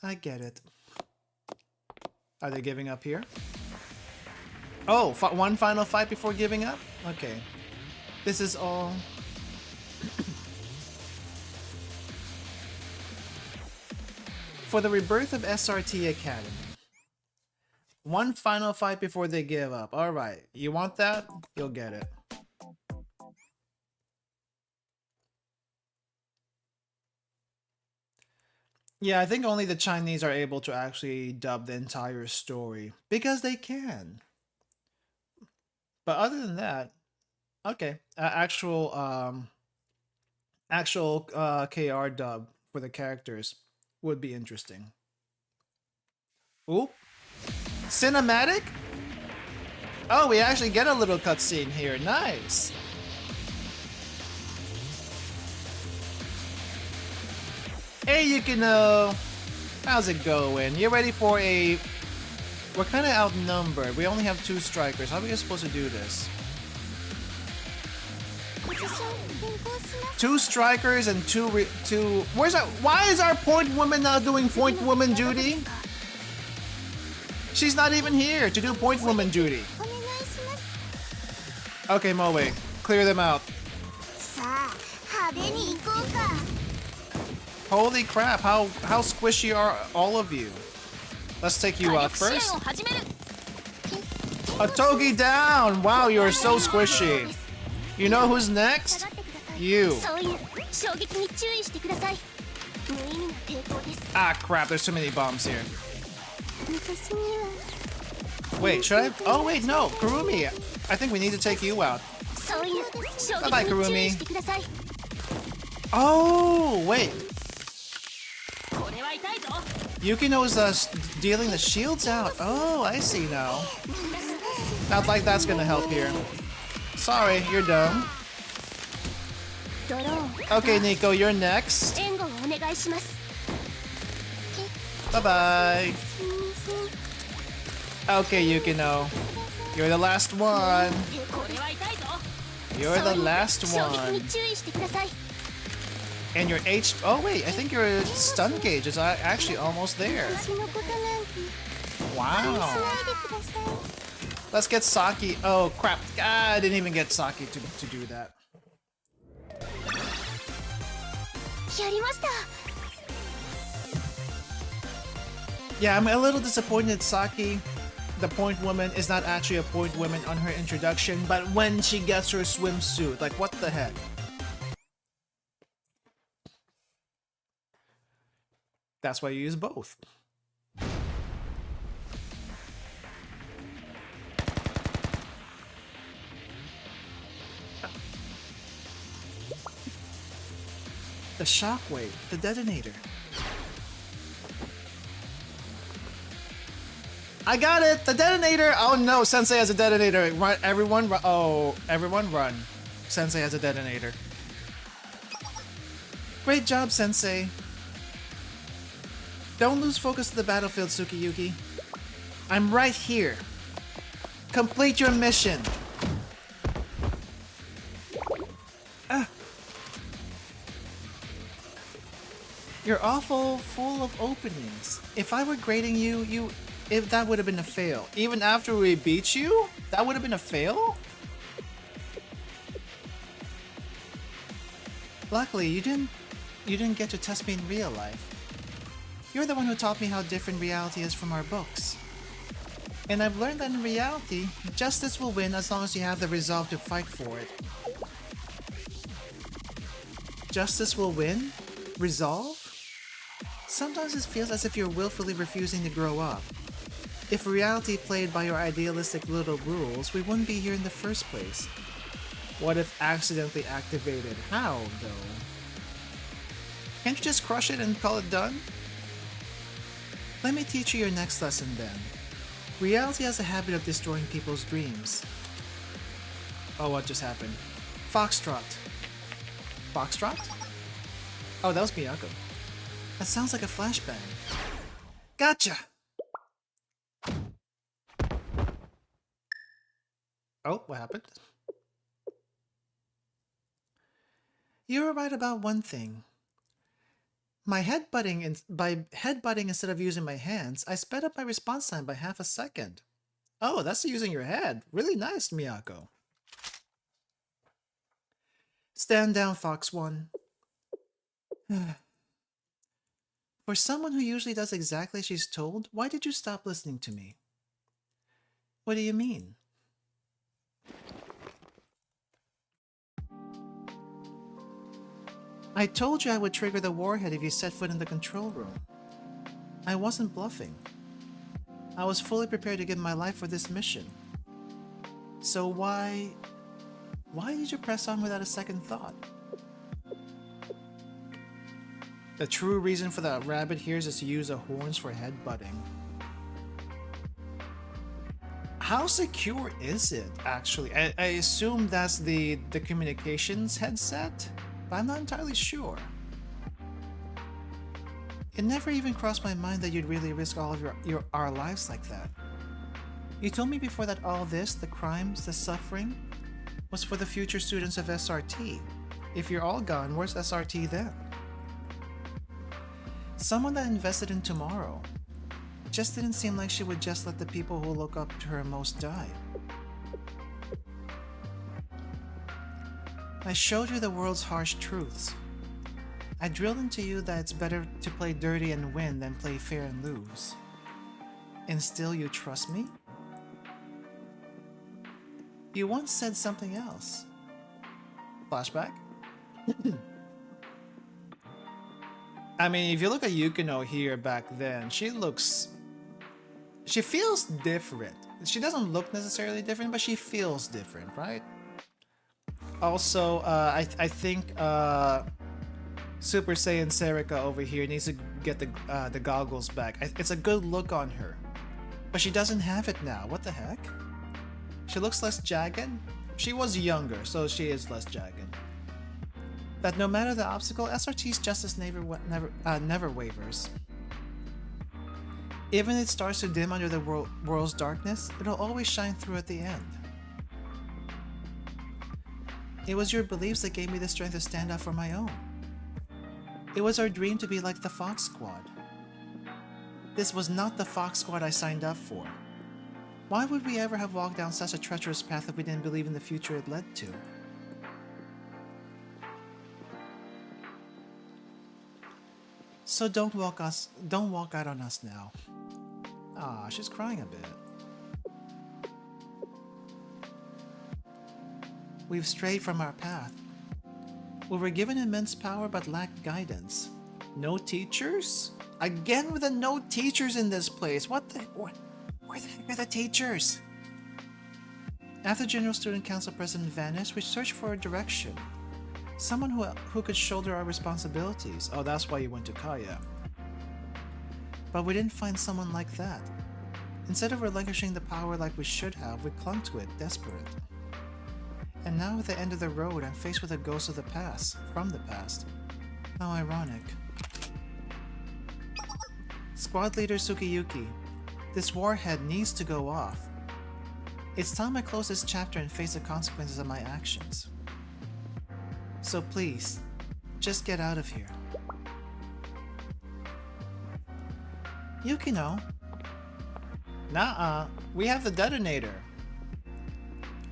I get it. Are they giving up here? Oh, one final fight before giving up? Okay. This is all... For the rebirth of SRT Academy. One final fight before they give up. Alright, you want that? You'll get it. Yeah, I think only the Chinese are able to actually dub the entire story. Because they can. But other than that, okay. Actual KR dub for the characters would be interesting. Oop. Cinematic? Oh, we actually get a little cutscene here. Nice. Hey, Yukino! How's it going? You ready for a... We're kind of outnumbered. We only have 2 strikers. How are we supposed to do this? 2 strikers and 2... Where's our... Why is our point woman not doing point woman duty? She's not even here to do point woman duty. Okay, Moe. Clear them out. Holy crap, how squishy are all of you? Let's take you out first. A Togi down! Wow, you're so squishy. You know who's next? You. Ah crap, there's too many bombs here. Wait, should I? Oh wait, no, Kurumi. I think we need to take you out. Bye-bye, Kurumi. Oh, wait. Yukino's dealing the shields out. Oh, I see now. Not like that's gonna help here. Sorry, you're dumb. Okay, Nico, you're next. Bye-bye. Okay, Yukino. You're the last one. You're the last one. And your H... Oh wait, I think your stun gauge is actually almost there. Wow. Let's get Saki. Oh crap. I didn't even get Saki to do that. Yeah, I'm a little disappointed Saki, the point woman, is not actually a point woman on her introduction, but when she gets her swimsuit, like what the heck? That's why you use both. The shockwave, the detonator. I got it! The detonator! Oh no, Sensei has a detonator. Run, everyone run. Oh, everyone run. Sensei has a detonator. Great job, Sensei. Don't lose focus of the battlefield, Tsukiyuki. I'm right here. Complete your mission. You're awful full of openings. If I were grading you, if that would have been a fail. Even after we beat you? That would have been a fail? Luckily, you didn't get to test me in real life. You're the one who taught me how different reality is from our books. And I've learned that in reality, justice will win as long as you have the resolve to fight for it. Justice will win? Resolve? Sometimes it feels as if you're willfully refusing to grow up. If reality played by your idealistic little rules, we wouldn't be here in the first place. What if accidentally activated? How, though? Can't you just crush it and call it done? Let me teach you your next lesson then. Reality has a habit of destroying people's dreams. Oh, what just happened? Foxtrot. Foxtrot? Oh, that was Miyako. That sounds like a flashbang. Gotcha! Oh, what happened? You were right about one thing. By headbutting instead of using my hands, I sped up my response time by half a second. Oh, that's using your head. Really nice, Miyako. Stand down, Fox 1. For someone who usually does exactly as she's told, why did you stop listening to me? What do you mean? I told you I would trigger the warhead if you set foot in the control room. I wasn't bluffing. I was fully prepared to give my life for this mission. So why did you press on without a second thought? The true reason for the rabbit here is to use the horns for headbutting. How secure is it, actually? I assume that's the communications headset, but I'm not entirely sure. It never even crossed my mind that you'd really risk all of our lives like that. You told me before that all this, the crimes, the suffering, was for the future students of SRT. If you're all gone, where's SRT then? Someone that invested in tomorrow. Just didn't seem like she would just let the people who look up to her most die. I showed you the world's harsh truths. I drilled into you that it's better to play dirty and win than play fair and lose. And still you trust me? You once said something else. Flashback? I mean, if you look at Yukino here back then, she feels different. She doesn't look necessarily different, but she feels different, right? Also, I think Super Saiyan Serika over here needs to get the goggles back. It's a good look on her, but she doesn't have it now. What the heck? She looks less jagged. She was younger, so she is less jagged. That no matter the obstacle, SRT's justice never wavers. Even if it starts to dim under the world's darkness, it'll always shine through at the end. It was your beliefs that gave me the strength to stand up for my own. It was our dream to be like the Fox Squad. This was not the Fox Squad I signed up for. Why would we ever have walked down such a treacherous path if we didn't believe in the future it led to? So don't walk out on us now. Ah, she's crying a bit. We've strayed from our path. We were given immense power but lacked guidance. No teachers? Again with the no teachers in this place. Where the heck are the teachers? After General Student Council President vanished, we searched for a direction. Someone who could shoulder our responsibilities. Oh, that's why you went to Kaya. But we didn't find someone like that. Instead of relinquishing the power like we should have, we clung to it, desperate. And now at the end of the road, I'm faced with a ghost of the past, from the past. How ironic. Squad Leader Sukiyuki, this warhead needs to go off. It's time I close this chapter and face the consequences of my actions. So please, just get out of here. Yukino. Nuh-uh. We have the detonator.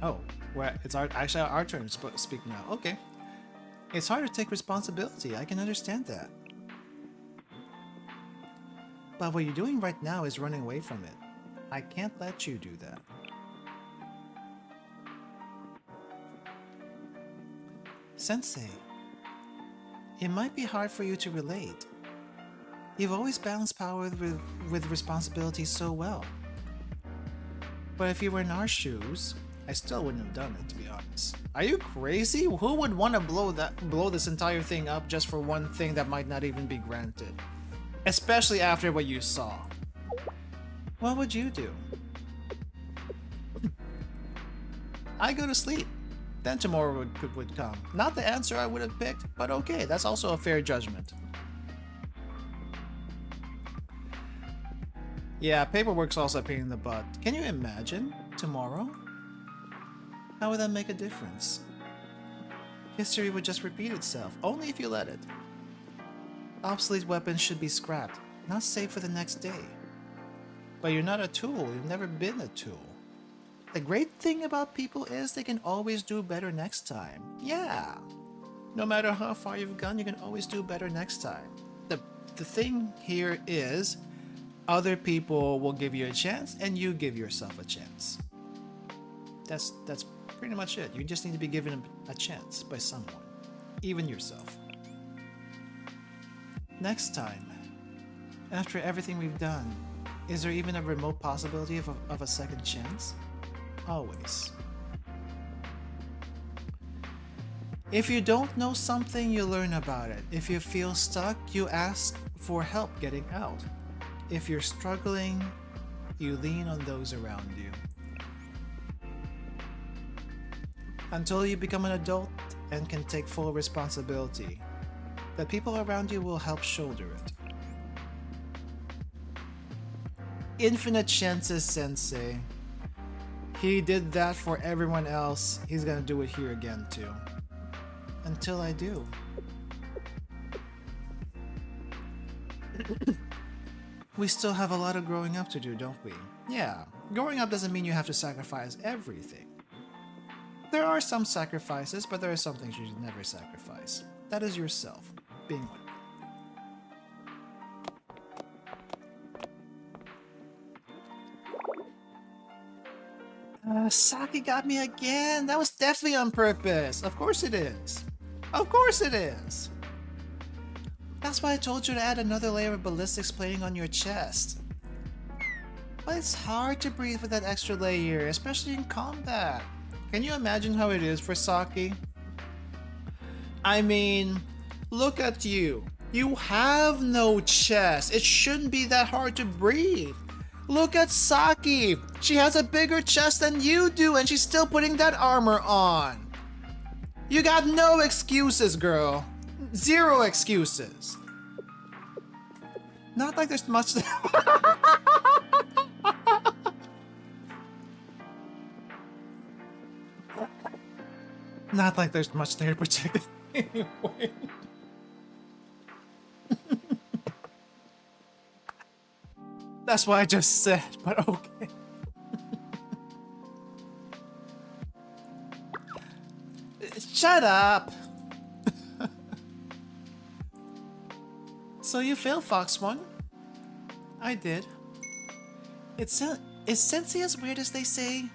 Oh, well, it's actually our turn to speak now. Okay. It's hard to take responsibility, I can understand that. But what you're doing right now is running away from it. I can't let you do that. Sensei, it might be hard for you to relate. You've always balanced power with responsibility so well. But if you were in our shoes, I still wouldn't have done it, to be honest. Are you crazy? Who would want to blow this entire thing up just for one thing that might not even be granted? Especially after what you saw. What would you do? I go to sleep. Then tomorrow would come. Not the answer I would have picked, but okay, that's also a fair judgment. Yeah, paperwork's also a pain in the butt. Can you imagine? Tomorrow? How would that make a difference? History would just repeat itself, only if you let it. Obsolete weapons should be scrapped, not saved for the next day. But you're not a tool, you've never been a tool. The great thing about people is they can always do better next time. Yeah. No matter how far you've gone, you can always do better next time. The thing here is, other people will give you a chance, and you give yourself a chance. That's pretty much it. You just need to be given a chance by someone, even yourself. Next time, after everything we've done, is there even a remote possibility of a second chance? Always. If you don't know something, you learn about it. If you feel stuck, you ask for help getting out. If you're struggling, you lean on those around you. Until you become an adult and can take full responsibility, the people around you will help shoulder it. Infinite chances, Sensei. He did that for everyone else. He's gonna do it here again too. Until I do. We still have a lot of growing up to do, don't we? Yeah, growing up doesn't mean you have to sacrifice everything. There are some sacrifices, but there are some things you should never sacrifice. That is yourself, being one. Saki got me again. That was definitely on purpose. Of course it is. Of course it is. That's why I told you to add another layer of ballistics plating on your chest. But it's hard to breathe with that extra layer, especially in combat. Can you imagine how it is for Saki? I mean, look at you. You have no chest. It shouldn't be that hard to breathe. Look at Saki. She has a bigger chest than you do, and she's still putting that armor on. You got no excuses, girl. Zero excuses. Not like there's much. Not like there's much there to protect it anyway. That's what I just said, but okay. Shut up! So you failed, Fox 1? I did. Is Sensei as weird as they say?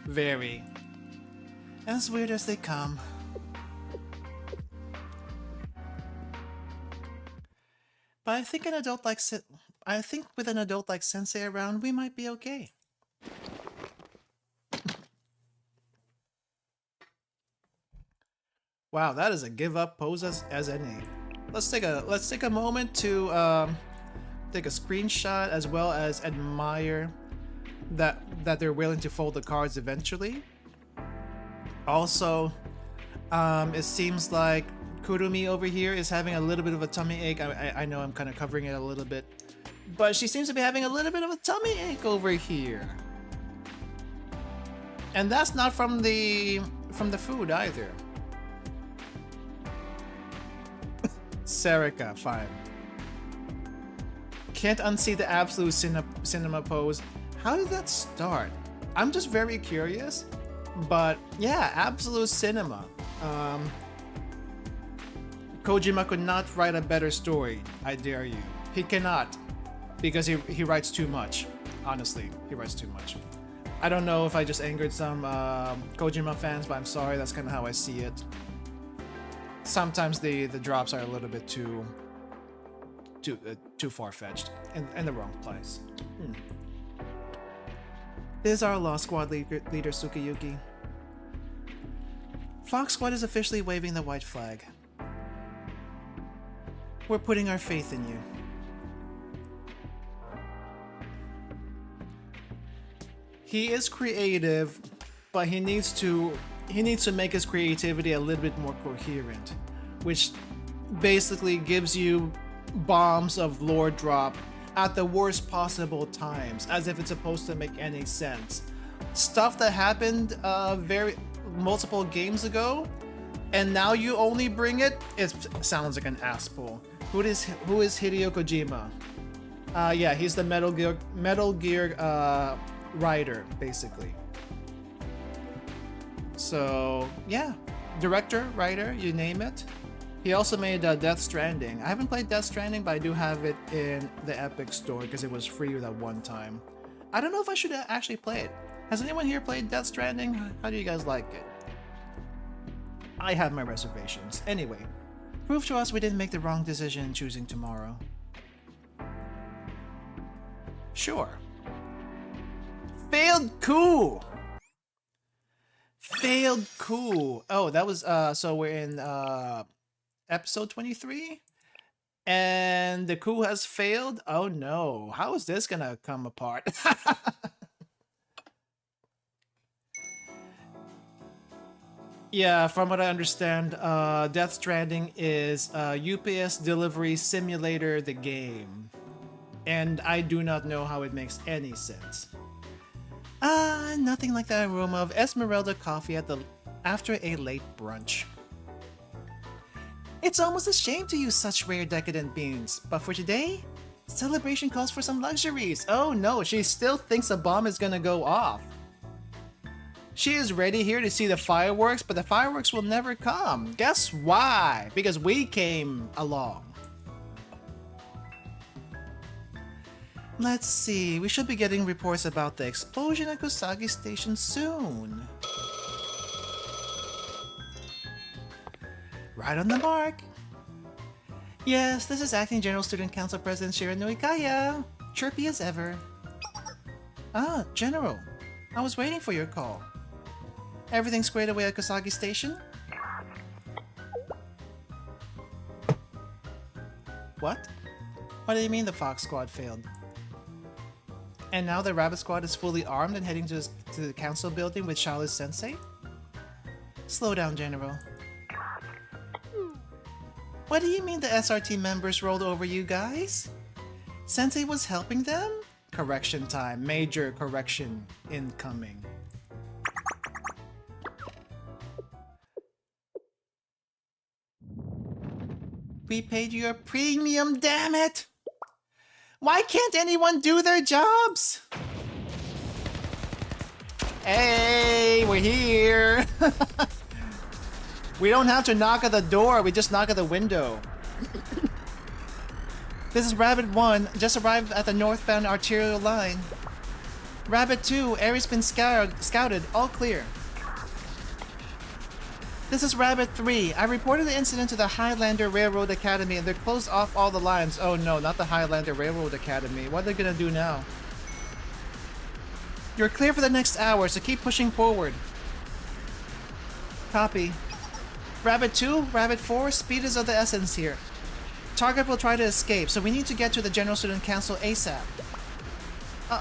Very. As weird as they come. But I think with an adult like Sensei around, we might be okay. Wow, that is a give up pose as any. Let's take a moment to take a screenshot as well as admire that they're willing to fold the cards eventually. Also, it seems like Kurumi over here is having a little bit of a tummy ache. I know I'm kind of covering it a little bit, but she seems to be having a little bit of a tummy ache over here. And that's not from the food either. Serica, fine. Can't unsee the absolute cinema pose. How did that start? I'm just very curious. But yeah, absolute cinema. Kojima could not write a better story, I dare you. He cannot. Because he writes too much. Honestly, he writes too much. I don't know if I just angered some Kojima fans, but I'm sorry, that's kind of how I see it. Sometimes the drops are a little bit too far-fetched in the wrong place. This is our Lost Squad leader Tsukiyuki. Fox Squad is officially waving the white flag. We're putting our faith in you. He is creative, but he needs to make his creativity a little bit more coherent, which basically gives you bombs of lore drop at the worst possible times, as if it's supposed to make any sense. Stuff that happened multiple games ago, and now you only bring it. It sounds like an ass pull. Who is Hideo Kojima? Yeah, he's the Metal Gear writer, basically. So yeah, director, writer, you name it. He also made Death Stranding. I haven't played Death Stranding, but I do have it in the Epic Store because it was free that one time. I don't know if I should actually play it. Has anyone here played Death Stranding? How do you guys like it? I have my reservations. Anyway, prove to us we didn't make the wrong decision in choosing tomorrow. Sure. Failed coup! Failed coup! Oh, that was, so we're in, episode 23? And the coup has failed? Oh no, how is this gonna come apart? Yeah, from what I understand, Death Stranding is UPS Delivery Simulator, the game. And I do not know how it makes any sense. Nothing like the aroma of Esmeralda coffee after a late brunch. It's almost a shame to use such rare decadent beans, but for today, celebration calls for some luxuries. Oh no, she still thinks a bomb is gonna go off. She is ready here to see the fireworks, but the fireworks will never come. Guess why? Because we came along. Let's see, we should be getting reports about the explosion at Usagi Station soon. Right on the mark. Yes, this is Acting General Student Council President Shiranui Kaya. Chirpy as ever. Ah, General. I was waiting for your call. Everything squared away at Usagi Station? What? What do you mean the Fox Squad failed? And now the Rabbit Squad is fully armed and heading to the council building with Charlotte's sensei? Slow down, General. What do you mean the SRT members rolled over you guys? Sensei was helping them? Correction time. Major correction incoming. We paid you a premium, damn it! Why can't anyone do their jobs? Hey, we're here! We don't have to knock at the door, we just knock at the window. This is Rabbit 1, just arrived at the northbound arterial line. Rabbit 2, area's been scouted, all clear. This is Rabbit 3. I reported the incident to the Highlander Railroad Academy and they're closed off all the lines. Oh no, not the Highlander Railroad Academy. What are they gonna do now? You're clear for the next hour, so keep pushing forward. Copy. Rabbit 2, Rabbit 4, speed is of the essence here. Target will try to escape, so we need to get to the General Student Council ASAP.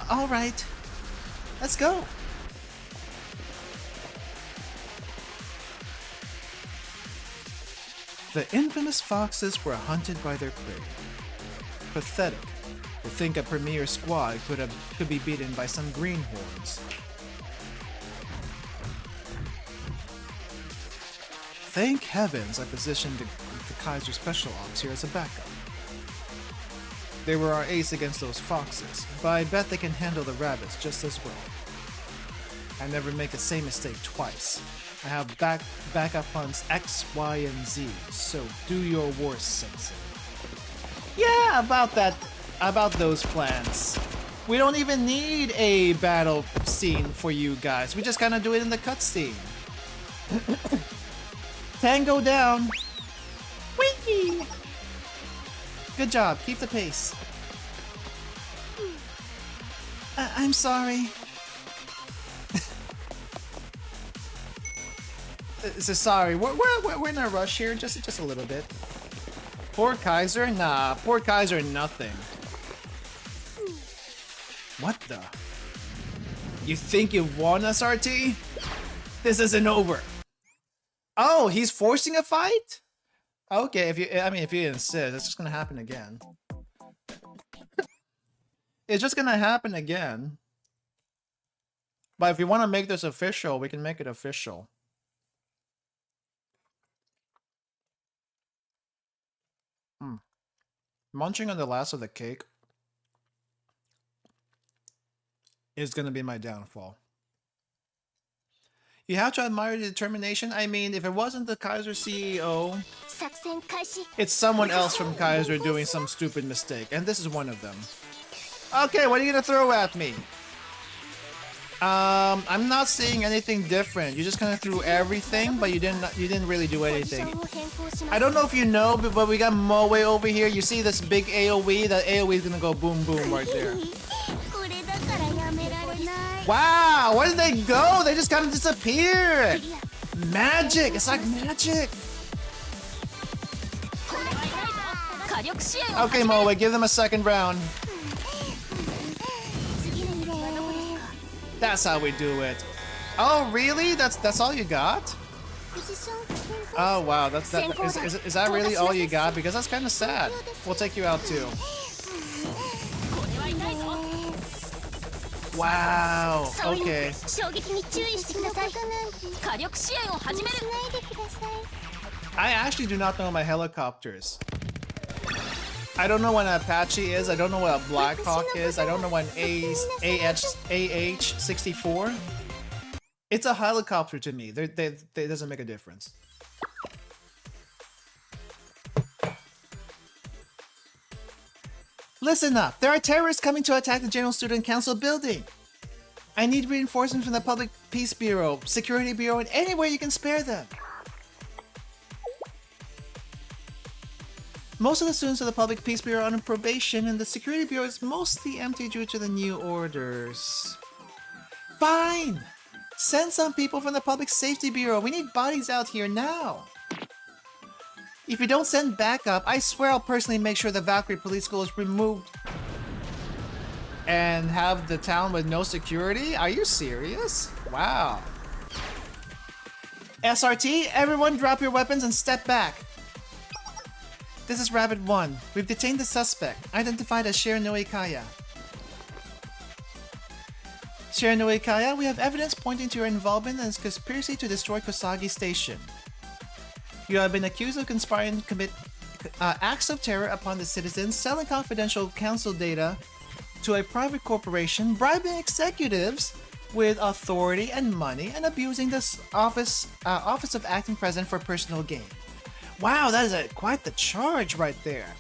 Alright. Let's go. The infamous foxes were hunted by their prey. Pathetic, To think a premier squad could be beaten by some greenhorns. Thank heavens I positioned the Kaiser Special Ops here as a backup. They were our ace against those foxes, but I bet they can handle the rabbits just as well. I never make the same mistake twice. I have backup plans X, Y, and Z, so do your worst, Sensei. Yeah, about those plans. We don't even need a battle scene for you guys. We just kind of do it in the cutscene. Tango down. Whee! Good job. Keep the pace. I'm sorry. So sorry. We're in a rush here. Just a little bit. Poor Kaiser? Nah. Poor Kaiser. Nothing. What the? You think you won, SRT? This isn't over. Oh, he's forcing a fight? Okay, if you insist, it's just gonna happen again. It's just gonna happen again. But if we want to make this official, we can make it official. Munching on the last of the cake is gonna be my downfall. You have to admire the determination. I mean, if it wasn't the Kaiser CEO, it's someone else from Kaiser doing some stupid mistake, and this is one of them. Okay, what are you gonna throw at me? I'm not seeing anything different. You just kind of threw everything, but you didn't really do anything. I don't know if you know, but we got Moe over here. You see this big AoE? That AoE is gonna go boom boom right there. Wow, where did they go? They just kind of disappeared. Magic, it's like magic. Okay, Moe, give them a second round. That's how we do it. Oh, really? That's all you got? Oh wow, is that really all you got? Because that's kind of sad. We'll take you out too. Wow. Okay. I actually do not know my helicopters. I don't know what an Apache is. I don't know what a Blackhawk is. I don't know what an AH-64. It's a helicopter to me. It doesn't make a difference. Listen up. There are terrorists coming to attack the General Student Council building. I need reinforcements from the Public Peace Bureau, Security Bureau, and anywhere you can spare them. Most of the students of the Public Peace Bureau are on probation, and the Security Bureau is mostly empty due to the new orders. Fine! Send some people from the Public Safety Bureau. We need bodies out here now. If you don't send backup, I swear I'll personally make sure the Valkyrie Police School is removed. And have the town with no security? Are you serious? Wow. SRT, everyone drop your weapons and step back. This is Rabbit 1. We've detained the suspect, identified as Shiranoe Kaya. Shiranoe Kaya, we have evidence pointing to your involvement in this conspiracy to destroy Kosagi Station. You have been accused of conspiring to commit acts of terror upon the citizens, selling confidential council data to a private corporation, bribing executives with authority and money, and abusing the office of acting president for personal gain. Wow, that is quite the charge right there.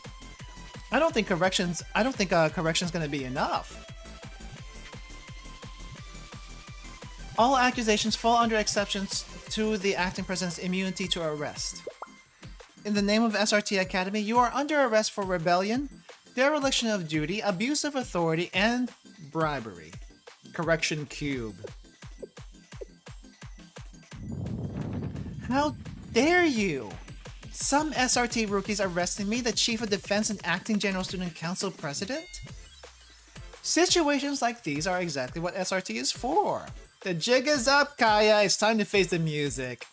I don't think correction's gonna be enough. All accusations fall under exceptions to the acting president's immunity to arrest. In the name of SRT Academy, you are under arrest for rebellion, dereliction of duty, abuse of authority, and bribery. Correction Cube. How dare you! Some SRT rookies arresting me, the Chief of Defense and Acting General Student Council President? Situations like these are exactly what SRT is for. The jig is up, Kaya. It's time to face the music.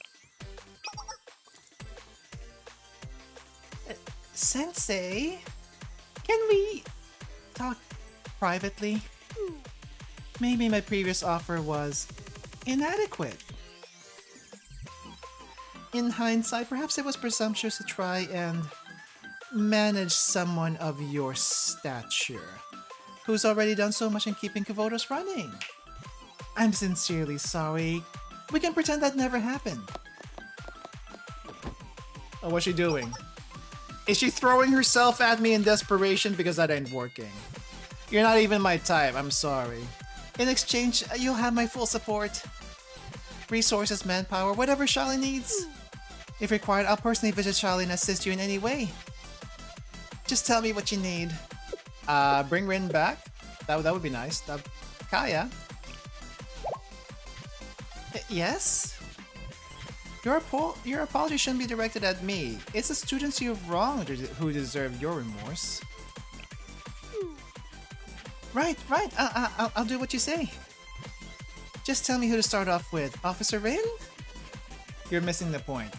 Sensei, can we talk privately. Maybe my previous offer was inadequate. In hindsight, perhaps it was presumptuous to try and manage someone of your stature, who's already done so much in keeping Kavotos running. I'm sincerely sorry. We can pretend that never happened. Oh, what's she doing? Is she throwing herself at me in desperation? Because that ain't working. You're not even my type, I'm sorry. In exchange, you'll have my full support. Resources, manpower, whatever Charlie needs. If required, I'll personally visit Charlie and assist you in any way. Just tell me what you need. Bring Rin back. That would be nice. Kaya. Yes? Your apology shouldn't be directed at me. It's the students you've wronged who deserve your remorse. Right. I'll do what you say. Just tell me who to start off with. Officer Rin? You're missing the point.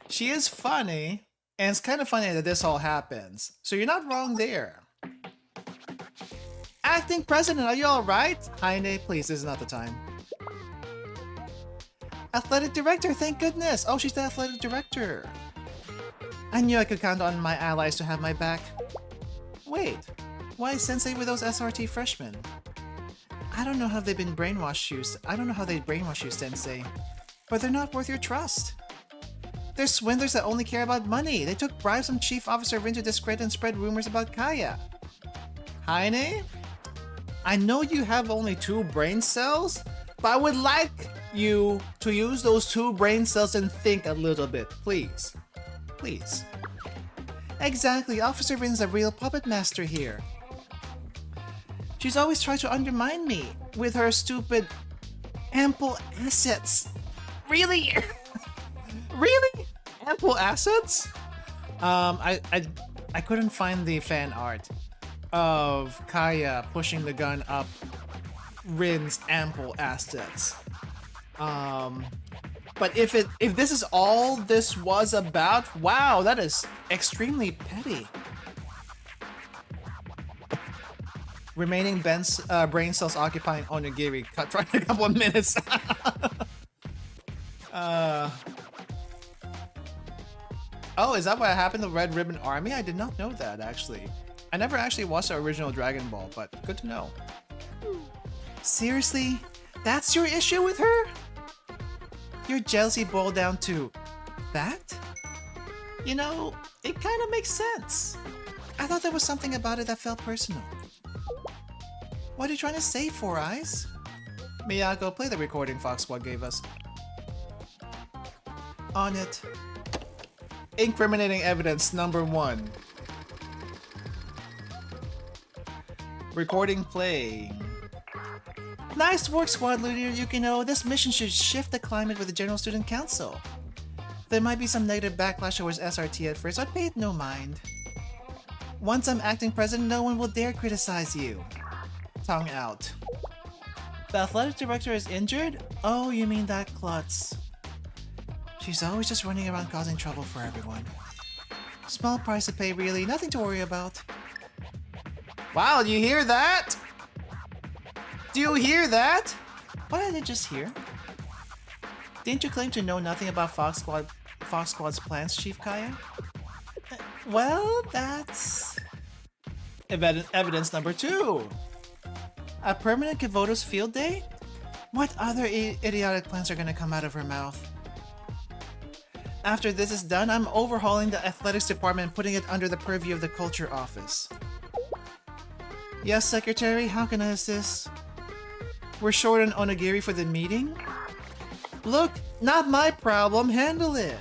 She is funny, and it's kind of funny that this all happens. So you're not wrong there. Acting President, are you alright? Heine, please, this is not the time. Athletic Director, thank goodness! Oh, she's the Athletic Director. I knew I could count on my allies to have my back. Wait, why Sensei with those SRT freshmen? I don't know how they brainwashed you, Sensei. But they're not worth your trust. They're swindlers that only care about money. They took bribes from Chief Officer Rin to discredit and spread rumors about Kaya. Heine? I know you have only 2 brain cells, but I would like you to use those 2 brain cells and think a little bit, please. Please. Exactly, Officer Rin's a real puppet master here. She's always tried to undermine me with her stupid ample assets. Really? Really? Ample assets? I couldn't find the fan art of Kaya pushing the gun up Rin's ample assets. But if this is all this was about, wow, that is extremely petty. Remaining brain cells occupying onigiri cut for a couple of minutes. Oh, is that what happened to Red Ribbon Army? I did not know that, actually. I never actually watched the original Dragon Ball, but good to know. Seriously? That's your issue with her? Your jealousy boiled down to that? You know, it kind of makes sense. I thought there was something about it that felt personal. What are you trying to say, Four Eyes? Miyako, play the recording Fox Squad gave us. On it. Incriminating evidence number 1. Recording playing. Nice work, Squad Leader Yukino. This mission should shift the climate with the General Student Council. There might be some negative backlash towards SRT at first, but pay it no mind. Once I'm acting president, no one will dare criticize you. Tongue out. The athletic director is injured? Oh, you mean that klutz. She's always just running around causing trouble for everyone. Small price to pay, really. Nothing to worry about. Wow, do you hear that? Do you hear that? What did I just hear? Didn't you claim to know nothing about Fox Squad's plans, Chief Kaya? Well, that's... Evidence number 2. A permanent Kavotos field day? What other idiotic plans are gonna come out of her mouth? After this is done, I'm overhauling the athletics department and putting it under the purview of the culture office. Yes, Secretary, how can I assist? We're short on onigiri for the meeting? Look, not my problem, handle it!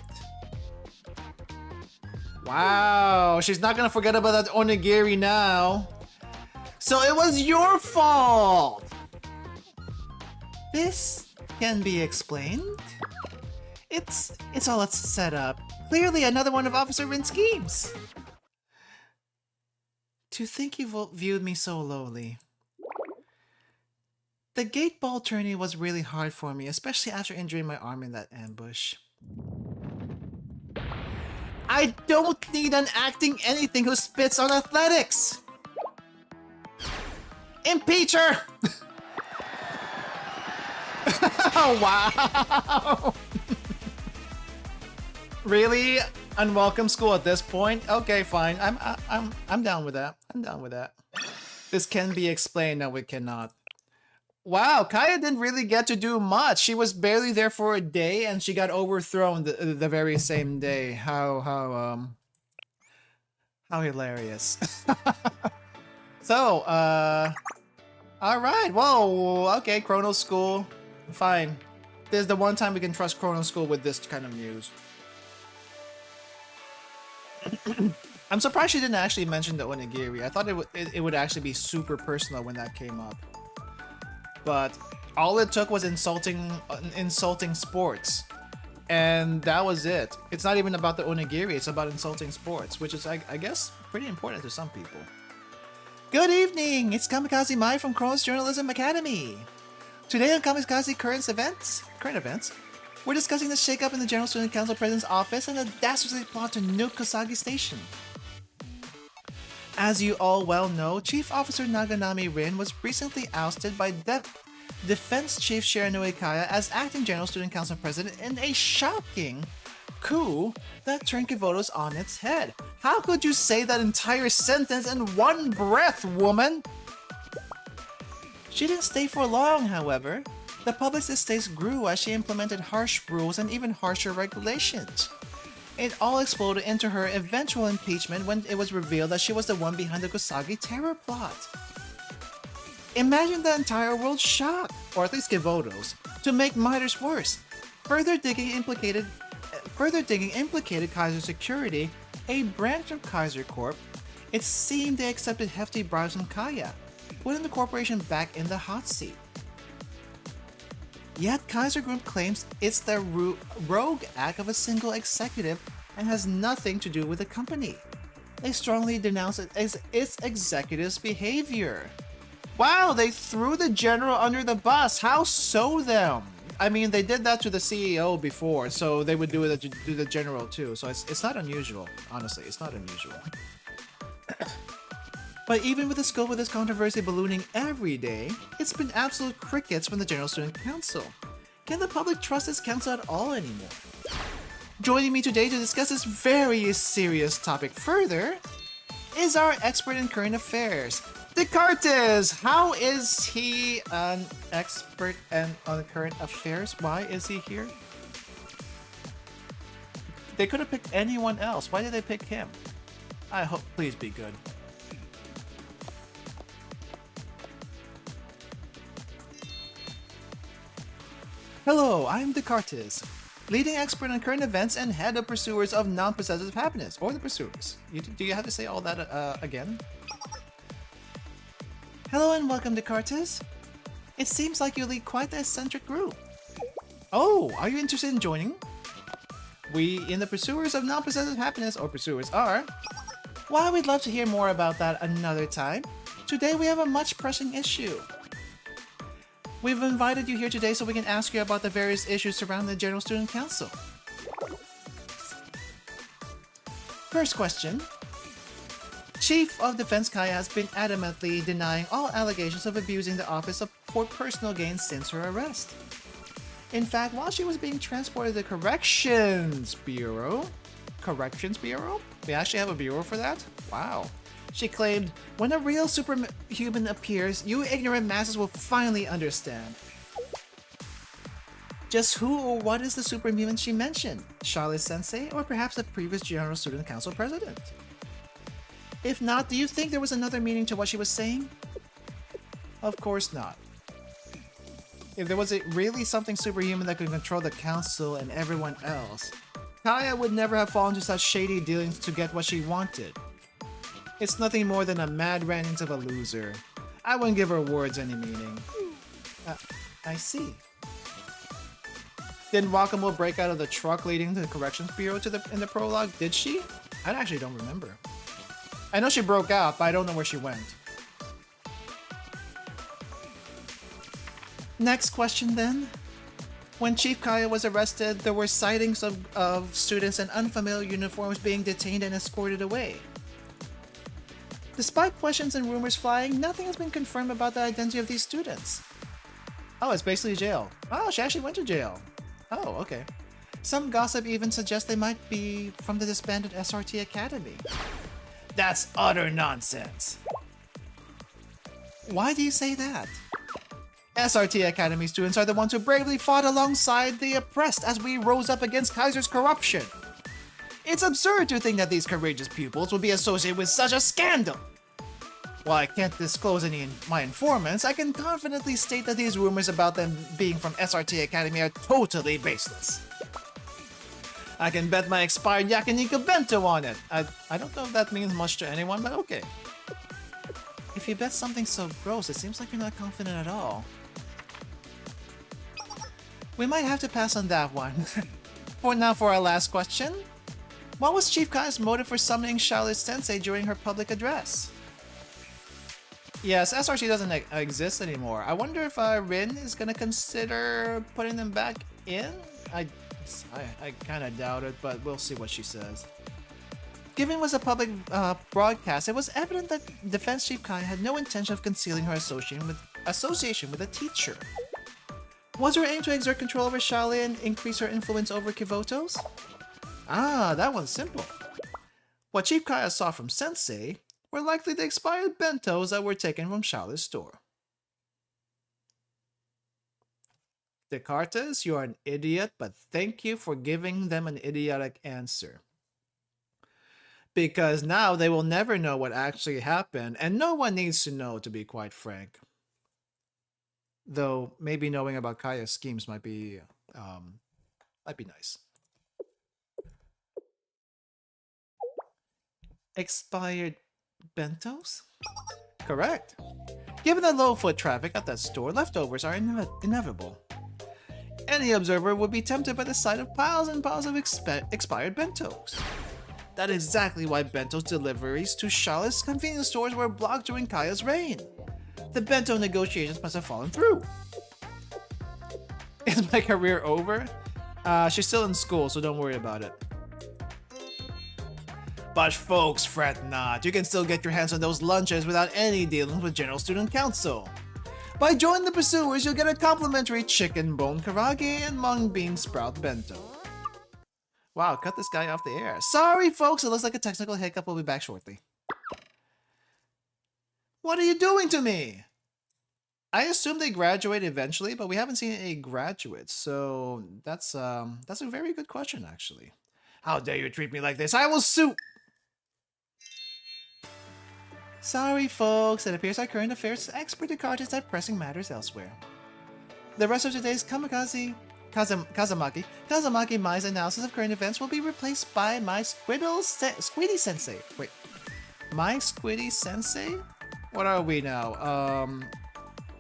Wow, she's not gonna forget about that onigiri now. So it was your fault! This can be explained. It's all set up. Clearly another one of Officer Rin's schemes. To think you viewed me so lowly. The gate ball tourney was really hard for me, especially after injuring my arm in that ambush. I don't need an acting anything who spits on athletics! Impeach her! Oh, wow! Really? Unwelcome school at this point? Okay, fine. I'm down with that. I'm down with that. This can be explained. No, it cannot. Wow, Kaya didn't really get to do much. She was barely there for a day, and she got overthrown the very same day. How hilarious. So, all right. Whoa. Okay, Chrono School. Fine. This is the one time we can trust Chrono School with this kind of news. I'm surprised she didn't actually mention the onigiri. I thought it would actually be super personal when that came up. But all it took was insulting sports. And that was it. It's not even about the onigiri, it's about insulting sports, which is, I guess, pretty important to some people. Good evening! It's Kamikaze Mai from Chronos Journalism Academy. Today on Kamikaze Current Events, we're discussing the shakeup in the General Student Council President's office and the dastardly plot to nuke Usagi Station. As you all well know, Chief Officer Naganami Rin was recently ousted by Defense Chief Shiranui Kaya as Acting General Student Council President in a shocking coup that turned Kivoto's on its head. How could you say that entire sentence in one breath, woman? She didn't stay for long, however. The public's distaste grew as she implemented harsh rules and even harsher regulations. It all exploded into her eventual impeachment when it was revealed that she was the one behind the Usagi terror plot. Imagine the entire world's shock, or at least Kivoto's. To make matters worse, further digging implicated Kaiser Security, a branch of Kaiser Corp. It seemed they accepted hefty bribes from Kaya, putting the corporation back in the hot seat. Yet Kaiser Group claims it's the rogue act of a single executive and has nothing to do with the company. They strongly denounce it as its executive's behavior. Wow, they threw the general under the bus. How so them? I mean, they did that to the CEO before, so they would do it to the general too. So it's not unusual, honestly. It's not unusual. But even with the scope of this controversy ballooning every day, it's been absolute crickets from the General Student Council. Can the public trust this council at all anymore? Joining me today to discuss this very serious topic further is our expert in current affairs, Descartes. How is he an expert on current affairs? Why is he here? They could have picked anyone else. Why did they pick him? I hope, please be good. Hello, I'm Descartes, leading expert on current events and head of pursuers of non-possessive happiness, or the pursuers. Do you have to say all that again? Hello and welcome, Descartes. It seems like you lead quite the eccentric group. Oh, are you interested in joining? We in the pursuers of non-possessive happiness, or pursuers, are. Well, we'd love to hear more about that another time. Today we have a much pressing issue. We've invited you here today so we can ask you about the various issues surrounding the General Student Council. First question. Chief of Defense Kaya has been adamantly denying all allegations of abusing the office for personal gain since her arrest. In fact, while she was being transported to the Corrections Bureau? We actually have a bureau for that? Wow. She claimed, when a real superhuman appears, you ignorant masses will finally understand. Just who or what is the superhuman she mentioned? Charlotte Sensei, or perhaps the previous General Student Council President? If not, do you think there was another meaning to what she was saying? Of course not. If there was really something superhuman that could control the council and everyone else, Kaya would never have fallen to such shady dealings to get what she wanted. It's nothing more than a mad rantings of a loser. I wouldn't give her words any meaning. I see. Didn't Wakamo break out of the truck leading to the Corrections Bureau in the prologue? Did she? I actually don't remember. I know she broke out, but I don't know where she went. Next question then. When Chief Kaya was arrested, there were sightings of students in unfamiliar uniforms being detained and escorted away. Despite questions and rumors flying, nothing has been confirmed about the identity of these students. Oh, it's basically jail. Oh, she actually went to jail. Oh, okay. Some gossip even suggests they might be from the disbanded SRT Academy. That's utter nonsense. Why do you say that? SRT Academy students are the ones who bravely fought alongside the oppressed as we rose up against Kaiser's corruption. It's absurd to think that these courageous pupils would be associated with such a scandal. While I can't disclose any of my informants, I can confidently state that these rumors about them being from SRT Academy are totally baseless. I can bet my expired yakiniku bento on it. I don't know if that means much to anyone, but okay. If you bet something so gross, it seems like you're not confident at all. We might have to pass on that one. For now, for our last question. What was Chief Kaya's motive for summoning Charlotte Sensei during her public address? Yes, SRT doesn't exist anymore. I wonder if Rin is gonna consider putting them back in? I kind of doubt it, but we'll see what she says. Given it was a public broadcast, it was evident that Defense Chief Kaya had no intention of concealing her association with a teacher. Was her aim to exert control over Charlotte and increase her influence over Kivotos? Ah, that one's simple. What Chief Kaya saw from Sensei were likely the expired bentos that were taken from Charlotte's store. Descartes, you are an idiot, but thank you for giving them an idiotic answer. Because now they will never know what actually happened, and no one needs to know, to be quite frank. Though maybe knowing about Kaya's schemes might be nice. Expired bentos? Correct. Given the low foot traffic at that store, leftovers are inevitable. Any observer would be tempted by the sight of piles and piles of expired bentos. That is exactly why bentos deliveries to Charlotte's convenience stores were blocked during Kaya's reign. The bento negotiations must have fallen through. Is my career over? She's still in school, so don't worry about it. But folks, fret not. You can still get your hands on those lunches without any dealings with General Student Council. By joining the Pursuers, you'll get a complimentary chicken bone karage and mung bean sprout bento. Wow, cut this guy off the air. Sorry, folks, it looks like a technical hiccup. We'll be back shortly. What are you doing to me? I assume they graduate eventually, but we haven't seen any graduates, so that's a very good question, actually. How dare you treat me like this? I will sue! Sorry, folks. It appears our current affairs expert Descartes are pressing matters elsewhere. The rest of today's Kazamaki Mai's analysis of current events will be replaced by my Squiddy Sensei. Wait. My Squiddy Sensei? What are we now?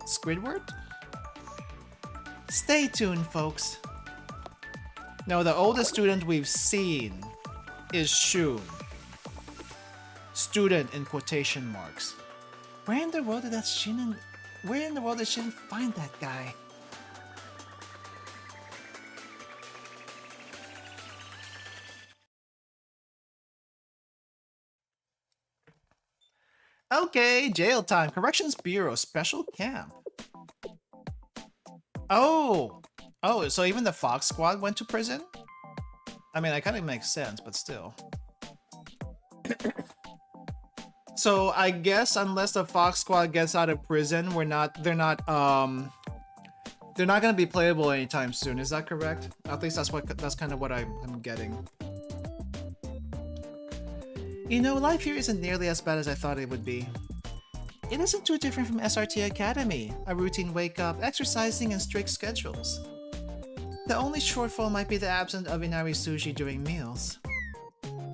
Squidward? Stay tuned, folks. No, the oldest student we've seen is Shun. Student in quotation marks. Where in the world did Shin find that guy? Okay, jail time. Corrections Bureau special camp. Oh, so even the Fox Squad went to prison? I mean, that kind of makes sense, but still. So I guess unless the Fox Squad gets out of prison, they're not gonna be playable anytime soon. Is that correct? At least that's kind of what I'm getting. You know, life here isn't nearly as bad as I thought it would be. It isn't too different from SRT Academy, a routine wake-up, exercising, and strict schedules. The only shortfall might be the absence of inari sushi during meals.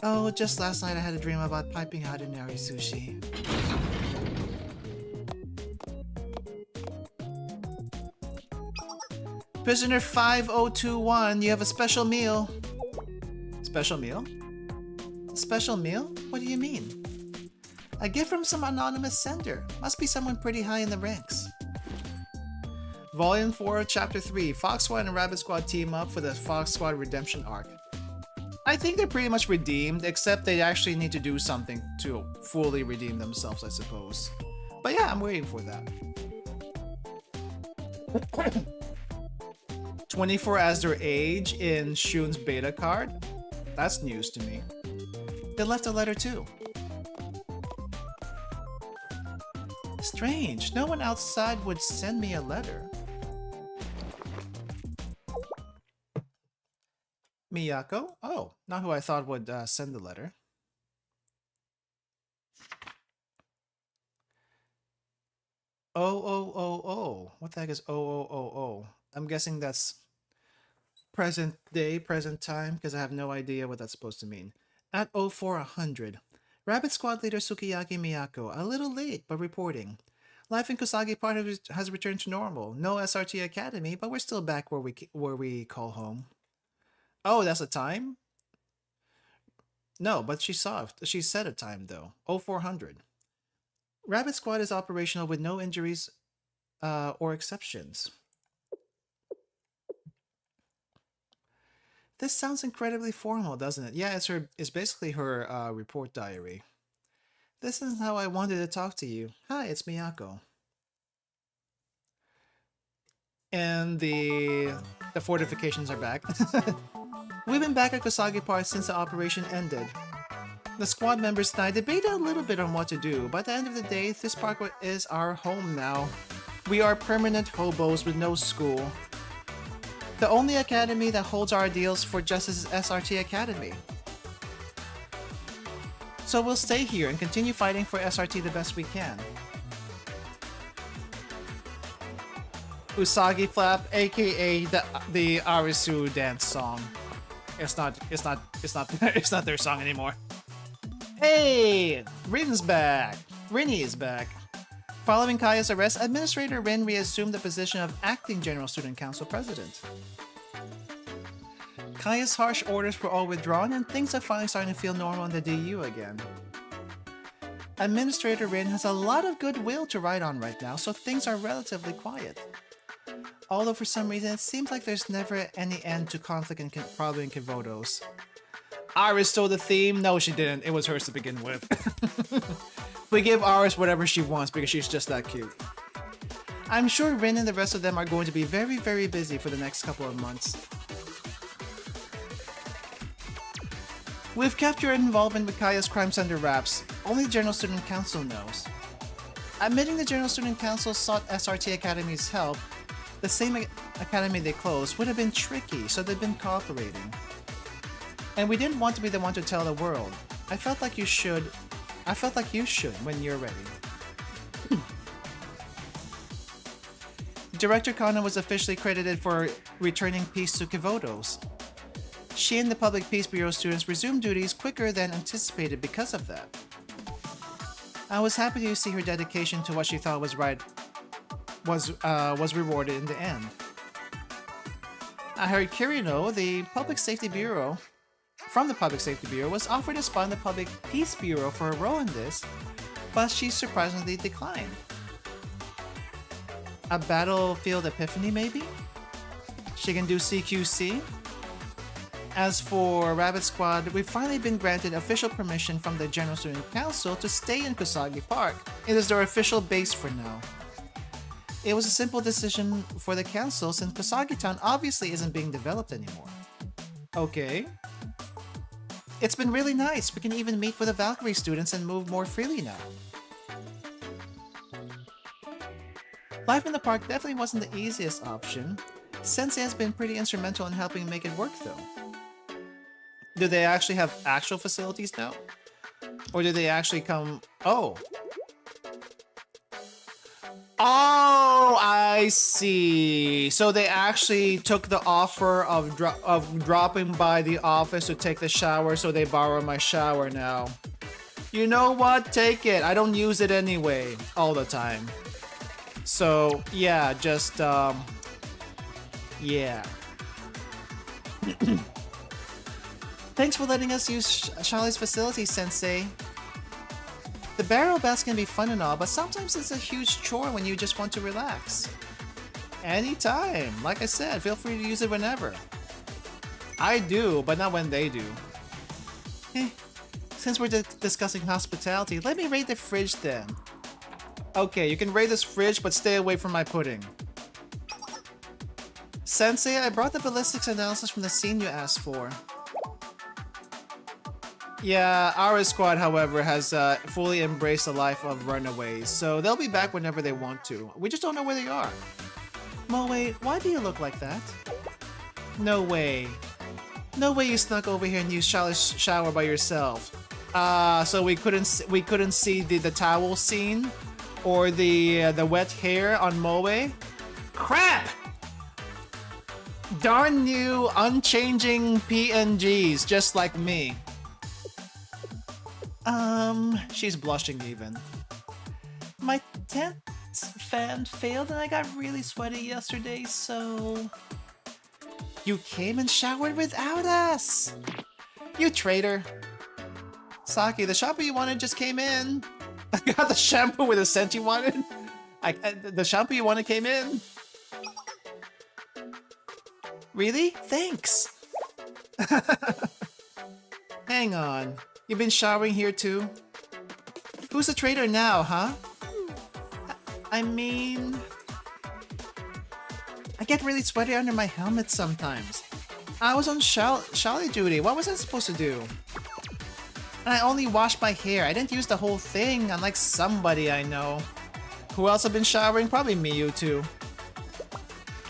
Oh, just last night I had a dream about piping out inari sushi. Prisoner 5021, you have a special meal. Special meal? Special meal? What do you mean? A gift from some anonymous sender. Must be someone pretty high in the ranks. Volume 4, Chapter 3, Fox Squad and Rabbit Squad team up for the Fox Squad redemption arc. I think they're pretty much redeemed, except they actually need to do something to fully redeem themselves, I suppose. But yeah, I'm waiting for that. 24 as their age in Shun's beta card? That's news to me. They left a letter too. Strange, no one outside would send me a letter. Miyako? Oh, not who I thought would send the letter. Oh. What the heck is oh? I'm guessing that's present day, present time, because I have no idea what that's supposed to mean. At 0400. Rabbit Squad leader Sukiyaki Miyako, a little late, but reporting. Life in Kusagi Park has returned to normal. No SRT Academy, but we're still back where we call home. Oh, that's a time? No, but she said a time though. 0400. Rabbit Squad is operational with no injuries or exceptions. This sounds incredibly formal, doesn't it? Yeah, it's basically her report diary. This is how I wanted to talk to you. Hi, it's Miyako. And the fortifications are back. We've been back at Kusagi Park since the operation ended. The squad members and I debated a little bit on what to do, but at the end of the day, this park is our home now. We are permanent hobos with no school. The only academy that holds our ideals for justice is SRT Academy. So we'll stay here and continue fighting for SRT the best we can. Usagi Flap, aka the Arisu dance song. It's not their song anymore. Hey! Rin's back! Rinny is back. Following Kaya's arrest, Administrator Rin reassumed the position of Acting General Student Council President. Kaya's harsh orders were all withdrawn and things are finally starting to feel normal in the DU again. Administrator Rin has a lot of goodwill to ride on right now, so things are relatively quiet. Although for some reason it seems like there's never any end to conflict and problem in Kivodos. Iris stole the theme? No, she didn't. It was hers to begin with. We give Iris whatever she wants because she's just that cute. I'm sure Rin and the rest of them are going to be very, very busy for the next couple of months. We've kept your involvement with Kaya's crimes under wraps. Only the General Student Council knows. Admitting the General Student Council sought SRT Academy's help, the same academy they closed, would have been tricky, so they've been cooperating. And we didn't want to be the one to tell the world. I felt like you should when you're ready. Director Kana was officially credited for returning peace to Kivodos. She and the Public Peace Bureau students resumed duties quicker than anticipated because of that. I was happy to see her dedication to what she thought was right was rewarded in the end. I heard Kirino, the Public Safety Bureau, was offered a spot in the Public Peace Bureau for a role in this, but she surprisingly declined. A Battlefield Epiphany, maybe? She can do CQC? As for Rabbit Squad, we've finally been granted official permission from the General Student Council to stay in Kusagi Park. It is their official base for now. It was a simple decision for the council since Kusagi Town obviously isn't being developed anymore. Okay. It's been really nice. We can even meet with the Valkyrie students and move more freely now. Life in the park definitely wasn't the easiest option. Sensei has been pretty instrumental in helping make it work though. Do they actually have actual facilities now? Or do they actually come... Oh! Oh, I see. So they actually took the offer of dropping by the office to take the shower, so they borrow my shower now. You know what? Take it. I don't use it anyway all the time. So, yeah, just, yeah. Thanks for letting us use Charlie's facility, Sensei. The barrel baths can be fun and all, but sometimes it's a huge chore when you just want to relax. Anytime. Like I said, feel free to use it whenever. I do, but not when they do. Since we're discussing hospitality, let me raid the fridge then. Okay, you can raid this fridge, but stay away from my pudding. Sensei, I brought the ballistics analysis from the scene you asked for. Yeah, our squad, however, has fully embraced the life of runaways, so they'll be back whenever they want to. We just don't know where they are. Moe, why do you look like that? No way. No way you snuck over here and used shower by yourself. So we couldn't see the towel scene or the wet hair on Moe. Crap! Darn you, unchanging PNGs, just like me. She's blushing even. My tent fan failed and I got really sweaty yesterday, so... You came and showered without us! You traitor. Saki, the shampoo you wanted just came in. I got the shampoo with the scent you wanted. The shampoo you wanted came in. Really? Thanks! Hang on. You've been showering here too? Who's the traitor now, huh? I mean... I get really sweaty under my helmet sometimes. I was on Shally duty. What was I supposed to do? And I only washed my hair. I didn't use the whole thing, unlike somebody I know. Who else have been showering? Probably Miyu too.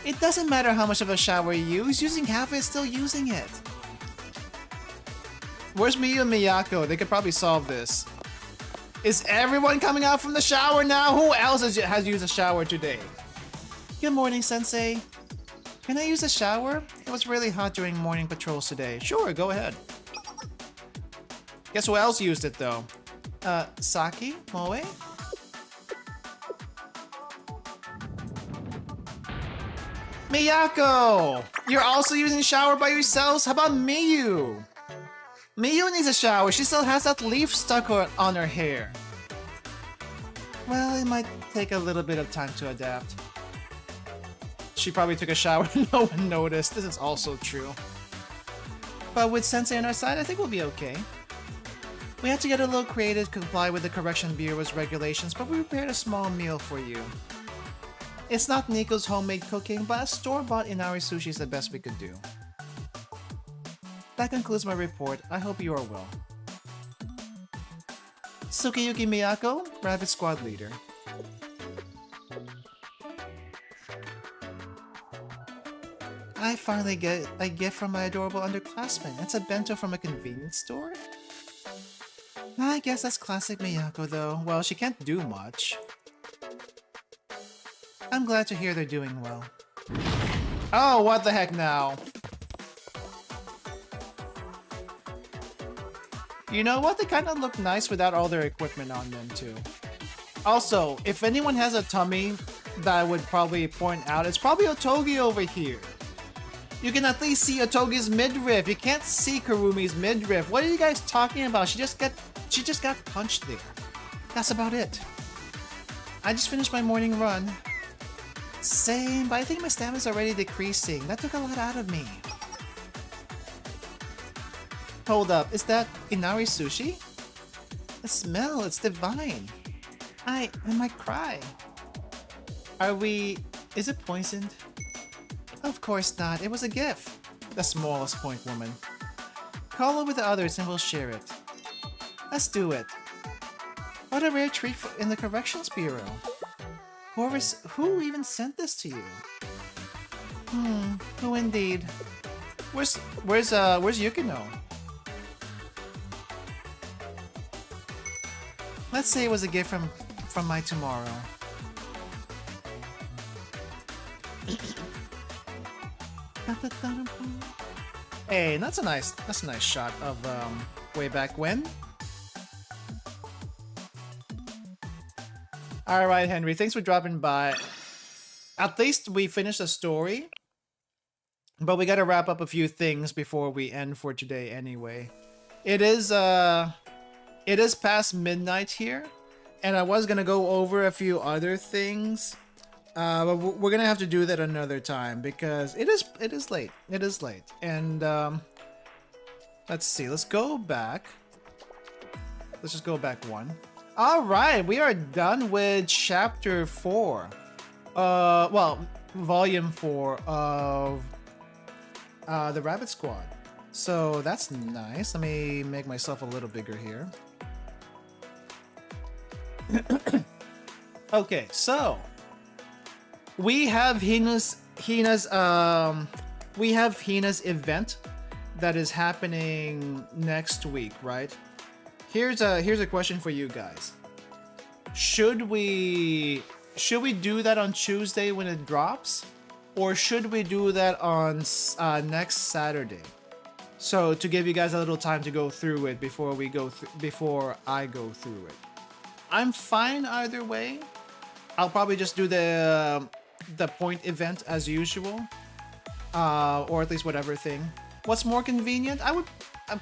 It doesn't matter how much of a shower you use. Using half is still using it. Where's Miyu and Miyako? They could probably solve this. Is everyone coming out from the shower now? Who else has used a shower today? Good morning, Sensei. Can I use a shower? It was really hot during morning patrols today. Sure, go ahead. Guess who else used it though? Saki? Moe? Miyako! You're also using a shower by yourselves? How about Miyu? Miyu needs a shower. She still has that leaf stuck on her hair. Well, it might take a little bit of time to adapt. She probably took a shower and no one noticed. This is also true. But with Sensei on our side, I think we'll be okay. We had to get a little creative to comply with the Correction Bureau's regulations, but we prepared a small meal for you. It's not Nico's homemade cooking, but a store-bought Inari sushi is the best we could do. That concludes my report. I hope you are well. Tsukiyuki Miyako, Rabbit Squad Leader. I finally get a gift from my adorable underclassman. It's a bento from a convenience store? I guess that's classic Miyako though. Well, she can't do much. I'm glad to hear they're doing well. Oh, what the heck now? You know what? They kind of look nice without all their equipment on them too. Also, if anyone has a tummy that I would probably point out, it's probably Otogi over here. You can at least see Otogi's midriff. You can't see Kurumi's midriff. What are you guys talking about? She just got punched there. That's about it. I just finished my morning run. Same, but I think my stamina's already decreasing. That took a lot out of me. Hold up, is that Inari sushi? The smell, it's divine. I might cry. Is it poisoned? Of course not, it was a gift. The smallest point, woman. Call it with the others and we'll share it. Let's do it. What a rare treat in the Corrections Bureau. Who even sent this to you? Who indeed? Where's Yukino? Let's say it was a gift from my tomorrow. Hey, that's a nice shot of way back when. Alright, Henry, thanks for dropping by. At least we finished the story. But we gotta wrap up a few things before we end for today anyway. It is past midnight here, and I was gonna go over a few other things, But we're gonna have to do that another time because it is late. It is late, and let's see. Let's go back. Let's just go back one. All right, we are done with chapter 4. Well, volume 4 of the Rabbit Squad. So that's nice. Let me make myself a little bigger here. Okay, so we have Hina's event that is happening next week, right? Here's a question for you guys. Should we do that on Tuesday when it drops, or should we do that on next Saturday? So to give you guys a little time to go through it before I go through it. I'm fine either way. I'll probably just do the point event as usual, or at least whatever thing. What's more convenient? I would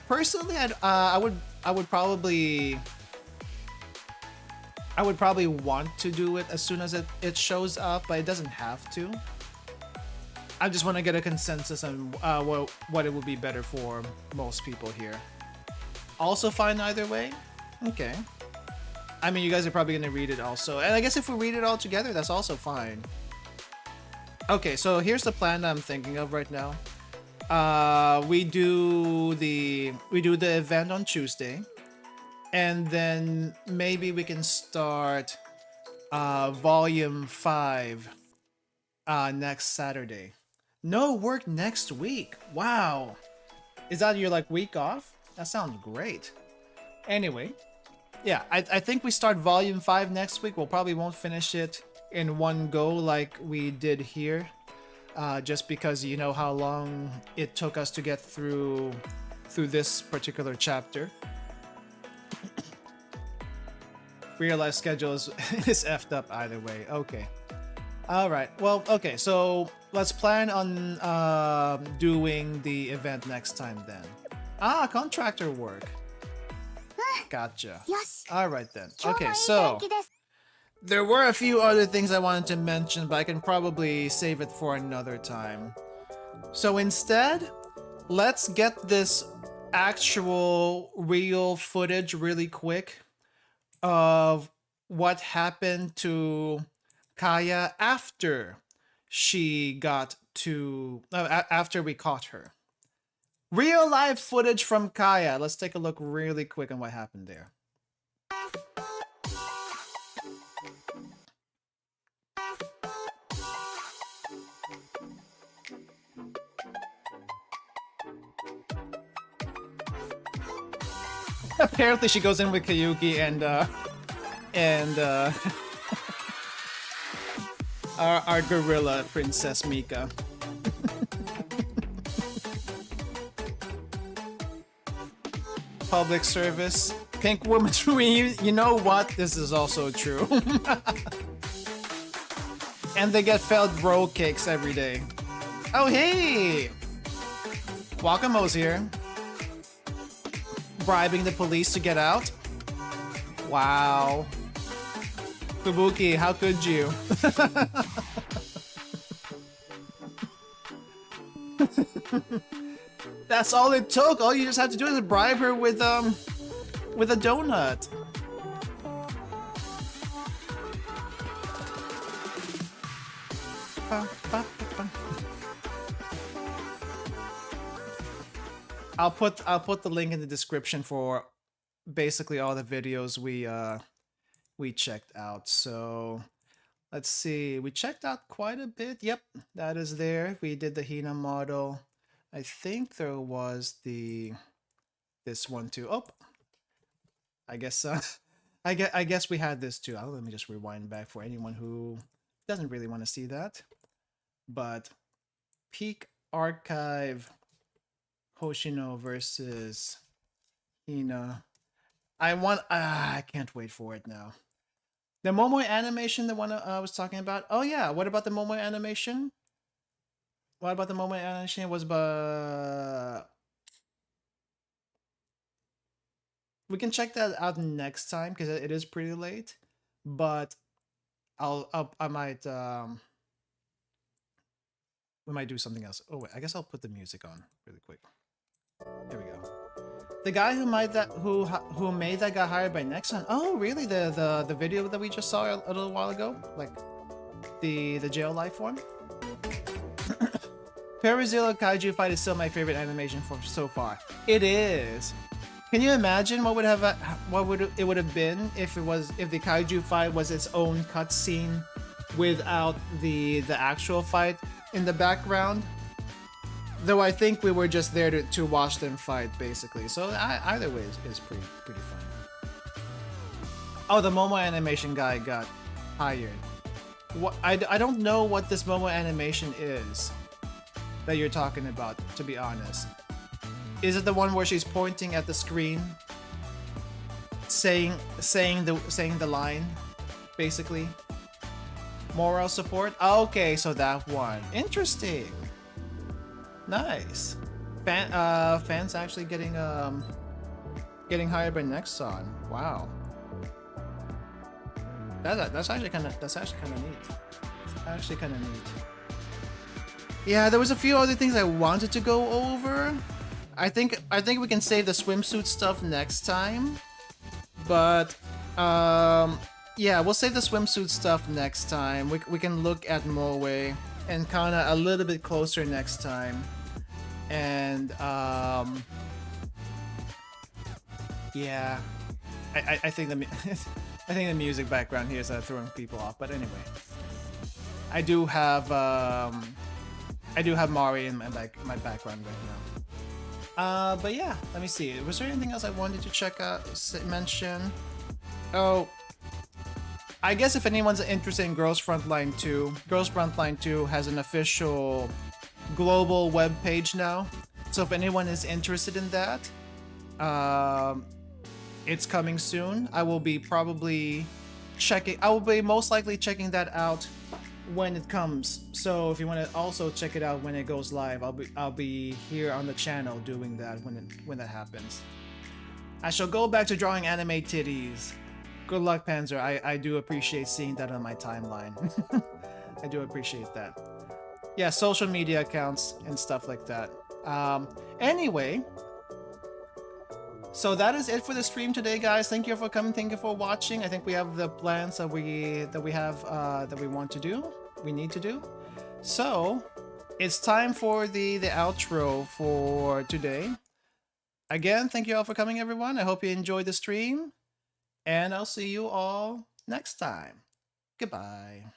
personally, I would probably want to do it as soon as it shows up, but it doesn't have to. I just want to get a consensus on what it would be better for most people here. Also fine either way. Okay. I mean, you guys are probably going to read it also. And I guess if we read it all together, that's also fine. Okay, so here's the plan that I'm thinking of right now. We do the event on Tuesday. And then maybe we can start volume 5 next Saturday. No work next week. Wow. Is that your week off? That sounds great. Anyway, yeah, I think we start volume 5 next week. We'll probably won't finish it in one go like we did here, just because you know how long it took us to get through this particular chapter. Real life schedule is effed up either way. Okay. Alright, well, okay, so let's plan on doing the event next time then. Contractor work. Gotcha. Alright then. Okay, so there were a few other things I wanted to mention, but I can probably save it for another time. So instead, let's get this actual real footage really quick of what happened to Kaya after she got to after we caught her. Real life footage from Kaya. Let's take a look really quick on what happened there. Apparently she goes in with Kayuki and our gorilla princess Mika. Public service. Pink woman you know what? This is also true. And they get felt bro cakes every day. Oh hey! Wakamo's here. Bribing the police to get out? Wow. Fubuki, how could you? That's all it took. All you just had to do is bribe her with a donut. I'll put the link in the description for basically all the videos we checked out. So let's see, we checked out quite a bit. Yep, that is there. We did the Hina model. I think there was this one too. Oh, I guess I guess we had this too. Let me just rewind back for anyone who doesn't really want to see that. But Peak Archive Hoshino versus Hina. I can't wait for it now. The Momoe animation, the one I was talking about. Oh yeah, what about the Momoe animation? What about the Momoe animation? We can check that out next time because it is pretty late. But I might we might do something else. Oh wait, I guess I'll put the music on really quick. There we go. The guy who made that who made that got hired by Nexon. Oh really? The video that we just saw a little while ago, like the jail life form. Perizilla Kaiju fight is still my favorite animation form so far. It is. Can you imagine what would it would have been if the Kaiju fight was its own cutscene without the actual fight in the background? Though I think we were just there to watch them fight, basically. So either way is pretty fun. Oh, the Momo animation guy got hired. What I don't know what this Momo animation is that you're talking about, to be honest. Is it the one where she's pointing at the screen, saying the line, basically? Moral support? Okay, so that one. Interesting. Nice. Fans actually getting hired by Nexon. Wow. That's actually kind of neat. It's actually kind of neat. Yeah, there was a few other things I wanted to go over. I think we can save the swimsuit stuff next time. But yeah, we'll save the swimsuit stuff next time. We can look at Moe and kind of a little bit closer next time. And yeah, I think I think the music background here is throwing people off. But anyway, I do have Mari in my background right now. But yeah, let me see. Was there anything else I wanted to check out, mention? Oh, I guess if anyone's interested in Girls Frontline 2, Girls Frontline 2 has an official global web page now. So if anyone is interested in that, it's coming soon. I will be most likely checking that out when it comes. So if you want to also check it out when it goes live, I'll be here on the channel doing that when that happens. I shall go back to drawing anime titties. Good luck, Panzer. I do appreciate seeing that on my timeline. I do appreciate that. Yeah, social media accounts and stuff like that. Anyway, so that is it for the stream today, guys. Thank you for coming. Thank you for watching. I think we have the plans that we want to do. We need to do. So it's time for the outro for today. Again, thank you all for coming, everyone. I hope you enjoyed the stream, and I'll see you all next time. Goodbye.